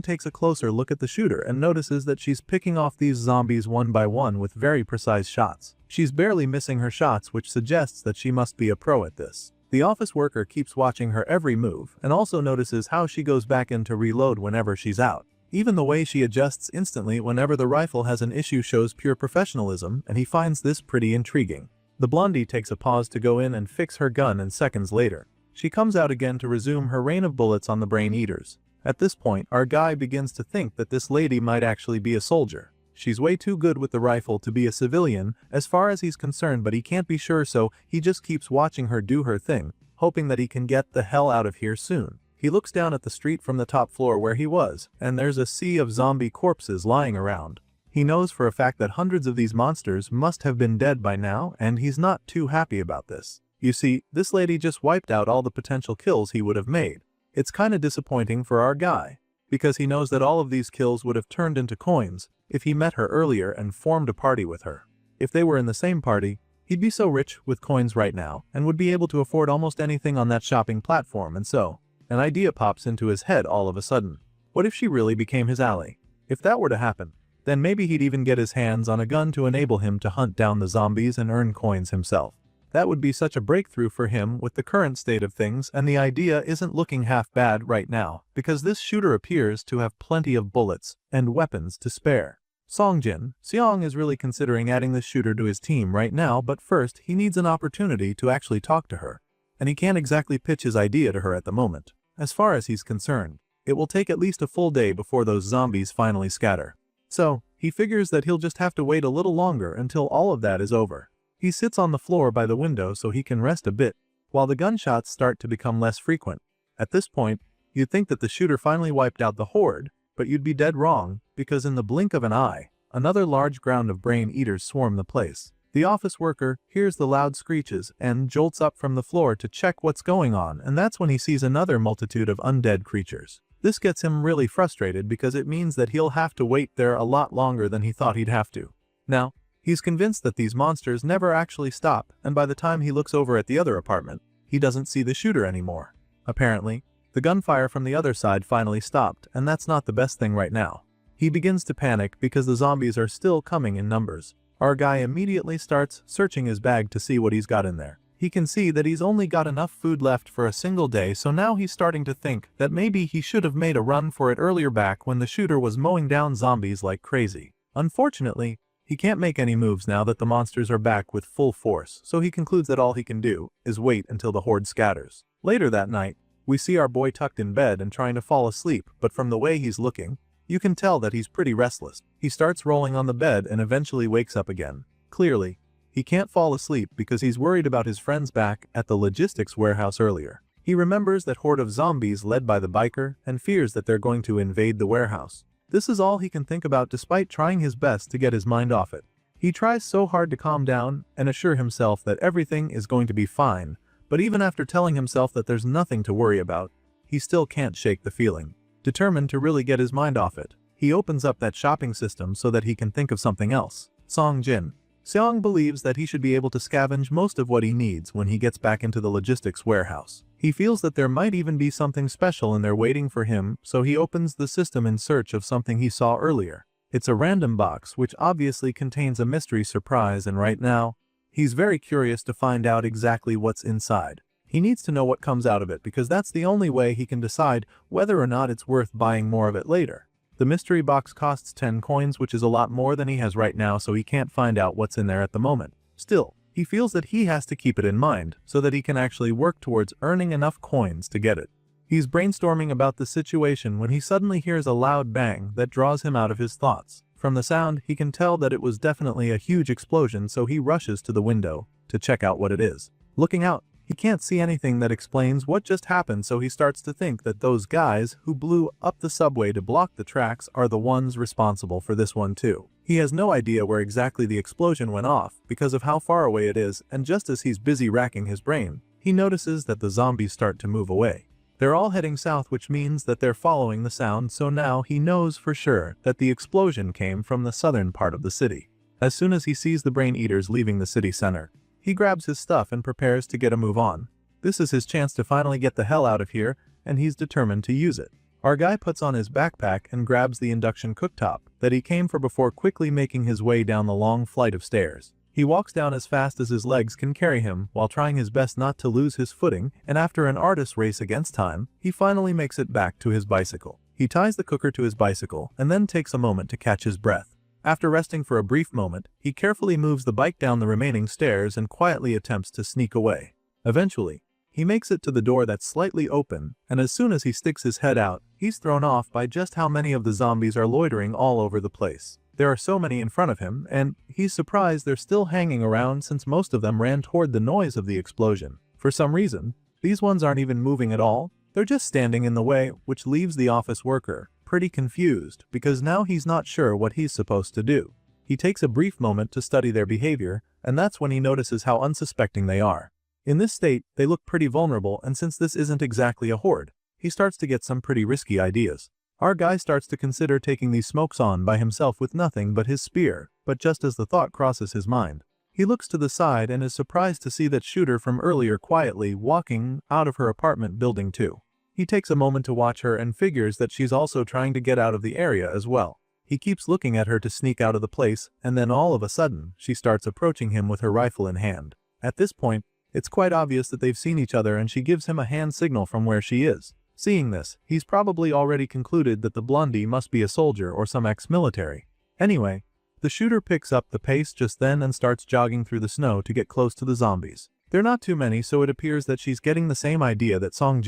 takes a closer look at the shooter and notices that she's picking off these zombies one by one with very precise shots. She's barely missing her shots, which suggests that she must be a pro at this. The office worker keeps watching her every move and also notices how she goes back in to reload whenever she's out. Even the way she adjusts instantly whenever the rifle has an issue shows pure professionalism, and he finds this pretty intriguing. The blondie takes a pause to go in and fix her gun, and seconds later, she comes out again to resume her rain of bullets on the brain eaters. At this point, our guy begins to think that this lady might actually be a soldier. She's way too good with the rifle to be a civilian as far as he's concerned, but he can't be sure, so he just keeps watching her do her thing, hoping that he can get the hell out of here soon. He looks down at the street from the top floor where he was, and there's a sea of zombie corpses lying around. He knows for a fact that hundreds of these monsters must have been dead by now, and he's not too happy about this. You see, this lady just wiped out all the potential kills he would have made. It's kinda disappointing for our guy, because he knows that all of these kills would have turned into coins if he met her earlier and formed a party with her. If they were in the same party, he'd be so rich with coins right now and would be able to afford almost anything on that shopping platform, and so, an idea pops into his head all of a sudden. What if she really became his ally? If that were to happen, then maybe he'd even get his hands on a gun to enable him to hunt down the zombies and earn coins himself. That would be such a breakthrough for him with the current state of things, and the idea isn't looking half bad right now, because this shooter appears to have plenty of bullets and weapons to spare. Seong is really considering adding this shooter to his team right now, but first he needs an opportunity to actually talk to her, and he can't exactly pitch his idea to her at the moment. As far as he's concerned, it will take at least a full day before those zombies finally scatter. So, he figures that he'll just have to wait a little longer until all of that is over. He sits on the floor by the window so he can rest a bit, while the gunshots start to become less frequent. At this point, you'd think that the shooter finally wiped out the horde, but you'd be dead wrong, because in the blink of an eye, another large ground of brain eaters swarm the place. The office worker hears the loud screeches and jolts up from the floor to check what's going on, and that's when he sees another multitude of undead creatures. This gets him really frustrated because it means that he'll have to wait there a lot longer than he thought he'd have to. Now, he's convinced that these monsters never actually stop, and by the time he looks over at the other apartment, he doesn't see the shooter anymore. Apparently, the gunfire from the other side finally stopped, and that's not the best thing right now. He begins to panic because the zombies are still coming in numbers. Our guy immediately starts searching his bag to see what he's got in there. He can see that he's only got enough food left for a single day, so now he's starting to think that maybe he should have made a run for it earlier back when the shooter was mowing down zombies like crazy. Unfortunately, he can't make any moves now that the monsters are back with full force, so he concludes that all he can do is wait until the horde scatters. Later that night, we see our boy tucked in bed and trying to fall asleep, but from the way he's looking, you can tell that he's pretty restless. He starts rolling on the bed and eventually wakes up again. Clearly, he can't fall asleep because he's worried about his friends back at the logistics warehouse earlier. He remembers that horde of zombies led by the biker and fears that they're going to invade the warehouse. This is all he can think about despite trying his best to get his mind off it. He tries so hard to calm down and assure himself that everything is going to be fine, but even after telling himself that there's nothing to worry about, he still can't shake the feeling. Determined to really get his mind off it, he opens up that shopping system so that he can think of something else. Song Jin. Seong believes that he should be able to scavenge most of what he needs when he gets back into the logistics warehouse. He feels that there might even be something special in there waiting for him, so he opens the system in search of something he saw earlier. It's a random box which obviously contains a mystery surprise, and right now, he's very curious to find out exactly what's inside. He needs to know what comes out of it because that's the only way he can decide whether or not it's worth buying more of it later. The mystery box costs 10 coins, which is a lot more than he has right now, so he can't find out what's in there at the moment. Still, he feels that he has to keep it in mind so that he can actually work towards earning enough coins to get it. He's brainstorming about the situation when he suddenly hears a loud bang that draws him out of his thoughts. From the sound, he can tell that it was definitely a huge explosion, so he rushes to the window to check out what it is. Looking out, he can't see anything that explains what just happened, so he starts to think that those guys who blew up the subway to block the tracks are the ones responsible for this one too. He has no idea where exactly the explosion went off because of how far away it is, and just as he's busy racking his brain, he notices that the zombies start to move away. They're all heading south, which means that they're following the sound, so now he knows for sure that the explosion came from the southern part of the city. As soon as he sees the brain eaters leaving the city center, he grabs his stuff and prepares to get a move on. This is his chance to finally get the hell out of here, and he's determined to use it. Our guy puts on his backpack and grabs the induction cooktop that he came for before quickly making his way down the long flight of stairs. He walks down as fast as his legs can carry him while trying his best not to lose his footing, and after an arduous race against time, he finally makes it back to his bicycle. He ties the cooker to his bicycle and then takes a moment to catch his breath. After resting for a brief moment, he carefully moves the bike down the remaining stairs and quietly attempts to sneak away. Eventually, he makes it to the door that's slightly open, and as soon as he sticks his head out, he's thrown off by just how many of the zombies are loitering all over the place. There are so many in front of him, and he's surprised they're still hanging around since most of them ran toward the noise of the explosion. For some reason, these ones aren't even moving at all, they're just standing in the way, which leaves the office worker pretty confused because now he's not sure what he's supposed to do. He takes a brief moment to study their behavior, and that's when he notices how unsuspecting they are. In this state, they look pretty vulnerable, and since this isn't exactly a horde, he starts to get some pretty risky ideas. Our guy starts to consider taking these smokes on by himself with nothing but his spear, but just as the thought crosses his mind, he looks to the side and is surprised to see that shooter from earlier quietly walking out of her apartment building too. He takes a moment to watch her and figures that she's also trying to get out of the area as well. He keeps looking at her to sneak out of the place, and then all of a sudden, she starts approaching him with her rifle in hand. At this point, it's quite obvious that they've seen each other, and she gives him a hand signal from where she is. Seeing this, he's probably already concluded that the blondie must be a soldier or some ex-military. Anyway, the shooter picks up the pace just then and starts jogging through the snow to get close to the zombies. They're not too many, so it appears that she's getting the same idea that Song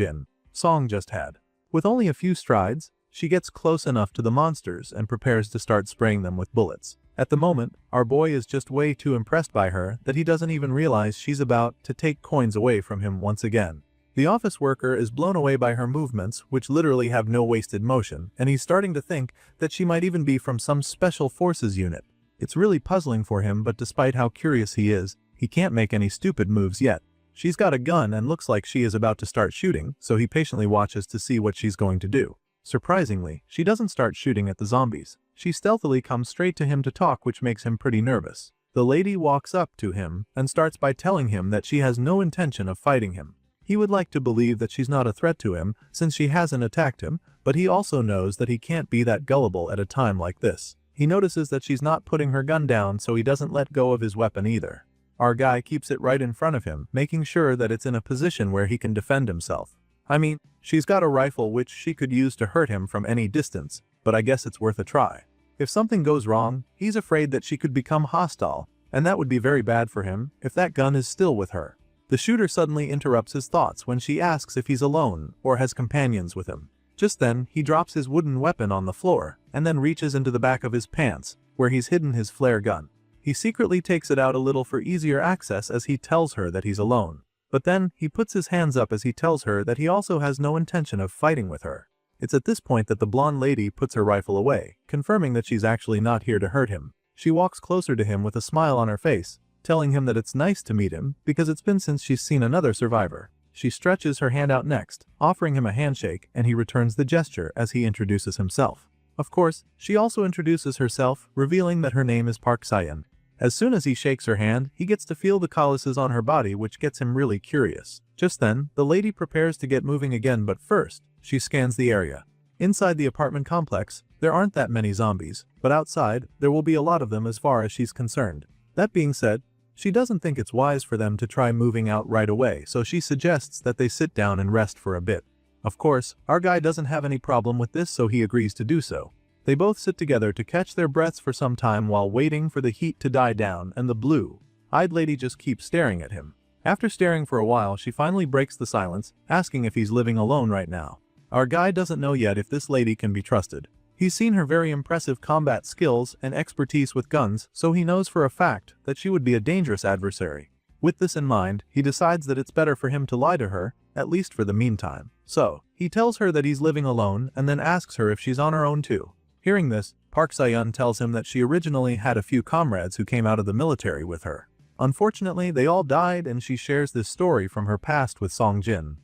just had. With only a few strides, she gets close enough to the monsters and prepares to start spraying them with bullets. At the moment, our boy is just way too impressed by her that he doesn't even realize she's about to take coins away from him once again. The office worker is blown away by her movements, which literally have no wasted motion, and he's starting to think that she might even be from some special forces unit. It's really puzzling for him, but despite how curious he is, he can't make any stupid moves yet. She's got a gun and looks like she is about to start shooting, so he patiently watches to see what she's going to do. Surprisingly, she doesn't start shooting at the zombies. She stealthily comes straight to him to talk, which makes him pretty nervous. The lady walks up to him and starts by telling him that she has no intention of fighting him. He would like to believe that she's not a threat to him since she hasn't attacked him, but he also knows that he can't be that gullible at a time like this. He notices that she's not putting her gun down, so he doesn't let go of his weapon either. Our guy keeps it right in front of him, making sure that it's in a position where he can defend himself. I mean, she's got a rifle which she could use to hurt him from any distance, but I guess it's worth a try. If something goes wrong, he's afraid that she could become hostile, and that would be very bad for him if that gun is still with her. The shooter suddenly interrupts his thoughts when she asks if he's alone or has companions with him. Just then, he drops his wooden weapon on the floor and then reaches into the back of his pants, where he's hidden his flare gun. He secretly takes it out a little for easier access as he tells her that he's alone. But then, he puts his hands up as he tells her that he also has no intention of fighting with her. It's at this point that the blonde lady puts her rifle away, confirming that she's actually not here to hurt him. She walks closer to him with a smile on her face, telling him that it's nice to meet him because it's been since she's seen another survivor. She stretches her hand out next, offering him a handshake, and he returns the gesture as he introduces himself. Of course, she also introduces herself, revealing that her name is Park Sayan. As soon as he shakes her hand, he gets to feel the calluses on her body, which gets him really curious. Just then, the lady prepares to get moving again, but first, she scans the area. Inside the apartment complex, there aren't that many zombies, but outside, there will be a lot of them as far as she's concerned. That being said, she doesn't think it's wise for them to try moving out right away, so she suggests that they sit down and rest for a bit. Of course, our guy doesn't have any problem with this, so he agrees to do so. They both sit together to catch their breaths for some time while waiting for the heat to die down, and the blue-eyed lady just keeps staring at him. After staring for a while, she finally breaks the silence, asking if he's living alone right now. Our guy doesn't know yet if this lady can be trusted. He's seen her very impressive combat skills and expertise with guns, so he knows for a fact that she would be a dangerous adversary. With this in mind, he decides that it's better for him to lie to her, at least for the meantime. So, he tells her that he's living alone and then asks her if she's on her own too. Hearing this, Park Sayan tells him that she originally had a few comrades who came out of the military with her. Unfortunately, they all died, and she shares this story from her past with Songjin.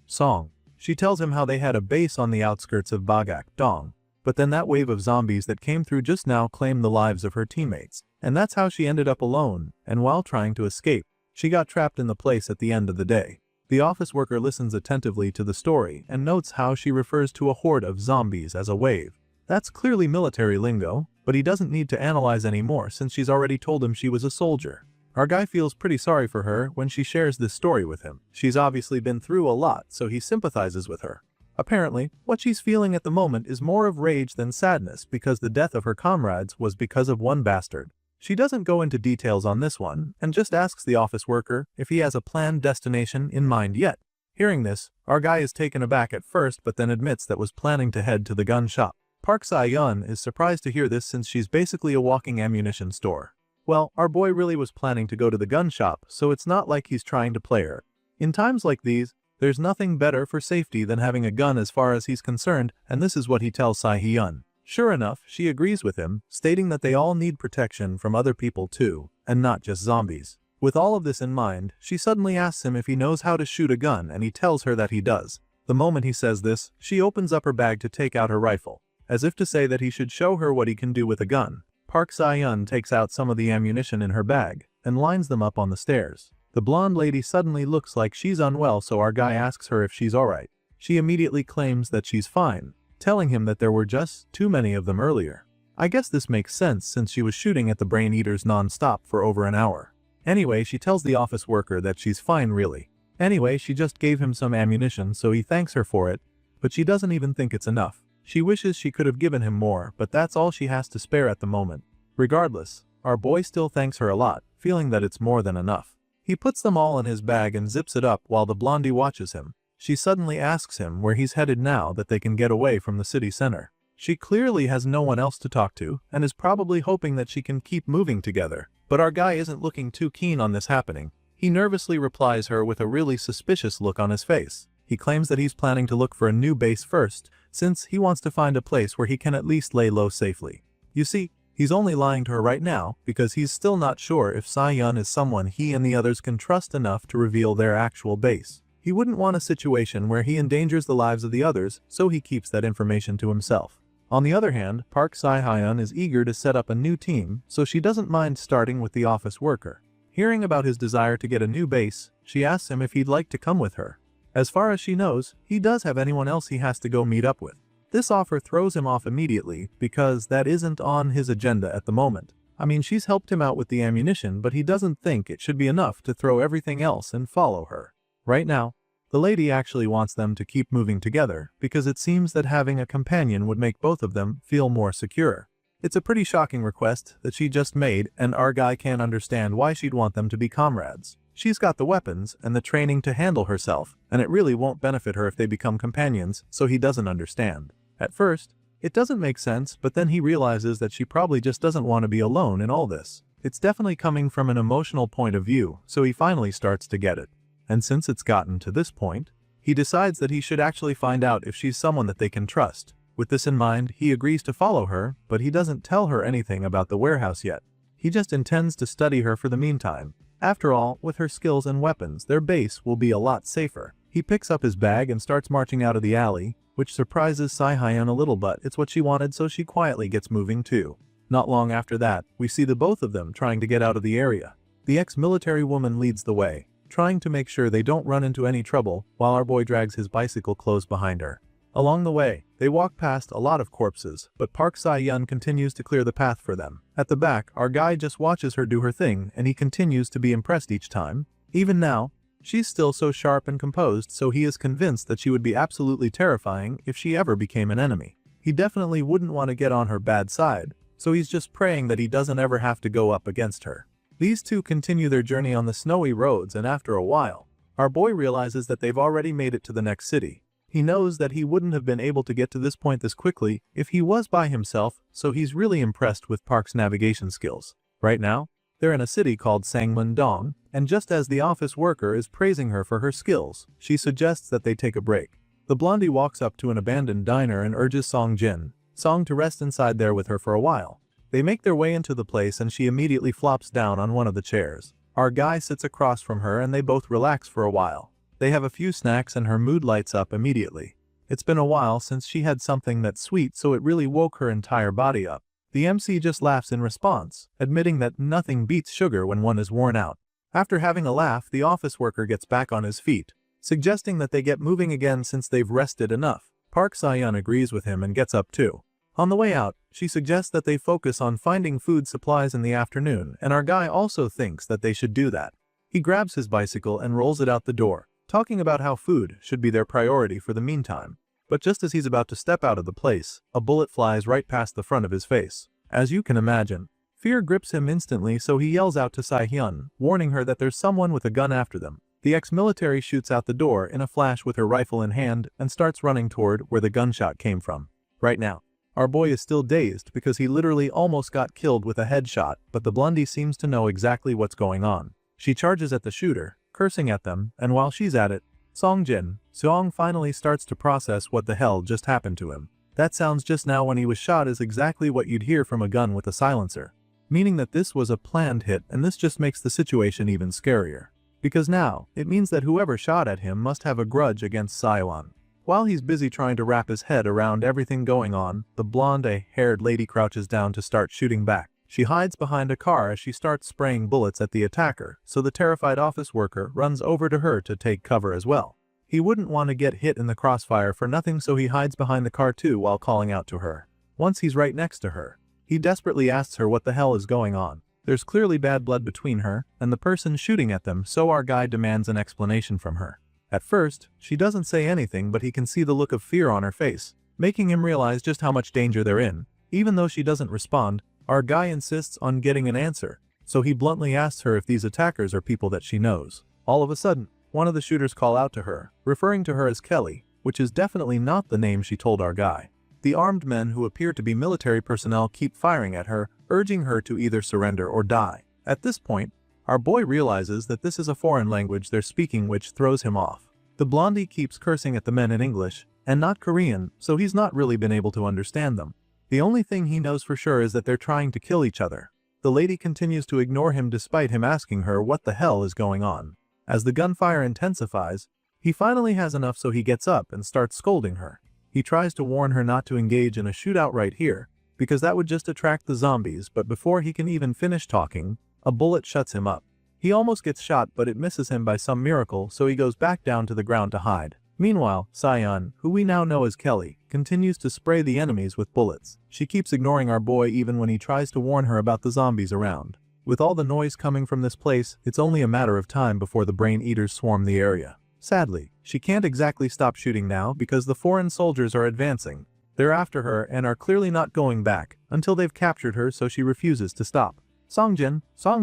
She tells him how they had a base on the outskirts of Bagak-dong. But then that wave of zombies that came through just now claimed the lives of her teammates. And that's how she ended up alone, and while trying to escape, she got trapped in the place at the end of the day. The office worker listens attentively to the story and notes how she refers to a horde of zombies as a wave. That's clearly military lingo, but he doesn't need to analyze anymore since she's already told him she was a soldier. Our guy feels pretty sorry for her when she shares this story with him. She's obviously been through a lot, so he sympathizes with her. Apparently, what she's feeling at the moment is more of rage than sadness because the death of her comrades was because of one bastard. She doesn't go into details on this one and just asks the office worker if he has a planned destination in mind yet. Hearing this, our guy is taken aback at first but then admits that was planning to head to the gun shop. Park Sayan is surprised to hear this since she's basically a walking ammunition store. Well, our boy really was planning to go to the gun shop, so it's not like he's trying to play her. In times like these, there's nothing better for safety than having a gun as far as he's concerned, and this is what he tells Sae-hyun. Sure enough, she agrees with him, stating that they all need protection from other people too, and not just zombies. With all of this in mind, she suddenly asks him if he knows how to shoot a gun, and he tells her that he does. The moment he says this, she opens up her bag to take out her rifle, as if to say that he should show her what he can do with a gun. Park Sae-hyun takes out some of the ammunition in her bag and lines them up on the stairs. The blonde lady suddenly looks like she's unwell, so our guy asks her if she's alright. She immediately claims that she's fine, telling him that there were just too many of them earlier. I guess this makes sense since she was shooting at the brain eaters non-stop for over an hour. Anyway, she tells the office worker that she's fine really. Anyway, she just gave him some ammunition, so he thanks her for it, but she doesn't even think it's enough. She wishes she could have given him more, but that's all she has to spare at the moment. Regardless, our boy still thanks her a lot, feeling that it's more than enough. He puts them all in his bag and zips it up while the blondie watches him. She suddenly asks him where he's headed now that they can get away from the city center. She clearly has no one else to talk to and is probably hoping that she can keep moving together. But our guy isn't looking too keen on this happening. He nervously replies her with a really suspicious look on his face. He claims that he's planning to look for a new base first, since he wants to find a place where he can at least lay low safely. You see, he's only lying to her right now because he's still not sure if Sae-hyun is someone he and the others can trust enough to reveal their actual base. He wouldn't want a situation where he endangers the lives of the others, so he keeps that information to himself. On the other hand, Park Sae-hyun is eager to set up a new team, so she doesn't mind starting with the office worker. Hearing about his desire to get a new base, she asks him if he'd like to come with her. As far as she knows, he does have anyone else he has to go meet up with. This offer throws him off immediately because that isn't on his agenda at the moment. I mean, she's helped him out with the ammunition, but he doesn't think it should be enough to throw everything else and follow her. Right now, the lady actually wants them to keep moving together because it seems that having a companion would make both of them feel more secure. It's a pretty shocking request that she just made, and our guy can't understand why she'd want them to be comrades. She's got the weapons and the training to handle herself, and it really won't benefit her if they become companions, so he doesn't understand. At first, it doesn't make sense, but then he realizes that she probably just doesn't want to be alone in all this. It's definitely coming from an emotional point of view, so he finally starts to get it. And since it's gotten to this point, he decides that he should actually find out if she's someone that they can trust. With this in mind, he agrees to follow her, but he doesn't tell her anything about the warehouse yet. He just intends to study her for the meantime. After all, with her skills and weapons, their base will be a lot safer. He picks up his bag and starts marching out of the alley, which surprises Sai-hyun a little, but it's what she wanted, so she quietly gets moving too. Not long after that, we see the both of them trying to get out of the area. The ex-military woman leads the way, trying to make sure they don't run into any trouble, while our boy drags his bicycle close behind her. Along the way, they walk past a lot of corpses, but Park Sai-hyun continues to clear the path for them. At the back, our guy just watches her do her thing, and he continues to be impressed each time. Even now, she's still so sharp and composed, so he is convinced that she would be absolutely terrifying if she ever became an enemy. He definitely wouldn't want to get on her bad side, so he's just praying that he doesn't ever have to go up against her. These two continue their journey on the snowy roads, and after a while, our boy realizes that they've already made it to the next city. He knows that he wouldn't have been able to get to this point this quickly if he was by himself, so he's really impressed with Park's navigation skills. Right now, they're in a city called Sangmun-dong, and just as the office worker is praising her for her skills, she suggests that they take a break. The blondie walks up to an abandoned diner and urges Song to rest inside there with her for a while. They make their way into the place and she immediately flops down on one of the chairs. Our guy sits across from her and they both relax for a while. They have a few snacks and her mood lights up immediately. It's been a while since she had something that's sweet, so it really woke her entire body up. The MC just laughs in response, admitting that nothing beats sugar when one is worn out. After having a laugh, the office worker gets back on his feet, suggesting that they get moving again since they've rested enough. Park Sai-hyun agrees with him and gets up too. On the way out, she suggests that they focus on finding food supplies in the afternoon, and our guy also thinks that they should do that. He grabs his bicycle and rolls it out the door, talking about how food should be their priority for the meantime. But just as he's about to step out of the place, a bullet flies right past the front of his face. As you can imagine, fear grips him instantly, so he yells out to Sai-hyun, warning her that there's someone with a gun after them. The ex-military shoots out the door in a flash with her rifle in hand and starts running toward where the gunshot came from. Right now, our boy is still dazed because he literally almost got killed with a headshot, but the blondie seems to know exactly what's going on. She charges at the shooter, cursing at them, and while she's at it, Song finally starts to process what the hell just happened to him. That sounds just now when he was shot is exactly what you'd hear from a gun with a silencer. Meaning that this was a planned hit, and this just makes the situation even scarier. Because now, it means that whoever shot at him must have a grudge against Sai-hyun. While he's busy trying to wrap his head around everything going on, the blonde-haired lady crouches down to start shooting back. She hides behind a car as she starts spraying bullets at the attacker, so the terrified office worker runs over to her to take cover as well. He wouldn't want to get hit in the crossfire for nothing, so he hides behind the car too while calling out to her. Once he's right next to her, he desperately asks her what the hell is going on. There's clearly bad blood between her and the person shooting at them, so our guy demands an explanation from her. At first, she doesn't say anything, but he can see the look of fear on her face, making him realize just how much danger they're in. Even though she doesn't respond, our guy insists on getting an answer, so he bluntly asks her if these attackers are people that she knows. All of a sudden, one of the shooters call out to her, referring to her as Kelly, which is definitely not the name she told our guy. The armed men who appear to be military personnel keep firing at her, urging her to either surrender or die. At this point, our boy realizes that this is a foreign language they're speaking, which throws him off. The blondie keeps cursing at the men in English, and not Korean, so he's not really been able to understand them. The only thing he knows for sure is that they're trying to kill each other. The lady continues to ignore him despite him asking her what the hell is going on. As the gunfire intensifies, he finally has enough, so he gets up and starts scolding her. He tries to warn her not to engage in a shootout right here, because that would just attract the zombies, but before he can even finish talking, a bullet shuts him up. He almost gets shot, but it misses him by some miracle, so he goes back down to the ground to hide. Meanwhile, Sion, who we now know as Kelly, continues to spray the enemies with bullets. She keeps ignoring our boy even when he tries to warn her about the zombies around. With all the noise coming from this place, it's only a matter of time before the brain eaters swarm the area. Sadly, she can't exactly stop shooting now because the foreign soldiers are advancing. They're after her and are clearly not going back until they've captured her, so she refuses to stop. Song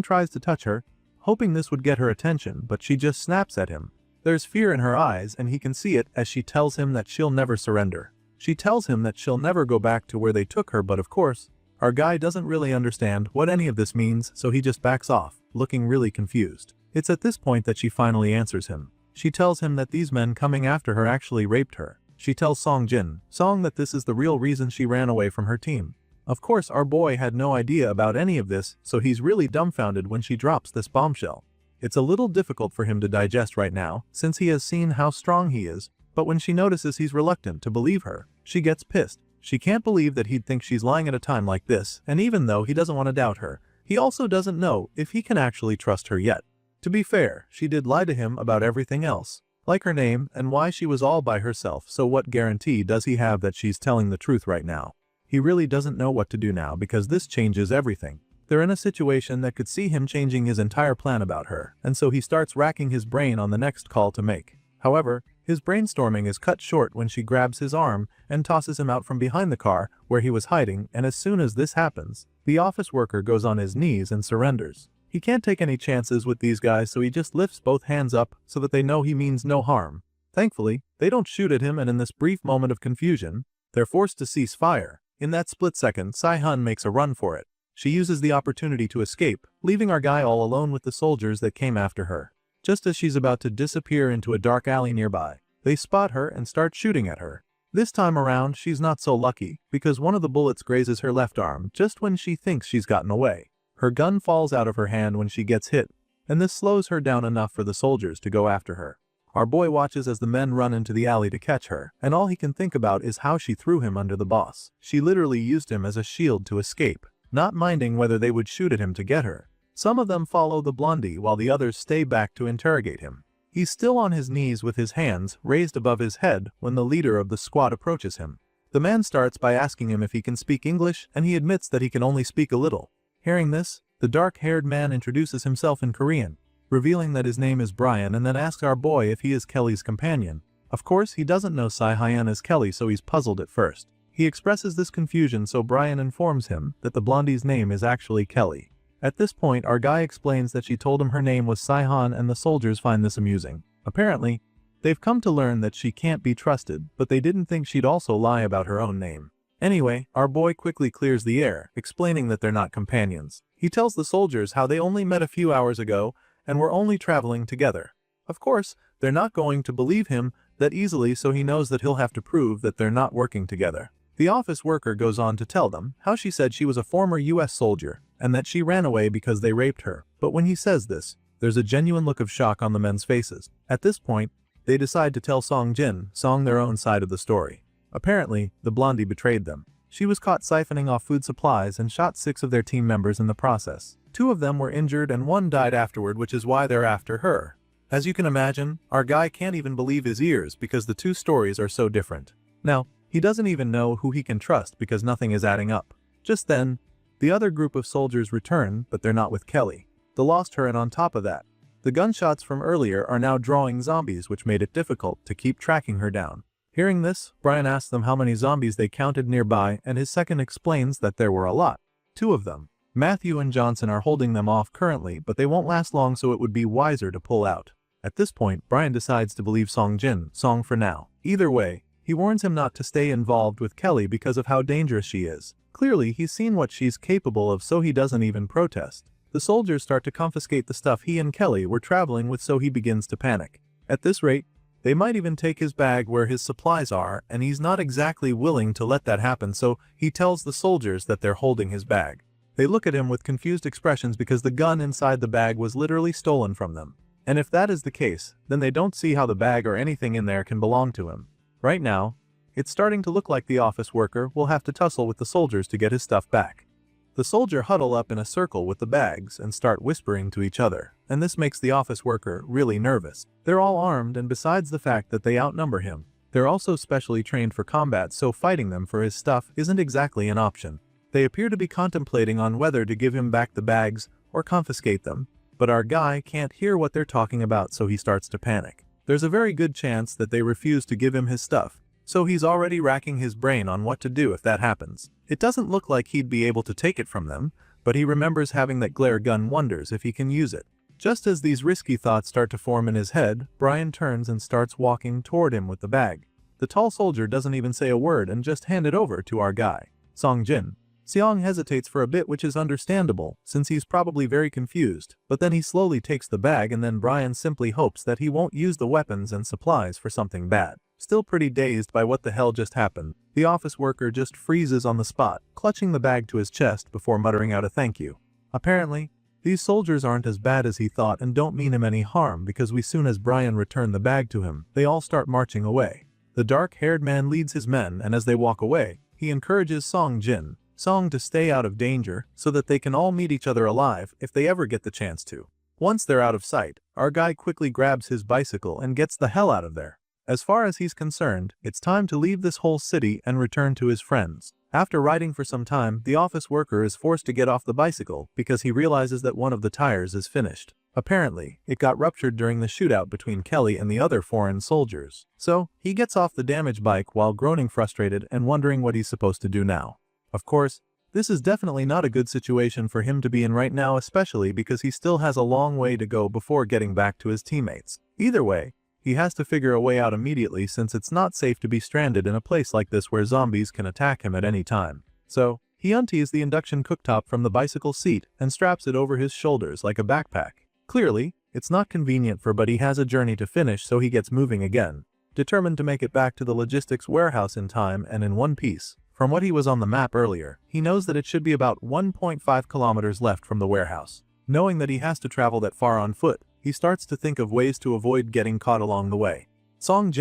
tries to touch her, hoping this would get her attention, but she just snaps at him. There's fear in her eyes and he can see it as she tells him that she'll never surrender. She tells him that she'll never go back to where they took her, but of course, our guy doesn't really understand what any of this means, so he just backs off, looking really confused. It's at this point that she finally answers him. She tells him that these men coming after her actually raped her. She tells Song that this is the real reason she ran away from her team. Of course, our boy had no idea about any of this, so he's really dumbfounded when she drops this bombshell. It's a little difficult for him to digest right now, since he has seen how strong he is, but when she notices he's reluctant to believe her, she gets pissed. She can't believe that he'd think she's lying at a time like this, and even though he doesn't want to doubt her, he also doesn't know if he can actually trust her yet. To be fair, she did lie to him about everything else, like her name and why she was all by herself, so what guarantee does he have that she's telling the truth right now? He really doesn't know what to do now because this changes everything. They're in a situation that could see him changing his entire plan about her, and so he starts racking his brain on the next call to make. However, his brainstorming is cut short when she grabs his arm and tosses him out from behind the car where he was hiding, and as soon as this happens, the office worker goes on his knees and surrenders. He can't take any chances with these guys, so he just lifts both hands up so that they know he means no harm. Thankfully, they don't shoot at him, and in this brief moment of confusion, they're forced to cease fire. In that split second, Si-hun makes a run for it. She uses the opportunity to escape, leaving our guy all alone with the soldiers that came after her. Just as she's about to disappear into a dark alley nearby, they spot her and start shooting at her. This time around, she's not so lucky, because one of the bullets grazes her left arm just when she thinks she's gotten away. Her gun falls out of her hand when she gets hit, and this slows her down enough for the soldiers to go after her. Our boy watches as the men run into the alley to catch her, and all he can think about is how she threw him under the boss. She literally used him as a shield to escape, not minding whether they would shoot at him to get her. Some of them follow the blondie while the others stay back to interrogate him. He's still on his knees with his hands raised above his head when the leader of the squad approaches him. The man starts by asking him if he can speak English, and he admits that he can only speak a little. Hearing this, the dark-haired man introduces himself in Korean, revealing that his name is Brian, and then asks our boy if he is Kelly's companion. Of course, he doesn't know Si-hyun as Kelly, so he's puzzled at first. He expresses this confusion, so Brian informs him that the blondie's name is actually Kelly. At this point, our guy explains that she told him her name was Si-hun, and the soldiers find this amusing. Apparently, they've come to learn that she can't be trusted, but they didn't think she'd also lie about her own name. Anyway, our boy quickly clears the air, explaining that they're not companions. He tells the soldiers how they only met a few hours ago and were only traveling together. Of course, they're not going to believe him that easily, so he knows that he'll have to prove that they're not working together. The office worker goes on to tell them how she said she was a former US soldier and that she ran away because they raped her, but when he says this, there's a genuine look of shock on the men's faces. At this point, they decide to tell Song their own side of the story. Apparently, the blondie betrayed them. She was caught siphoning off food supplies and shot 6 of their team members in the process. 2 of them were injured and 1 died afterward, which is why they're after her. As you can imagine, our guy can't even believe his ears because the 2 stories are so different. Now, he doesn't even know who he can trust because nothing is adding up. Just then, the other group of soldiers return, but they're not with Kelly. They lost her, and on top of that, the gunshots from earlier are now drawing zombies, which made it difficult to keep tracking her down. Hearing this, Brian asks them how many zombies they counted nearby, and his second explains that there were a lot. 2 of them, Matthew and Johnson, are holding them off currently, but they won't last long, so it would be wiser to pull out. At this point, Brian decides to believe Song for now. Either way, he warns him not to stay involved with Kelly because of how dangerous she is. Clearly, he's seen what she's capable of, so he doesn't even protest. The soldiers start to confiscate the stuff he and Kelly were traveling with, so he begins to panic. At this rate, they might even take his bag where his supplies are, and he's not exactly willing to let that happen, so he tells the soldiers that they're holding his bag. They look at him with confused expressions because the gun inside the bag was literally stolen from them. And if that is the case, then they don't see how the bag or anything in there can belong to him. Right now, it's starting to look like the office worker will have to tussle with the soldiers to get his stuff back. The soldier huddle up in a circle with the bags and start whispering to each other, and this makes the office worker really nervous. They're all armed, and besides the fact that they outnumber him, they're also specially trained for combat, so fighting them for his stuff isn't exactly an option. They appear to be contemplating on whether to give him back the bags or confiscate them, but our guy can't hear what they're talking about, so he starts to panic. There's a very good chance that they refuse to give him his stuff, so he's already racking his brain on what to do if that happens. It doesn't look like he'd be able to take it from them, but he remembers having that glare gun, wonders if he can use it. Just as these risky thoughts start to form in his head, Brian turns and starts walking toward him with the bag. The tall soldier doesn't even say a word and just hand it over to our guy, Song Jin. Seong hesitates for a bit, which is understandable, since he's probably very confused, but then he slowly takes the bag, and then Brian simply hopes that he won't use the weapons and supplies for something bad. Still pretty dazed by what the hell just happened, the office worker just freezes on the spot, clutching the bag to his chest before muttering out a thank you. Apparently, these soldiers aren't as bad as he thought and don't mean him any harm, because as soon as Brian returned the bag to him, they all start marching away. The dark-haired man leads his men, and as they walk away, he encourages Song to stay out of danger so that they can all meet each other alive if they ever get the chance to. Once they're out of sight, our guy quickly grabs his bicycle and gets the hell out of there. As far as he's concerned, it's time to leave this whole city and return to his friends. After riding for some time, the office worker is forced to get off the bicycle because he realizes that one of the tires is finished. Apparently, it got ruptured during the shootout between Kelly and the other foreign soldiers. So, he gets off the damaged bike while groaning frustrated and wondering what he's supposed to do now. Of course, this is definitely not a good situation for him to be in right now, especially because he still has a long way to go before getting back to his teammates. Either way, he has to figure a way out immediately, since it's not safe to be stranded in a place like this where zombies can attack him at any time. So, he untees the induction cooktop from the bicycle seat and straps it over his shoulders like a backpack. Clearly, it's not convenient but he has a journey to finish, so he gets moving again, determined to make it back to the logistics warehouse in time and in one piece. From what he was on the map earlier, he knows that it should be about 1.5 kilometers left from the warehouse. Knowing that he has to travel that far on foot, he starts to think of ways to avoid getting caught along the way. Song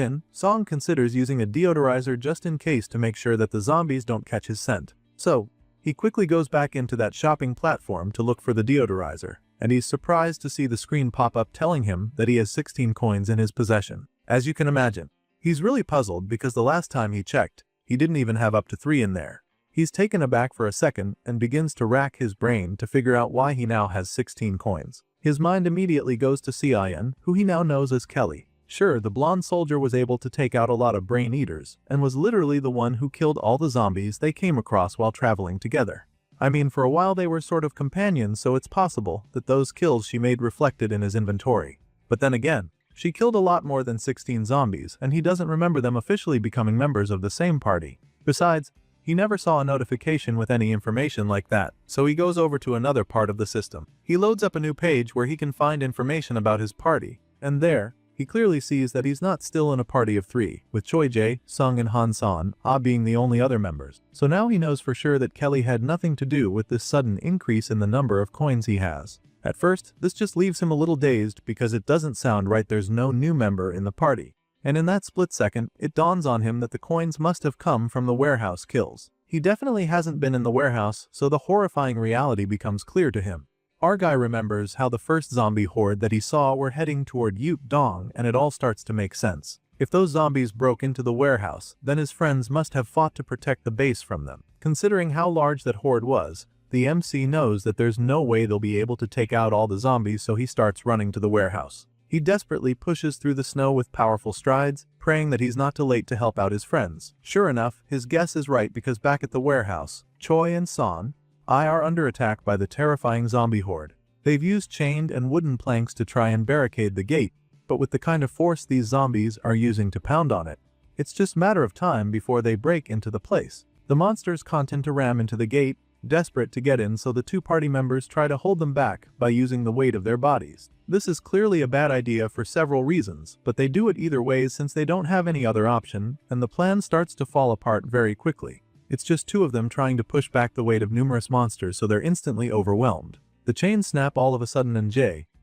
considers using a deodorizer just in case to make sure that the zombies don't catch his scent. So, he quickly goes back into that shopping platform to look for the deodorizer, and he's surprised to see the screen pop up telling him that he has 16 coins in his possession. As you can imagine, he's really puzzled because the last time he checked, he didn't even have up to 3 in there. He's taken aback for a second and begins to rack his brain to figure out why he now has 16 coins. His mind immediately goes to Cian, who he now knows as Kelly. Sure, the blonde soldier was able to take out a lot of brain eaters and was literally the one who killed all the zombies they came across while traveling together. I mean, for a while they were sort of companions, so it's possible that those kills she made reflected in his inventory. But then again, she killed a lot more than 16 zombies, and he doesn't remember them officially becoming members of the same party. Besides, he never saw a notification with any information like that, so he goes over to another part of the system. He loads up a new page where he can find information about his party, and there, he clearly sees that he's not still in a party of 3, with Choi Jae, Sung and Han San being the only other members. So now he knows for sure that Kelly had nothing to do with this sudden increase in the number of coins he has. At first, this just leaves him a little dazed because it doesn't sound right, there's no new member in the party. And in that split second, it dawns on him that the coins must have come from the warehouse kills. He definitely hasn't been in the warehouse, so the horrifying reality becomes clear to him. Our guy remembers how the first zombie horde that he saw were heading toward Yup Dong, and it all starts to make sense. If those zombies broke into the warehouse, then his friends must have fought to protect the base from them. Considering how large that horde was, the MC knows that there's no way they'll be able to take out all the zombies, so he starts running to the warehouse. He desperately pushes through the snow with powerful strides, praying that he's not too late to help out his friends. Sure enough, his guess is right, because back at the warehouse, Choi and San are under attack by the terrifying zombie horde. They've used chained and wooden planks to try and barricade the gate, but with the kind of force these zombies are using to pound on it, it's just a matter of time before they break into the place. The monsters continue to ram into the gate, desperate to get in, so the two party members try to hold them back by using the weight of their bodies. This is clearly a bad idea for several reasons, but they do it either way since they don't have any other option, and the plan starts to fall apart very quickly. It's just two of them trying to push back the weight of numerous monsters, so they're instantly overwhelmed. The chains snap all of a sudden and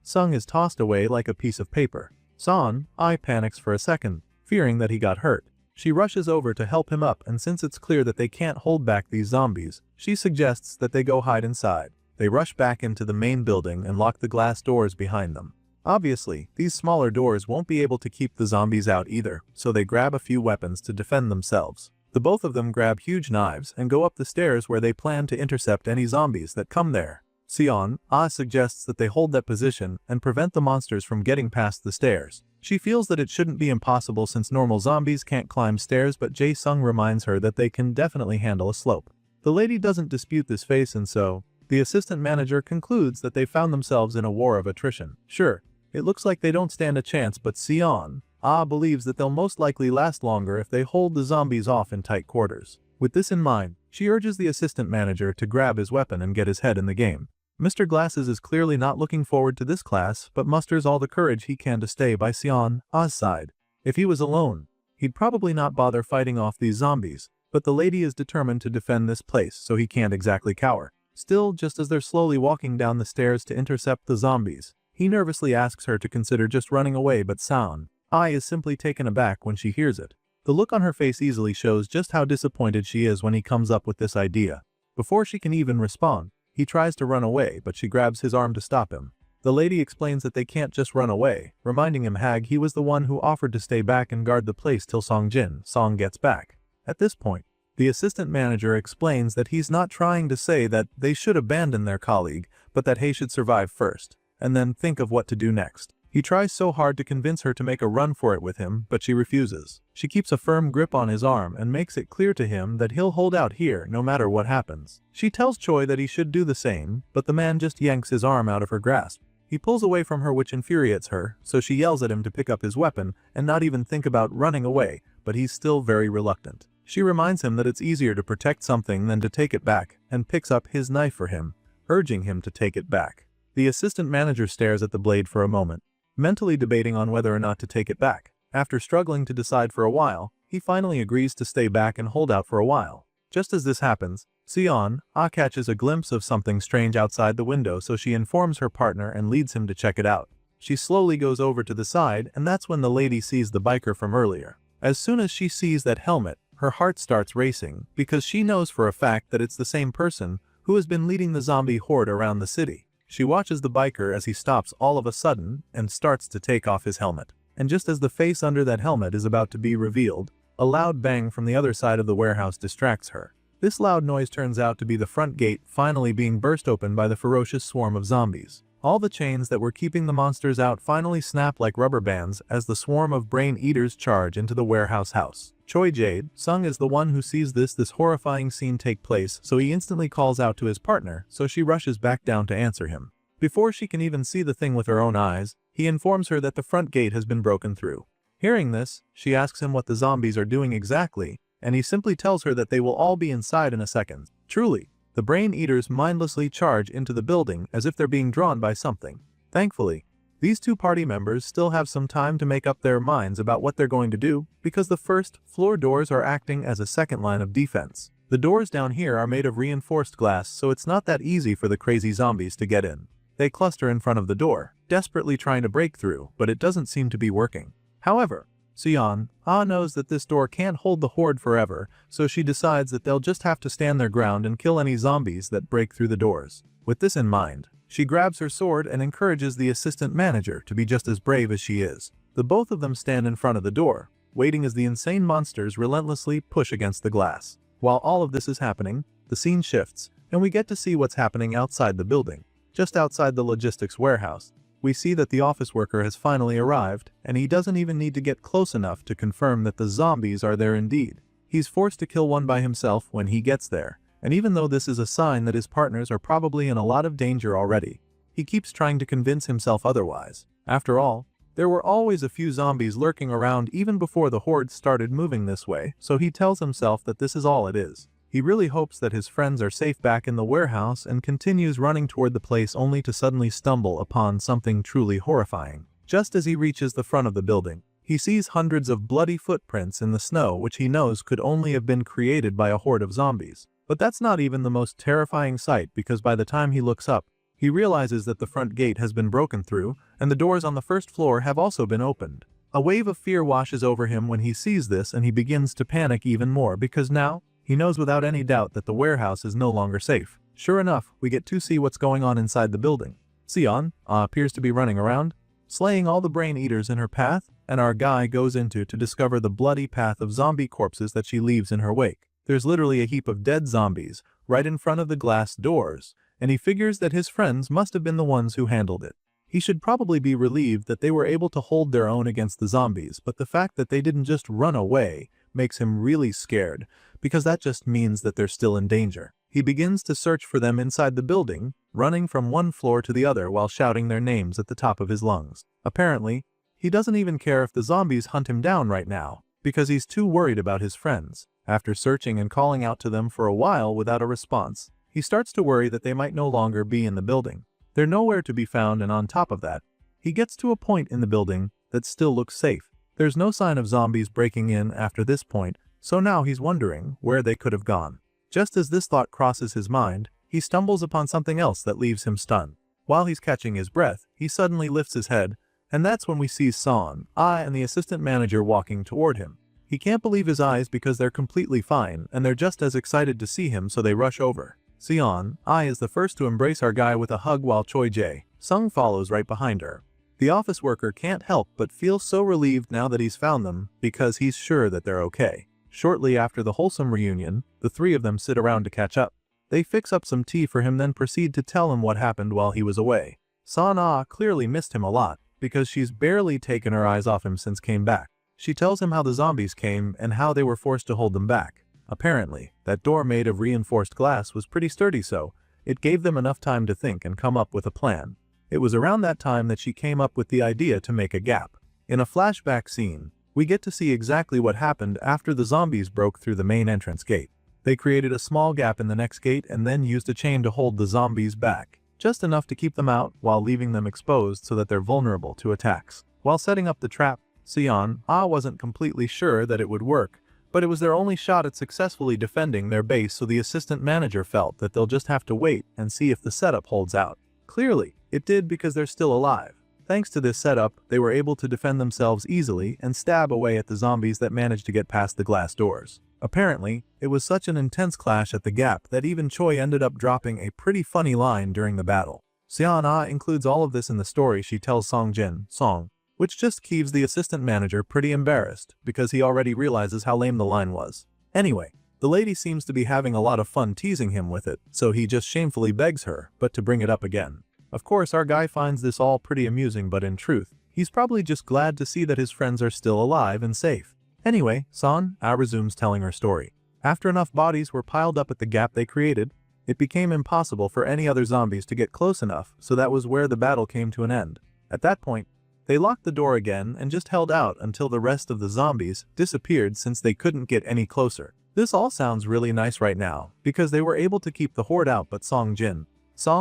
Sung is tossed away like a piece of paper. San panics for a second, fearing that he got hurt. She rushes over to help him up, and since it's clear that they can't hold back these zombies, she suggests that they go hide inside. They rush back into the main building and lock the glass doors behind them. Obviously, these smaller doors won't be able to keep the zombies out either, so they grab a few weapons to defend themselves. The both of them grab huge knives and go up the stairs where they plan to intercept any zombies that come there. Sion suggests that they hold that position and prevent the monsters from getting past the stairs. She feels that it shouldn't be impossible since normal zombies can't climb stairs, but Jae-sung reminds her that they can definitely handle a slope. The lady doesn't dispute this face, and so the assistant manager concludes that they found themselves in a war of attrition. Sure, it looks like they don't stand a chance, but Sion believes that they'll most likely last longer if they hold the zombies off in tight quarters. With this in mind, she urges the assistant manager to grab his weapon and get his head in the game. Mr. Glasses is clearly not looking forward to this class, but musters all the courage he can to stay by Sion's side. If he was alone, he'd probably not bother fighting off these zombies, but the lady is determined to defend this place, so he can't exactly cower. Still, just as they're slowly walking down the stairs to intercept the zombies, he nervously asks her to consider just running away, but Sion is simply taken aback when she hears it. The look on her face easily shows just how disappointed she is when he comes up with this idea. Before she can even respond, he tries to run away, but she grabs his arm to stop him. The lady explains that they can't just run away, reminding him he was the one who offered to stay back and guard the place till Song gets back. At this point, the assistant manager explains that he's not trying to say that they should abandon their colleague, but that he should survive first, and then think of what to do next. He tries so hard to convince her to make a run for it with him, but she refuses. She keeps a firm grip on his arm and makes it clear to him that he'll hold out here no matter what happens. She tells Choi that he should do the same, but the man just yanks his arm out of her grasp. He pulls away from her, which infuriates her, so she yells at him to pick up his weapon and not even think about running away, but he's still very reluctant. She reminds him that it's easier to protect something than to take it back, and picks up his knife for him, urging him to take it back. The assistant manager stares at the blade for a moment, mentally debating on whether or not to take it back. After struggling to decide for a while, he finally agrees to stay back and hold out for a while. Just as this happens, Sion catches a glimpse of something strange outside the window, so she informs her partner and leads him to check it out. She slowly goes over to the side, and that's when the lady sees the biker from earlier. As soon as she sees that helmet, her heart starts racing, because she knows for a fact that it's the same person who has been leading the zombie horde around the city. She watches the biker as he stops all of a sudden and starts to take off his helmet. And just as the face under that helmet is about to be revealed, a loud bang from the other side of the warehouse distracts her. This loud noise turns out to be the front gate finally being burst open by the ferocious swarm of zombies. All the chains that were keeping the monsters out finally snap like rubber bands as the swarm of brain eaters charge into the warehouse house. Choi Jae-sung is the one who sees this horrifying scene take place, so he instantly calls out to his partner, so she rushes back down to answer him. Before she can even see the thing with her own eyes, he informs her that the front gate has been broken through. Hearing this, she asks him what the zombies are doing exactly, and he simply tells her that they will all be inside in a second. Truly, the brain eaters mindlessly charge into the building as if they're being drawn by something. Thankfully, these two party members still have some time to make up their minds about what they're going to do, because the first floor doors are acting as a second line of defense. The doors down here are made of reinforced glass, so it's not that easy for the crazy zombies to get in. They cluster in front of the door, desperately trying to break through, but it doesn't seem to be working. However, Sion knows that this door can't hold the horde forever, so she decides that they'll just have to stand their ground and kill any zombies that break through the doors. With this in mind, she grabs her sword and encourages the assistant manager to be just as brave as she is. The both of them stand in front of the door, waiting as the insane monsters relentlessly push against the glass. While all of this is happening, the scene shifts, and we get to see what's happening outside the building. Just outside the logistics warehouse, we see that the office worker has finally arrived, and he doesn't even need to get close enough to confirm that the zombies are there indeed. He's forced to kill one by himself when he gets there, and even though this is a sign that his partners are probably in a lot of danger already, he keeps trying to convince himself otherwise. After all, there were always a few zombies lurking around even before the horde started moving this way, so he tells himself that this is all it is. He really hopes that his friends are safe back in the warehouse and continues running toward the place only to suddenly stumble upon something truly horrifying. Just as he reaches the front of the building, he sees hundreds of bloody footprints in the snow which he knows could only have been created by a horde of zombies. But that's not even the most terrifying sight, because by the time he looks up, he realizes that the front gate has been broken through and the doors on the first floor have also been opened. A wave of fear washes over him when he sees this, and he begins to panic even more because now he knows without any doubt that the warehouse is no longer safe. Sure enough, we get to see what's going on inside the building. Sion appears to be running around, slaying all the brain eaters in her path, and our guy goes into to discover the bloody path of zombie corpses that she leaves in her wake. There's literally a heap of dead zombies right in front of the glass doors, and he figures that his friends must have been the ones who handled it. He should probably be relieved that they were able to hold their own against the zombies, but the fact that they didn't just run away makes him really scared, because that just means that they're still in danger. He begins to search for them inside the building, running from one floor to the other while shouting their names at the top of his lungs. Apparently, he doesn't even care if the zombies hunt him down right now, because he's too worried about his friends. After searching and calling out to them for a while without a response, he starts to worry that they might no longer be in the building. They're nowhere to be found, and on top of that, he gets to a point in the building that still looks safe. There's no sign of zombies breaking in after this point, so now he's wondering where they could have gone. Just as this thought crosses his mind, he stumbles upon something else that leaves him stunned. While he's catching his breath, he suddenly lifts his head, and that's when we see Son and the assistant manager walking toward him. He can't believe his eyes because they're completely fine, and they're just as excited to see him, so they rush over. Sion is the first to embrace our guy with a hug while Choi Jae-sung follows right behind her. The office worker can't help but feel so relieved now that he's found them, because he's sure that they're okay. Shortly after the wholesome reunion, the three of them sit around to catch up. They fix up some tea for him, then proceed to tell him what happened while he was away. Son clearly missed him a lot, because she's barely taken her eyes off him since came back. She tells him how the zombies came and how they were forced to hold them back. Apparently, that door made of reinforced glass was pretty sturdy, so it gave them enough time to think and come up with a plan. It was around that time that she came up with the idea to make a gap. In a flashback scene, we get to see exactly what happened after the zombies broke through the main entrance gate. They created a small gap in the next gate and then used a chain to hold the zombies back, just enough to keep them out while leaving them exposed so that they're vulnerable to attacks. While setting up the trap, Sion wasn't completely sure that it would work, but it was their only shot at successfully defending their base, so the assistant manager felt that they'll just have to wait and see if the setup holds out. Clearly, it did, because they're still alive. Thanks to this setup, they were able to defend themselves easily and stab away at the zombies that managed to get past the glass doors. Apparently, it was such an intense clash at the gap that even Choi ended up dropping a pretty funny line during the battle. Sion includes all of this in the story she tells Song, which just keeps the assistant manager pretty embarrassed because he already realizes how lame the line was. Anyway, the lady seems to be having a lot of fun teasing him with it, so he just shamefully begs her but to bring it up again. Of course, our guy finds this all pretty amusing, but in truth, he's probably just glad to see that his friends are still alive and safe. Anyway, Son resumes telling her story. After enough bodies were piled up at the gap they created, it became impossible for any other zombies to get close enough, so that was where the battle came to an end. At that point, they locked the door again and just held out until the rest of the zombies disappeared, since they couldn't get any closer. This all sounds really nice right now, because they were able to keep the horde out, but Song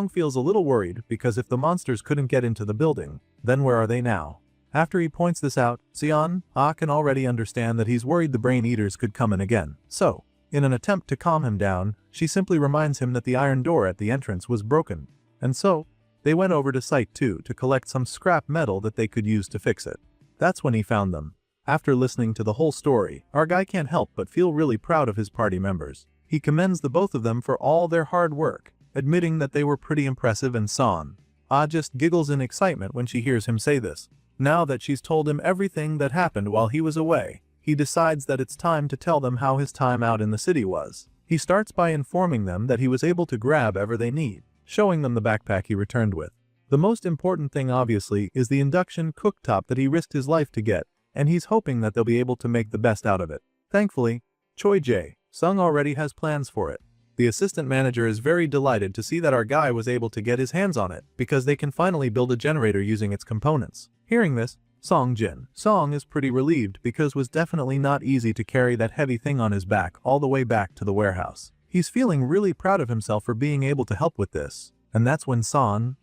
feels a little worried, because if the monsters couldn't get into the building, then where are they now? After he points this out, Sion can already understand that he's worried the brain eaters could come in again. So, in an attempt to calm him down, she simply reminds him that the iron door at the entrance was broken, and so they went over to Site 2 to collect some scrap metal that they could use to fix it. That's when he found them. After listening to the whole story, our guy can't help but feel really proud of his party members. He commends the both of them for all their hard work, admitting that they were pretty impressive, and Son just giggles in excitement when she hears him say this. Now that she's told him everything that happened while he was away, he decides that it's time to tell them how his time out in the city was. He starts by informing them that he was able to grab whatever they need, showing them the backpack he returned with. The most important thing, obviously, is the induction cooktop that he risked his life to get, and he's hoping that they'll be able to make the best out of it. Thankfully, Choi Jae-sung already has plans for it. The assistant manager is very delighted to see that our guy was able to get his hands on it, because they can finally build a generator using its components. Hearing this, Song is pretty relieved, because it was definitely not easy to carry that heavy thing on his back all the way back to the warehouse. He's feeling really proud of himself for being able to help with this, and that's when Son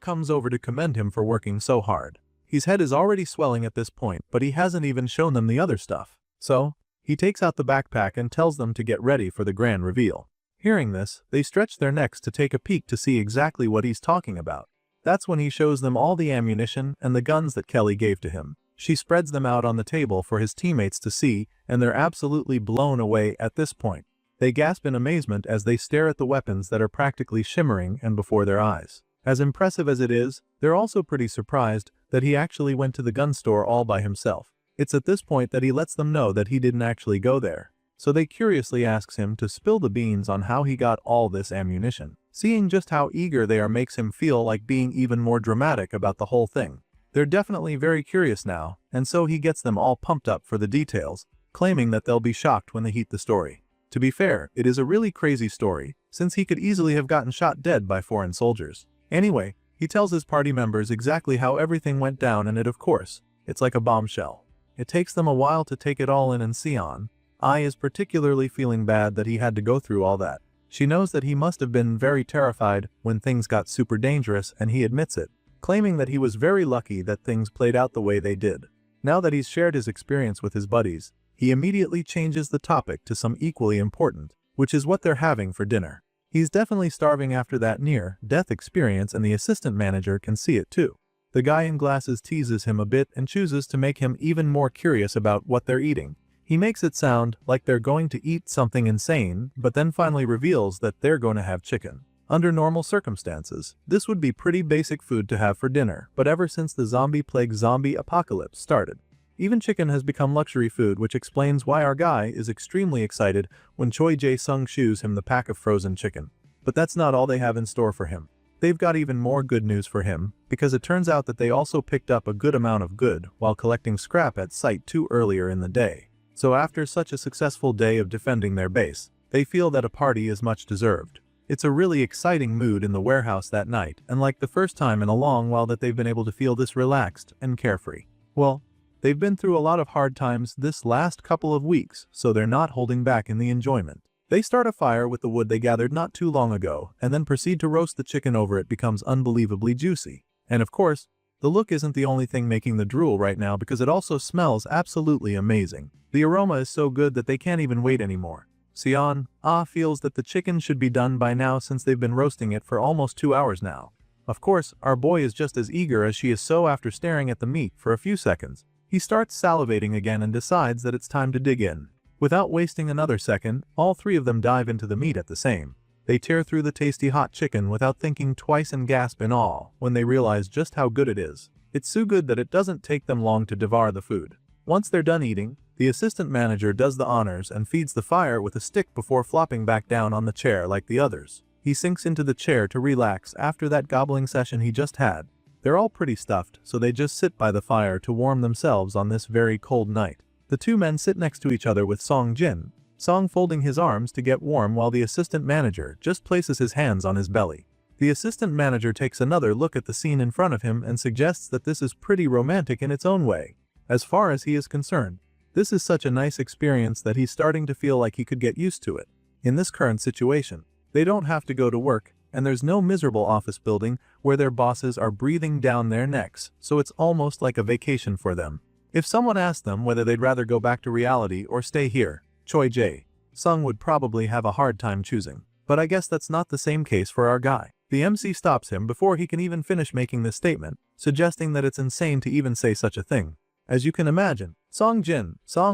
comes over to commend him for working so hard. His head is already swelling at this point, but he hasn't even shown them the other stuff. So, he takes out the backpack and tells them to get ready for the grand reveal. Hearing this, they stretch their necks to take a peek to see exactly what he's talking about. That's when he shows them all the ammunition and the guns that Kelly gave to him. She spreads them out on the table for his teammates to see, and they're absolutely blown away at this point. They gasp in amazement as they stare at the weapons that are practically shimmering and before their eyes. As impressive as it is, they're also pretty surprised that he actually went to the gun store all by himself. It's at this point that he lets them know that he didn't actually go there. So they curiously asks him to spill the beans on how he got all this ammunition. Seeing just how eager they are makes him feel like being even more dramatic about the whole thing. They're definitely very curious now, and so he gets them all pumped up for the details, claiming that they'll be shocked when they hear the story. To be fair, it is a really crazy story, since he could easily have gotten shot dead by foreign soldiers. Anyway, he tells his party members exactly how everything went down, and of course, it's like a bombshell. It takes them a while to take it all in, and Sion is particularly feeling bad that he had to go through all that. She knows that he must have been very terrified when things got super dangerous, and he admits it, claiming that he was very lucky that things played out the way they did. Now that he's shared his experience with his buddies, he immediately changes the topic to some equally important, which is what they're having for dinner. He's definitely starving after that near-death experience, and the assistant manager can see it too. The guy in glasses teases him a bit and chooses to make him even more curious about what they're eating. He makes it sound like they're going to eat something insane, but then finally reveals that they're going to have chicken. Under normal circumstances, this would be pretty basic food to have for dinner, but ever since the zombie apocalypse started, even chicken has become luxury food, which explains why our guy is extremely excited when Choi Jae-sung shows him the pack of frozen chicken. But that's not all they have in store for him. They've got even more good news for him, because it turns out that they also picked up a good amount of good while collecting scrap at Site 2 earlier in the day. So after such a successful day of defending their base, they feel that a party is much deserved. It's a really exciting mood in the warehouse that night, and like the first time in a long while that they've been able to feel this relaxed and carefree. Well, they've been through a lot of hard times this last couple of weeks, so they're not holding back in the enjoyment. They start a fire with the wood they gathered not too long ago, and then proceed to roast the chicken over it. Becomes unbelievably juicy. And of course, the look isn't the only thing making the drool right now, because it also smells absolutely amazing. The aroma is so good that they can't even wait anymore. Sion feels that the chicken should be done by now, since they've been roasting it for almost 2 hours now. Of course, our boy is just as eager as she is, so after staring at the meat for a few seconds, he starts salivating again and decides that it's time to dig in. Without wasting another second, all three of them dive into the meat at the same. They tear through the tasty hot chicken without thinking twice and gasp in awe when they realize just how good it is. It's so good that it doesn't take them long to devour the food. Once they're done eating, the assistant manager does the honors and feeds the fire with a stick before flopping back down on the chair like the others. He sinks into the chair to relax after that gobbling session he just had. They're all pretty stuffed, so they just sit by the fire to warm themselves on this very cold night. The two men sit next to each other with Song Jin, Song folding his arms to get warm while the assistant manager just places his hands on his belly. The assistant manager takes another look at the scene in front of him and suggests that this is pretty romantic in its own way. As far as he is concerned, this is such a nice experience that he's starting to feel like he could get used to it. In this current situation, they don't have to go to work, and there's no miserable office building where their bosses are breathing down their necks, so it's almost like a vacation for them. If someone asked them whether they'd rather go back to reality or stay here, Choi Jae-sung would probably have a hard time choosing. But I guess that's not the same case for our guy. The MC stops him before he can even finish making this statement, suggesting that it's insane to even say such a thing. As you can imagine, Song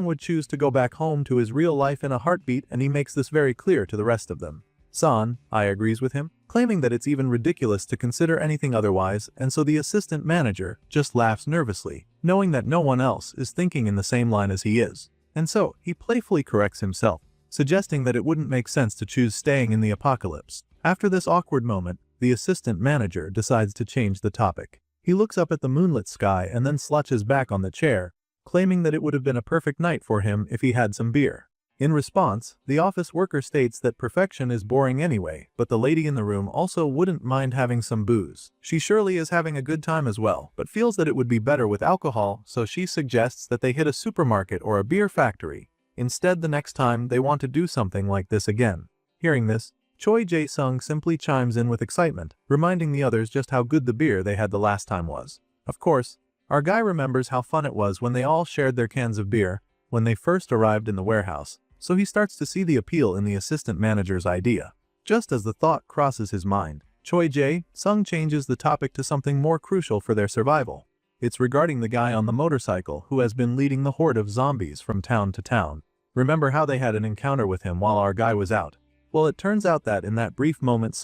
would choose to go back home to his real life in a heartbeat, and he makes this very clear to the rest of them. I agrees with him, claiming that it's even ridiculous to consider anything otherwise, and so the assistant manager just laughs nervously, knowing that no one else is thinking in the same line as he is. And so, he playfully corrects himself, suggesting that it wouldn't make sense to choose staying in the apocalypse. After this awkward moment, the assistant manager decides to change the topic. He looks up at the moonlit sky and then slouches back on the chair, claiming that it would have been a perfect night for him if he had some beer. In response, the office worker states that perfection is boring anyway, but the lady in the room also wouldn't mind having some booze. She surely is having a good time as well, but feels that it would be better with alcohol, so she suggests that they hit a supermarket or a beer factory instead the next time they want to do something like this again. Hearing this, Choi Jae-sung simply chimes in with excitement, reminding the others just how good the beer they had the last time was. Of course, our guy remembers how fun it was when they all shared their cans of beer when they first arrived in the warehouse, so he starts to see the appeal in the assistant manager's idea. Just as the thought crosses his mind, Choi Jae-sung changes the topic to something more crucial for their survival. It's regarding the guy on the motorcycle who has been leading the horde of zombies from town to town. Remember how they had an encounter with him while our guy was out? Well, it turns out that in that brief moment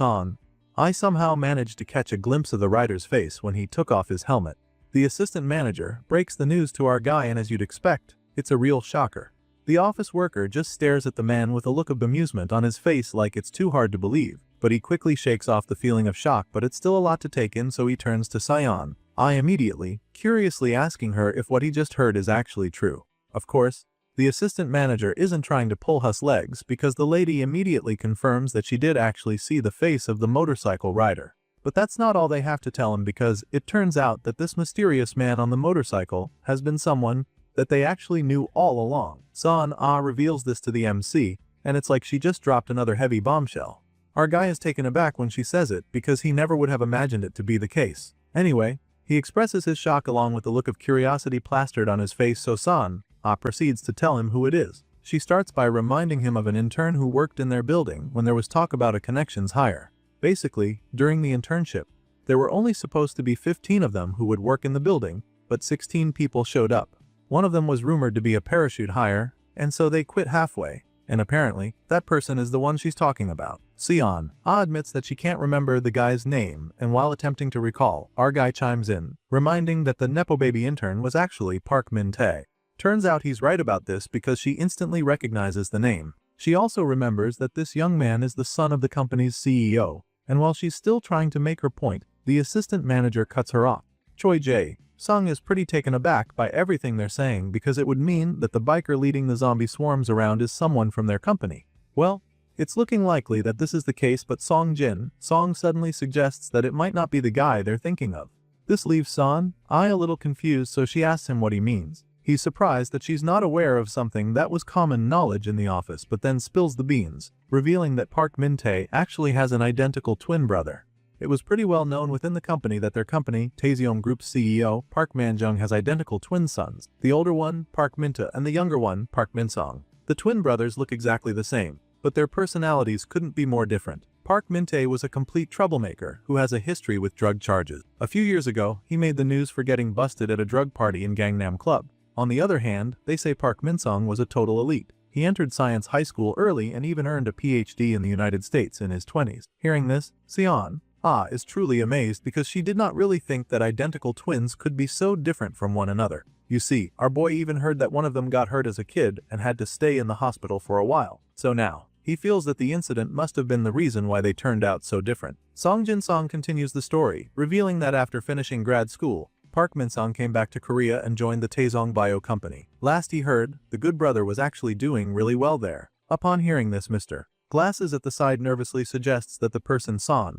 I somehow managed to catch a glimpse of the rider's face when he took off his helmet. The assistant manager breaks the news to our guy, and as you'd expect, it's a real shocker. The office worker just stares at the man with a look of bemusement on his face like it's too hard to believe, but he quickly shakes off the feeling of shock, but it's still a lot to take in, so he turns to Sion. Immediately, curiously asking her if what he just heard is actually true. Of course, the assistant manager isn't trying to pull Hus legs because the lady immediately confirms that she did actually see the face of the motorcycle rider. But that's not all they have to tell him, because it turns out that this mysterious man on the motorcycle has been someone that they actually knew all along. Reveals this to the MC, and it's like she just dropped another heavy bombshell. Our guy is taken aback when she says it because he never would have imagined it to be the case. Anyway, he expresses his shock along with the look of curiosity plastered on his face, so proceeds to tell him who it is. She starts by reminding him of an intern who worked in their building when there was talk about a connections hire. Basically, during the internship, there were only supposed to be 15 of them who would work in the building, but 16 people showed up. One of them was rumored to be a parachute hire, and so they quit halfway, and apparently, that person is the one she's talking about. Sion admits that she can't remember the guy's name, and while attempting to recall, our guy chimes in, reminding that the Nepo baby intern was actually Park Min-tae. Turns out he's right about this because she instantly recognizes the name. She also remembers that this young man is the son of the company's CEO, and while she's still trying to make her point, the assistant manager cuts her off. Choi Jae-sung is pretty taken aback by everything they're saying because it would mean that the biker leading the zombie swarms around is someone from their company. Well, it's looking likely that this is the case, but Song suddenly suggests that it might not be the guy they're thinking of. This leaves a little confused, so she asks him what he means. He's surprised that she's not aware of something that was common knowledge in the office, but then spills the beans, revealing that Park Min-tae actually has an identical twin brother. It was pretty well known within the company that their company, Taeseong Group's CEO, Park Man-jung, has identical twin sons, the older one, Park Min-tae, and the younger one, Park Min-song. The twin brothers look exactly the same, but their personalities couldn't be more different. Park Min-tae was a complete troublemaker who has a history with drug charges. A few years ago, he made the news for getting busted at a drug party in Gangnam Club. On the other hand, they say Park Min-song was a total elite. He entered science high school early and even earned a PhD in the United States in his 20s. Hearing this, Sion is truly amazed because she did not really think that identical twins could be so different from one another. You see, our boy even heard that one of them got hurt as a kid and had to stay in the hospital for a while. So now, he feels that the incident must have been the reason why they turned out so different. Song Jin-song continues the story, revealing that after finishing grad school, Park Min-song came back to Korea and joined the Taesong Bio Company. Last he heard, the good brother was actually doing really well there. Upon hearing this, Mr. Glasses at the side nervously suggests that the person saw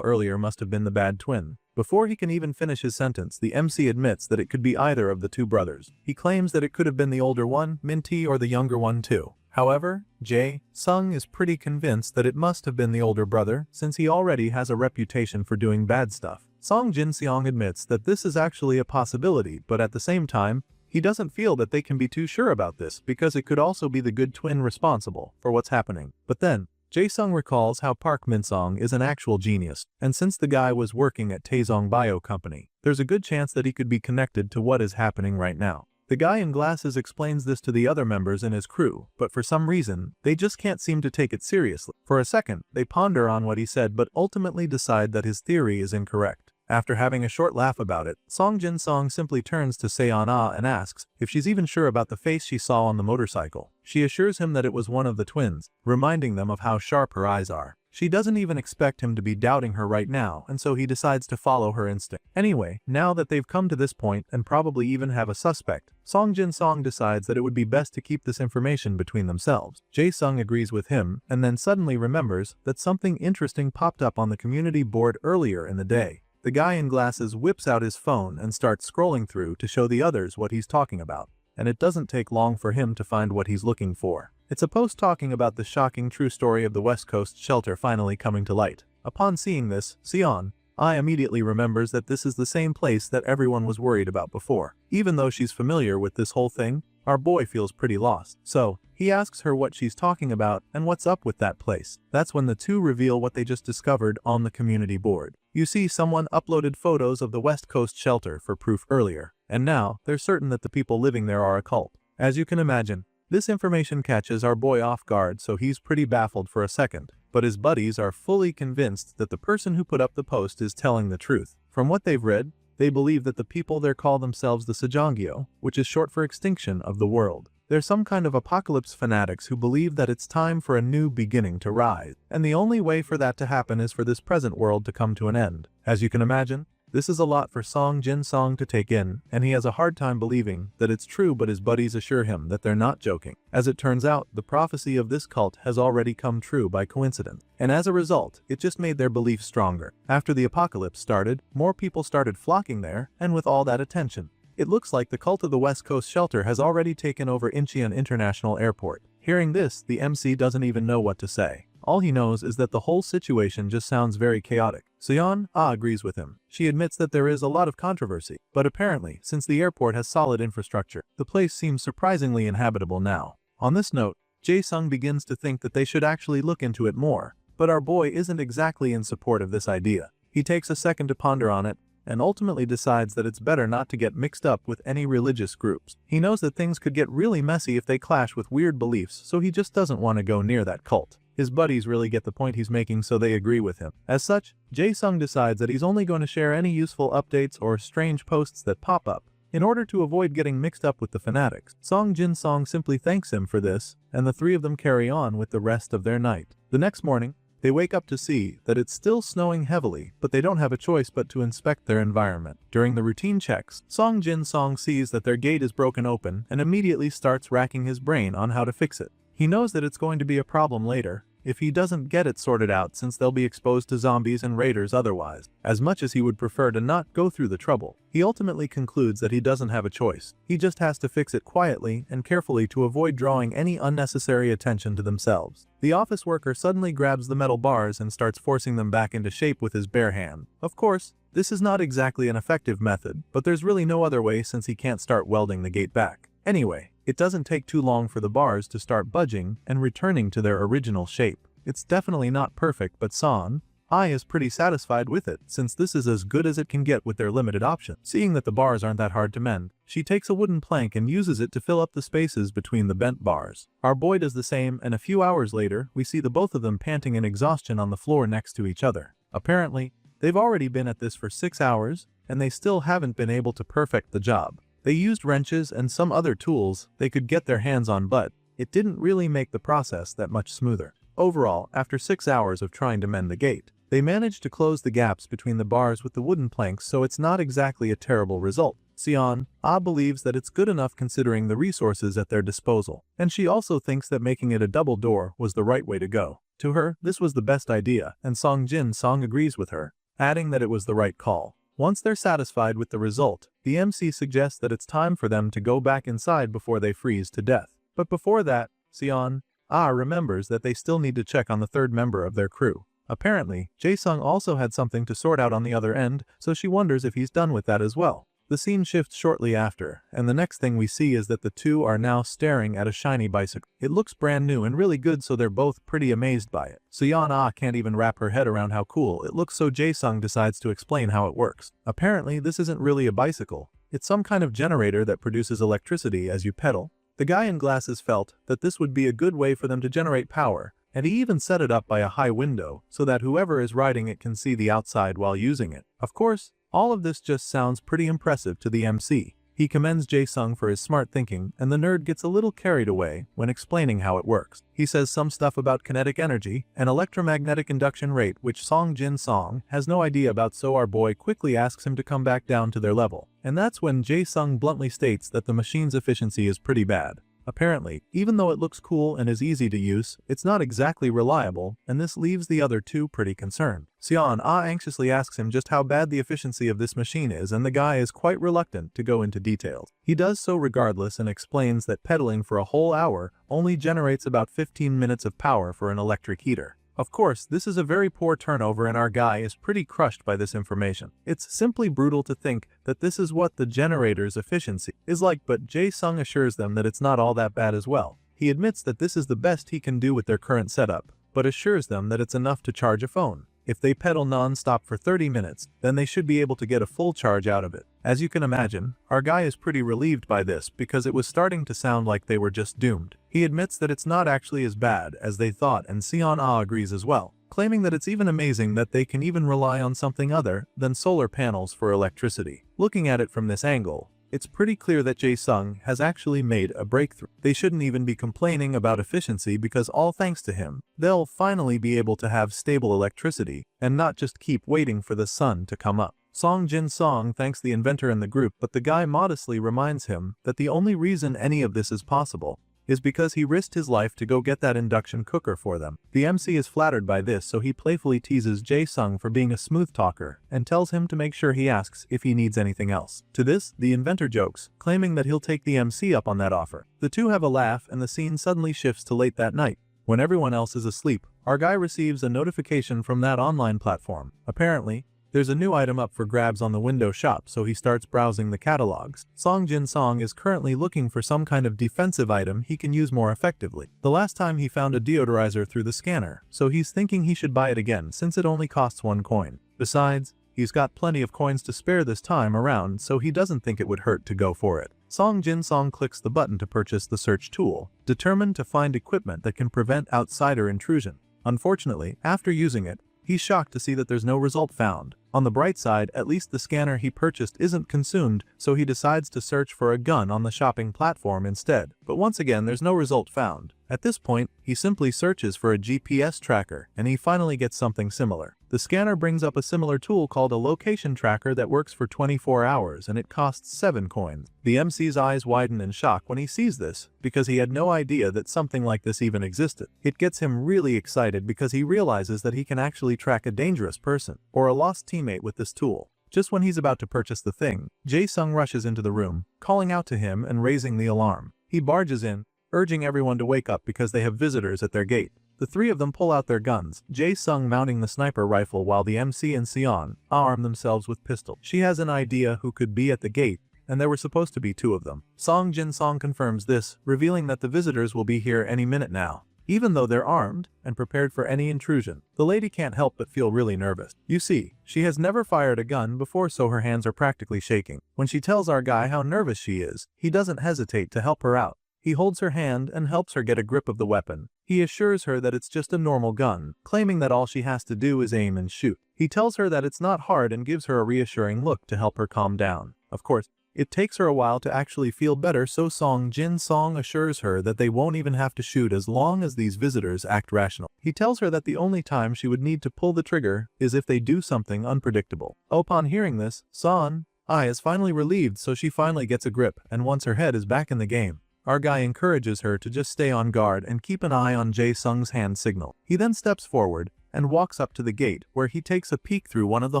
earlier must have been the bad twin. Before he can even finish his sentence, the MC admits that it could be either of the two brothers. He claims that it could have been the older one, Min-tae, or the younger one too. However, Jae-sung is pretty convinced that it must have been the older brother, since he already has a reputation for doing bad stuff. Song Jin-seong admits that this is actually a possibility, but at the same time, he doesn't feel that they can be too sure about this because it could also be the good twin responsible for what's happening. But then, Jae-sung recalls how Park Min-song is an actual genius, and since the guy was working at Taesong Bio Company, there's a good chance that he could be connected to what is happening right now. The guy in glasses explains this to the other members in his crew, but for some reason, they just can't seem to take it seriously. For a second, they ponder on what he said but ultimately decide that his theory is incorrect. After having a short laugh about it, Song Jin-song simply turns to Seon-ah and asks if she's even sure about the face she saw on the motorcycle. She assures him that it was one of the twins, reminding them of how sharp her eyes are. She doesn't even expect him to be doubting her right now, and so he decides to follow her instinct. Anyway, now that they've come to this point and probably even have a suspect, Song Jin-song decides that it would be best to keep this information between themselves. Jae-sung agrees with him and then suddenly remembers that something interesting popped up on the community board earlier in the day. The guy in glasses whips out his phone and starts scrolling through to show the others what he's talking about, and it doesn't take long for him to find what he's looking for. It's a post talking about the shocking true story of the West Coast shelter finally coming to light. Upon seeing this, Seon-ah immediately remembers that this is the same place that everyone was worried about before. Even though she's familiar with this whole thing, Our boy feels pretty lost. So, he asks her what she's talking about and what's up with that place. That's when the two reveal what they just discovered on the community board. You see, someone uploaded photos of the West Coast shelter for proof earlier, and now they're certain that the people living there are a cult. As you can imagine, this information catches our boy off guard, so he's pretty baffled for a second. But his buddies are fully convinced that the person who put up the post is telling the truth. From what they've read, they believe that the people there call themselves the Sejongyo, which is short for extinction of the world. They're some kind of apocalypse fanatics who believe that it's time for a new beginning to rise, and the only way for that to happen is for this present world to come to an end. As you can imagine, this is a lot for Song Jin-song to take in, and he has a hard time believing that it's true, but his buddies assure him that they're not joking. As it turns out, the prophecy of this cult has already come true by coincidence, and as a result, it just made their belief stronger. After the apocalypse started, more people started flocking there, and with all that attention, it looks like the cult of the West Coast shelter has already taken over Incheon International Airport. Hearing this, the MC doesn't even know what to say. All he knows is that the whole situation just sounds very chaotic. Seon agrees with him. She admits that there is a lot of controversy, but apparently, since the airport has solid infrastructure, the place seems surprisingly inhabitable now. On this note, Jae-sung begins to think that they should actually look into it more, but our boy isn't exactly in support of this idea. He takes a second to ponder on it, and ultimately decides that it's better not to get mixed up with any religious groups. He knows that things could get really messy if they clash with weird beliefs, so he just doesn't want to go near that cult. His buddies really get the point he's making, so they agree with him. As such, Jae-sung decides that he's only going to share any useful updates or strange posts that pop up, in order to avoid getting mixed up with the fanatics. Song Jin-song simply thanks him for this, and the three of them carry on with the rest of their night. The next morning, they wake up to see that it's still snowing heavily, but they don't have a choice but to inspect their environment. During the routine checks, Song Jin-song sees that their gate is broken open and immediately starts racking his brain on how to fix it. He knows that it's going to be a problem later if he doesn't get it sorted out, since they'll be exposed to zombies and raiders otherwise. As much as he would prefer to not go through the trouble, he ultimately concludes that he doesn't have a choice. He just has to fix it quietly and carefully to avoid drawing any unnecessary attention to themselves. The office worker suddenly grabs the metal bars and starts forcing them back into shape with his bare hand. Of course, this is not exactly an effective method, but there's really no other way since he can't start welding the gate back. Anyway, it doesn't take too long for the bars to start budging and returning to their original shape. It's definitely not perfect, but Son is pretty satisfied with it, since this is as good as it can get with their limited options. Seeing that the bars aren't that hard to mend, she takes a wooden plank and uses it to fill up the spaces between the bent bars. Our boy does the same, and a few hours later, we see the both of them panting in exhaustion on the floor next to each other. Apparently, they've already been at this for 6 hours, and they still haven't been able to perfect the job. They used wrenches and some other tools they could get their hands on, but it didn't really make the process that much smoother. Overall, after 6 hours of trying to mend the gate, they managed to close the gaps between the bars with the wooden planks, so it's not exactly a terrible result. Seon believes that it's good enough considering the resources at their disposal, and she also thinks that making it a double door was the right way to go. To her, this was the best idea, and Song Jin-song agrees with her, adding that it was the right call. Once they're satisfied with the result, the MC suggests that it's time for them to go back inside before they freeze to death. But before that, Seon remembers that they still need to check on the third member of their crew. Apparently, Jae-sung also had something to sort out on the other end, so she wonders if he's done with that as well. The scene shifts shortly after, and the next thing we see is that the two are now staring at a shiny bicycle. It looks brand new and really good, so they're both pretty amazed by it. Seon can't even wrap her head around how cool it looks, so Jae-sung decides to explain how it works. Apparently, this isn't really a bicycle. It's some kind of generator that produces electricity as you pedal. The guy in glasses felt that this would be a good way for them to generate power, and he even set it up by a high window so that whoever is riding it can see the outside while using it. Of course, all of this just sounds pretty impressive to the MC. He commends Jae-sung for his smart thinking, and the nerd gets a little carried away when explaining how it works. He says some stuff about kinetic energy and electromagnetic induction rate, which Song Jin-song has no idea about, so our boy quickly asks him to come back down to their level. And that's when Jae-sung bluntly states that the machine's efficiency is pretty bad. Apparently, even though it looks cool and is easy to use, it's not exactly reliable, and this leaves the other two pretty concerned. Seon anxiously asks him just how bad the efficiency of this machine is, and the guy is quite reluctant to go into details. He does so regardless and explains that pedaling for a whole hour only generates about 15 minutes of power for an electric heater. Of course, this is a very poor turnover and our guy is pretty crushed by this information. It's simply brutal to think that this is what the generator's efficiency is like, but Jae-sung assures them that it's not all that bad as well. He admits that this is the best he can do with their current setup, but assures them that it's enough to charge a phone. If they pedal non-stop for 30 minutes, then they should be able to get a full charge out of it. As you can imagine, our guy is pretty relieved by this because it was starting to sound like they were just doomed. He admits that it's not actually as bad as they thought, and Seon Ah agrees as well, claiming that it's even amazing that they can even rely on something other than solar panels for electricity. Looking at it from this angle, it's pretty clear that Jae-sung has actually made a breakthrough. They shouldn't even be complaining about efficiency because all thanks to him, they'll finally be able to have stable electricity and not just keep waiting for the sun to come up. Song Jin-song thanks the inventor and the group, but the guy modestly reminds him that the only reason any of this is possible is because he risked his life to go get that induction cooker for them. The MC is flattered by this, so he playfully teases Jae-sung for being a smooth talker and tells him to make sure he asks if he needs anything else. To this, the inventor jokes, claiming that he'll take the MC up on that offer. The two have a laugh and the scene suddenly shifts to late that night. When everyone else is asleep, our guy receives a notification from that online platform. Apparently, there's a new item up for grabs on the window shop, so he starts browsing the catalogs. Song Jin-song is currently looking for some kind of defensive item he can use more effectively. The last time he found a deodorizer through the scanner, so he's thinking he should buy it again since it only costs 1 coin. Besides, he's got plenty of coins to spare this time around, so he doesn't think it would hurt to go for it. Song Jin-song clicks the button to purchase the search tool, determined to find equipment that can prevent outsider intrusion. Unfortunately, after using it, he's shocked to see that there's no result found. On the bright side, at least the scanner he purchased isn't consumed, so he decides to search for a gun on the shopping platform instead. But once again, there's no result found. At this point, he simply searches for a GPS tracker, and he finally gets something similar. The scanner brings up a similar tool called a location tracker that works for 24 hours, and it costs 7 coins. The MC's eyes widen in shock when he sees this, because he had no idea that something like this even existed. It gets him really excited because he realizes that he can actually track a dangerous person, or a lost teammate with this tool. Just when he's about to purchase the thing, Jae-sung rushes into the room, calling out to him and raising the alarm. He barges in, urging everyone to wake up because they have visitors at their gate. The three of them pull out their guns, Jae-sung mounting the sniper rifle while the MC and Seon arm themselves with pistols. She has an idea who could be at the gate, and there were supposed to be 2 of them. Song Jin-song confirms this, revealing that the visitors will be here any minute now. Even though they're armed and prepared for any intrusion, the lady can't help but feel really nervous. You see, she has never fired a gun before, so her hands are practically shaking. When she tells our guy how nervous she is, he doesn't hesitate to help her out. He holds her hand and helps her get a grip of the weapon. He assures her that it's just a normal gun, claiming that all she has to do is aim and shoot. He tells her that it's not hard and gives her a reassuring look to help her calm down. Of course, it takes her a while to actually feel better, so Song Jin-song assures her that they won't even have to shoot as long as these visitors act rational. He tells her that the only time she would need to pull the trigger is if they do something unpredictable. Upon hearing this, Seon Ah is finally relieved, so she finally gets a grip, and once her head is back in the game, our guy encourages her to just stay on guard and keep an eye on Jae-sung's hand signal. He then steps forward and walks up to the gate, where he takes a peek through one of the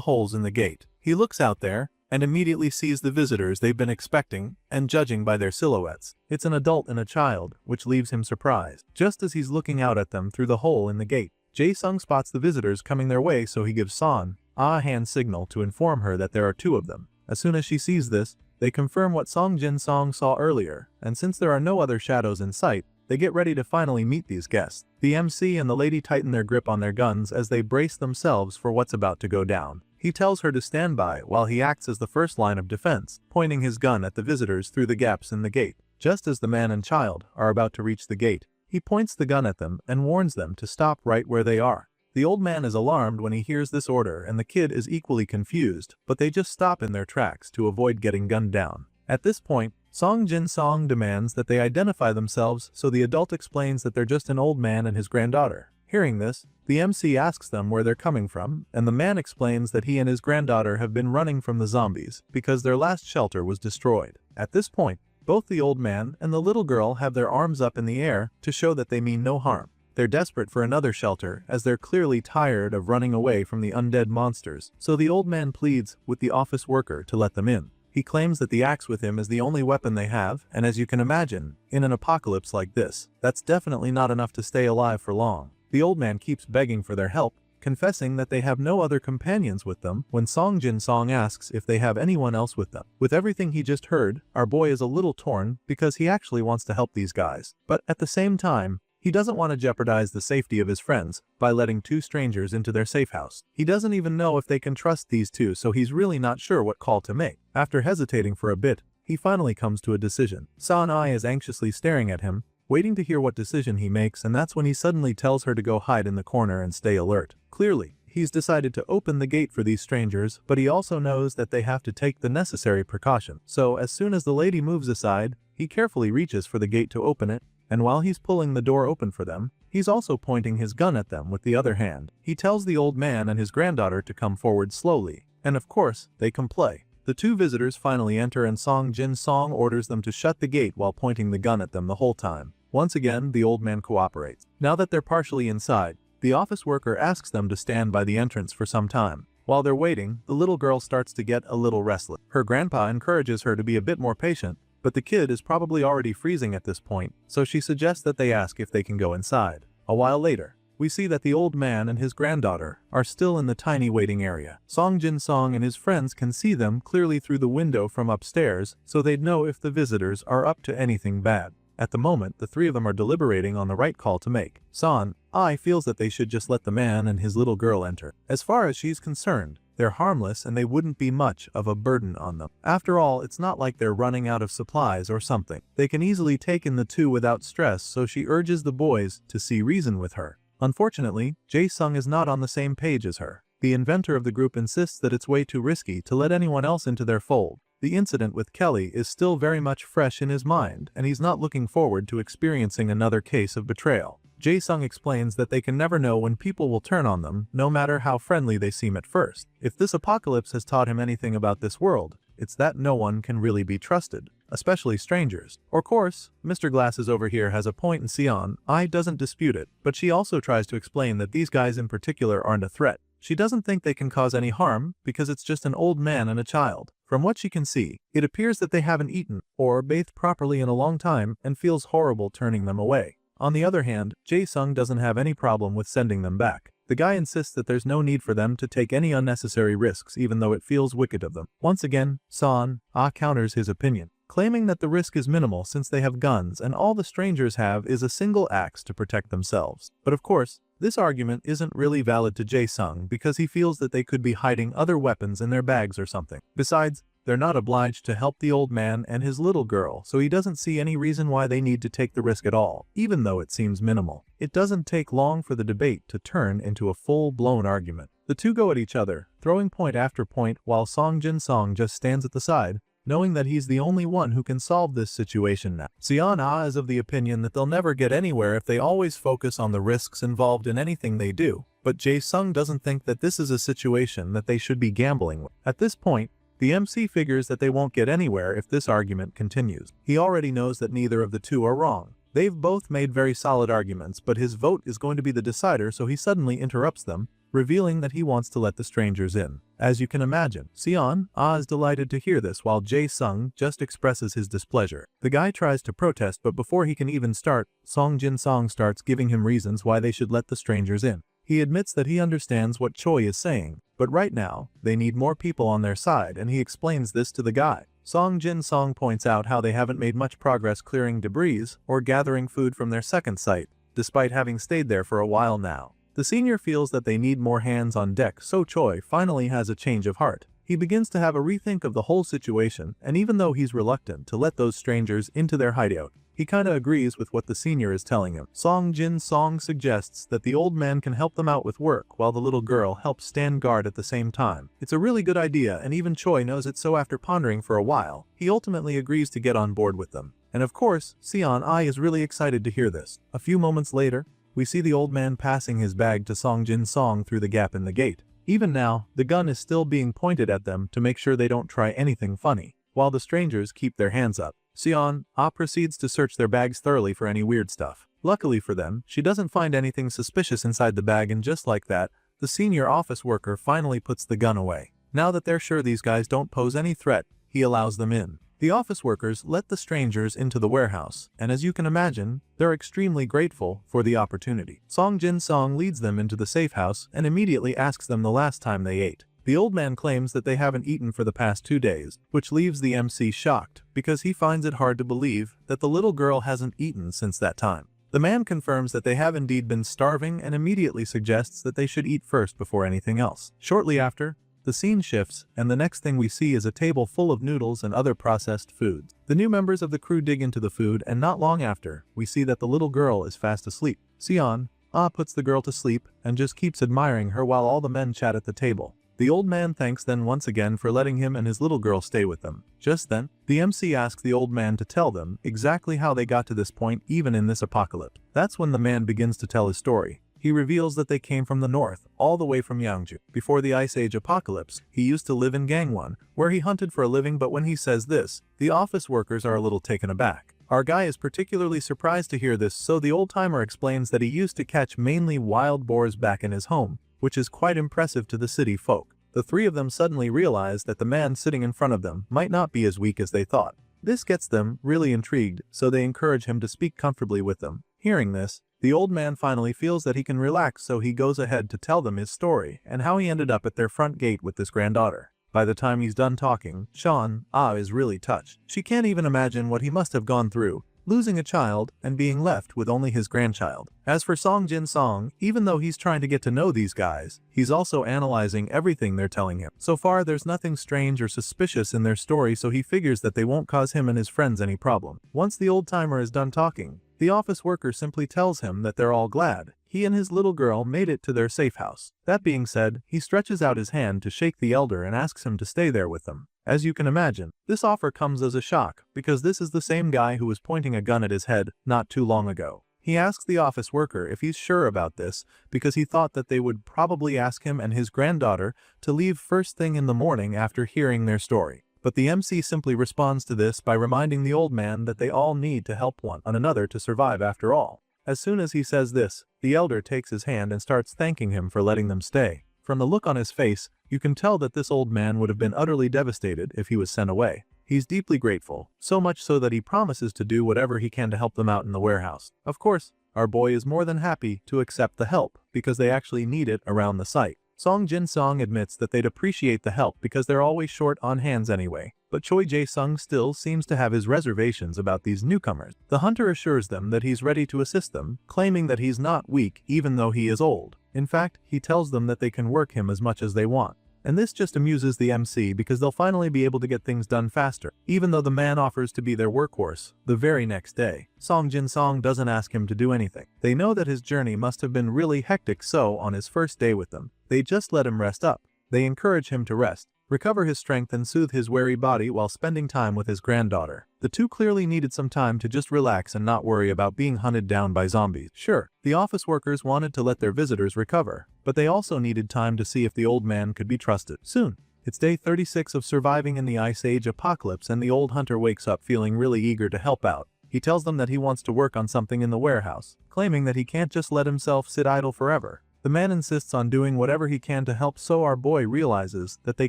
holes in the gate. He looks out there and immediately sees the visitors they've been expecting, and judging by their silhouettes, it's an adult and a child, which leaves him surprised. Just as he's looking out at them through the hole in the gate, Jae-sung spots the visitors coming their way, so he gives Seon Ah a hand signal to inform her that there are 2 of them. As soon as she sees this, they confirm what Song Jin-song saw earlier, and since there are no other shadows in sight, they get ready to finally meet these guests. The MC and the lady tighten their grip on their guns as they brace themselves for what's about to go down. He tells her to stand by while he acts as the first line of defense, pointing his gun at the visitors through the gaps in the gate. Just as the man and child are about to reach the gate, he points the gun at them and warns them to stop right where they are. The old man is alarmed when he hears this order, and the kid is equally confused, but they just stop in their tracks to avoid getting gunned down. At this point, Song Jin-song demands that they identify themselves, so the adult explains that they're just an old man and his granddaughter. Hearing this, the MC asks them where they're coming from, and the man explains that he and his granddaughter have been running from the zombies because their last shelter was destroyed. At this point, both the old man and the little girl have their arms up in the air to show that they mean no harm. They're desperate for another shelter as they're clearly tired of running away from the undead monsters, so the old man pleads with the office worker to let them in. He claims that the axe with him is the only weapon they have, and as you can imagine, in an apocalypse like this, that's definitely not enough to stay alive for long. The old man keeps begging for their help, confessing that they have no other companions with them when Song Jin Song asks if they have anyone else with them. With everything he just heard, our boy is a little torn because he actually wants to help these guys. But at the same time, he doesn't want to jeopardize the safety of his friends by letting two strangers into their safe house. He doesn't even know if they can trust these two, so he's really not sure what call to make. After hesitating for a bit, he finally comes to a decision. San-ai is anxiously staring at him, waiting to hear what decision he makes, and that's when he suddenly tells her to go hide in the corner and stay alert. Clearly, he's decided to open the gate for these strangers, but he also knows that they have to take the necessary precaution. So as soon as the lady moves aside, he carefully reaches for the gate to open it, and while he's pulling the door open for them, he's also pointing his gun at them with the other hand. He tells the old man and his granddaughter to come forward slowly, and of course, they comply. The two visitors finally enter and Song Jin Song orders them to shut the gate while pointing the gun at them the whole time. Once again, the old man cooperates. Now that they're partially inside, the office worker asks them to stand by the entrance for some time. While they're waiting, the little girl starts to get a little restless. Her grandpa encourages her to be a bit more patient, but the kid is probably already freezing at this point, so she suggests that they ask if they can go inside. A while later, we see that the old man and his granddaughter are still in the tiny waiting area. Song Jin Song and his friends can see them clearly through the window from upstairs, so they'd know if the visitors are up to anything bad. At the moment, the three of them are deliberating on the right call to make. San-ai feels that they should just let the man and his little girl enter. As far as she's concerned, they're harmless and they wouldn't be much of a burden on them. After all, it's not like they're running out of supplies or something. They can easily take in the two without stress, so she urges the boys to see reason with her. Unfortunately, Jae-sung is not on the same page as her. The inventor of the group insists that it's way too risky to let anyone else into their fold. The incident with Kelly is still very much fresh in his mind, and he's not looking forward to experiencing another case of betrayal. Jae-sung explains that they can never know when people will turn on them, no matter how friendly they seem at first. If this apocalypse has taught him anything about this world, it's that no one can really be trusted, especially strangers. Of course, Mr. Glasses over here has a point and San-ai doesn't dispute it, but she also tries to explain that these guys in particular aren't a threat. She doesn't think they can cause any harm because it's just an old man and a child. From what she can see, it appears that they haven't eaten or bathed properly in a long time and feels horrible turning them away. On the other hand, Jae-sung doesn't have any problem with sending them back. The guy insists that there's no need for them to take any unnecessary risks even though it feels wicked of them. Once again, San-ai counters his opinion, claiming that the risk is minimal since they have guns and all the strangers have is a single axe to protect themselves. But of course, this argument isn't really valid to Jae-sung because he feels that they could be hiding other weapons in their bags or something. Besides, they're not obliged to help the old man and his little girl, so he doesn't see any reason why they need to take the risk at all, even though it seems minimal. It doesn't take long for the debate to turn into a full-blown argument. The two go at each other, throwing point after point while Song Jin Song just stands at the side, knowing that he's the only one who can solve this situation now. San-ai is of the opinion that they'll never get anywhere if they always focus on the risks involved in anything they do, but Jae-sung doesn't think that this is a situation that they should be gambling with. At this point, the MC figures that they won't get anywhere if this argument continues. He already knows that neither of the two are wrong. They've both made very solid arguments, but his vote is going to be the decider, so he suddenly interrupts them, revealing that he wants to let the strangers in. As you can imagine, San-ai is delighted to hear this while Jae-sung just expresses his displeasure. The guy tries to protest, but before he can even start, Song Jin Song starts giving him reasons why they should let the strangers in. He admits that he understands what Choi is saying, but right now, they need more people on their side and he explains this to the guy. Song Jin Song points out how they haven't made much progress clearing debris or gathering food from their second site, despite having stayed there for a while now. The senior feels that they need more hands on deck, so Choi finally has a change of heart. He begins to have a rethink of the whole situation, and even though he's reluctant to let those strangers into their hideout, he kinda agrees with what the senior is telling him. Song Jin Song suggests that the old man can help them out with work while the little girl helps stand guard at the same time. It's a really good idea, and even Choi knows it, so after pondering for a while, he ultimately agrees to get on board with them. And of course, San-ai is really excited to hear this. A few moments later, we see the old man passing his bag to Song Jin Song through the gap in the gate. Even now, the gun is still being pointed at them to make sure they don't try anything funny, while the strangers keep their hands up. San-ai proceeds to search their bags thoroughly for any weird stuff. Luckily for them, she doesn't find anything suspicious inside the bag, and just like that, the senior office worker finally puts the gun away. Now that they're sure these guys don't pose any threat, he allows them in. The office workers let the strangers into the warehouse, and as you can imagine, they're extremely grateful for the opportunity. Song Jin Song leads them into the safe house and immediately asks them the last time they ate. The old man claims that they haven't eaten for the past 2 days, which leaves the MC shocked because he finds it hard to believe that the little girl hasn't eaten since that time. The man confirms that they have indeed been starving and immediately suggests that they should eat first before anything else. Shortly after, the scene shifts, and the next thing we see is a table full of noodles and other processed foods. The new members of the crew dig into the food, and not long after, we see that the little girl is fast asleep. Sion puts the girl to sleep and just keeps admiring her while all the men chat at the table. The old man thanks them once again for letting him and his little girl stay with them. Just then, the MC asks the old man to tell them exactly how they got to this point even in this apocalypse. That's when the man begins to tell his story. He reveals that they came from the north, all the way from Yangju. Before the Ice Age apocalypse, he used to live in Gangwon, where he hunted for a living, but when he says this, the office workers are a little taken aback. Our guy is particularly surprised to hear this, so the old-timer explains that he used to catch mainly wild boars back in his home, which is quite impressive to the city folk. The three of them suddenly realize that the man sitting in front of them might not be as weak as they thought. This gets them really intrigued, so they encourage him to speak comfortably with them. Hearing this, the old man finally feels that he can relax, so he goes ahead to tell them his story and how he ended up at their front gate with this granddaughter. By the time he's done talking, Sean is really touched. She can't even imagine what he must have gone through, losing a child and being left with only his grandchild. As for Song Jin Song, even though he's trying to get to know these guys, he's also analyzing everything they're telling him. So far, there's nothing strange or suspicious in their story, so he figures that they won't cause him and his friends any problem. Once the old-timer is done talking, the office worker simply tells him that they're all glad he and his little girl made it to their safe house. That being said, he stretches out his hand to shake the elder and asks him to stay there with them. As you can imagine, this offer comes as a shock, because this is the same guy who was pointing a gun at his head not too long ago. He asks the office worker if he's sure about this, because he thought that they would probably ask him and his granddaughter to leave first thing in the morning after hearing their story. But the MC simply responds to this by reminding the old man that they all need to help one another to survive after all. As soon as he says this, the elder takes his hand and starts thanking him for letting them stay. From the look on his face, you can tell that this old man would have been utterly devastated if he was sent away. He's deeply grateful, so much so that he promises to do whatever he can to help them out in the warehouse. Of course, our boy is more than happy to accept the help, because they actually need it around the site. Song Jin Song admits that they'd appreciate the help because they're always short on hands anyway, but Choi Jae-sung still seems to have his reservations about these newcomers. The hunter assures them that he's ready to assist them, claiming that he's not weak even though he is old. In fact, he tells them that they can work him as much as they want. And this just amuses the MC because they'll finally be able to get things done faster, even though the man offers to be their workhorse. The very next day, Song Jin Song doesn't ask him to do anything. They know that his journey must have been really hectic, so on his first day with them, they just let him rest up. They encourage him to rest, recover his strength and soothe his weary body while spending time with his granddaughter. The two clearly needed some time to just relax and not worry about being hunted down by zombies. Sure, the office workers wanted to let their visitors recover, but they also needed time to see if the old man could be trusted. Soon, it's day 36 of surviving in the Ice Age apocalypse, and the old hunter wakes up feeling really eager to help out. He tells them that he wants to work on something in the warehouse, claiming that he can't just let himself sit idle forever. The man insists on doing whatever he can to help, so our boy realizes that they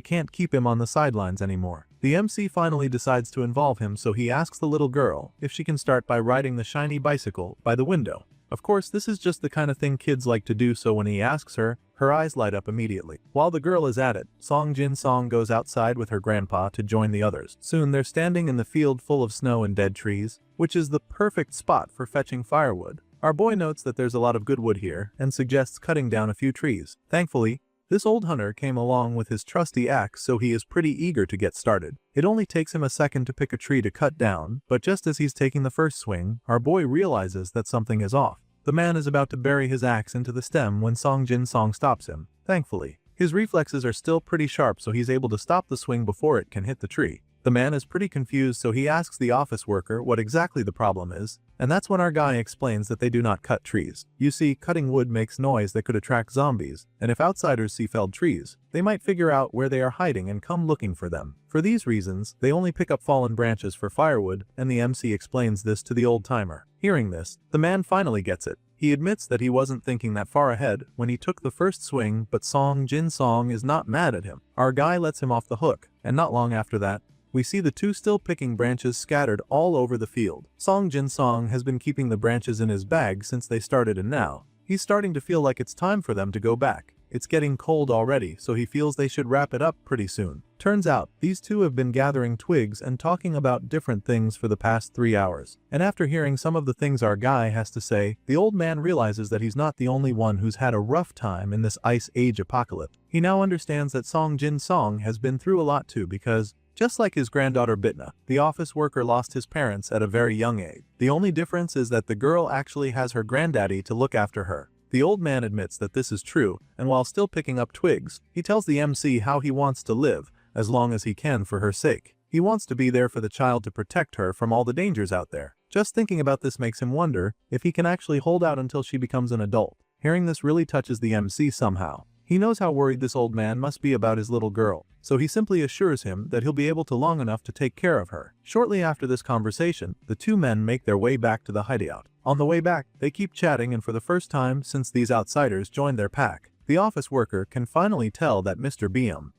can't keep him on the sidelines anymore. The MC finally decides to involve him, so he asks the little girl if she can start by riding the shiny bicycle by the window. Of course, this is just the kind of thing kids like to do, so when he asks her, her eyes light up immediately. While the girl is at it, Song Jin Song goes outside with her grandpa to join the others. Soon they're standing in the field full of snow and dead trees, which is the perfect spot for fetching firewood. Our boy notes that there's a lot of good wood here and suggests cutting down a few trees. Thankfully, this old hunter came along with his trusty axe, so he is pretty eager to get started. It only takes him a second to pick a tree to cut down, but just as he's taking the first swing, our boy realizes that something is off. The man is about to bury his axe into the stem when Song Jin Song stops him. Thankfully, his reflexes are still pretty sharp, so he's able to stop the swing before it can hit the tree. The man is pretty confused, so he asks the office worker what exactly the problem is, and that's when our guy explains that they do not cut trees. You see, cutting wood makes noise that could attract zombies, and if outsiders see felled trees, they might figure out where they are hiding and come looking for them. For these reasons, they only pick up fallen branches for firewood, and the MC explains this to the old-timer. Hearing this, the man finally gets it. He admits that he wasn't thinking that far ahead when he took the first swing, but Song Jin Song is not mad at him. Our guy lets him off the hook, and not long after that, we see the two still picking branches scattered all over the field. Song Jin-song has been keeping the branches in his bag since they started, and now he's starting to feel like it's time for them to go back. It's getting cold already, so he feels they should wrap it up pretty soon. Turns out, these two have been gathering twigs and talking about different things for the past 3 hours. And after hearing some of the things our guy has to say, the old man realizes that he's not the only one who's had a rough time in this Ice Age apocalypse. He now understands that Song Jin-song has been through a lot too, because just like his granddaughter Bitna, the office worker lost his parents at a very young age. The only difference is that the girl actually has her granddaddy to look after her. The old man admits that this is true, and while still picking up twigs, he tells the MC how he wants to live, as long as he can for her sake. He wants to be there for the child to protect her from all the dangers out there. Just thinking about this makes him wonder if he can actually hold out until she becomes an adult. Hearing this really touches the MC somehow. He knows how worried this old man must be about his little girl, so he simply assures him that he'll be able to long enough to take care of her. Shortly after this conversation, the two men make their way back to the hideout. On the way back, they keep chatting, and for the first time since these outsiders joined their pack, the office worker can finally tell that Mr.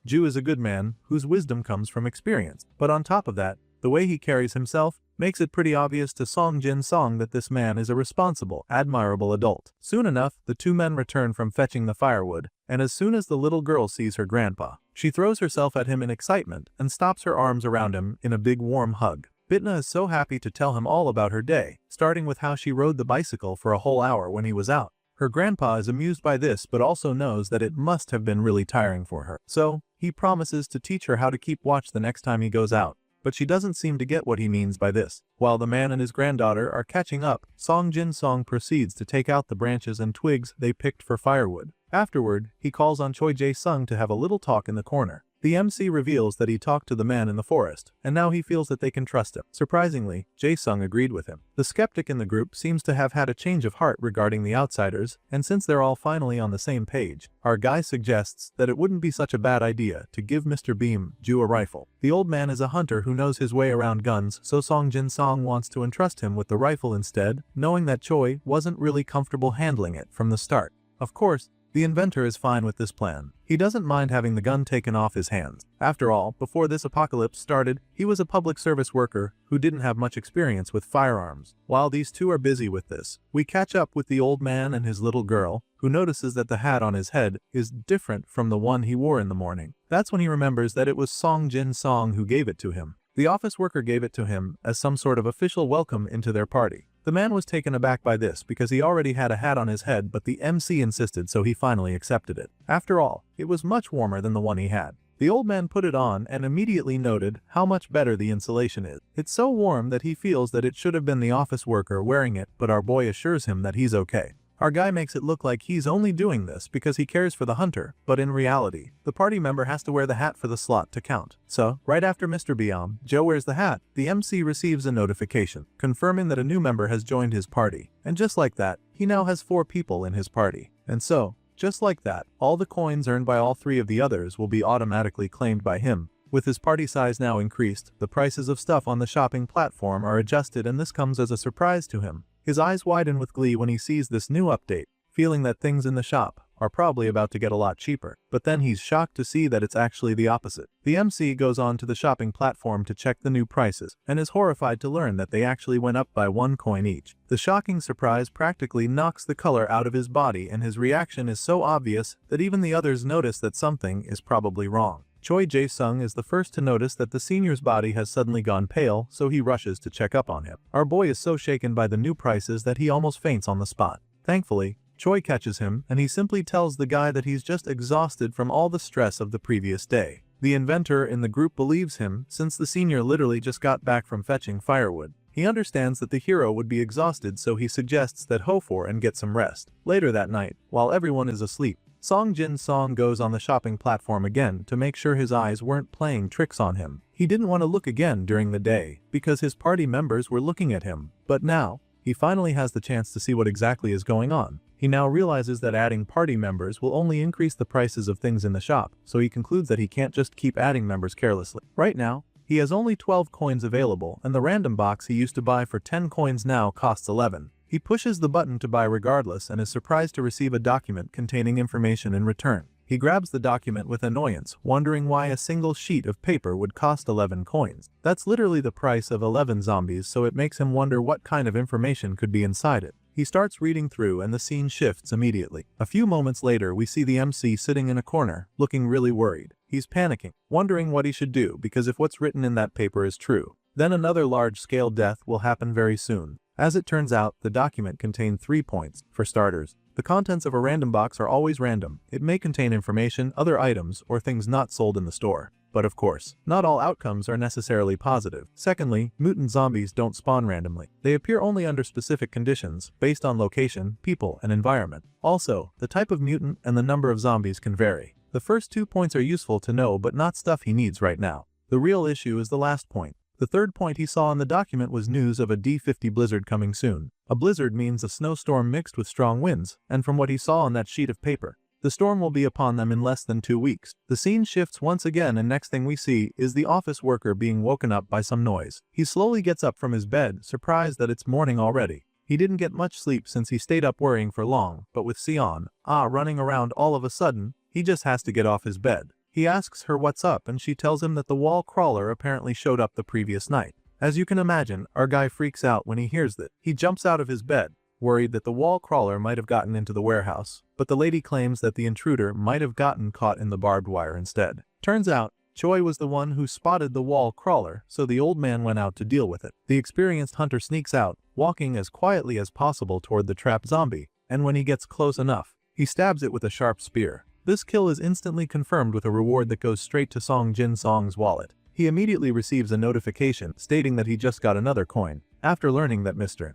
Ju is a good man whose wisdom comes from experience. But on top of that, the way he carries himself makes it pretty obvious to Song Jin-song that this man is a responsible, admirable adult. Soon enough, the two men return from fetching the firewood, and as soon as the little girl sees her grandpa, she throws herself at him in excitement and stops her arms around him in a big warm hug. Bitna is so happy to tell him all about her day, starting with how she rode the bicycle for a whole hour when he was out. Her grandpa is amused by this but also knows that it must have been really tiring for her. So, he promises to teach her how to keep watch the next time he goes out. But she doesn't seem to get what he means by this. While the man and his granddaughter are catching up, Song Jin-song proceeds to take out the branches and twigs they picked for firewood. Afterward, he calls on Choi Jae-sung to have a little talk in the corner. The MC reveals that he talked to the man in the forest, and now he feels that they can trust him. Surprisingly, Jae-sung agreed with him. The skeptic in the group seems to have had a change of heart regarding the outsiders, and since they're all finally on the same page, our guy suggests that it wouldn't be such a bad idea to give Mr. Ju a rifle. The old man is a hunter who knows his way around guns, so Song Jin-song wants to entrust him with the rifle instead, knowing that Choi wasn't really comfortable handling it from the start. Of course, the inventor is fine with this plan. He doesn't mind having the gun taken off his hands. After all, before this apocalypse started, he was a public service worker who didn't have much experience with firearms. While these two are busy with this, we catch up with the old man and his little girl, who notices that the hat on his head is different from the one he wore in the morning. That's when he remembers that it was Song Jin-song who gave it to him. The office worker gave it to him as some sort of official welcome into their party. The man was taken aback by this because he already had a hat on his head, but the MC insisted, so he finally accepted it. After all, it was much warmer than the one he had. The old man put it on and immediately noted how much better the insulation is. It's so warm that he feels that it should have been the office worker wearing it, but our boy assures him that he's okay. Our guy makes it look like he's only doing this because he cares for the hunter, but in reality, the party member has to wear the hat for the slot to count. So, right after Mr. Joe wears the hat, the MC receives a notification, confirming that a new member has joined his party. And just like that, he now has 4 people in his party. And so, just like that, all the coins earned by all 3 of the others will be automatically claimed by him. With his party size now increased, the prices of stuff on the shopping platform are adjusted, and this comes as a surprise to him. His eyes widen with glee when he sees this new update, feeling that things in the shop are probably about to get a lot cheaper. But then he's shocked to see that it's actually the opposite. The MC goes on to the shopping platform to check the new prices, and is horrified to learn that they actually went up by 1 coin each. The shocking surprise practically knocks the color out of his body, and his reaction is so obvious that even the others notice that something is probably wrong. Choi Jae-sung is the first to notice that the senior's body has suddenly gone pale, so he rushes to check up on him. Our boy is so shaken by the new prices that he almost faints on the spot. Thankfully, Choi catches him, and he simply tells the guy that he's just exhausted from all the stress of the previous day. The inventor in the group believes him, since the senior literally just got back from fetching firewood. He understands that the hero would be exhausted, so he suggests that ho for and get some rest. Later that night, while everyone is asleep, Song Jin-song goes on the shopping platform again to make sure his eyes weren't playing tricks on him. He didn't want to look again during the day because his party members were looking at him, but now, he finally has the chance to see what exactly is going on. He now realizes that adding party members will only increase the prices of things in the shop, so he concludes that he can't just keep adding members carelessly. Right now, he has only 12 coins available, and the random box he used to buy for 10 coins now costs 11. He pushes the button to buy regardless and is surprised to receive a document containing information in return. He grabs the document with annoyance, wondering why a single sheet of paper would cost 11 coins. That's literally the price of 11 zombies, so it makes him wonder what kind of information could be inside it. He starts reading through and the scene shifts immediately. A few moments later, we see the MC sitting in a corner, looking really worried. He's panicking, wondering what he should do because if what's written in that paper is true, then another large-scale death will happen very soon. As it turns out, the document contained 3 points. For starters, the contents of a random box are always random. It may contain information, other items, or things not sold in the store. But of course, not all outcomes are necessarily positive. Secondly, mutant zombies don't spawn randomly. They appear only under specific conditions, based on location, people, and environment. Also, the type of mutant and the number of zombies can vary. The first 2 points are useful to know but not stuff he needs right now. The real issue is the last point. The third point he saw in the document was news of a D50 blizzard coming soon. A blizzard means a snowstorm mixed with strong winds, and from what he saw on that sheet of paper, the storm will be upon them in less than 2 weeks. The scene shifts once again and next thing we see is the office worker being woken up by some noise. He slowly gets up from his bed, surprised that it's morning already. He didn't get much sleep since he stayed up worrying for long, but with Sion running around all of a sudden, he just has to get off his bed. He asks her what's up and she tells him that the wall crawler apparently showed up the previous night. As you can imagine, our guy freaks out when he hears that. He jumps out of his bed, worried that the wall crawler might have gotten into the warehouse, but the lady claims that the intruder might have gotten caught in the barbed wire instead. Turns out, Choi was the one who spotted the wall crawler, so the old man went out to deal with it. The experienced hunter sneaks out, walking as quietly as possible toward the trapped zombie, and when he gets close enough, he stabs it with a sharp spear. This kill is instantly confirmed with a reward that goes straight to Song Jin Song's wallet. He immediately receives a notification stating that he just got another coin. After learning that Mr.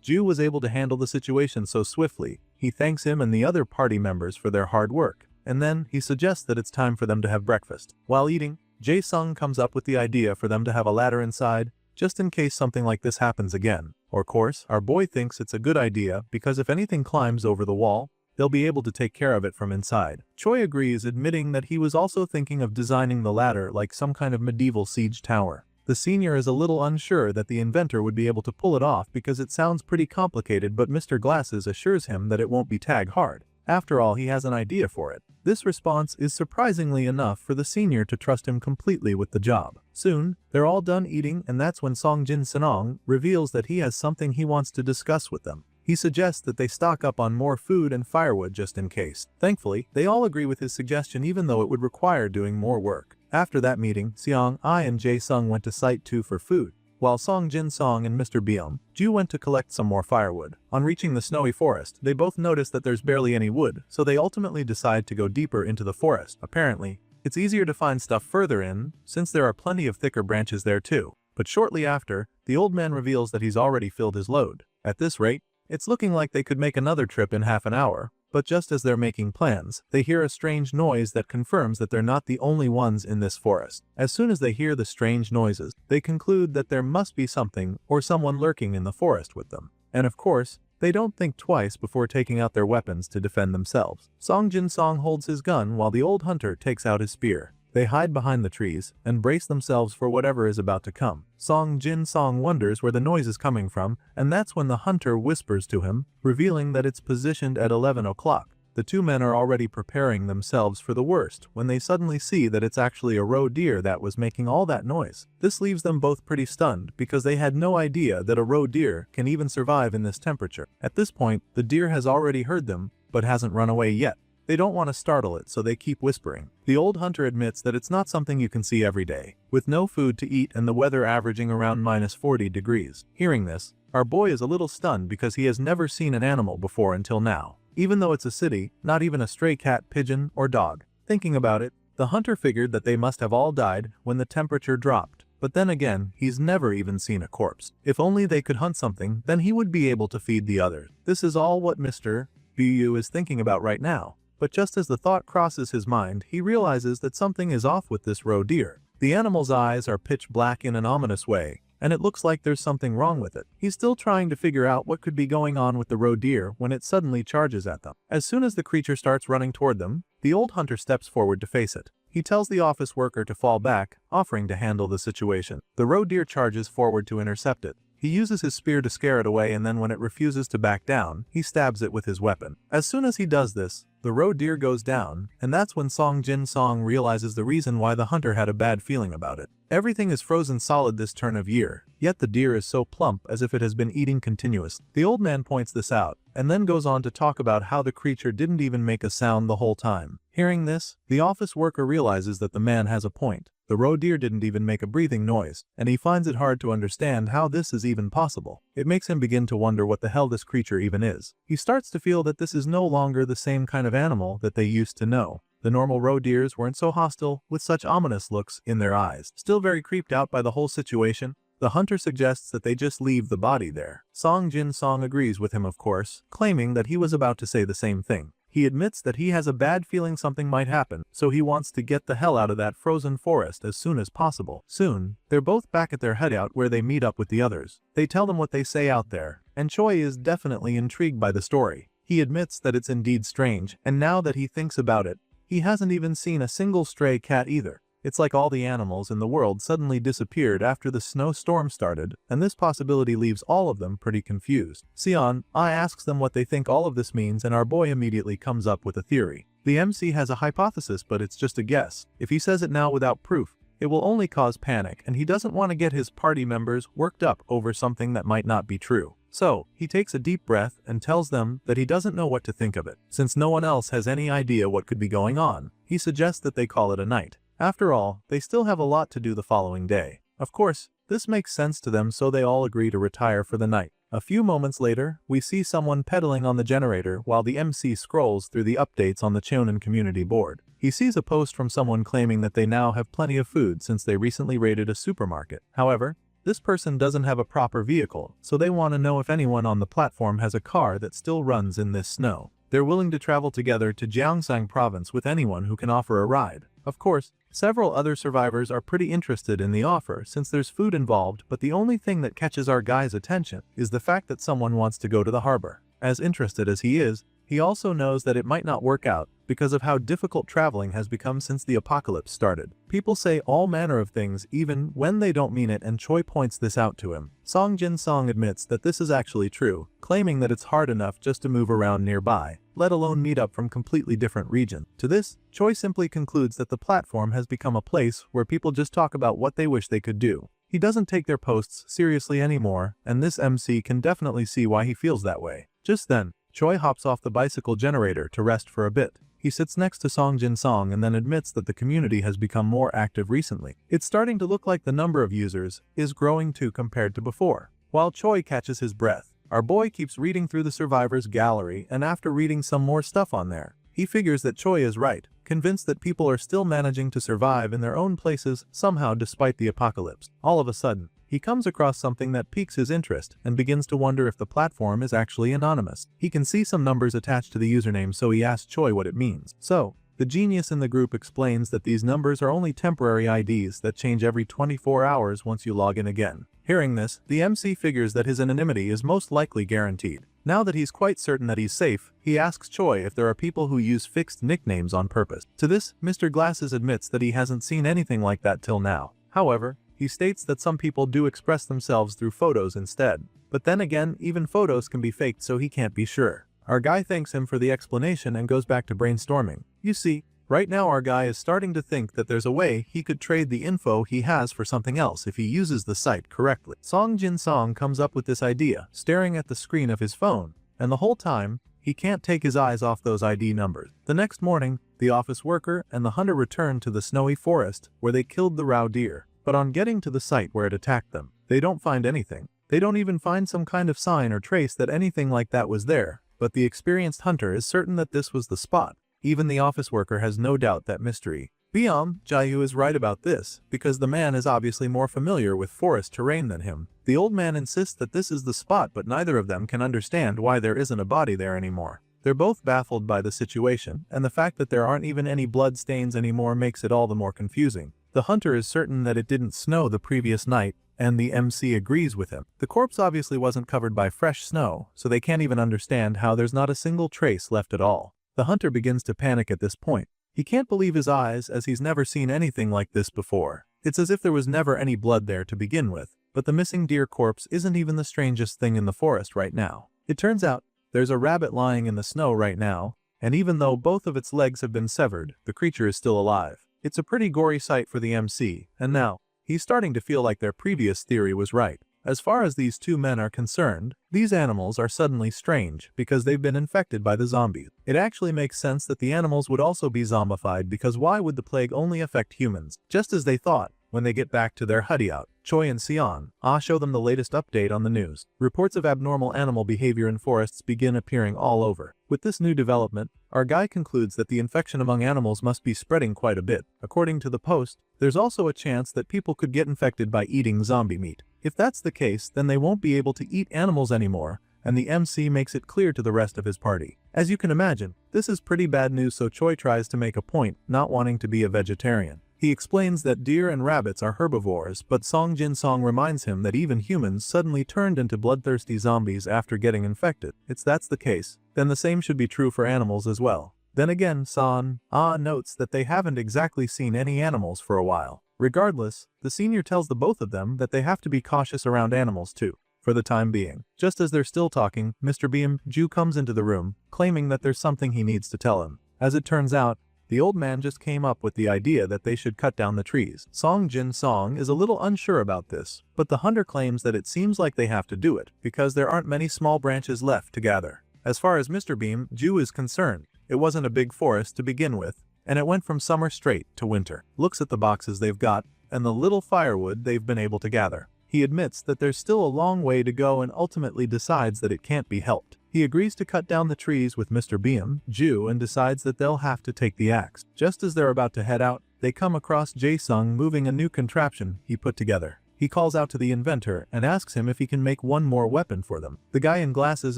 Ju was able to handle the situation so swiftly, he thanks him and the other party members for their hard work, and then he suggests that it's time for them to have breakfast. While eating, Jae-sung comes up with the idea for them to have a ladder inside, just in case something like this happens again. Of course, our boy thinks it's a good idea because if anything climbs over the wall, they'll be able to take care of it from inside. Choi agrees, admitting that he was also thinking of designing the ladder like some kind of medieval siege tower. The senior is a little unsure that the inventor would be able to pull it off because it sounds pretty complicated, but Mr. Glasses assures him that it won't be tag hard. After all, he has an idea for it. This response is surprisingly enough for the senior to trust him completely with the job. Soon, they're all done eating and that's when Song Jin Senong reveals that he has something he wants to discuss with them. He suggests that they stock up on more food and firewood just in case. Thankfully, they all agree with his suggestion even though it would require doing more work. After that meeting, Seong-ai and Jae-sung went to Site 2 for food, while Song Jin-song and Mr. Ju went to collect some more firewood. On reaching the snowy forest, they both notice that there's barely any wood, so they ultimately decide to go deeper into the forest. Apparently, it's easier to find stuff further in, since there are plenty of thicker branches there too. But shortly after, the old man reveals that he's already filled his load. At this rate, it's looking like they could make another trip in half an hour, but just as they're making plans, they hear a strange noise that confirms that they're not the only ones in this forest. As soon as they hear the strange noises, they conclude that there must be something or someone lurking in the forest with them. And of course, they don't think twice before taking out their weapons to defend themselves. Song Jin-song holds his gun while the old hunter takes out his spear. They hide behind the trees and brace themselves for whatever is about to come. Song Jin-song wonders where the noise is coming from, and that's when the hunter whispers to him, revealing that it's positioned at 11 o'clock. The two men are already preparing themselves for the worst when they suddenly see that it's actually a roe deer that was making all that noise. This leaves them both pretty stunned because they had no idea that a roe deer can even survive in this temperature. At this point, the deer has already heard them, but hasn't run away yet. They don't want to startle it, so they keep whispering. The old hunter admits that it's not something you can see every day, with no food to eat and the weather averaging around -40 degrees. Hearing this, our boy is a little stunned because he has never seen an animal before until now. Even though it's a city, not even a stray cat, pigeon, or dog. Thinking about it, the hunter figured that they must have all died when the temperature dropped. But then again, he's never even seen a corpse. If only they could hunt something, then he would be able to feed the others. This is all what Mr. Bu is thinking about right now. But just as the thought crosses his mind, he realizes that something is off with this roe deer. The animal's eyes are pitch black in an ominous way, and it looks like there's something wrong with it. He's still trying to figure out what could be going on with the roe deer when it suddenly charges at them. As soon as the creature starts running toward them, the old hunter steps forward to face it. He tells the office worker to fall back, offering to handle the situation. The roe deer charges forward to intercept it. He uses his spear to scare it away, and then when it refuses to back down, he stabs it with his weapon. As soon as he does this, the roe deer goes down, and that's when Song Jin Song realizes the reason why the hunter had a bad feeling about it. Everything is frozen solid this turn of year, yet the deer is so plump as if it has been eating continuously. The old man points this out, and then goes on to talk about how the creature didn't even make a sound the whole time. Hearing this, the office worker realizes that the man has a point. The roe deer didn't even make a breathing noise, and he finds it hard to understand how this is even possible. It makes him begin to wonder what the hell this creature even is. He starts to feel that this is no longer the same kind of animal that they used to know. The normal roe deers weren't so hostile, with such ominous looks in their eyes. Still very creeped out by the whole situation, the hunter suggests that they just leave the body there. Song Jin Song agrees with him, of course, claiming that he was about to say the same thing. He admits that he has a bad feeling something might happen, so he wants to get the hell out of that frozen forest as soon as possible. Soon, they're both back at their hideout where they meet up with the others. They tell them what they say out there, and Choi is definitely intrigued by the story. He admits that it's indeed strange, and now that he thinks about it, he hasn't even seen a single stray cat either. It's like all the animals in the world suddenly disappeared after the snowstorm started, and this possibility leaves all of them pretty confused. Sion asks them what they think all of this means, and our boy immediately comes up with a theory. The MC has a hypothesis, but it's just a guess. If he says it now without proof, it will only cause panic, and he doesn't want to get his party members worked up over something that might not be true. So, he takes a deep breath and tells them that he doesn't know what to think of it. Since no one else has any idea what could be going on, he suggests that they call it a night. After all, they still have a lot to do the following day. Of course, this makes sense to them, so they all agree to retire for the night. A few moments later, we see someone pedaling on the generator while the MC scrolls through the updates on the Chonin community board. He sees a post from someone claiming that they now have plenty of food since they recently raided a supermarket. However, this person doesn't have a proper vehicle, so they want to know if anyone on the platform has a car that still runs in this snow. They're willing to travel together to Gyeongsang province with anyone who can offer a ride. Of course, several other survivors are pretty interested in the offer since there's food involved, but the only thing that catches our guy's attention is the fact that someone wants to go to the harbor. As interested as he is, he also knows that it might not work out because of how difficult traveling has become since the apocalypse started. People say all manner of things even when they don't mean it, and Choi points this out to him. Song Jin Song admits that this is actually true, claiming that it's hard enough just to move around nearby, let alone meet up from completely different regions. To this, Choi simply concludes that the platform has become a place where people just talk about what they wish they could do. He doesn't take their posts seriously anymore, and this MC can definitely see why he feels that way. Just then, Choi hops off the bicycle generator to rest for a bit. He sits next to Song Jin Song and then admits that the community has become more active recently. It's starting to look like the number of users is growing too compared to before. While Choi catches his breath, our boy keeps reading through the survivors gallery, and after reading some more stuff on there, he figures that Choi is right, convinced that people are still managing to survive in their own places somehow despite the apocalypse. All of a sudden, he comes across something that piques his interest and begins to wonder if the platform is actually anonymous. He can see some numbers attached to the username, so he asks Choi what it means. So, the genius in the group explains that these numbers are only temporary IDs that change every 24 hours once you log in again. Hearing this, the MC figures that his anonymity is most likely guaranteed. Now that he's quite certain that he's safe, he asks Choi if there are people who use fixed nicknames on purpose. To this, Mr. Glasses admits that he hasn't seen anything like that till now. However, he states that some people do express themselves through photos instead. But then again, even photos can be faked, so he can't be sure. Our guy thanks him for the explanation and goes back to brainstorming. You see, right now our guy is starting to think that there's a way he could trade the info he has for something else if he uses the site correctly. Song Jin Song comes up with this idea, staring at the screen of his phone, and the whole time, he can't take his eyes off those ID numbers. The next morning, the office worker and the hunter return to the snowy forest where they killed the roe deer. But on getting to the site where it attacked them, they don't find anything. They don't even find some kind of sign or trace that anything like that was there, but the experienced hunter is certain that this was the spot. Even the office worker has no doubt that mystery. Jaehyoo is right about this, because the man is obviously more familiar with forest terrain than him. The old man insists that this is the spot, but neither of them can understand why there isn't a body there anymore. They're both baffled by the situation, and the fact that there aren't even any blood stains anymore makes it all the more confusing. The hunter is certain that it didn't snow the previous night, and the MC agrees with him. The corpse obviously wasn't covered by fresh snow, so they can't even understand how there's not a single trace left at all. The hunter begins to panic at this point. He can't believe his eyes, as he's never seen anything like this before. It's as if there was never any blood there to begin with. But the missing deer corpse isn't even the strangest thing in the forest right now. It turns out, there's a rabbit lying in the snow right now, and even though both of its legs have been severed, the creature is still alive. It's a pretty gory sight for the MC, and now, he's starting to feel like their previous theory was right. As far as these two men are concerned, these animals are suddenly strange because they've been infected by the zombies. It actually makes sense that the animals would also be zombified because why would the plague only affect humans? Just as they thought, when they get back to their hideout, Choi and Sion show them the latest update on the news. Reports of abnormal animal behavior in forests begin appearing all over. With this new development, our guy concludes that the infection among animals must be spreading quite a bit. According to the post, there's also a chance that people could get infected by eating zombie meat. If that's the case, then they won't be able to eat animals anymore, and the MC makes it clear to the rest of his party. As you can imagine, this is pretty bad news, so Choi tries to make a point, not wanting to be a vegetarian. He explains that deer and rabbits are herbivores, but Song Jin Song reminds him that even humans suddenly turned into bloodthirsty zombies after getting infected. If that's the case, then the same should be true for animals as well. Then again, Son notes that they haven't exactly seen any animals for a while. Regardless, the senior tells the both of them that they have to be cautious around animals too, for the time being. Just as they're still talking, Mr. Beam Ju comes into the room, claiming that there's something he needs to tell him. As it turns out, the old man just came up with the idea that they should cut down the trees. Song Jin Song is a little unsure about this, but the hunter claims that it seems like they have to do it, because there aren't many small branches left to gather. As far as Mr. Beam Ju is concerned, it wasn't a big forest to begin with, and it went from summer straight to winter. Looks at the boxes they've got, and the little firewood they've been able to gather. He admits that there's still a long way to go and ultimately decides that it can't be helped. He agrees to cut down the trees with Mr. Beam Ju and decides that they'll have to take the axe. Just as they're about to head out, they come across Jae-sung moving a new contraption he put together. He calls out to the inventor and asks him if he can make one more weapon for them. The guy in glasses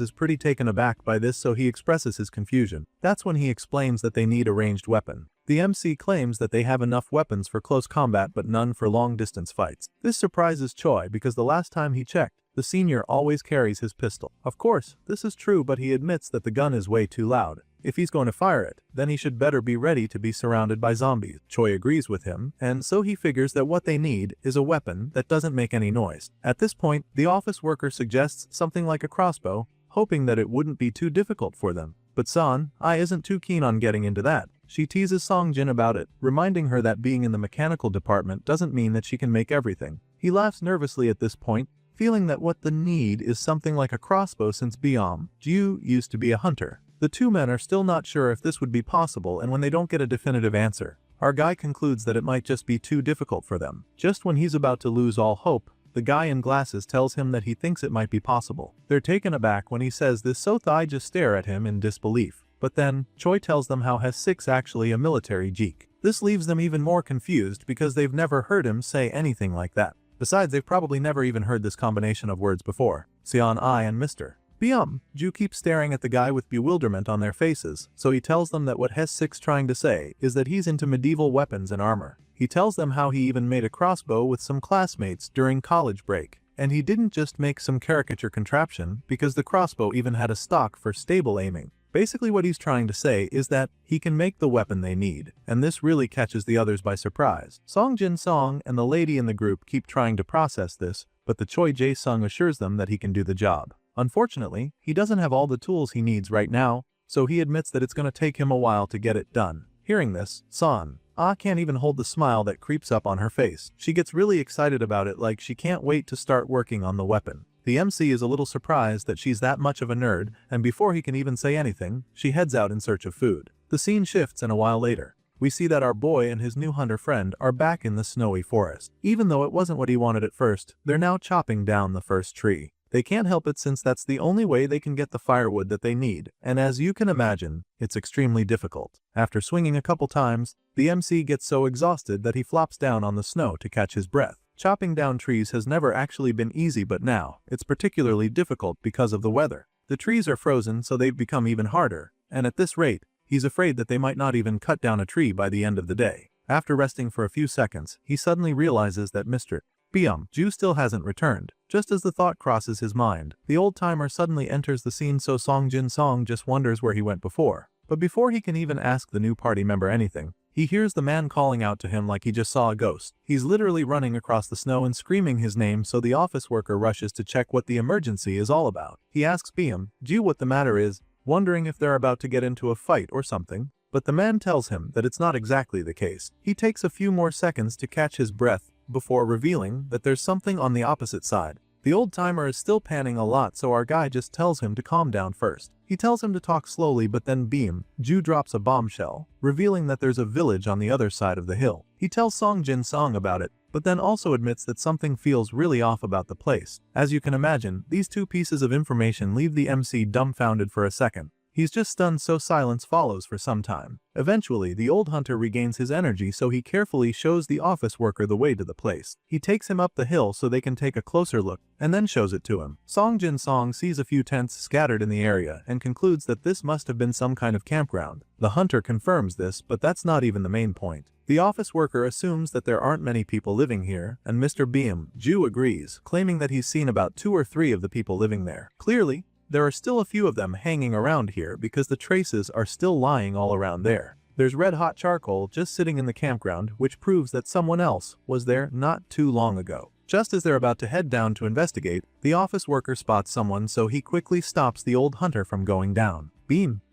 is pretty taken aback by this, so he expresses his confusion. That's when he explains that they need a ranged weapon. The MC claims that they have enough weapons for close combat but none for long-distance fights. This surprises Choi because the last time he checked, the senior always carries his pistol. Of course, this is true, but he admits that the gun is way too loud. If he's going to fire it, then he should better be ready to be surrounded by zombies. Choi agrees with him, and so he figures that what they need is a weapon that doesn't make any noise. At this point, the office worker suggests something like a crossbow, hoping that it wouldn't be too difficult for them. But Son isn't too keen on getting into that. She teases Song Jin about it, reminding her that being in the mechanical department doesn't mean that she can make everything. He laughs nervously at this point, feeling that what the need is something like a crossbow since Beam Ju used to be a hunter. The two men are still not sure if this would be possible, and when they don't get a definitive answer, our guy concludes that it might just be too difficult for them. Just when he's about to lose all hope, the guy in glasses tells him that he thinks it might be possible. They're taken aback when he says this, so they just stare at him in disbelief. But then, Choi tells them how Has6 actually a military geek. This leaves them even more confused because they've never heard him say anything like that. Besides, they've probably never even heard this combination of words before. Sion and Mr. Beam Ju keep staring at the guy with bewilderment on their faces, so he tells them that what Has6 trying to say is that he's into medieval weapons and armor. He tells them how he even made a crossbow with some classmates during college break. And he didn't just make some caricature contraption, because the crossbow even had a stock for stable aiming. Basically what he's trying to say is that he can make the weapon they need, and this really catches the others by surprise. Song Jin Song and the lady in the group keep trying to process this, but the Choi Jae-sung assures them that he can do the job. Unfortunately, he doesn't have all the tools he needs right now, so he admits that it's going to take him a while to get it done. Hearing this, Son can't even hold the smile that creeps up on her face. She gets really excited about it, like she can't wait to start working on the weapon. The MC is a little surprised that she's that much of a nerd, and before he can even say anything, she heads out in search of food. The scene shifts, and a while later, we see that our boy and his new hunter friend are back in the snowy forest. Even though it wasn't what he wanted at first, they're now chopping down the first tree. They can't help it since that's the only way they can get the firewood that they need, and as you can imagine, it's extremely difficult. After swinging a couple times, the MC gets so exhausted that he flops down on the snow to catch his breath. Chopping down trees has never actually been easy, but now, it's particularly difficult because of the weather. The trees are frozen, so they've become even harder, and at this rate, he's afraid that they might not even cut down a tree by the end of the day. After resting for a few seconds, he suddenly realizes that Mr. Beam Ju still hasn't returned. Just as the thought crosses his mind, the old-timer suddenly enters the scene, so Song Jin Song just wonders where he went before. But before he can even ask the new party member anything, He hears the man calling out to him like he just saw a ghost. He's literally running across the snow and screaming his name, so the office worker rushes to check what the emergency is all about. He asks Beam, Ju, what the matter is, wondering if they're about to get into a fight or something. But the man tells him that it's not exactly the case. He takes a few more seconds to catch his breath before revealing that there's something on the opposite side. The old-timer is still panning a lot, so our guy just tells him to calm down first. He tells him to talk slowly, but then Ju drops a bombshell, revealing that there's a village on the other side of the hill. He tells Song Jin Song about it, but then also admits that something feels really off about the place. As you can imagine, these two pieces of information leave the MC dumbfounded for a second. He's just stunned, so silence follows for some time. Eventually, the old hunter regains his energy, so he carefully shows the office worker the way to the place. He takes him up the hill so they can take a closer look, and then shows it to him. Song Jin Song sees a few tents scattered in the area and concludes that this must have been some kind of campground. The hunter confirms this, but that's not even the main point. The office worker assumes that there aren't many people living here, and Mr. Ju agrees, claiming that he's seen about 2 or 3 of the people living there. Clearly, there are still a few of them hanging around here because the traces are still lying all around there. There's red-hot charcoal just sitting in the campground, which proves that someone else was there not too long ago. Just as they're about to head down to investigate, the office worker spots someone, so he quickly stops the old hunter from going down.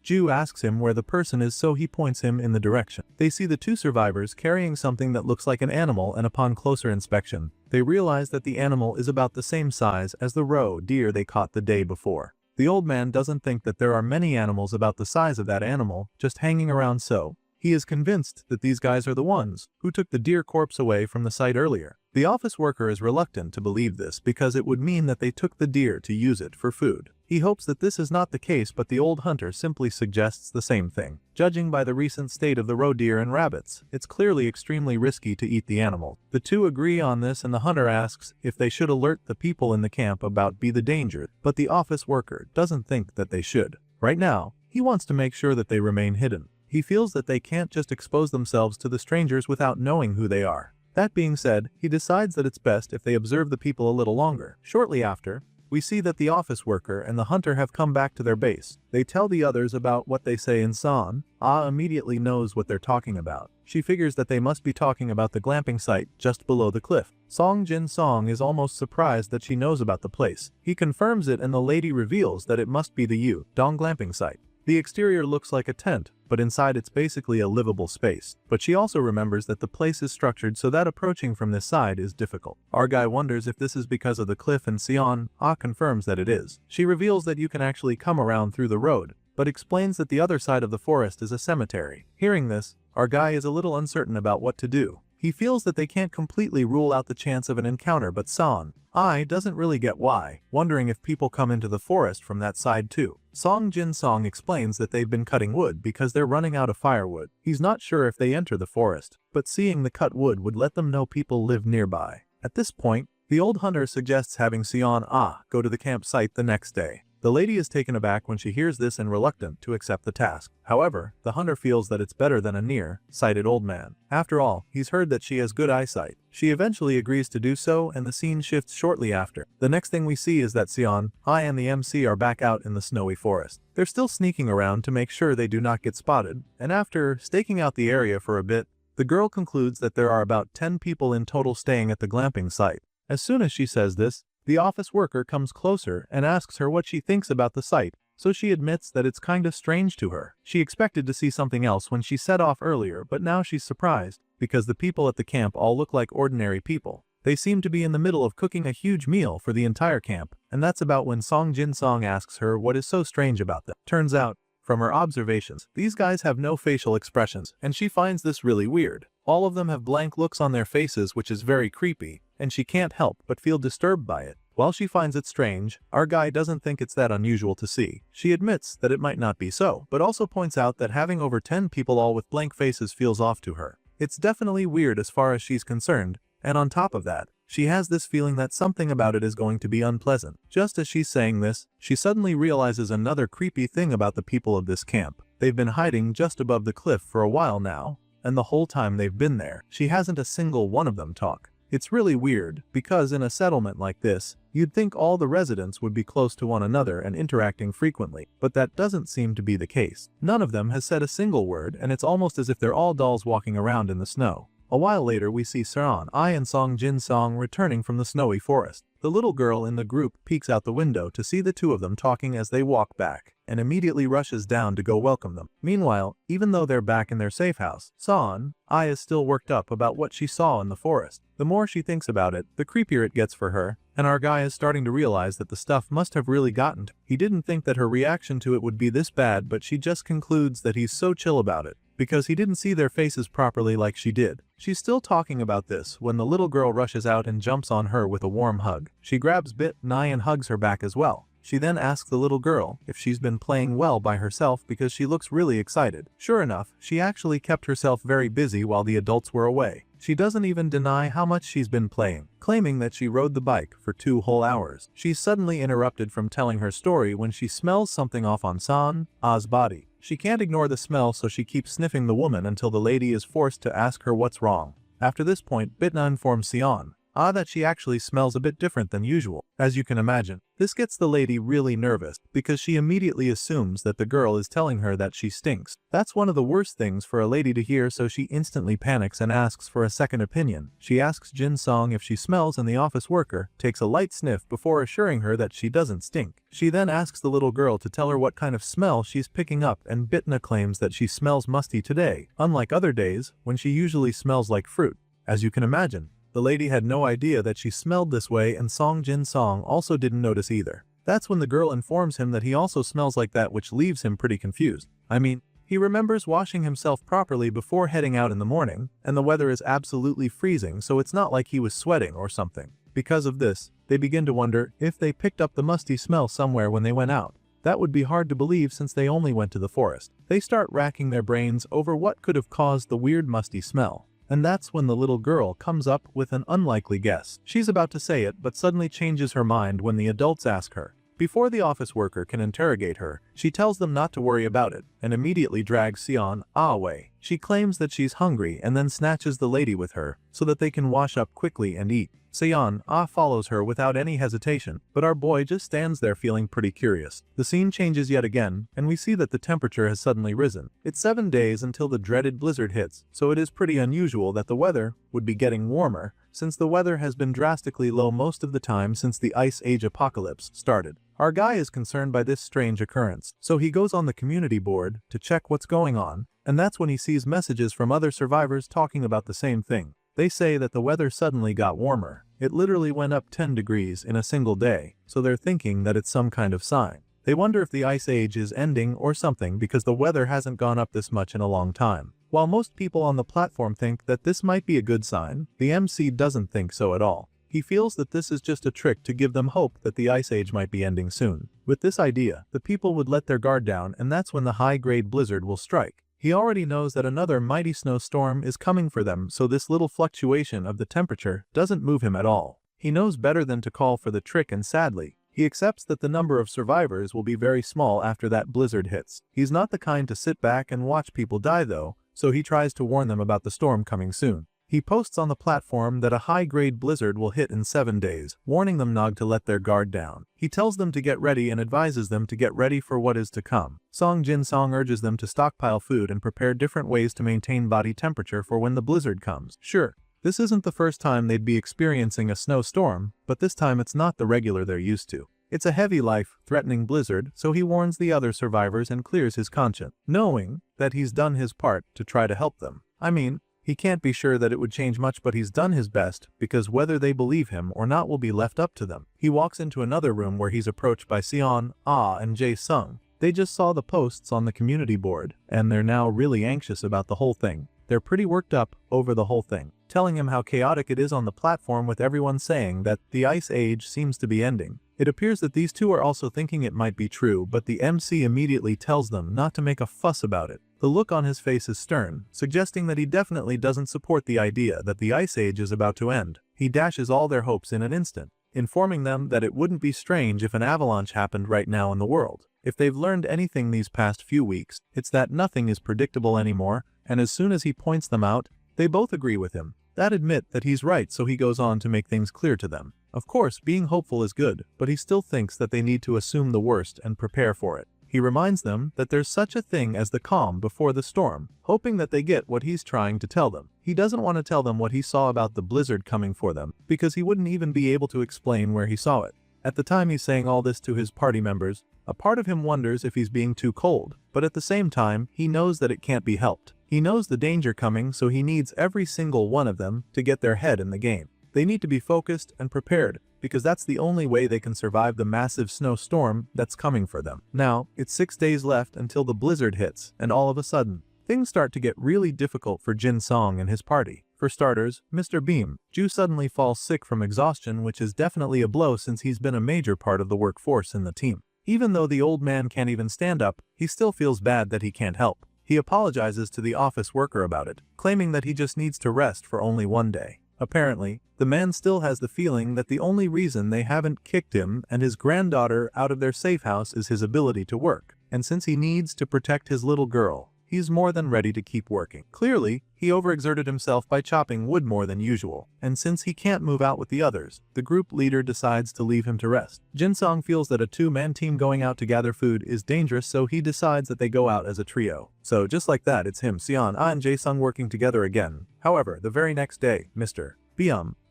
Ju asks him where the person is, so he points him in the direction. They see the 2 survivors carrying something that looks like an animal, and upon closer inspection, they realize that the animal is about the same size as the roe deer they caught the day before. The old man doesn't think that there are many animals about the size of that animal just hanging around, so he is convinced that these guys are the ones who took the deer corpse away from the site earlier. The office worker is reluctant to believe this because it would mean that they took the deer to use it for food. He hopes that this is not the case, but the old hunter simply suggests the same thing. Judging by the recent state of the roe deer and rabbits, it's clearly extremely risky to eat the animal. The two agree on this, and the hunter asks if they should alert the people in the camp about the danger, but the office worker doesn't think that they should. Right now, he wants to make sure that they remain hidden. He feels that they can't just expose themselves to the strangers without knowing who they are. That being said, he decides that it's best if they observe the people a little longer. Shortly after, we see that the office worker and the hunter have come back to their base. They tell the others about what they say, and San immediately knows what they're talking about. She figures that they must be talking about the glamping site just below the cliff. Song Jin Song is almost surprised that she knows about the place. He confirms it, and the lady reveals that it must be the Dong glamping site. The exterior looks like a tent, but inside it's basically a livable space. But she also remembers that the place is structured so that approaching from this side is difficult. Our guy wonders if this is because of the cliff, and Sion confirms that it is. She reveals that you can actually come around through the road, but explains that the other side of the forest is a cemetery. Hearing this, our guy is a little uncertain about what to do. He feels that they can't completely rule out the chance of an encounter, but San doesn't really get why, wondering if people come into the forest from that side too. Song Jin Song explains that they've been cutting wood because they're running out of firewood. He's not sure if they enter the forest, but seeing the cut wood would let them know people live nearby. At this point, the old hunter suggests having Sion go to the campsite the next day. The lady is taken aback when she hears this and reluctant to accept the task. However, the hunter feels that it's better than a near-sighted old man. After all, he's heard that she has good eyesight. She eventually agrees to do so, and the scene shifts shortly after. The next thing we see is that Sion and the MC are back out in the snowy forest. They're still sneaking around to make sure they do not get spotted, and after staking out the area for a bit, the girl concludes that there are about 10 people in total staying at the glamping site. As soon as she says this, the office worker comes closer and asks her what she thinks about the site, so she admits that it's kinda strange to her. She expected to see something else when she set off earlier, but now she's surprised, because the people at the camp all look like ordinary people. They seem to be in the middle of cooking a huge meal for the entire camp, and that's about when Song Jin Song asks her what is so strange about them. Turns out, from her observations, these guys have no facial expressions, and she finds this really weird. All of them have blank looks on their faces, which is very creepy, and she can't help but feel disturbed by it. While she finds it strange, our guy doesn't think it's that unusual to see. She admits that it might not be so, but also points out that having over 10 people all with blank faces feels off to her. It's definitely weird as far as she's concerned, and on top of that, she has this feeling that something about it is going to be unpleasant. Just as she's saying this, she suddenly realizes another creepy thing about the people of this camp. They've been hiding just above the cliff for a while now, and the whole time they've been there, she hasn't a single one of them talk. It's really weird, because in a settlement like this, you'd think all the residents would be close to one another and interacting frequently, but that doesn't seem to be the case. None of them has said a single word, and it's almost as if they're all dolls walking around in the snow. A while later we see Seon I and Song Jin Song returning from the snowy forest. The little girl in the group peeks out the window to see the two of them talking as they walk back, and immediately rushes down to go welcome them. Meanwhile, even though they're back in their safe house, Seon I is still worked up about what she saw in the forest. The more she thinks about it, the creepier it gets for her, and our guy is starting to realize that the stuff must have really gotten to him. He didn't think that her reaction to it would be this bad, but she just concludes that he's so chill about it, because he didn't see their faces properly like she did. She's still talking about this when the little girl rushes out and jumps on her with a warm hug. She grabs Bit Nai and hugs her back as well. She then asks the little girl if she's been playing well by herself because she looks really excited. Sure enough, she actually kept herself very busy while the adults were away. She doesn't even deny how much she's been playing, claiming that she rode the bike for 2 whole hours. She's suddenly interrupted from telling her story when she smells something off on Seon A's body. She can't ignore the smell, so she keeps sniffing the woman until the lady is forced to ask her what's wrong. After this point, Bitna informs Seon that she actually smells a bit different than usual. As you can imagine, this gets the lady really nervous because she immediately assumes that the girl is telling her that she stinks. That's one of the worst things for a lady to hear, so she instantly panics and asks for a second opinion. She asks Jin Song if she smells, and the office worker takes a light sniff before assuring her that she doesn't stink. She then asks the little girl to tell her what kind of smell she's picking up, and Bitna claims that she smells musty today, unlike other days when she usually smells like fruit. As you can imagine, the lady had no idea that she smelled this way, and Song Jin Song also didn't notice either. That's when the girl informs him that he also smells like that, which leaves him pretty confused. I mean, he remembers washing himself properly before heading out in the morning, and the weather is absolutely freezing, so it's not like he was sweating or something. Because of this, they begin to wonder if they picked up the musty smell somewhere when they went out. That would be hard to believe since they only went to the forest. They start racking their brains over what could have caused the weird musty smell. And that's when the little girl comes up with an unlikely guess. She's about to say it, but suddenly changes her mind when the adults ask her. Before the office worker can interrogate her, she tells them not to worry about it, and immediately drags Seon Ah away. She claims that she's hungry and then snatches the lady with her, so that they can wash up quickly and eat. Seon Ah follows her without any hesitation, but our boy just stands there feeling pretty curious. The scene changes yet again, and we see that the temperature has suddenly risen. It's 7 days until the dreaded blizzard hits, so it is pretty unusual that the weather would be getting warmer, since the weather has been drastically low most of the time since the Ice Age apocalypse started. Our guy is concerned by this strange occurrence, so he goes on the community board to check what's going on, and that's when he sees messages from other survivors talking about the same thing. They say that the weather suddenly got warmer. It literally went up 10 degrees in a single day, so they're thinking that it's some kind of sign. They wonder if the Ice Age is ending or something because the weather hasn't gone up this much in a long time. While most people on the platform think that this might be a good sign, the MC doesn't think so at all. He feels that this is just a trick to give them hope that the Ice Age might be ending soon. With this idea, the people would let their guard down, and that's when the high-grade blizzard will strike. He already knows that another mighty snowstorm is coming for them, so this little fluctuation of the temperature doesn't move him at all. He knows better than to call for the trick, and sadly, he accepts that the number of survivors will be very small after that blizzard hits. He's not the kind to sit back and watch people die though, so he tries to warn them about the storm coming soon. He posts on the platform that a high-grade blizzard will hit in 7 days, warning them not to let their guard down. He tells them to get ready and advises them to get ready for what is to come. Song Jin Song urges them to stockpile food and prepare different ways to maintain body temperature for when the blizzard comes. Sure, this isn't the first time they'd be experiencing a snowstorm, but this time it's not the regular they're used to. It's a heavy life-threatening blizzard, so he warns the other survivors and clears his conscience, knowing that he's done his part to try to help them. I mean, he can't be sure that it would change much, but he's done his best, because whether they believe him or not will be left up to them. He walks into another room where he's approached by Seon Ah and Jae Sung. They just saw the posts on the community board, and they're now really anxious about the whole thing. They're pretty worked up over the whole thing, telling him how chaotic it is on the platform, with everyone saying that the Ice Age seems to be ending. It appears that these two are also thinking it might be true, but the MC immediately tells them not to make a fuss about it. The look on his face is stern, suggesting that he definitely doesn't support the idea that the Ice Age is about to end. He dashes all their hopes in an instant, informing them that it wouldn't be strange if an avalanche happened right now in the world. If they've learned anything these past few weeks, it's that nothing is predictable anymore, and as soon as he points them out, they both agree with him. That admit that he's right, so he goes on to make things clear to them. Of course, being hopeful is good, but he still thinks that they need to assume the worst and prepare for it. He reminds them that there's such a thing as the calm before the storm, hoping that they get what he's trying to tell them. He doesn't want to tell them what he saw about the blizzard coming for them, because he wouldn't even be able to explain where he saw it. At the time he's saying all this to his party members, a part of him wonders if he's being too cold, but at the same time, he knows that it can't be helped. He knows the danger coming, so he needs every single one of them to get their head in the game. They need to be focused and prepared, because that's the only way they can survive the massive snowstorm that's coming for them. Now, it's 6 days left until the blizzard hits, and all of a sudden, things start to get really difficult for Jin Song and his party. For starters, Mr. Beam, Ju suddenly falls sick from exhaustion, which is definitely a blow since he's been a major part of the workforce in the team. Even though the old man can't even stand up, he still feels bad that he can't help. He apologizes to the office worker about it, claiming that he just needs to rest for only 1 day. Apparently, the man still has the feeling that the only reason they haven't kicked him and his granddaughter out of their safe house is his ability to work, and since he needs to protect his little girl, he's more than ready to keep working. Clearly, he overexerted himself by chopping wood more than usual, and since he can't move out with the others, the group leader decides to leave him to rest. Jin Song feels that a two-man team going out to gather food is dangerous, so he decides that they go out as a trio. So just like that, it's him, Seon, and Jae Sung working together again. However, the very next day, Mr.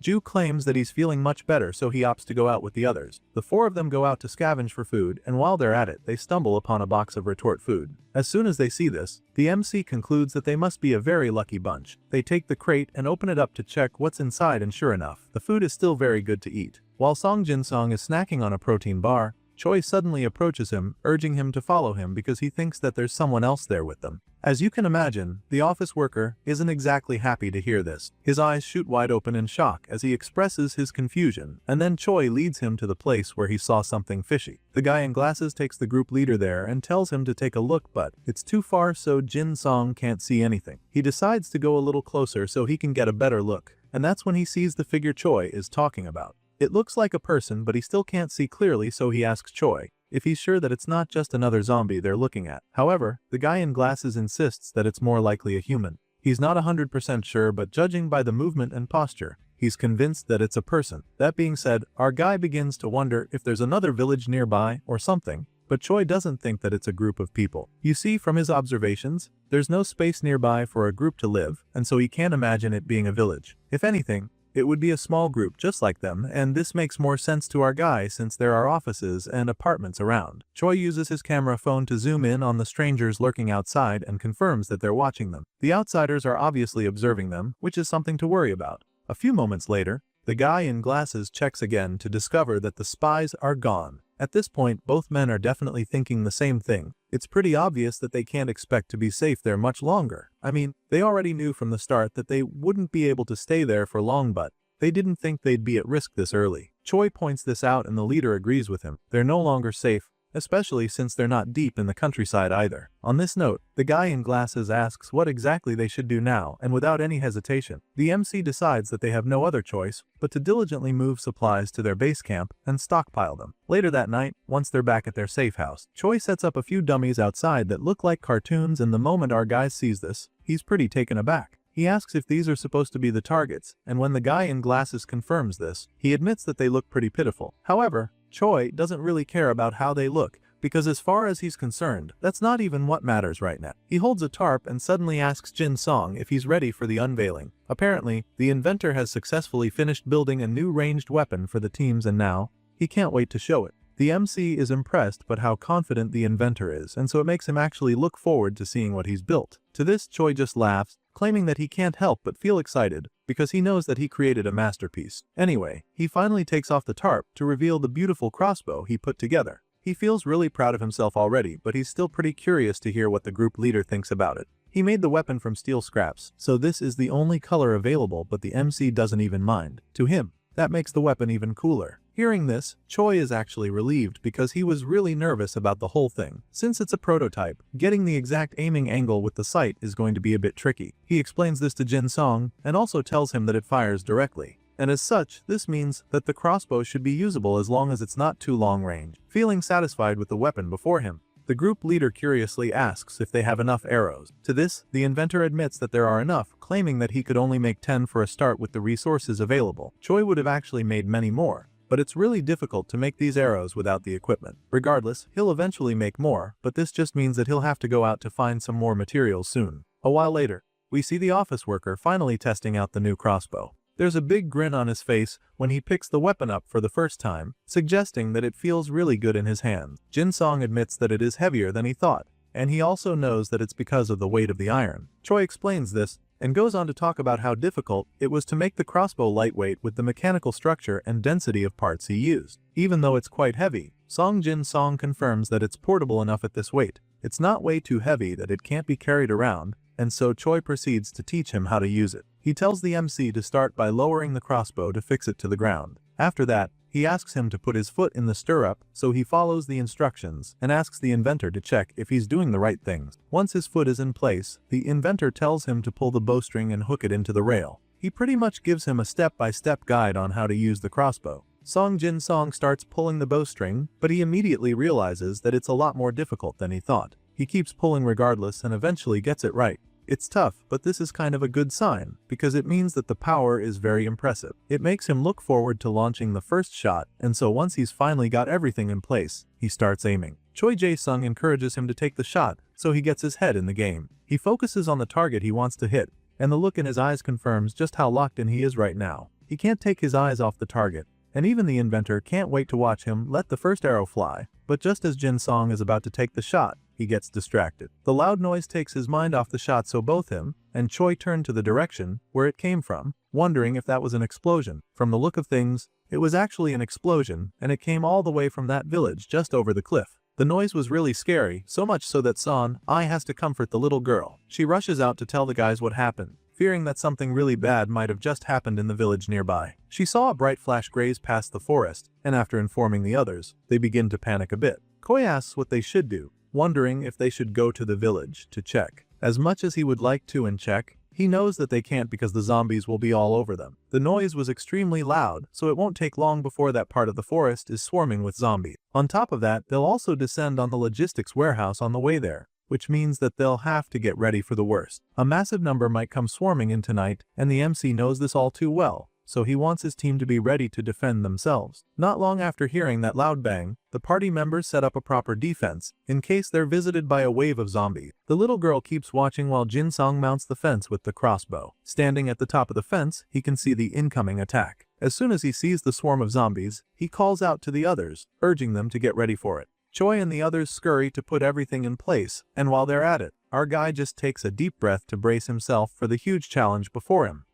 Ju claims that he's feeling much better, so he opts to go out with the others. The four of them go out to scavenge for food, and while they're at it, they stumble upon a box of retort food. As soon as they see this, the MC concludes that they must be a very lucky bunch. They take the crate and open it up to check what's inside, and sure enough, the food is still very good to eat. While Song Jin Song is snacking on a protein bar, Choi suddenly approaches him, urging him to follow him because he thinks that there's someone else there with them. As you can imagine, the office worker isn't exactly happy to hear this. His eyes shoot wide open in shock as he expresses his confusion, and then Choi leads him to the place where he saw something fishy. The guy in glasses takes the group leader there and tells him to take a look, but it's too far so Jin Song can't see anything. He decides to go a little closer so he can get a better look, and that's when he sees the figure Choi is talking about. It looks like a person, but he still can't see clearly, so he asks Choi if he's sure that it's not just another zombie they're looking at. However, the guy in glasses insists that it's more likely a human. He's not 100% sure, but judging by the movement and posture, he's convinced that it's a person. That being said, our guy begins to wonder if there's another village nearby or something, but Choi doesn't think that it's a group of people. You see, from his observations, there's no space nearby for a group to live, and so he can't imagine it being a village. If anything, it would be a small group just like them, and this makes more sense to our guy since there are offices and apartments around. Choi uses his camera phone to zoom in on the strangers lurking outside and confirms that they're watching them. The outsiders are obviously observing them, which is something to worry about. A few moments later, the guy in glasses checks again to discover that the spies are gone. At this point, both men are definitely thinking the same thing. It's pretty obvious that they can't expect to be safe there much longer. I mean, they already knew from the start that they wouldn't be able to stay there for long, but they didn't think they'd be at risk this early. Choi points this out and the leader agrees with him. They're no longer safe, especially since they're not deep in the countryside either. On this note, the guy in glasses asks what exactly they should do now, and without any hesitation, the MC decides that they have no other choice but to diligently move supplies to their base camp and stockpile them. Later that night, once they're back at their safe house, Choi sets up a few dummies outside that look like cartoons, and the moment our guy sees this, he's pretty taken aback. He asks if these are supposed to be the targets, and when the guy in glasses confirms this, he admits that they look pretty pitiful. However, Choi doesn't really care about how they look, because as far as he's concerned, that's not even what matters right now. He holds a tarp and suddenly asks Jin Song if he's ready for the unveiling. Apparently, the inventor has successfully finished building a new ranged weapon for the teams, and now, he can't wait to show it. The MC is impressed by how confident the inventor is, and so it makes him actually look forward to seeing what he's built. To this, Choi just laughs, claiming that he can't help but feel excited, because he knows that he created a masterpiece. Anyway, he finally takes off the tarp to reveal the beautiful crossbow he put together. He feels really proud of himself already, but he's still pretty curious to hear what the group leader thinks about it. He made the weapon from steel scraps, so this is the only color available, but the MC doesn't even mind. To him, that makes the weapon even cooler. Hearing this, Choi is actually relieved because he was really nervous about the whole thing. Since it's a prototype, getting the exact aiming angle with the sight is going to be a bit tricky. He explains this to Jin Song and also tells him that it fires directly. And as such, this means that the crossbow should be usable as long as it's not too long range. Feeling satisfied with the weapon before him, The group leader curiously asks if they have enough arrows. To this, the inventor admits that there are enough, claiming that he could only make 10 for a start with the resources available. Choi would have actually made many more, but it's really difficult to make these arrows without the equipment. Regardless, he'll eventually make more, but this just means that he'll have to go out to find some more materials soon. A while later, we see the office worker finally testing out the new crossbow. There's a big grin on his face when he picks the weapon up for the first time, suggesting that it feels really good in his hands. Jin-song admits that it is heavier than he thought, and he also knows that it's because of the weight of the iron. Choi explains this, and goes on to talk about how difficult it was to make the crossbow lightweight with the mechanical structure and density of parts he used. Even though it's quite heavy, Jin-song confirms that it's portable enough at this weight. It's not way too heavy that it can't be carried around, and so Choi proceeds to teach him how to use it. He tells the MC to start by lowering the crossbow to fix it to the ground. After that, he asks him to put his foot in the stirrup, so he follows the instructions and asks the inventor to check if he's doing the right things. Once his foot is in place, the inventor tells him to pull the bowstring and hook it into the rail. He pretty much gives him a step-by-step guide on how to use the crossbow. Jin-song starts pulling the bowstring, but he immediately realizes that it's a lot more difficult than he thought. He keeps pulling regardless and eventually gets it right. It's tough, but this is kind of a good sign, because it means that the power is very impressive. It makes him look forward to launching the first shot, and so once he's finally got everything in place, he starts aiming. Choi Jae-sung encourages him to take the shot, so he gets his head in the game. He focuses on the target he wants to hit, and the look in his eyes confirms just how locked in he is right now. He can't take his eyes off the target, and even the inventor can't wait to watch him let the first arrow fly, but just as Jin-song is about to take the shot, he gets distracted. The loud noise takes his mind off the shot, so both him and Choi turn to the direction where it came from, wondering if that was an explosion. From the look of things, it was actually an explosion, and it came all the way from that village just over the cliff. The noise was really scary, so much so that Son-ai has to comfort the little girl. She rushes out to tell the guys what happened, fearing that something really bad might have just happened in the village nearby. She saw a bright flash graze past the forest, and after informing the others, they begin to panic a bit. Choi asks what they should do, wondering if they should go to the village to check. As much as he would like to and check, he knows that they can't because the zombies will be all over them. The noise was extremely loud, so it won't take long before that part of the forest is swarming with zombies. On top of that, they'll also descend on the logistics warehouse on the way there, which means that they'll have to get ready for the worst. A massive number might come swarming in tonight, and the MC knows this all too well, so he wants his team to be ready to defend themselves. Not long after hearing that loud bang, the party members set up a proper defense, in case they're visited by a wave of zombies. The little girl keeps watching while Jin-song mounts the fence with the crossbow. Standing at the top of the fence, he can see the incoming attack. As soon as he sees the swarm of zombies, he calls out to the others, urging them to get ready for it. Choi and the others scurry to put everything in place, and while they're at it, our guy just takes a deep breath to brace himself for the huge challenge before him.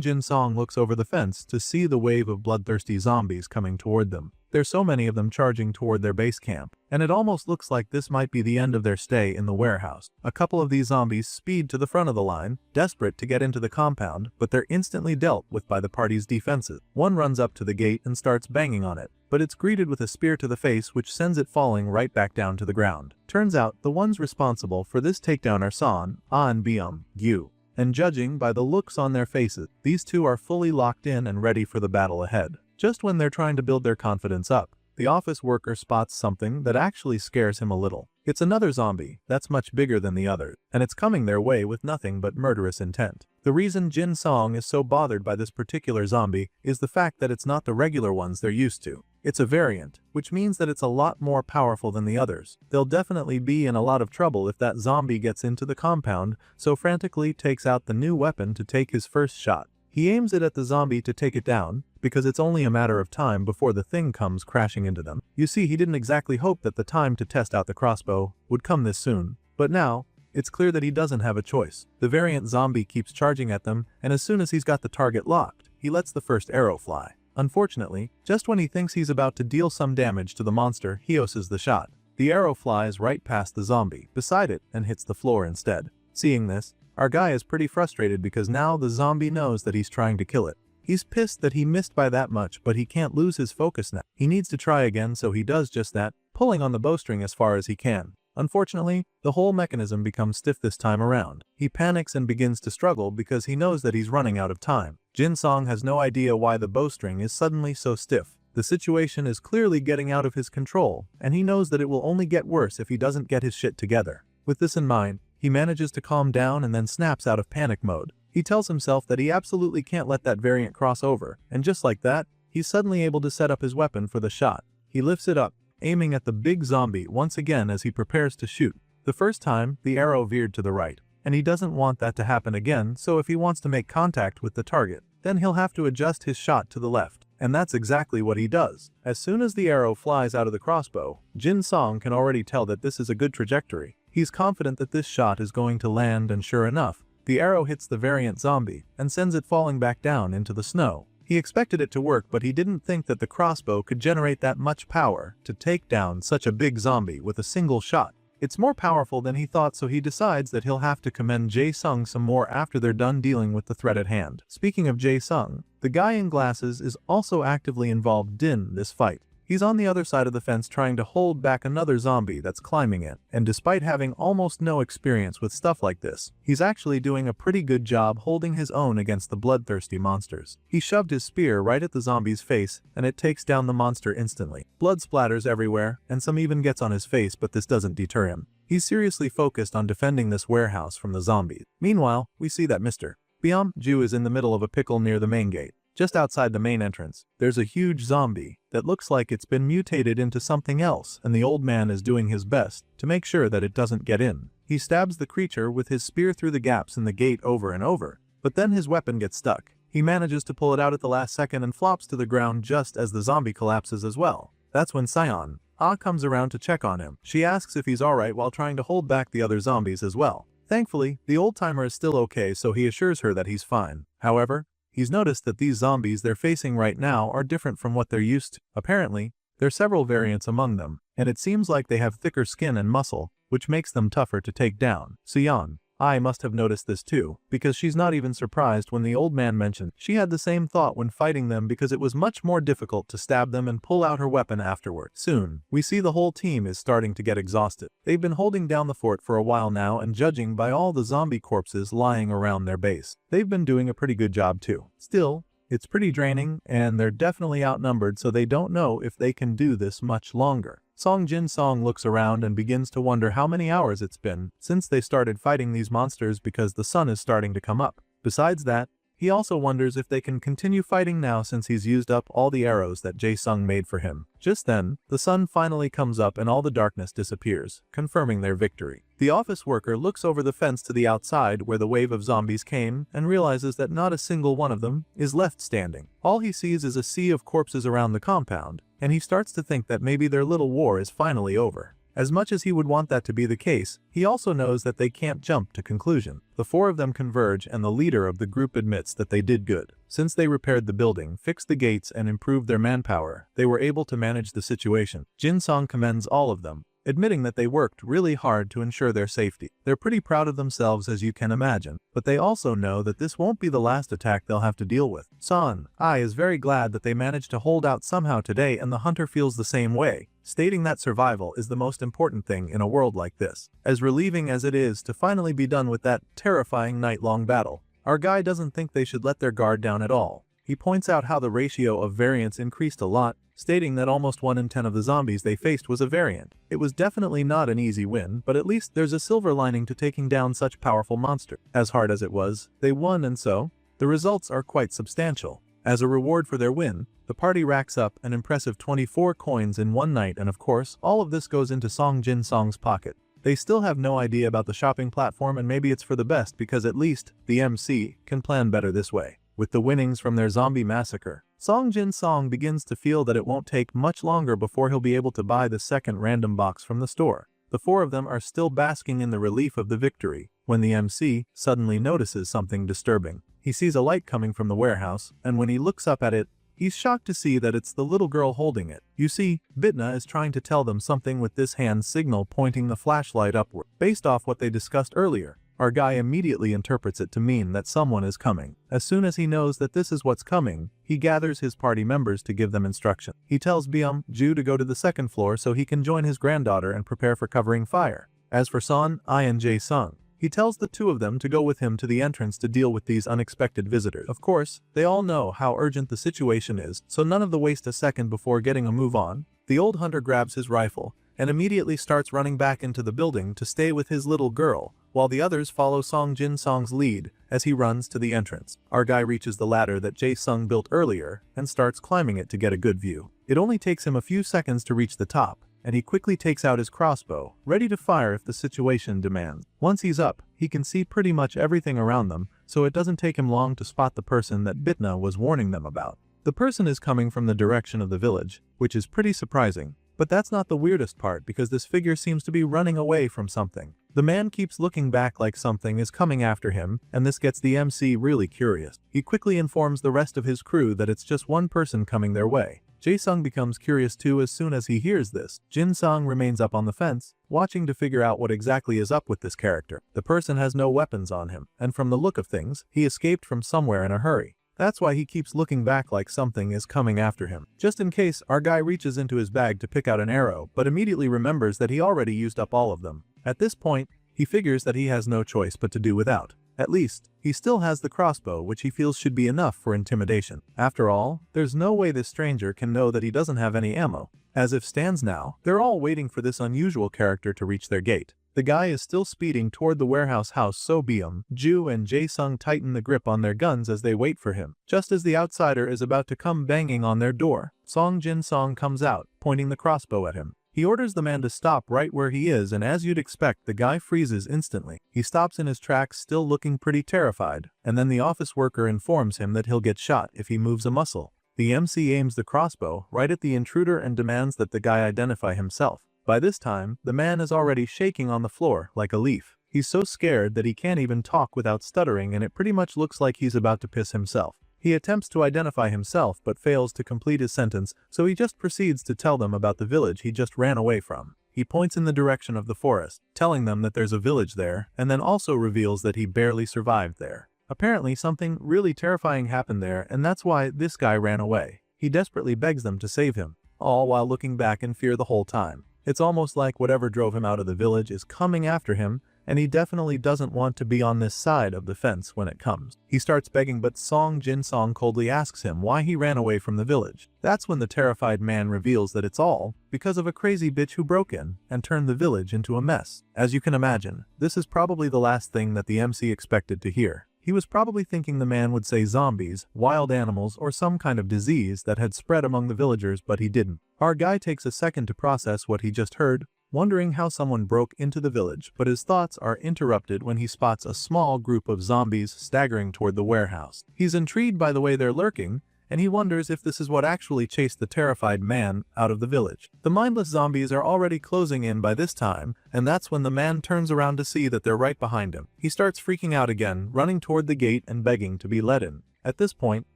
Jin-song looks over the fence to see the wave of bloodthirsty zombies coming toward them. There's so many of them charging toward their base camp, and it almost looks like this might be the end of their stay in the warehouse. A couple of these zombies speed to the front of the line, desperate to get into the compound, but they're instantly dealt with by the party's defenses. One runs up to the gate and starts banging on it, but it's greeted with a spear to the face which sends it falling right back down to the ground. Turns out, the ones responsible for this takedown are Son-ai and Byung-gyu. And judging by the looks on their faces, these two are fully locked in and ready for the battle ahead. Just when they're trying to build their confidence up, the office worker spots something that actually scares him a little. It's another zombie that's much bigger than the others, and it's coming their way with nothing but murderous intent. The reason Jin-song is so bothered by this particular zombie is the fact that it's not the regular ones they're used to. It's a variant, which means that it's a lot more powerful than the others. They'll definitely be in a lot of trouble if that zombie gets into the compound, so frantically takes out the new weapon to take his first shot. He aims it at the zombie to take it down, because it's only a matter of time before the thing comes crashing into them. You see, he didn't exactly hope that the time to test out the crossbow would come this soon, but now, it's clear that he doesn't have a choice. The variant zombie keeps charging at them, and as soon as he's got the target locked, he lets the first arrow fly. Unfortunately, just when he thinks he's about to deal some damage to the monster, he misses the shot. The arrow flies right past the zombie beside it and hits the floor instead. Seeing this, our guy is pretty frustrated because now the zombie knows that he's trying to kill it. He's pissed that he missed by that much, but he can't lose his focus now. He needs to try again, so he does just that, pulling on the bowstring as far as he can. Unfortunately, the whole mechanism becomes stiff this time around. He panics and begins to struggle because he knows that he's running out of time. Jin-song has no idea why the bowstring is suddenly so stiff. The situation is clearly getting out of his control, and he knows that it will only get worse if he doesn't get his shit together. With this in mind, he manages to calm down and then snaps out of panic mode. He tells himself that he absolutely can't let that variant cross over, and just like that, he's suddenly able to set up his weapon for the shot. He lifts it up, aiming at the big zombie once again as he prepares to shoot. The first time, the arrow veered to the right, and he doesn't want that to happen again, so if he wants to make contact with the target, then he'll have to adjust his shot to the left. And that's exactly what he does. As soon as the arrow flies out of the crossbow, Jin Song can already tell that this is a good trajectory. He's confident that this shot is going to land, and sure enough, the arrow hits the variant zombie and sends it falling back down into the snow. He expected it to work, but he didn't think that the crossbow could generate that much power to take down such a big zombie with a single shot. It's more powerful than he thought, so he decides that he'll have to commend Jae-sung some more after they're done dealing with the threat at hand. Speaking of Jae-sung, the guy in glasses is also actively involved in this fight. He's on the other side of the fence trying to hold back another zombie that's climbing it, and despite having almost no experience with stuff like this, he's actually doing a pretty good job holding his own against the bloodthirsty monsters. He shoved his spear right at the zombie's face, and it takes down the monster instantly. Blood splatters everywhere, and some even gets on his face, but this doesn't deter him. He's seriously focused on defending this warehouse from the zombies. Meanwhile, we see that Mr. Byum-ju is in the middle of a pickle near the main gate. Just outside the main entrance, there's a huge zombie that looks like it's been mutated into something else, and the old man is doing his best to make sure that it doesn't get in. He stabs the creature with his spear through the gaps in the gate over and over, but then his weapon gets stuck. He manages to pull it out at the last second and flops to the ground just as the zombie collapses as well. That's when Sion comes around to check on him. She asks if he's alright while trying to hold back the other zombies as well. Thankfully, the old-timer is still okay, so he assures her that he's fine. However, he's noticed that these zombies they're facing right now are different from what they're used to. Apparently, there are several variants among them, and it seems like they have thicker skin and muscle, which makes them tougher to take down. Sion must have noticed this too, because she's not even surprised when the old man mentioned she had the same thought when fighting them because it was much more difficult to stab them and pull out her weapon afterward. Soon, we see the whole team is starting to get exhausted. They've been holding down the fort for a while now, and judging by all the zombie corpses lying around their base, they've been doing a pretty good job too. Still, it's pretty draining, and they're definitely outnumbered, so they don't know if they can do this much longer. Jin Song looks around and begins to wonder how many hours it's been since they started fighting these monsters because the sun is starting to come up. Besides that, he also wonders if they can continue fighting now since he's used up all the arrows that Jae-sung made for him. Just then, the sun finally comes up and all the darkness disappears, confirming their victory. The office worker looks over the fence to the outside where the wave of zombies came and realizes that not a single one of them is left standing. All he sees is a sea of corpses around the compound, and he starts to think that maybe their little war is finally over. As much as he would want that to be the case, he also knows that they can't jump to conclusion. The four of them converge, and the leader of the group admits that they did good. Since they repaired the building, fixed the gates, and improved their manpower, they were able to manage the situation. Jin Song commends all of them, admitting that they worked really hard to ensure their safety. They're pretty proud of themselves, as you can imagine, but they also know that this won't be the last attack they'll have to deal with. Son is very glad that they managed to hold out somehow today, and the hunter feels the same way, stating that survival is the most important thing in a world like this. As relieving as it is to finally be done with that terrifying night-long battle, our guy doesn't think they should let their guard down at all. He points out how the ratio of variants increased a lot, stating that almost 1 in 10 of the zombies they faced was a variant. It was definitely not an easy win, but at least there's a silver lining to taking down such powerful monsters. As hard as it was, they won, and so, the results are quite substantial. As a reward for their win, the party racks up an impressive 24 coins in one night, and of course, all of this goes into Jin Song's pocket. They still have no idea about the shopping platform, and maybe it's for the best because at least the MC can plan better this way. With the winnings from their zombie massacre, Jin Song begins to feel that it won't take much longer before he'll be able to buy the second random box from the store. The four of them are still basking in the relief of the victory when the MC suddenly notices something disturbing. He sees a light coming from the warehouse, and when he looks up at it, he's shocked to see that it's the little girl holding it. You see, Bitna is trying to tell them something with this hand signal pointing the flashlight upward. Based off what they discussed earlier, our guy immediately interprets it to mean that someone is coming. As soon as he knows that this is what's coming, he gathers his party members to give them instruction. He tells Byum-ju to go to the second floor so he can join his granddaughter and prepare for covering fire. As for Son, and Jae-sung, He tells the two of them to go with him to the entrance to deal with these unexpected visitors. Of course, they all know how urgent the situation is, so none of the waste a second before getting a move on. The old hunter grabs his rifle and immediately starts running back into the building to stay with his little girl, while the others follow Song Jin Song's lead as he runs to the entrance. Our guy reaches the ladder that Jae Sung built earlier and starts climbing it to get a good view. It only takes him a few seconds to reach the top, and he quickly takes out his crossbow, ready to fire if the situation demands. Once he's up, he can see pretty much everything around them, so it doesn't take him long to spot the person that Bitna was warning them about. The person is coming from the direction of the village, which is pretty surprising. But that's not the weirdest part because this figure seems to be running away from something. The man keeps looking back like something is coming after him, and this gets the MC really curious. He quickly informs the rest of his crew that it's just one person coming their way. Jae Sung becomes curious too as soon as he hears this. Jin Sung remains up on the fence, watching to figure out what exactly is up with this character. The person has no weapons on him, and from the look of things, he escaped from somewhere in a hurry. That's why he keeps looking back like something is coming after him. Just in case, our guy reaches into his bag to pick out an arrow, but immediately remembers that he already used up all of them. At this point, he figures that he has no choice but to do without. At least, he still has the crossbow, which he feels should be enough for intimidation. After all, there's no way this stranger can know that he doesn't have any ammo. As it stands now, they're all waiting for this unusual character to reach their gate. The guy is still speeding toward the warehouse house, so Byung, Ju and Jae Sung tighten the grip on their guns as they wait for him. Just as the outsider is about to come banging on their door, Song Jin Song comes out, pointing the crossbow at him. He orders the man to stop right where he is, and as you'd expect, the guy freezes instantly. He stops in his tracks, still looking pretty terrified, and then the office worker informs him that he'll get shot if he moves a muscle. The MC aims the crossbow right at the intruder and demands that the guy identify himself. By this time, the man is already shaking on the floor like a leaf. He's so scared that he can't even talk without stuttering, and it pretty much looks like he's about to piss himself. He attempts to identify himself but fails to complete his sentence, so he just proceeds to tell them about the village he just ran away from. He points in the direction of the forest, telling them that there's a village there, and then also reveals that he barely survived there. Apparently something really terrifying happened there, and that's why this guy ran away. He desperately begs them to save him, all while looking back in fear the whole time. It's almost like whatever drove him out of the village is coming after him, and he definitely doesn't want to be on this side of the fence when it comes. He starts begging, but Song Jin Song coldly asks him why he ran away from the village. That's when the terrified man reveals that it's all because of a crazy bitch who broke in and turned the village into a mess. As you can imagine, this is probably the last thing that the MC expected to hear. He was probably thinking the man would say zombies, wild animals, or some kind of disease that had spread among the villagers, but he didn't. Our guy takes a second to process what he just heard, wondering how someone broke into the village, but his thoughts are interrupted when he spots a small group of zombies staggering toward the warehouse. He's intrigued by the way they're lurking, and he wonders if this is what actually chased the terrified man out of the village. The mindless zombies are already closing in by this time, and that's when the man turns around to see that they're right behind him. He starts freaking out again, running toward the gate and begging to be let in. At this point,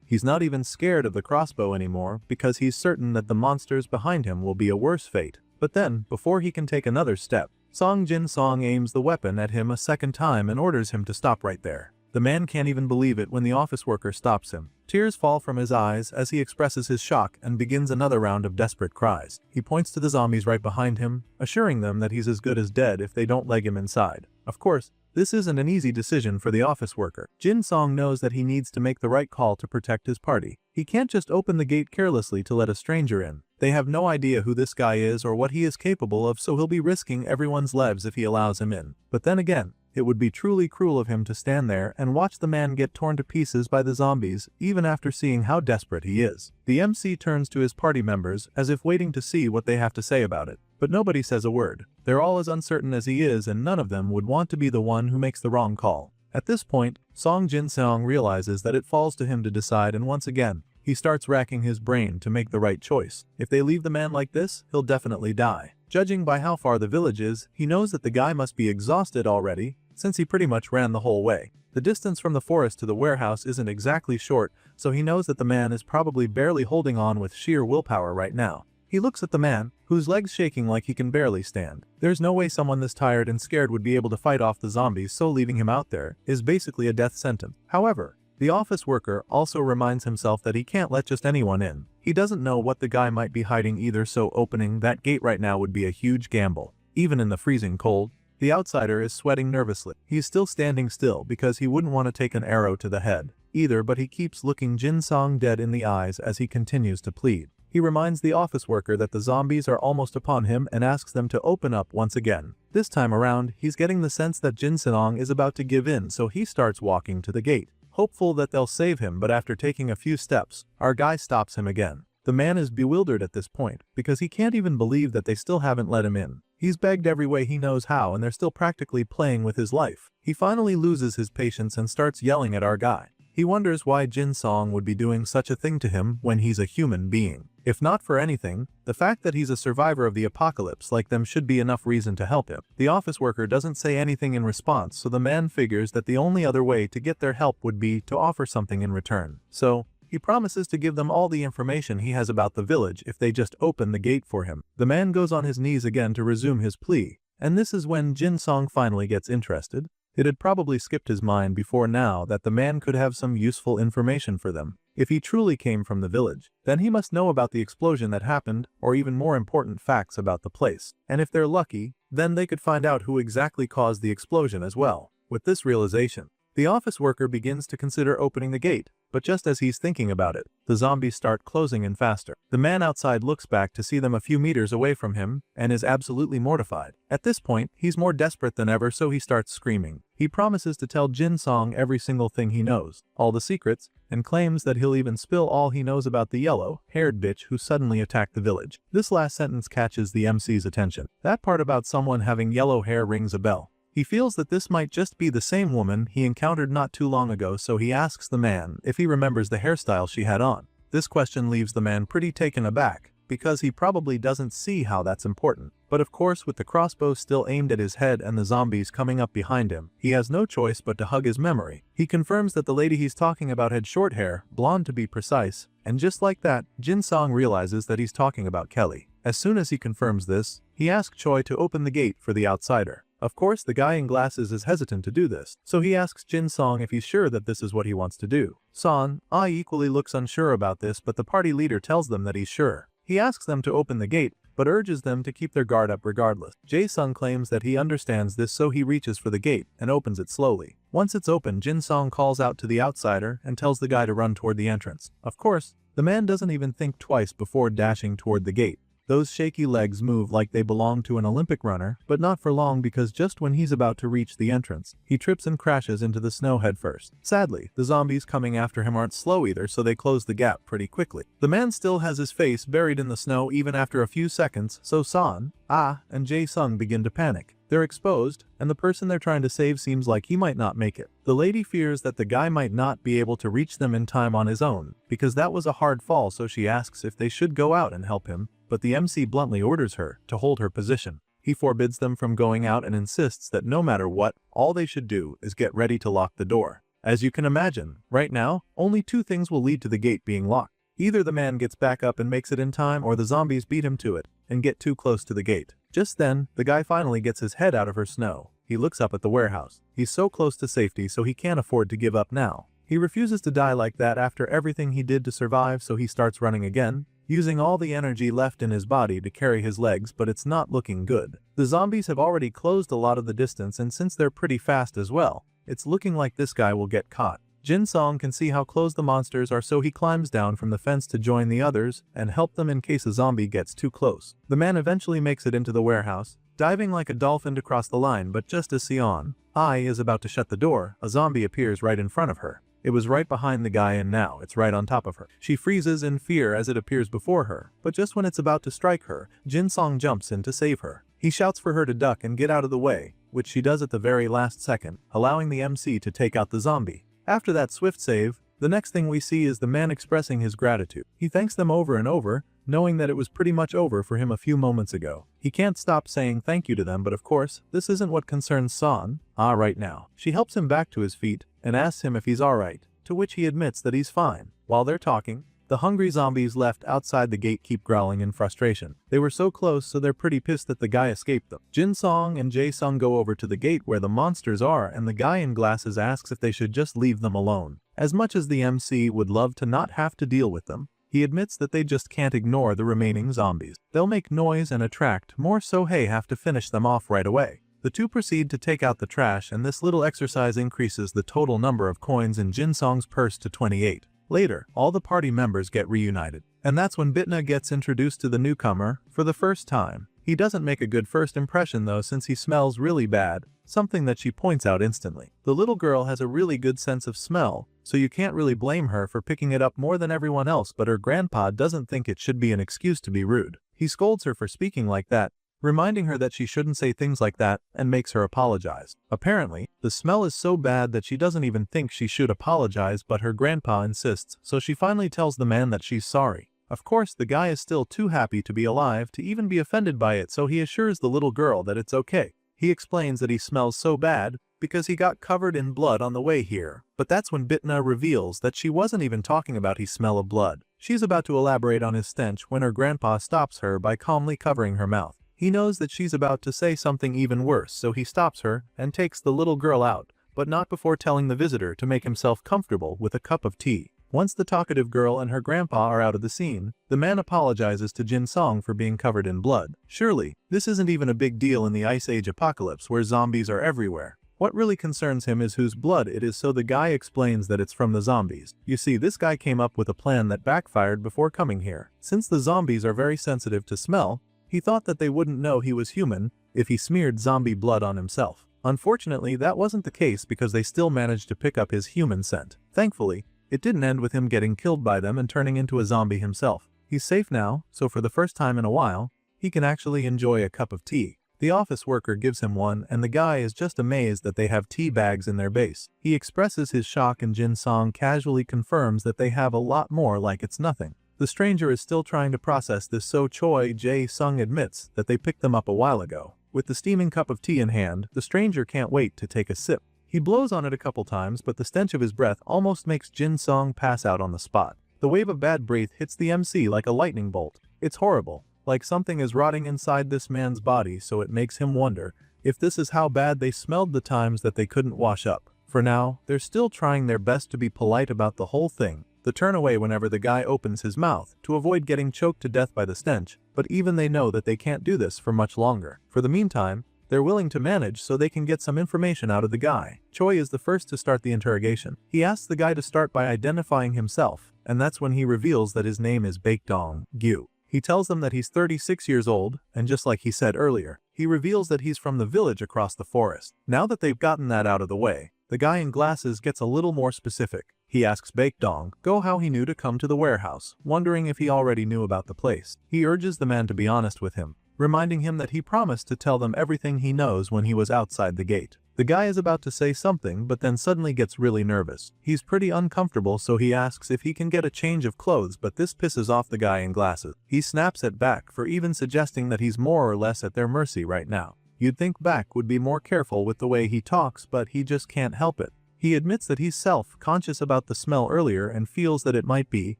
he's not even scared of the crossbow anymore because he's certain that the monsters behind him will be a worse fate. But then, before he can take another step, Song Jin Song aims the weapon at him a second time and orders him to stop right there. The man can't even believe it when the office worker stops him. Tears fall from his eyes as he expresses his shock and begins another round of desperate cries. He points to the zombies right behind him, assuring them that he's as good as dead if they don't leg him inside. Of course, this isn't an easy decision for the office worker. Jin Song knows that he needs to make the right call to protect his party. He can't just open the gate carelessly to let a stranger in. They have no idea who this guy is or what he is capable of, so he'll be risking everyone's lives if he allows him in. But then again, it would be truly cruel of him to stand there and watch the man get torn to pieces by the zombies, even after seeing how desperate he is. The MC turns to his party members as if waiting to see what they have to say about it. But nobody says a word. They're all as uncertain as he is, and none of them would want to be the one who makes the wrong call. At this point, Song Jin Song realizes that it falls to him to decide, and once again, he starts racking his brain to make the right choice. If they leave the man like this, he'll definitely die. Judging by how far the village is, he knows that the guy must be exhausted already, since he pretty much ran the whole way. The distance from the forest to the warehouse isn't exactly short, so he knows that the man is probably barely holding on with sheer willpower right now. He looks at the man, whose legs shaking like he can barely stand. There's no way someone this tired and scared would be able to fight off the zombies, so leaving him out there is basically a death sentence. However, the office worker also reminds himself that he can't let just anyone in. He doesn't know what the guy might be hiding either, so opening that gate right now would be a huge gamble. Even in the freezing cold, The outsider is sweating nervously. He's still standing still because he wouldn't want to take an arrow to the head either, but he keeps looking Jin Song dead in the eyes as he continues to plead. He reminds the office worker that the zombies are almost upon him and asks them to open up once again. This time around, he's getting the sense that Jin Song is about to give in, so he starts walking to the gate, hopeful that they'll save him, but after taking a few steps, our guy stops him again. The man is bewildered at this point because he can't even believe that they still haven't let him in. He's begged every way he knows how and they're still practically playing with his life. He finally loses his patience and starts yelling at our guy. He wonders why Jin Song would be doing such a thing to him when he's a human being. If not for anything, the fact that he's a survivor of the apocalypse like them should be enough reason to help him. The office worker doesn't say anything in response, so the man figures that the only other way to get their help would be to offer something in return. So, he promises to give them all the information he has about the village if they just open the gate for him. The man goes on his knees again to resume his plea, and this is when Jin Song finally gets interested. It had probably skipped his mind before now that the man could have some useful information for them. If he truly came from the village, then he must know about the explosion that happened, or even more important facts about the place. And if they're lucky, then they could find out who exactly caused the explosion as well. With this realization, the office worker begins to consider opening the gate, but just as he's thinking about it, the zombies start closing in faster. The man outside looks back to see them a few meters away from him and is absolutely mortified. At this point, he's more desperate than ever, so he starts screaming. He promises to tell Jin Song every single thing he knows, all the secrets, and claims that he'll even spill all he knows about the yellow-haired bitch who suddenly attacked the village. This last sentence catches the MC's attention. That part about someone having yellow hair rings a bell. He feels that this might just be the same woman he encountered not too long ago, so he asks the man if he remembers the hairstyle she had on. This question leaves the man pretty taken aback, because he probably doesn't see how that's important. But of course, with the crossbow still aimed at his head and the zombies coming up behind him, he has no choice but to hug his memory. He confirms that the lady he's talking about had short hair, blonde to be precise, and just like that, Jin Song realizes that he's talking about Kelly. As soon as he confirms this, he asks Choi to open the gate for the outsider. Of course, the guy in glasses is hesitant to do this, so he asks Jin Song if he's sure that this is what he wants to do. Son, I equally looks unsure about this, but the party leader tells them that he's sure. He asks them to open the gate, but urges them to keep their guard up regardless. Jae-sung claims that he understands this, so he reaches for the gate and opens it slowly. Once it's open, Jin Song calls out to the outsider and tells the guy to run toward the entrance. Of course, the man doesn't even think twice before dashing toward the gate. Those shaky legs move like they belong to an Olympic runner, but not for long, because just when he's about to reach the entrance, he trips and crashes into the snow headfirst. Sadly, the zombies coming after him aren't slow either, so they close the gap pretty quickly. The man still has his face buried in the snow even after a few seconds, so San, and Jae-sung begin to panic. They're exposed, and the person they're trying to save seems like he might not make it. The lady fears that the guy might not be able to reach them in time on his own, because that was a hard fall, so she asks if they should go out and help him, but the MC bluntly orders her to hold her position. He forbids them from going out and insists that no matter what, all they should do is get ready to lock the door. As you can imagine, right now, only two things will lead to the gate being locked. Either the man gets back up and makes it in time, or the zombies beat him to it and get too close to the gate. Just then, the guy finally gets his head out of her snow. He looks up at the warehouse. He's so close to safety, so he can't afford to give up now. He refuses to die like that after everything he did to survive, so he starts running again, using all the energy left in his body to carry his legs, but it's not looking good. The zombies have already closed a lot of the distance, and since they're pretty fast as well, it's looking like this guy will get caught. Jin Song can see how close the monsters are, so he climbs down from the fence to join the others and help them in case a zombie gets too close. The man eventually makes it into the warehouse, diving like a dolphin to cross the line, but just as Sion is about to shut the door, a zombie appears right in front of her. It was right behind the guy and now it's right on top of her. She freezes in fear as it appears before her, but just when it's about to strike her, Jin Song jumps in to save her. He shouts for her to duck and get out of the way, which she does at the very last second, allowing the MC to take out the zombie. After that swift save, the next thing we see is the man expressing his gratitude. He thanks them over and over, knowing that it was pretty much over for him a few moments ago. He can't stop saying thank you to them, but of course, this isn't what concerns San right now. She helps him back to his feet and asks him if he's alright, to which he admits that he's fine. While they're talking, the hungry zombies left outside the gate keep growling in frustration. They were so close, so they're pretty pissed that the guy escaped them. Jin Song and Jae Sung go over to the gate where the monsters are, and the guy in glasses asks if they should just leave them alone. As much as the MC would love to not have to deal with them, he admits that they just can't ignore the remaining zombies. They'll make noise and attract more, so hey, have to finish them off right away. The two proceed to take out the trash, and this little exercise increases the total number of coins in Jin Song's purse to 28. Later, all the party members get reunited. And that's when Bitna gets introduced to the newcomer for the first time. He doesn't make a good first impression though, since he smells really bad, something that she points out instantly. The little girl has a really good sense of smell, so you can't really blame her for picking it up more than everyone else, but her grandpa doesn't think it should be an excuse to be rude. He scolds her for speaking like that, reminding her that she shouldn't say things like that, and makes her apologize. Apparently, the smell is so bad that she doesn't even think she should apologize, but her grandpa insists, so she finally tells the man that she's sorry. Of course, the guy is still too happy to be alive to even be offended by it, so he assures the little girl that it's okay. He explains that he smells so bad because he got covered in blood on the way here, but that's when Bitna reveals that she wasn't even talking about his smell of blood. She's about to elaborate on his stench when her grandpa stops her by calmly covering her mouth. He knows that she's about to say something even worse, so he stops her and takes the little girl out, but not before telling the visitor to make himself comfortable with a cup of tea. Once the talkative girl and her grandpa are out of the scene, the man apologizes to Jin Song for being covered in blood. Surely, this isn't even a big deal in the Ice Age apocalypse where zombies are everywhere. What really concerns him is whose blood it is, so the guy explains that it's from the zombies. You see, this guy came up with a plan that backfired before coming here. Since the zombies are very sensitive to smell, he thought that they wouldn't know he was human if he smeared zombie blood on himself. Unfortunately, that wasn't the case because they still managed to pick up his human scent. Thankfully, it didn't end with him getting killed by them and turning into a zombie himself. He's safe now, so for the first time in a while, he can actually enjoy a cup of tea. The office worker gives him one, and the guy is just amazed that they have tea bags in their base. He expresses his shock, and Jin Song casually confirms that they have a lot more, like it's nothing. The stranger is still trying to process this, so Choi Jae-sung admits that they picked them up a while ago. With the steaming cup of tea in hand, the stranger can't wait to take a sip. He blows on it a couple times, but the stench of his breath almost makes Jin Song pass out on the spot. The wave of bad breath hits the MC like a lightning bolt. It's horrible, like something is rotting inside this man's body, so it makes him wonder if this is how bad they smelled the times that they couldn't wash up. For now, they're still trying their best to be polite about the whole thing. They turn away whenever the guy opens his mouth to avoid getting choked to death by the stench, but even they know that they can't do this for much longer. For the meantime, they're willing to manage so they can get some information out of the guy. Choi is the first to start the interrogation. He asks the guy to start by identifying himself, and that's when he reveals that his name is Baekdong Gyu. He tells them that he's 36 years old, and just like he said earlier, he reveals that he's from the village across the forest. Now that they've gotten that out of the way, the guy in glasses gets a little more specific. He asks Baekdong how he knew to come to the warehouse, wondering if he already knew about the place. He urges the man to be honest with him, reminding him that he promised to tell them everything he knows when he was outside the gate. The guy is about to say something, but then suddenly gets really nervous. He's pretty uncomfortable, so he asks if he can get a change of clothes, but this pisses off the guy in glasses. He snaps at Baek for even suggesting that he's more or less at their mercy right now. You'd think Baek would be more careful with the way he talks, but he just can't help it. He admits that he's self-conscious about the smell earlier and feels that it might be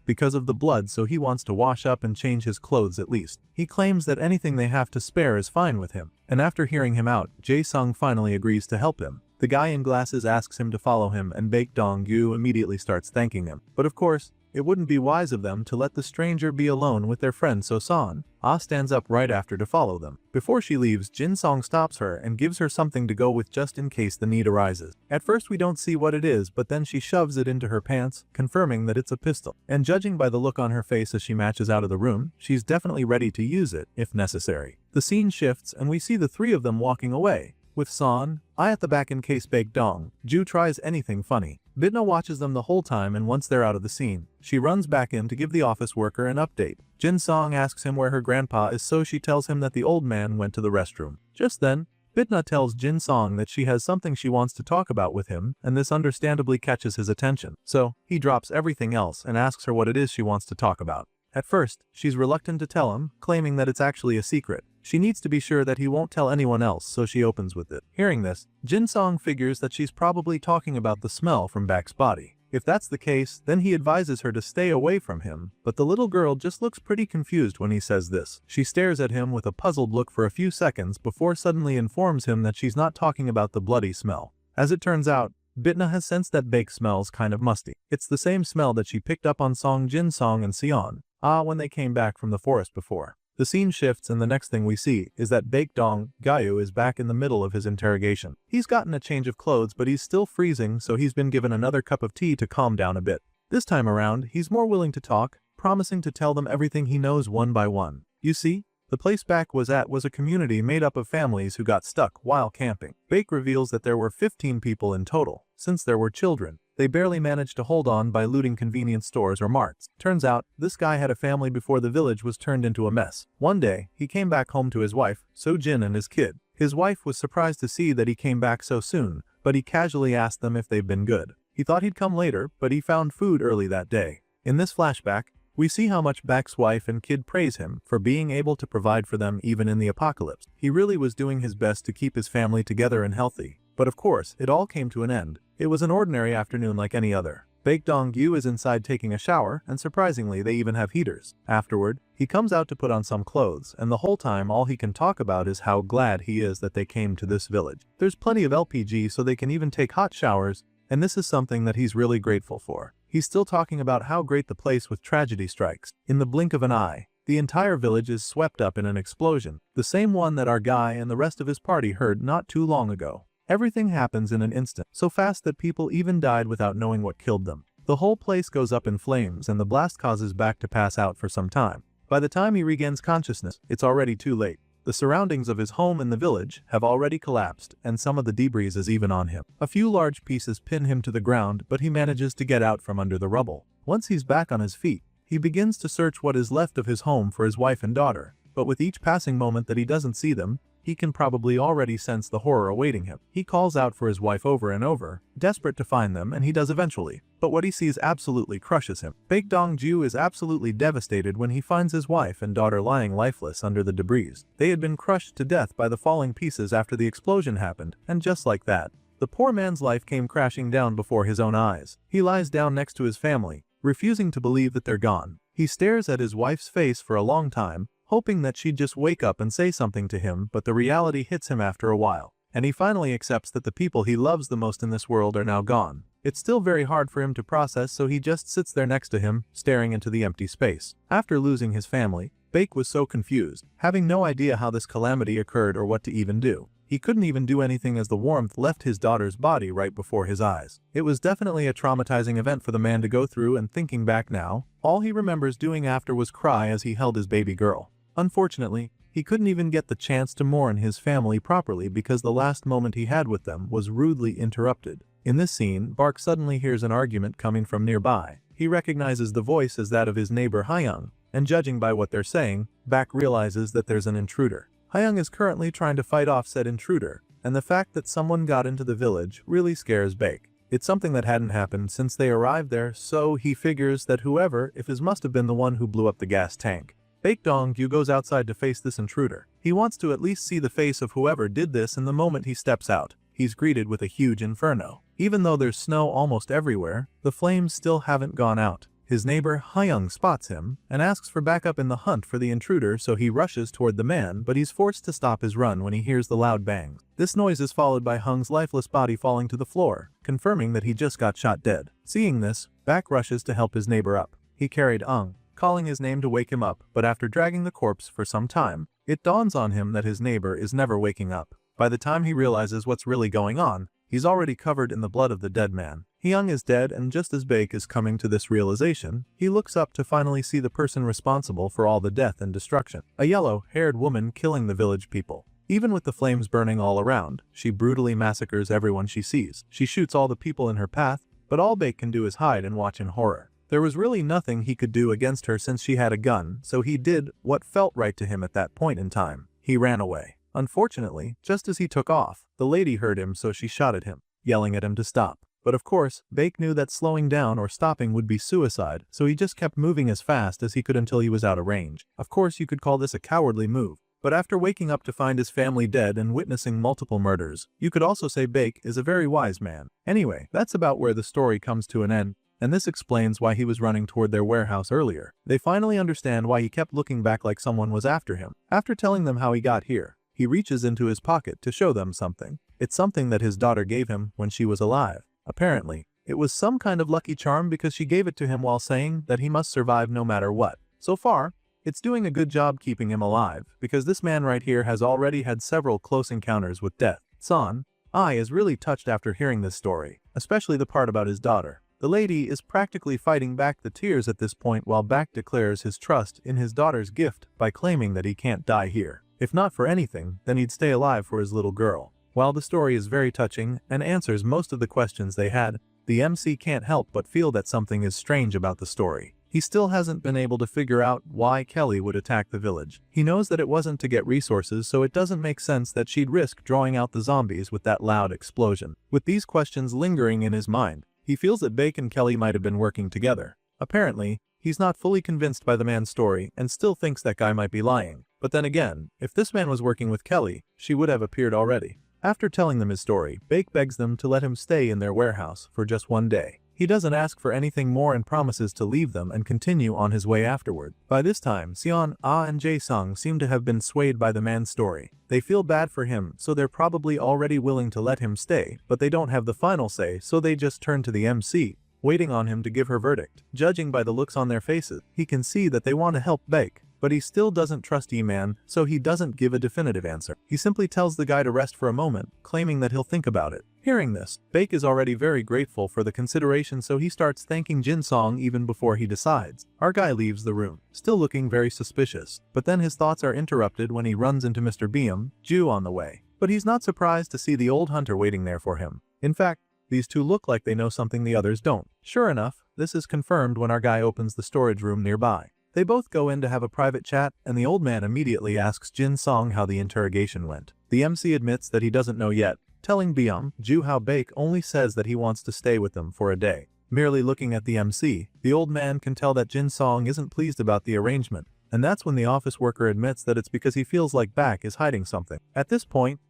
because of the blood, so he wants to wash up and change his clothes at least. He claims that anything they have to spare is fine with him, and after hearing him out, Jae-sung finally agrees to help him. The guy in glasses asks him to follow him, and Baekdong Gyu immediately starts thanking him. But of course, it wouldn't be wise of them to let the stranger be alone with their friend, so Son stands up right after to follow them. Before she leaves, Jin Song stops her and gives her something to go with just in case the need arises. At first we don't see what it is, but then she shoves it into her pants, confirming that it's a pistol. And judging by the look on her face as she marches out of the room, she's definitely ready to use it if necessary. The scene shifts and we see the three of them walking away, with Son at the back in case Baekdong Gyu tries anything funny. Bitna watches them the whole time, and once they're out of the scene, she runs back in to give the office worker an update. Jin Song asks him where her grandpa is, so she tells him that the old man went to the restroom. Just then, Bitna tells Jin Song that she has something she wants to talk about with him, and this understandably catches his attention. So, he drops everything else and asks her what it is she wants to talk about. At first, she's reluctant to tell him, claiming that it's actually a secret. She needs to be sure that he won't tell anyone else, so she opens with it. Hearing this, Jin Song figures that she's probably talking about the smell from Baek's body. If that's the case, then he advises her to stay away from him, but the little girl just looks pretty confused when he says this. She stares at him with a puzzled look for a few seconds before suddenly informs him that she's not talking about the bloody smell. As it turns out, Bitna has sensed that Baek smells kind of musty. It's the same smell that she picked up on Jin Song and Sion when they came back from the forest before. The scene shifts and the next thing we see is that Baekdong Gayu is back in the middle of his interrogation. He's gotten a change of clothes but he's still freezing, so he's been given another cup of tea to calm down a bit. This time around, he's more willing to talk, promising to tell them everything he knows one by one. You see, the place Baek was at was a community made up of families who got stuck while camping. Baek reveals that there were 15 people in total. Since there were children, they barely managed to hold on by looting convenience stores or marts. Turns out, this guy had a family before the village was turned into a mess. One day, he came back home to his wife, So-jin, and his kid. His wife was surprised to see that he came back so soon, but he casually asked them if they've been good. He thought he'd come later, but he found food early that day. In this flashback, we see how much Baek's wife and kid praise him for being able to provide for them even in the apocalypse. He really was doing his best to keep his family together and healthy. But of course, it all came to an end. It was an ordinary afternoon like any other. Baekdong-gu is inside taking a shower, and surprisingly they even have heaters. Afterward, he comes out to put on some clothes, and the whole time all he can talk about is how glad he is that they came to this village. There's plenty of LPG so they can even take hot showers, and this is something that he's really grateful for. He's still talking about how great the place with tragedy strikes. In the blink of an eye, the entire village is swept up in an explosion, the same one that our guy and the rest of his party heard not too long ago. Everything happens in an instant, so fast that people even died without knowing what killed them. The whole place goes up in flames and the blast causes Baek to pass out for some time. By the time he regains consciousness, it's already too late. The surroundings of his home in the village have already collapsed, and some of the debris is even on him. A few large pieces pin him to the ground, but he manages to get out from under the rubble. Once he's back on his feet, he begins to search what is left of his home for his wife and daughter, but with each passing moment that he doesn't see them, he can probably already sense the horror awaiting him. He calls out for his wife over and over, desperate to find them, and he does eventually. But what he sees absolutely crushes him. Baekdong-ju is absolutely devastated when he finds his wife and daughter lying lifeless under the debris. They had been crushed to death by the falling pieces after the explosion happened, and just like that, the poor man's life came crashing down before his own eyes. He lies down next to his family, refusing to believe that they're gone. He stares at his wife's face for a long time, hoping that she'd just wake up and say something to him, but the reality hits him after a while, and he finally accepts that the people he loves the most in this world are now gone. It's still very hard for him to process, so he just sits there next to him, staring into the empty space. After losing his family, Baek was so confused, having no idea how this calamity occurred or what to even do. He couldn't even do anything as the warmth left his daughter's body right before his eyes. It was definitely a traumatizing event for the man to go through, and thinking back now, all he remembers doing after was cry as he held his baby girl. Unfortunately, he couldn't even get the chance to mourn his family properly because the last moment he had with them was rudely interrupted. In this scene, Bark suddenly hears an argument coming from nearby. He recognizes the voice as that of his neighbor Hyung, and judging by what they're saying, Baek realizes that there's an intruder. Hyung is currently trying to fight off said intruder, and the fact that someone got into the village really scares Baek. It's something that hadn't happened since they arrived there, so he figures that whoever it is must have been the one who blew up the gas tank. Baekdong-gu goes outside to face this intruder. He wants to at least see the face of whoever did this, and the moment he steps out, he's greeted with a huge inferno. Even though there's snow almost everywhere, the flames still haven't gone out. His neighbor Hyung spots him and asks for backup in the hunt for the intruder, so he rushes toward the man, but he's forced to stop his run when he hears the loud bangs. This noise is followed by Hyung's lifeless body falling to the floor, confirming that he just got shot dead. Seeing this, Baek rushes to help his neighbor up. He carried Ung, calling his name to wake him up, but after dragging the corpse for some time, it dawns on him that his neighbor is never waking up. By the time he realizes what's really going on, he's already covered in the blood of the dead man. Hyung is dead, and just as Baek is coming to this realization, he looks up to finally see the person responsible for all the death and destruction. A yellow-haired woman killing the village people. Even with the flames burning all around, she brutally massacres everyone she sees. She shoots all the people in her path, but all Baek can do is hide and watch in horror. There was really nothing he could do against her since she had a gun, so he did what felt right to him at that point in time. He ran away. Unfortunately, just as he took off, the lady heard him, so she shot at him, yelling at him to stop. But of course, Baek knew that slowing down or stopping would be suicide, so he just kept moving as fast as he could until he was out of range. Of course, you could call this a cowardly move, but after waking up to find his family dead and witnessing multiple murders, you could also say Baek is a very wise man. Anyway, that's about where the story comes to an end, and this explains why he was running toward their warehouse earlier. They finally understand why he kept looking back like someone was after him. After telling them how he got here, he reaches into his pocket to show them something. It's something that his daughter gave him when she was alive. Apparently, it was some kind of lucky charm because she gave it to him while saying that he must survive no matter what. So far, It's doing a good job keeping him alive, because this man right here has already had several close encounters with death. Son, I is really touched after hearing this story, especially the part about his daughter. The lady is practically fighting back the tears at this point while Baek declares his trust in his daughter's gift by claiming that he can't die here. If not for anything, then he'd stay alive for his little girl. While the story is very touching and answers most of the questions they had, the MC can't help but feel that something is strange about the story. He still hasn't been able to figure out why Kelly would attack the village. He knows that it wasn't to get resources, so it doesn't make sense that she'd risk drawing out the zombies with that loud explosion. With these questions lingering in his mind, he feels that Baek and Kelly might have been working together. Apparently, he's not fully convinced by the man's story and still thinks that guy might be lying. But then again, if this man was working with Kelly, she would have appeared already. After telling them his story, Baek begs them to let him stay in their warehouse for just one day. He doesn't ask for anything more and promises to leave them and continue on his way afterward. By this time, Seon, and Jae-sung seem to have been swayed by the man's story. They feel bad for him, so they're probably already willing to let him stay, but they don't have the final say, so they just turn to the MC, waiting on him to give her verdict. Judging by the looks on their faces, he can see that they want to help Baek, but he still doesn't trust E-Man, so he doesn't give a definitive answer. He simply tells the guy to rest for a moment, claiming that he'll think about it. Hearing this, Baek is already very grateful for the consideration, so he starts thanking Jin-sung even before he decides. Our guy leaves the room, still looking very suspicious, but then his thoughts are interrupted when he runs into Mr. Beam, Ju on the way. But he's not surprised to see the old hunter waiting there for him. In fact, these two look like they know something the others don't. Sure enough, this is confirmed when our guy opens the storage room nearby. They both go in to have a private chat, and the old man immediately asks Jin-sung how the interrogation went. The MC admits that he doesn't know yet, telling Ju how Baek only says that he wants to stay with them for a day. Merely looking at the MC, the old man can tell that Jin-sung isn't pleased about the arrangement, and that's when the office worker admits that it's because he feels like Baek is hiding something. At this point,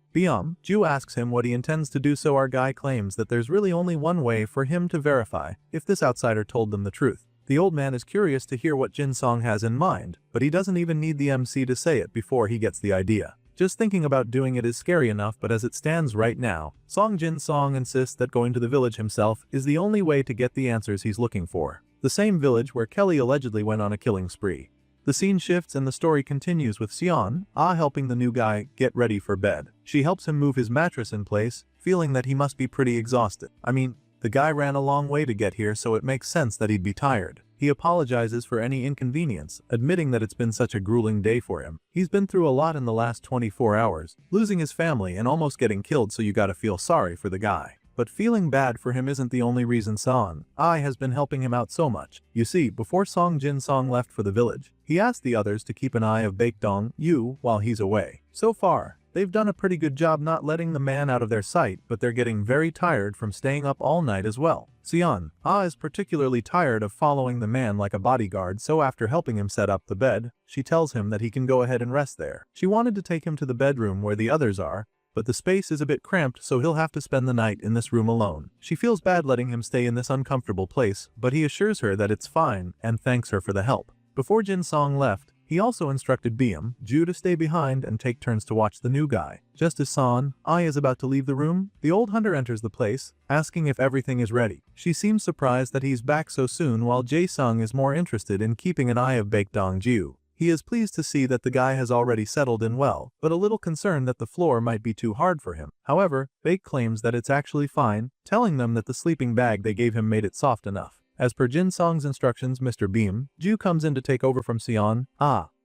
Ju asks him what he intends to do, so our guy claims that there's really only one way for him to verify if this outsider told them the truth. The old man is curious to hear what Jin-sung has in mind, but he doesn't even need the MC to say it before he gets the idea. Just thinking about doing it is scary enough, but as it stands right now, Jin-sung insists that going to the village himself is the only way to get the answers he's looking for. The same village where Kelly allegedly went on a killing spree. The scene shifts and the story continues with Seon helping the new guy get ready for bed. She helps him move his mattress in place, feeling that he must be pretty exhausted. I mean, the guy ran a long way to get here, so it makes sense that he'd be tired. He apologizes for any inconvenience, admitting that it's been such a grueling day for him. He's been through a lot in the last 24 hours, losing his family and almost getting killed, so you gotta feel sorry for the guy. But feeling bad for him isn't the only reason Seon has been helping him out so much. You see, before Jin-sung left for the village, he asked the others to keep an eye of Baek Dong-yu while he's away. So far, they've done a pretty good job not letting the man out of their sight, but they're getting very tired from staying up all night as well. Seon is particularly tired of following the man like a bodyguard, so after helping him set up the bed, she tells him that he can go ahead and rest there. She wanted to take him to the bedroom where the others are, but the space is a bit cramped, so he'll have to spend the night in this room alone. She feels bad letting him stay in this uncomfortable place, but he assures her that it's fine and thanks her for the help. Before Jin-sung left, he also instructed Ju to stay behind and take turns to watch the new guy. Just as Seon is about to leave the room, the old hunter enters the place, asking if everything is ready. She seems surprised that he's back so soon, while Jae-sung is more interested in keeping an eye of Baek Dong-ju. He is pleased to see that the guy has already settled in well, but a little concerned that the floor might be too hard for him. However, Baek claims that it's actually fine, telling them that the sleeping bag they gave him made it soft enough. As per Jin-sung's instructions, Mr. Ju comes in to take over from Seon.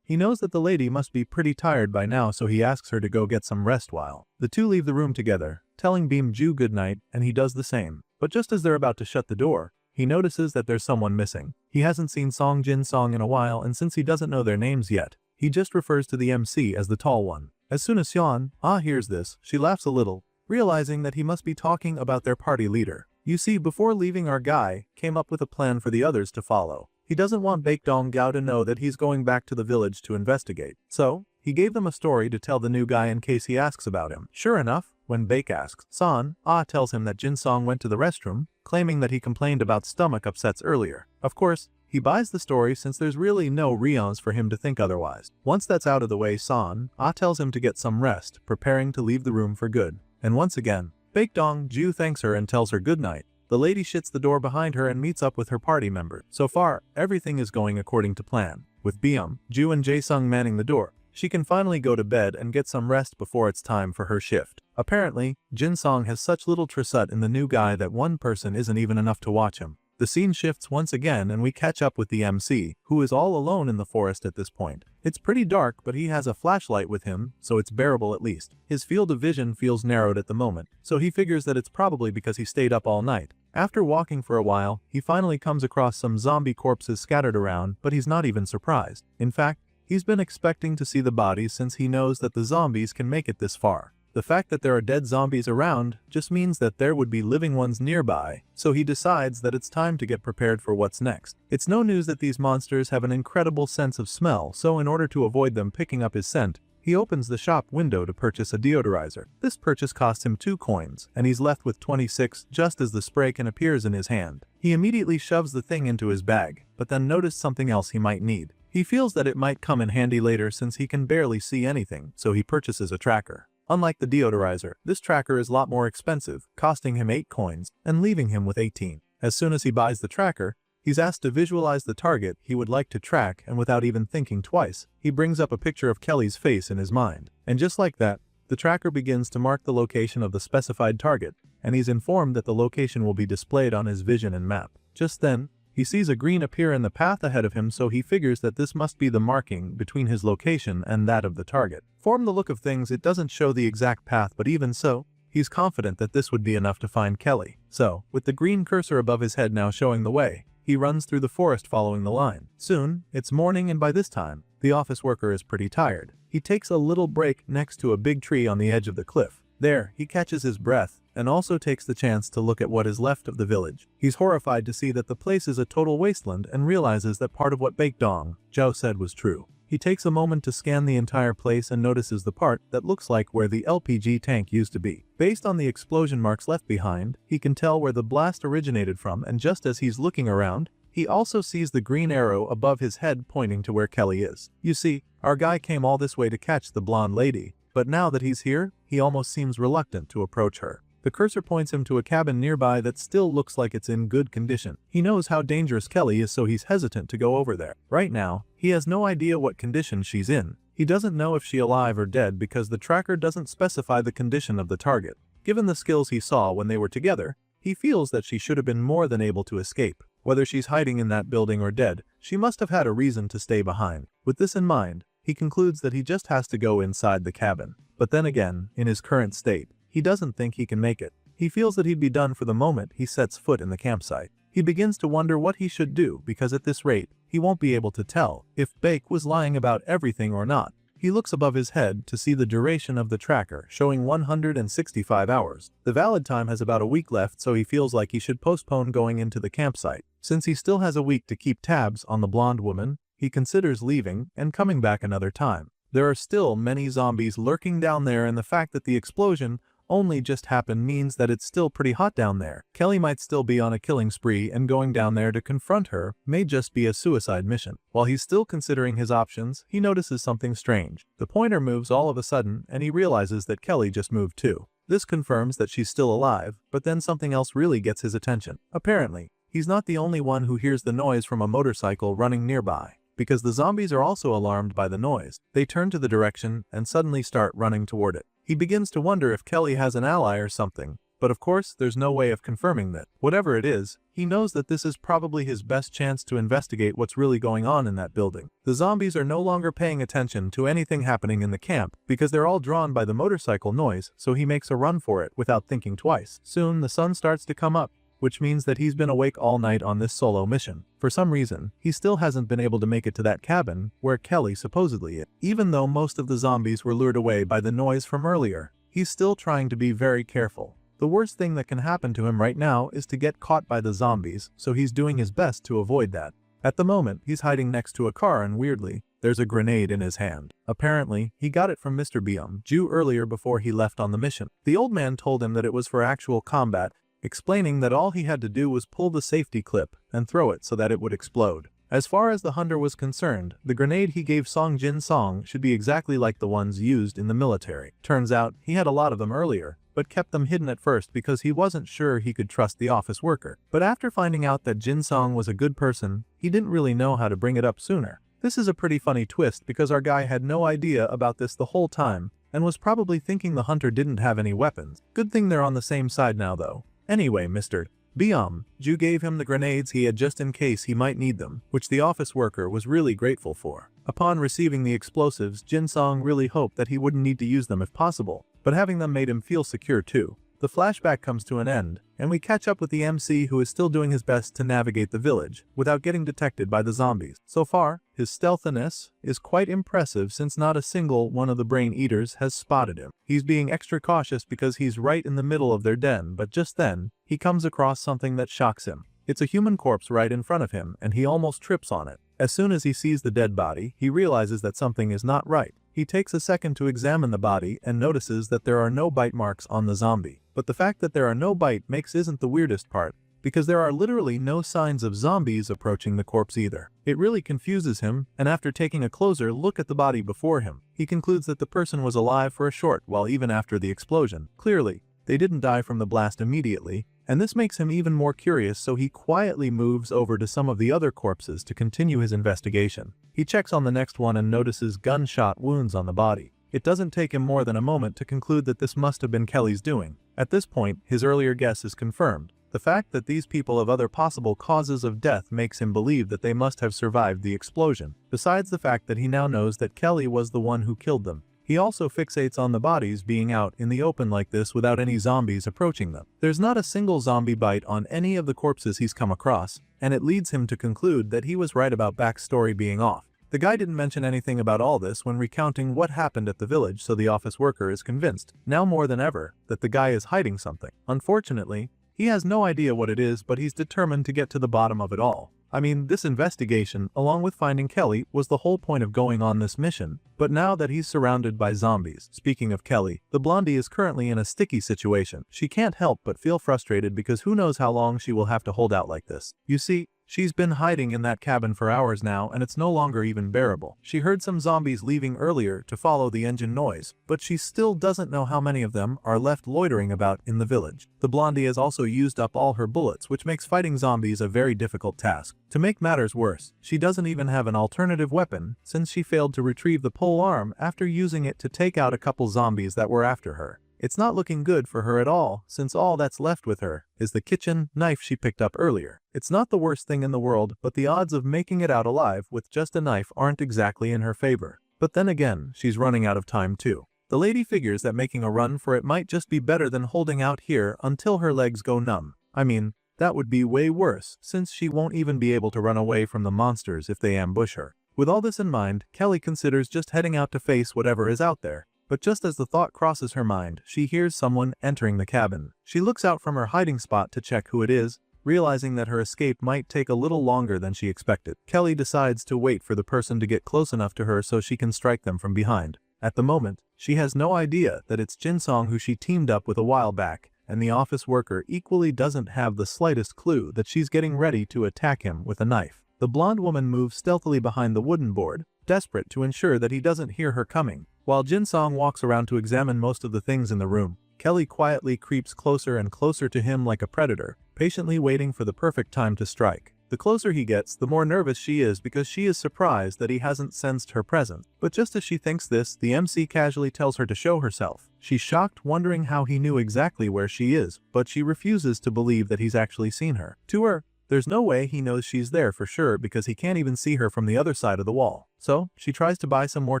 He knows that the lady must be pretty tired by now, so he asks her to go get some rest while the two leave the room together, telling Ju goodnight, and he does the same. But just as they're about to shut the door, he notices that there's someone missing. He hasn't seen Jin-sung in a while, and since he doesn't know their names yet, he just refers to the MC as the tall one. As soon as Seon hears this, she laughs a little, realizing that he must be talking about their party leader. You see, before leaving, our guy came up with a plan for the others to follow. He doesn't want Baek Dong-gao to know that he's going back to the village to investigate, so he gave them a story to tell the new guy in case he asks about him. Sure enough, when Baek asks, Seon tells him that Jin-sung went to the restroom, claiming that he complained about stomach upsets earlier. Of course, he buys the story since there's really no reasons for him to think otherwise. Once that's out of the way, Seon tells him to get some rest, preparing to leave the room for good. And once again, Baek Dong-ju thanks her and tells her goodnight. The lady shuts the door behind her and meets up with her party member. So far, everything is going according to plan. With Byum, Ju and Jae-sung manning the door, she can finally go to bed and get some rest before it's time for her shift. Apparently, Jin-song has such little trust in the new guy that one person isn't even enough to watch him. The scene shifts once again and we catch up with the MC, who is all alone in the forest at this point. It's pretty dark, but he has a flashlight with him, so it's bearable at least. His field of vision feels narrowed at the moment, so he figures that it's probably because he stayed up all night. After walking for a while, he finally comes across some zombie corpses scattered around, but he's not even surprised. In fact, he's been expecting to see the bodies since he knows that the zombies can make it this far. The fact that there are dead zombies around just means that there would be living ones nearby, so he decides that it's time to get prepared for what's next. It's no news that these monsters have an incredible sense of smell, so in order to avoid them picking up his scent, he opens the shop window to purchase a deodorizer. This purchase costs him 2 coins, and he's left with 26 just as the spray can appears in his hand. He immediately shoves the thing into his bag, but then noticed something else he might need. He feels that it might come in handy later since he can barely see anything, so he purchases a tracker. Unlike the deodorizer, this tracker is a lot more expensive, costing him 8 coins and leaving him with 18. As soon as he buys the tracker, he's asked to visualize the target he would like to track, and without even thinking twice, he brings up a picture of Kelly's face in his mind. And just like that, the tracker begins to mark the location of the specified target, and he's informed that the location will be displayed on his vision and map. Just then, he sees a green appear in the path ahead of him, so he figures that this must be the marking between his location and that of the target. From the look of things, it doesn't show the exact path, but even so, he's confident that this would be enough to find Kelly. So, with the green cursor above his head now showing the way, he runs through the forest following the line. Soon, it's morning, and by this time, the office worker is pretty tired. He takes a little break next to a big tree on the edge of the cliff. There, he catches his breath and also takes the chance to look at what is left of the village. He's horrified to see that the place is a total wasteland and realizes that part of what Baek Dong Zhao said was true. He takes a moment to scan the entire place and notices the part that looks like where the LPG tank used to be. Based on the explosion marks left behind, he can tell where the blast originated from, and just as he's looking around, he also sees the green arrow above his head pointing to where Kelly is. You see, our guy came all this way to catch the blonde lady, but now that he's here, he almost seems reluctant to approach her. The cursor points him to a cabin nearby that still looks like it's in good condition. He knows how dangerous Kelly is, so he's hesitant to go over there. Right now, he has no idea what condition she's in. He doesn't know if she's alive or dead because the tracker doesn't specify the condition of the target. Given the skills he saw when they were together, he feels that she should have been more than able to escape. Whether she's hiding in that building or dead, she must have had a reason to stay behind. With this in mind, he concludes that he just has to go inside the cabin. But then again, in his current state, he doesn't think he can make it. He feels that he'd be done for the moment he sets foot in the campsite. He begins to wonder what he should do because at this rate, he won't be able to tell if Baek was lying about everything or not. He looks above his head to see the duration of the tracker showing 165 hours. The valid time has about a week left, so he feels like he should postpone going into the campsite. Since he still has a week to keep tabs on the blonde woman, he considers leaving and coming back another time. There are still many zombies lurking down there, and the fact that the explosion only just happened means that it's still pretty hot down there. Kelly might still be on a killing spree, and going down there to confront her may just be a suicide mission. While he's still considering his options, he notices something strange. The pointer moves all of a sudden, and he realizes that Kelly just moved too. This confirms that she's still alive, but then something else really gets his attention. Apparently, he's not the only one who hears the noise from a motorcycle running nearby. Because the zombies are also alarmed by the noise, they turn to the direction and suddenly start running toward it. He begins to wonder if Kelly has an ally or something, but of course there's no way of confirming that. Whatever it is, he knows that this is probably his best chance to investigate what's really going on in that building. The zombies are no longer paying attention to anything happening in the camp because they're all drawn by the motorcycle noise, so he makes a run for it without thinking twice. Soon the sun starts to come up, which means that he's been awake all night on this solo mission. For some reason, he still hasn't been able to make it to that cabin where Kelly supposedly is. Even though most of the zombies were lured away by the noise from earlier, he's still trying to be very careful. The worst thing that can happen to him right now is to get caught by the zombies, so he's doing his best to avoid that. At the moment, he's hiding next to a car, and weirdly, there's a grenade in his hand. Apparently, he got it from Mr. Byum Ju earlier before he left on the mission. The old man told him that it was for actual combat, explaining that all he had to do was pull the safety clip and throw it so that it would explode. As far as the hunter was concerned, the grenade he gave Song Jin Song should be exactly like the ones used in the military. Turns out, he had a lot of them earlier, but kept them hidden at first because he wasn't sure he could trust the office worker. But after finding out that Jin-song was a good person, he didn't really know how to bring it up sooner. This is a pretty funny twist because our guy had no idea about this the whole time and was probably thinking the hunter didn't have any weapons. Good thing they're on the same side now though. Anyway, Mr. Ju gave him the grenades he had just in case he might need them, which the office worker was really grateful for. Upon receiving the explosives, Jin-song really hoped that he wouldn't need to use them if possible, but having them made him feel secure too. The flashback comes to an end, and we catch up with the MC who is still doing his best to navigate the village without getting detected by the zombies. So far, his stealthiness is quite impressive since not a single one of the brain eaters has spotted him. He's being extra cautious because he's right in the middle of their den, but just then, he comes across something that shocks him. It's a human corpse right in front of him, and he almost trips on it. As soon as he sees the dead body, he realizes that something is not right. He takes a second to examine the body and notices that there are no bite marks on the zombie. But the fact that there are no bite marks isn't the weirdest part, because there are literally no signs of zombies approaching the corpse either. It really confuses him, and after taking a closer look at the body before him, he concludes that the person was alive for a short while even after the explosion. Clearly, they didn't die from the blast immediately, and this makes him even more curious, so he quietly moves over to some of the other corpses to continue his investigation. He checks on the next one and notices gunshot wounds on the body. It doesn't take him more than a moment to conclude that this must have been Kelly's doing. At this point, his earlier guess is confirmed. The fact that these people have other possible causes of death makes him believe that they must have survived the explosion, besides the fact that he now knows that Kelly was the one who killed them. He also fixates on the bodies being out in the open like this without any zombies approaching them. There's not a single zombie bite on any of the corpses he's come across, and it leads him to conclude that he was right about backstory being off. The guy didn't mention anything about all this when recounting what happened at the village, so the office worker is convinced, now more than ever, that the guy is hiding something. Unfortunately, he has no idea what it is, but he's determined to get to the bottom of it all. I mean, this investigation, along with finding Kelly, was the whole point of going on this mission, but now that he's surrounded by zombies. Speaking of Kelly, the blondie is currently in a sticky situation. She can't help but feel frustrated because who knows how long she will have to hold out like this. You see, she's been hiding in that cabin for hours now and it's no longer even bearable. She heard some zombies leaving earlier to follow the engine noise, but she still doesn't know how many of them are left loitering about in the village. The blondie has also used up all her bullets, which makes fighting zombies a very difficult task. To make matters worse, she doesn't even have an alternative weapon since she failed to retrieve the pole arm after using it to take out a couple zombies that were after her. It's not looking good for her at all, since all that's left with her is the kitchen knife she picked up earlier. It's not the worst thing in the world, but the odds of making it out alive with just a knife aren't exactly in her favor. But then again, she's running out of time too. The lady figures that making a run for it might just be better than holding out here until her legs go numb. I mean, that would be way worse, since she won't even be able to run away from the monsters if they ambush her. With all this in mind, Kelly considers just heading out to face whatever is out there. But just as the thought crosses her mind, she hears someone entering the cabin. She looks out from her hiding spot to check who it is, realizing that her escape might take a little longer than she expected. Kelly decides to wait for the person to get close enough to her so she can strike them from behind. At the moment, she has no idea that it's Jin-song who she teamed up with a while back, and the office worker equally doesn't have the slightest clue that she's getting ready to attack him with a knife. The blonde woman moves stealthily behind the wooden board, desperate to ensure that he doesn't hear her coming. While Jin-song walks around to examine most of the things in the room, Kelly quietly creeps closer and closer to him like a predator, patiently waiting for the perfect time to strike. The closer he gets, the more nervous she is because she is surprised that he hasn't sensed her presence. But just as she thinks this, the MC casually tells her to show herself. She's shocked, wondering how he knew exactly where she is, but she refuses to believe that he's actually seen her. To her, there's no way he knows she's there for sure because he can't even see her from the other side of the wall. So, she tries to buy some more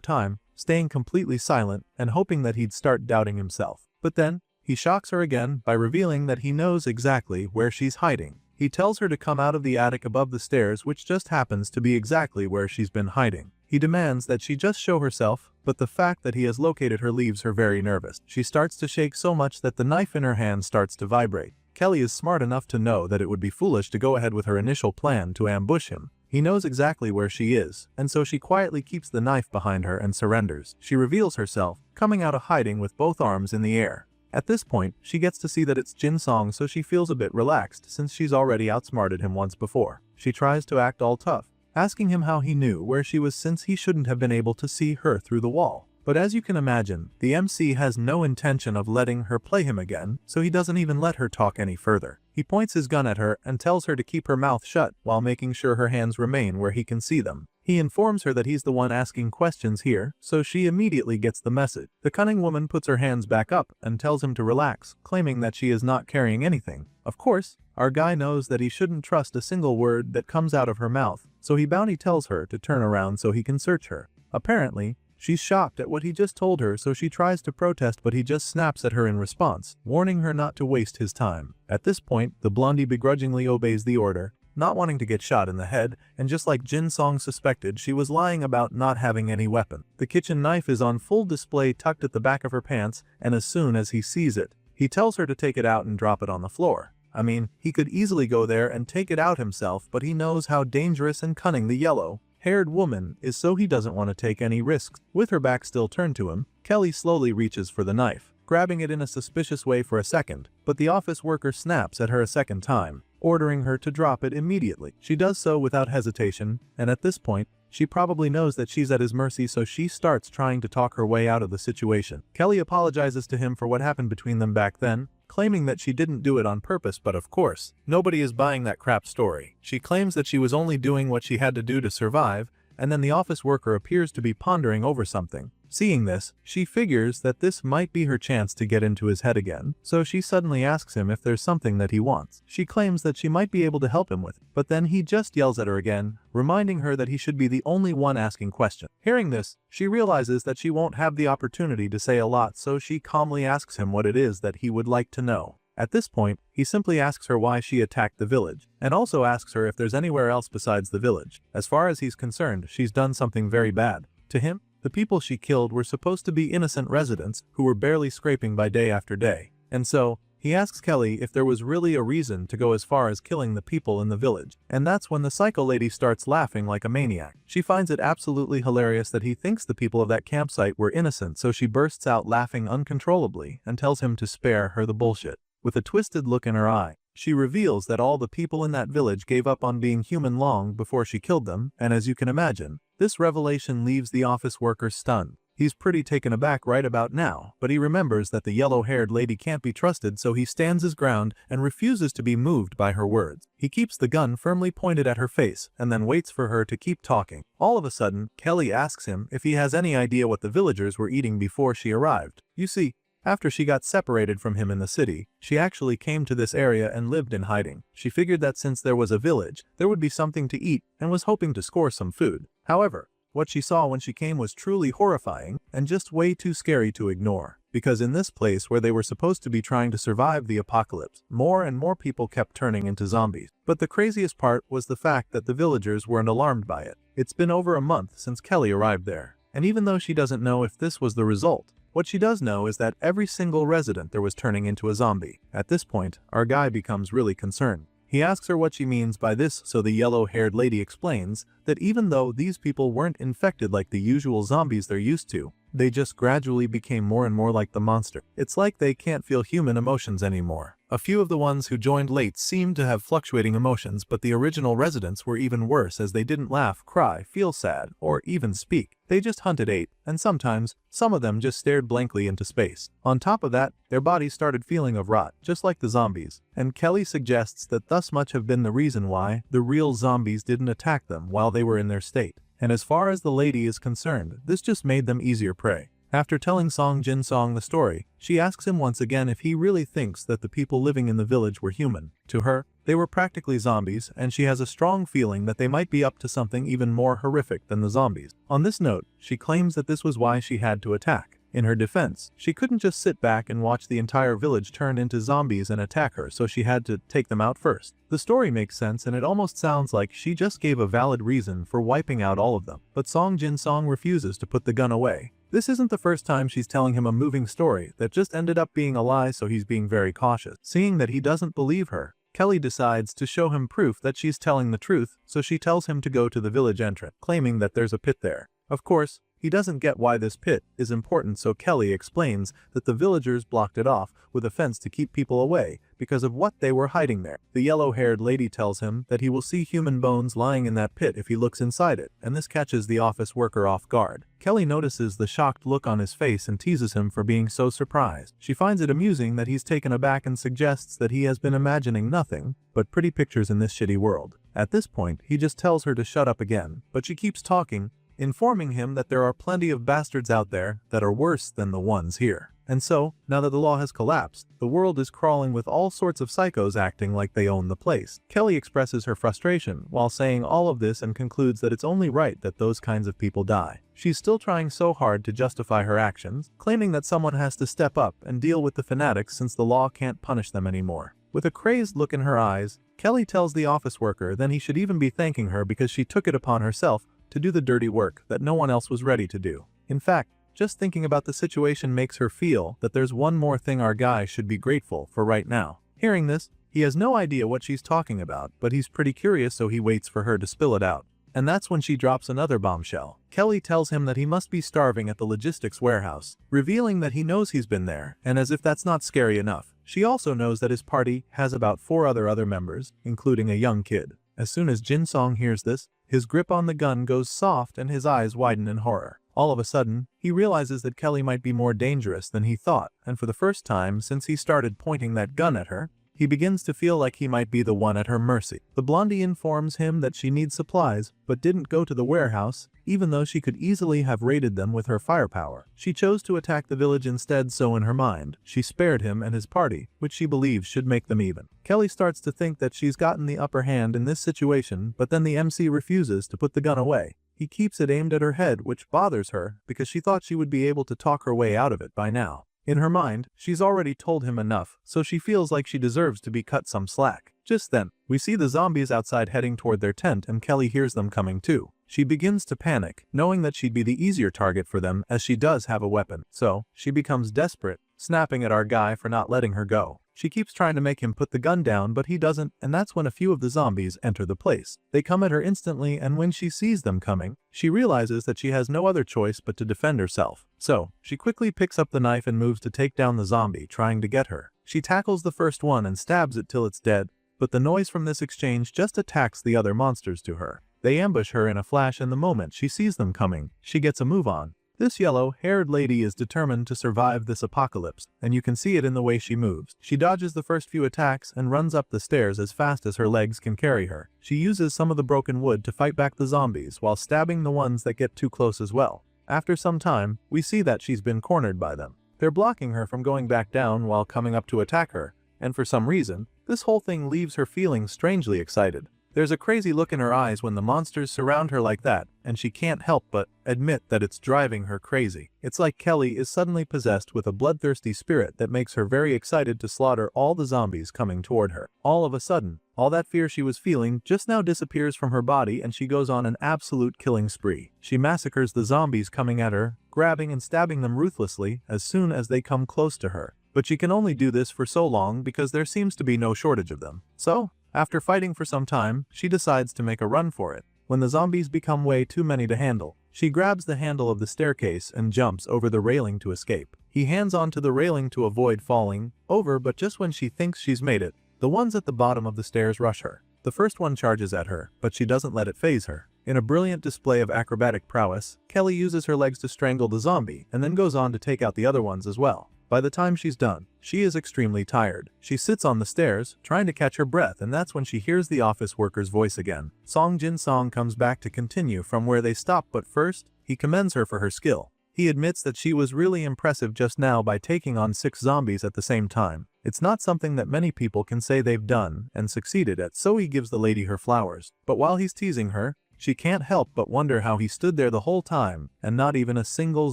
time, staying completely silent and hoping that he'd start doubting himself. But then, he shocks her again by revealing that he knows exactly where she's hiding. He tells her to come out of the attic above the stairs, which just happens to be exactly where she's been hiding. He demands that she just show herself, but the fact that he has located her leaves her very nervous. She starts to shake so much that the knife in her hand starts to vibrate. Kelly is smart enough to know that it would be foolish to go ahead with her initial plan to ambush him. He knows exactly where she is, and so she quietly keeps the knife behind her and surrenders. She reveals herself, coming out of hiding with both arms in the air. At this point, she gets to see that it's Jin-song, so she feels a bit relaxed since she's already outsmarted him once before. She tries to act all tough, asking him how he knew where she was since he shouldn't have been able to see her through the wall. But as you can imagine, the MC has no intention of letting her play him again, so he doesn't even let her talk any further. He points his gun at her and tells her to keep her mouth shut while making sure her hands remain where he can see them. He informs her that he's the one asking questions here, so she immediately gets the message. The cunning woman puts her hands back up and tells him to relax, claiming that she is not carrying anything. Of course, our guy knows that he shouldn't trust a single word that comes out of her mouth, so he bounty tells her to turn around so he can search her. Apparently, she's shocked at what he just told her, so she tries to protest, but he just snaps at her in response, warning her not to waste his time. At this point, the blondie begrudgingly obeys the order, not wanting to get shot in the head, and just like Jin Song suspected, she was lying about not having any weapon. The kitchen knife is on full display tucked at the back of her pants, and as soon as he sees it, he tells her to take it out and drop it on the floor. I mean, he could easily go there and take it out himself, but he knows how dangerous and cunning the yellow-haired woman is, so he doesn't want to take any risks. With her back still turned to him, Kelly slowly reaches for the knife, grabbing it in a suspicious way for a second, but the office worker snaps at her a second time, ordering her to drop it immediately. She does so without hesitation, and at this point, she probably knows that she's at his mercy, so she starts trying to talk her way out of the situation. Kelly apologizes to him for what happened between them back then, claiming that she didn't do it on purpose, but of course, nobody is buying that crap story. She claims that she was only doing what she had to do to survive, and then the office worker appears to be pondering over something. Seeing this, she figures that this might be her chance to get into his head again, so she suddenly asks him if there's something that he wants. She claims that she might be able to help him with it, but then he just yells at her again, reminding her that he should be the only one asking questions. Hearing this, she realizes that she won't have the opportunity to say a lot, so she calmly asks him what it is that he would like to know. At this point, he simply asks her why she attacked the village, and also asks her if there's anywhere else besides the village. As far as he's concerned, she's done something very bad. To him, the people she killed were supposed to be innocent residents who were barely scraping by day after day. And so, he asks Kelly if there was really a reason to go as far as killing the people in the village. And that's when the psycho lady starts laughing like a maniac. She finds it absolutely hilarious that he thinks the people of that campsite were innocent, so she bursts out laughing uncontrollably and tells him to spare her the bullshit. With a twisted look in her eye, she reveals that all the people in that village gave up on being human long before she killed them, and as you can imagine, this revelation leaves the office worker stunned. He's pretty taken aback right about now, but he remembers that the yellow-haired lady can't be trusted, so he stands his ground and refuses to be moved by her words. He keeps the gun firmly pointed at her face and then waits for her to keep talking. All of a sudden, Kelly asks him if he has any idea what the villagers were eating before she arrived. You see, after she got separated from him in the city, she actually came to this area and lived in hiding. She figured that since there was a village, there would be something to eat and was hoping to score some food. However, what she saw when she came was truly horrifying and just way too scary to ignore. Because in this place where they were supposed to be trying to survive the apocalypse, more and more people kept turning into zombies. But the craziest part was the fact that the villagers weren't alarmed by it. It's been over a month since Kelly arrived there, and even though she doesn't know if this was the result, what she does know is that every single resident there was turning into a zombie. At this point, our guy becomes really concerned. He asks her what she means by this, so the yellow-haired lady explains that even though these people weren't infected like the usual zombies they're used to, they just gradually became more and more like the monster. It's like they can't feel human emotions anymore. A few of the ones who joined late seemed to have fluctuating emotions, but the original residents were even worse, as they didn't laugh, cry, feel sad, or even speak. They just hunted, ate, and sometimes, some of them just stared blankly into space. On top of that, their bodies started feeling of rot, just like the zombies, and Kelly suggests that thus much have been the reason why the real zombies didn't attack them while they were in their state. And as far as the lady is concerned, this just made them easier prey. After telling Song Jin Song the story, she asks him once again if he really thinks that the people living in the village were human. To her, they were practically zombies, and she has a strong feeling that they might be up to something even more horrific than the zombies. On this note, she claims that this was why she had to attack. In her defense, she couldn't just sit back and watch the entire village turn into zombies and attack her, so she had to take them out first. The story makes sense, and it almost sounds like she just gave a valid reason for wiping out all of them. But Song Jin Song refuses to put the gun away. This isn't the first time she's telling him a moving story that just ended up being a lie, so he's being very cautious. Seeing that he doesn't believe her, Kelly decides to show him proof that she's telling the truth, so she tells him to go to the village entrance, claiming that there's a pit there. Of course, he He doesn't get why this pit is important, so Kelly explains that the villagers blocked it off with a fence to keep people away because of what they were hiding there. The yellow-haired lady tells him that he will see human bones lying in that pit if he looks inside it, and this catches the office worker off guard. Kelly notices the shocked look on his face and teases him for being so surprised. She finds it amusing that he's taken aback and suggests that he has been imagining nothing but pretty pictures in this shitty world. At this point, he just tells her to shut up again, but she keeps talking, informing him that there are plenty of bastards out there that are worse than the ones here. And so, now that the law has collapsed, the world is crawling with all sorts of psychos acting like they own the place. Kelly expresses her frustration while saying all of this and concludes that it's only right that those kinds of people die. She's still trying so hard to justify her actions, claiming that someone has to step up and deal with the fanatics since the law can't punish them anymore. With a crazed look in her eyes, Kelly tells the office worker that he should even be thanking her because she took it upon herself to do the dirty work that no one else was ready to do. In fact, just thinking about the situation makes her feel that there's one more thing our guy should be grateful for right now. Hearing this, he has no idea what she's talking about, but he's pretty curious, so he waits for her to spill it out. And that's when she drops another bombshell. Kelly tells him that he must be starving at the logistics warehouse, revealing that he knows he's been there, and as if that's not scary enough, she also knows that his party has about 4 other members, including a young kid. As soon as Jin Song hears this, his grip on the gun goes soft and his eyes widen in horror. All of a sudden, he realizes that Kelly might be more dangerous than he thought, and for the first time since he started pointing that gun at her, he begins to feel like he might be the one at her mercy. The blondie informs him that she needs supplies, but didn't go to the warehouse, even though she could easily have raided them with her firepower. She chose to attack the village instead, so in her mind, she spared him and his party, which she believes should make them even. Kelly starts to think that she's gotten the upper hand in this situation, but then the MC refuses to put the gun away. He keeps it aimed at her head, which bothers her because she thought she would be able to talk her way out of it by now. In her mind, she's already told him enough, so she feels like she deserves to be cut some slack. Just then, we see the zombies outside heading toward their tent and Kelly hears them coming too. She begins to panic, knowing that she'd be the easier target for them as she does have a weapon. So, she becomes desperate, snapping at our guy for not letting her go. She keeps trying to make him put the gun down, but he doesn't, and that's when a few of the zombies enter the place. They come at her instantly, and when she sees them coming, she realizes that she has no other choice but to defend herself. So, she quickly picks up the knife and moves to take down the zombie trying to get her. She tackles the first one and stabs it till it's dead, but the noise from this exchange just attacks the other monsters to her. They ambush her in a flash, and the moment she sees them coming, she gets a move on. This yellow-haired lady is determined to survive this apocalypse, and you can see it in the way she moves. She dodges the first few attacks and runs up the stairs as fast as her legs can carry her. She uses some of the broken wood to fight back the zombies while stabbing the ones that get too close as well. After some time, we see that she's been cornered by them. They're blocking her from going back down while coming up to attack her, and for some reason, this whole thing leaves her feeling strangely excited. There's a crazy look in her eyes when the monsters surround her like that, and she can't help but admit that it's driving her crazy. It's like Kelly is suddenly possessed with a bloodthirsty spirit that makes her very excited to slaughter all the zombies coming toward her. All of a sudden, all that fear she was feeling just now disappears from her body and she goes on an absolute killing spree. She massacres the zombies coming at her, grabbing and stabbing them ruthlessly as soon as they come close to her. But she can only do this for so long because there seems to be no shortage of them. So, after fighting for some time, she decides to make a run for it. When the zombies become way too many to handle, she grabs the handle of the staircase and jumps over the railing to escape. He hands onto the railing to avoid falling over, but just when she thinks she's made it, the ones at the bottom of the stairs rush her. The first one charges at her, but she doesn't let it faze her. In a brilliant display of acrobatic prowess, Kelly uses her legs to strangle the zombie and then goes on to take out the other ones as well. By the time she's done, she is extremely tired. She sits on the stairs, trying to catch her breath, and that's when she hears the office worker's voice again. Song Jin Song comes back to continue from where they stopped, but first, he commends her for her skill. He admits that she was really impressive just now by taking on 6 zombies at the same time. It's not something that many people can say they've done and succeeded at, so he gives the lady her flowers. But while he's teasing her, she can't help but wonder how he stood there the whole time and not even a single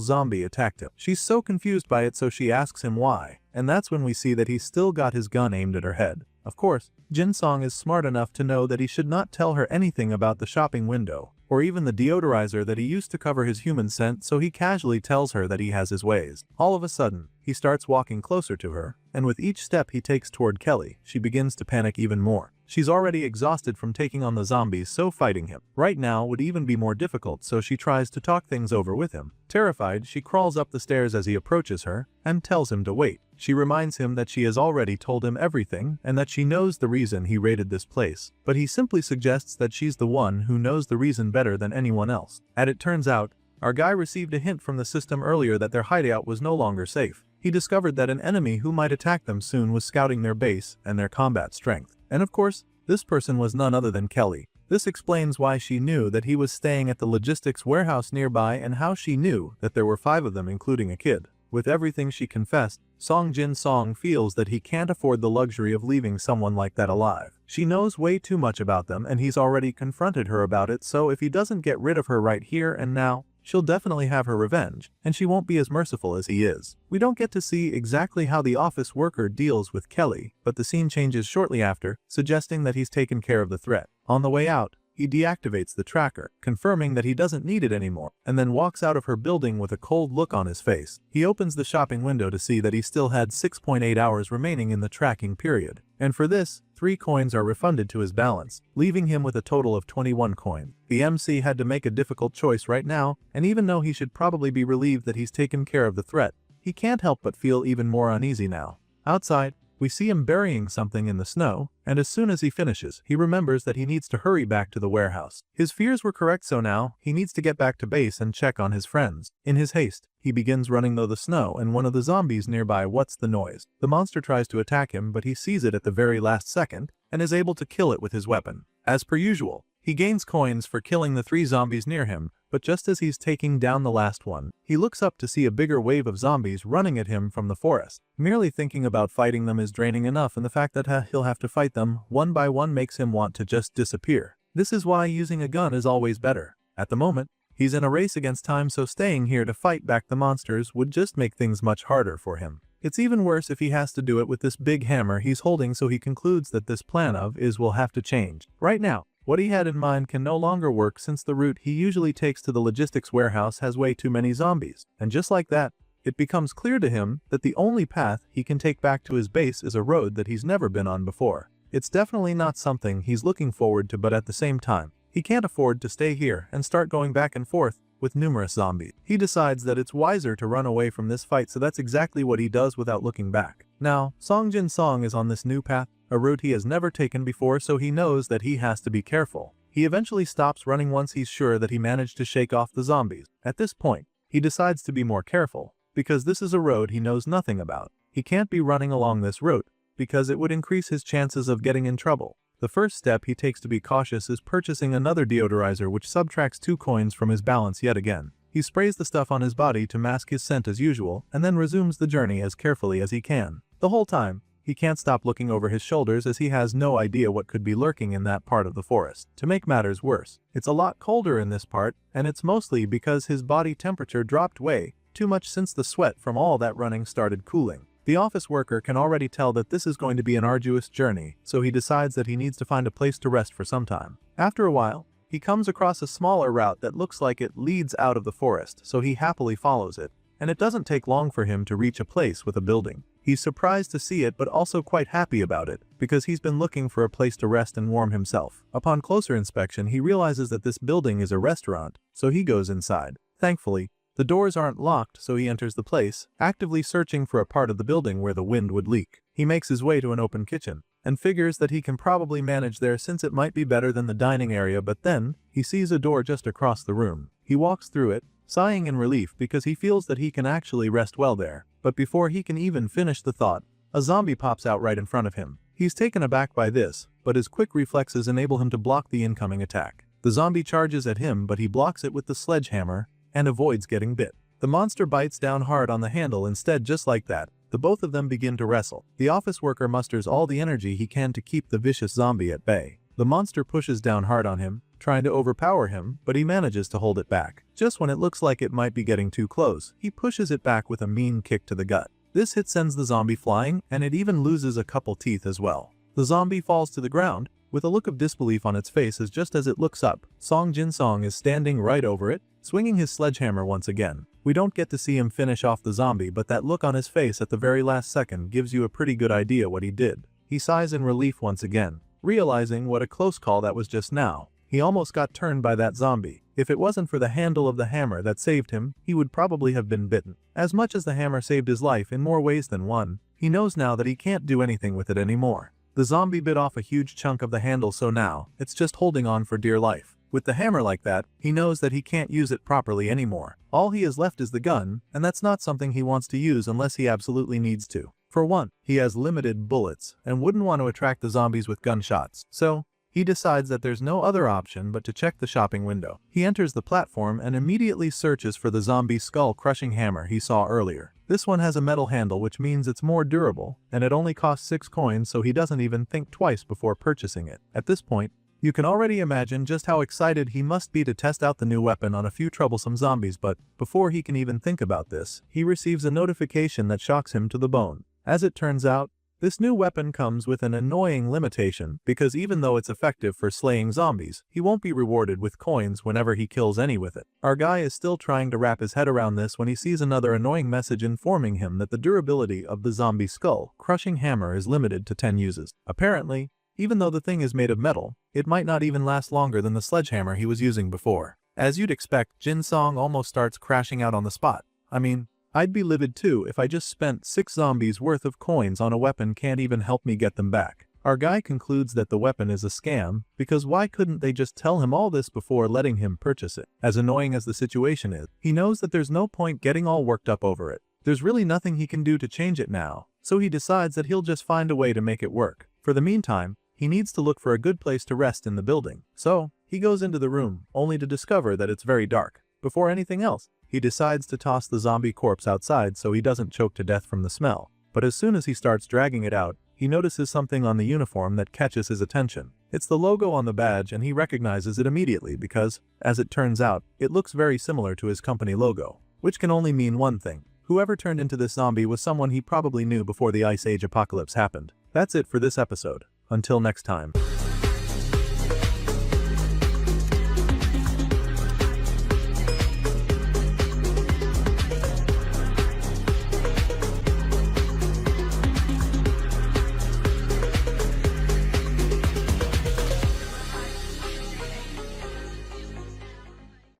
zombie attacked him. She's so confused by it, so she asks him why, and that's when we see that he's still got his gun aimed at her head. Of course, Jin Song is smart enough to know that he should not tell her anything about the shopping window, or even the deodorizer that he used to cover his human scent, so he casually tells her that he has his ways. All of a sudden, he starts walking closer to her, and with each step he takes toward Kelly, she begins to panic even more. She's already exhausted from taking on the zombies, so fighting him right now would even be more difficult, so she tries to talk things over with him. Terrified, she crawls up the stairs as he approaches her and tells him to wait. She reminds him that she has already told him everything and that she knows the reason he raided this place, but he simply suggests that she's the one who knows the reason better than anyone else. And it turns out, our guy received a hint from the system earlier that their hideout was no longer safe. He discovered that an enemy who might attack them soon was scouting their base and their combat strength. And of course, this person was none other than Kelly. This explains why she knew that he was staying at the logistics warehouse nearby and how she knew that there were 5 of them, including a kid. With everything she confessed, Song Jin Song feels that he can't afford the luxury of leaving someone like that alive. She knows way too much about them and he's already confronted her about it, so if he doesn't get rid of her right here and now, she'll definitely have her revenge, and she won't be as merciful as he is. We don't get to see exactly how the office worker deals with Kelly, but the scene changes shortly after, suggesting that he's taken care of the threat. On the way out, he deactivates the tracker, confirming that he doesn't need it anymore, and then walks out of her building with a cold look on his face. He opens the shopping window to see that he still had 6.8 hours remaining in the tracking period, and for this, 3 coins are refunded to his balance, leaving him with a total of 21 coins. The MC had to make a difficult choice right now, and even though he should probably be relieved that he's taken care of the threat, he can't help but feel even more uneasy now. Outside, we see him burying something in the snow, and as soon as he finishes, he remembers that he needs to hurry back to the warehouse. His fears were correct, so now, he needs to get back to base and check on his friends. In his haste, he begins running through the snow and one of the zombies nearby what's the noise. The monster tries to attack him, but he sees it at the very last second and is able to kill it with his weapon. As per usual, he gains coins for killing the 3 zombies near him, but just as he's taking down the last one, he looks up to see a bigger wave of zombies running at him from the forest. Merely thinking about fighting them is draining enough, and the fact that he'll have to fight them one by one makes him want to just disappear. This is why using a gun is always better. At the moment, he's in a race against time, so staying here to fight back the monsters would just make things much harder for him. It's even worse if he has to do it with this big hammer he's holding, so he concludes that this plan will have to change. Right now, what he had in mind can no longer work since the route he usually takes to the logistics warehouse has way too many zombies. And just like that, it becomes clear to him that the only path he can take back to his base is a road that he's never been on before. It's definitely not something he's looking forward to, but at the same time, he can't afford to stay here and start going back and forth with numerous zombies. He decides that it's wiser to run away from this fight, so that's exactly what he does without looking back. Now, Song Jin Song is on this new path, a route he has never taken before, so he knows that he has to be careful. He eventually stops running once he's sure that he managed to shake off the zombies. At this point, he decides to be more careful, because this is a road he knows nothing about. He can't be running along this route, because it would increase his chances of getting in trouble. The first step he takes to be cautious is purchasing another deodorizer, which subtracts 2 coins from his balance yet again. He sprays the stuff on his body to mask his scent as usual, and then resumes the journey as carefully as he can. The whole time, he can't stop looking over his shoulders as he has no idea what could be lurking in that part of the forest. To make matters worse, it's a lot colder in this part, and it's mostly because his body temperature dropped way too much since the sweat from all that running started cooling. The office worker can already tell that this is going to be an arduous journey, so he decides that he needs to find a place to rest for some time. After a while, he comes across a smaller route that looks like it leads out of the forest, so he happily follows it, and it doesn't take long for him to reach a place with a building. He's surprised to see it, but also quite happy about it, because he's been looking for a place to rest and warm himself. Upon closer inspection, he realizes that this building is a restaurant, so he goes inside. Thankfully, the doors aren't locked, so he enters the place, actively searching for a part of the building where the wind would leak. He makes his way to an open kitchen, and figures that he can probably manage there since it might be better than the dining area, but then, he sees a door just across the room. He walks through it, sighing in relief because he feels that he can actually rest well there. But before he can even finish the thought, a zombie pops out right in front of him. He's taken aback by this, but his quick reflexes enable him to block the incoming attack. The zombie charges at him, but he blocks it with the sledgehammer and avoids getting bit. The monster bites down hard on the handle instead. Just like that, the both of them begin to wrestle. The office worker musters all the energy he can to keep the vicious zombie at bay. The monster pushes down hard on him, trying to overpower him, but he manages to hold it back. Just when it looks like it might be getting too close, he pushes it back with a mean kick to the gut. This hit sends the zombie flying, and it even loses a couple teeth as well. The zombie falls to the ground, with a look of disbelief on its face, as just as it looks up, Song Jin Song is standing right over it, swinging his sledgehammer once again. We don't get to see him finish off the zombie, but that look on his face at the very last second gives you a pretty good idea what he did. He sighs in relief once again. realizing what a close call that was just now. He almost got turned by that zombie. If it wasn't for the handle of the hammer that saved him, he would probably have been bitten. As much as the hammer saved his life in more ways than one, he knows now that he can't do anything with it anymore. The zombie bit off a huge chunk of the handle, so now it's just holding on for dear life. With the hammer like that, he knows that he can't use it properly anymore. All he has left is the gun, and that's not something he wants to use unless he absolutely needs to. For one, he has limited bullets and wouldn't want to attract the zombies with gunshots, so he decides that there's no other option but to check the shopping window. He enters the platform and immediately searches for the zombie skull-crushing hammer he saw earlier. This one has a metal handle, which means it's more durable, and it only costs 6 coins, so he doesn't even think twice before purchasing it. At this point, you can already imagine just how excited he must be to test out the new weapon on a few troublesome zombies, but before he can even think about this, he receives a notification that shocks him to the bone. As it turns out, this new weapon comes with an annoying limitation, because even though it's effective for slaying zombies, he won't be rewarded with coins whenever he kills any with it. Our guy is still trying to wrap his head around this when he sees another annoying message informing him that the durability of the zombie skull-crushing hammer is limited to 10 uses. Apparently, even though the thing is made of metal, it might not even last longer than the sledgehammer he was using before. As you'd expect, Jin Song almost starts crashing out on the spot. I mean, I'd be livid too if I just spent 6 zombies worth of coins on a weapon can't even help me get them back. Our guy concludes that the weapon is a scam, because why couldn't they just tell him all this before letting him purchase it? As annoying as the situation is, he knows that there's no point getting all worked up over it. There's really nothing he can do to change it now, so he decides that he'll just find a way to make it work. For the meantime, he needs to look for a good place to rest in the building. So, he goes into the room, only to discover that it's very dark. Before anything else, he decides to toss the zombie corpse outside so he doesn't choke to death from the smell. But as soon as he starts dragging it out, he notices something on the uniform that catches his attention. It's the logo on the badge, and he recognizes it immediately because, as it turns out, it looks very similar to his company logo. Which can only mean one thing. Whoever turned into this zombie was someone he probably knew before the Ice Age apocalypse happened. That's it for this episode. Until next time.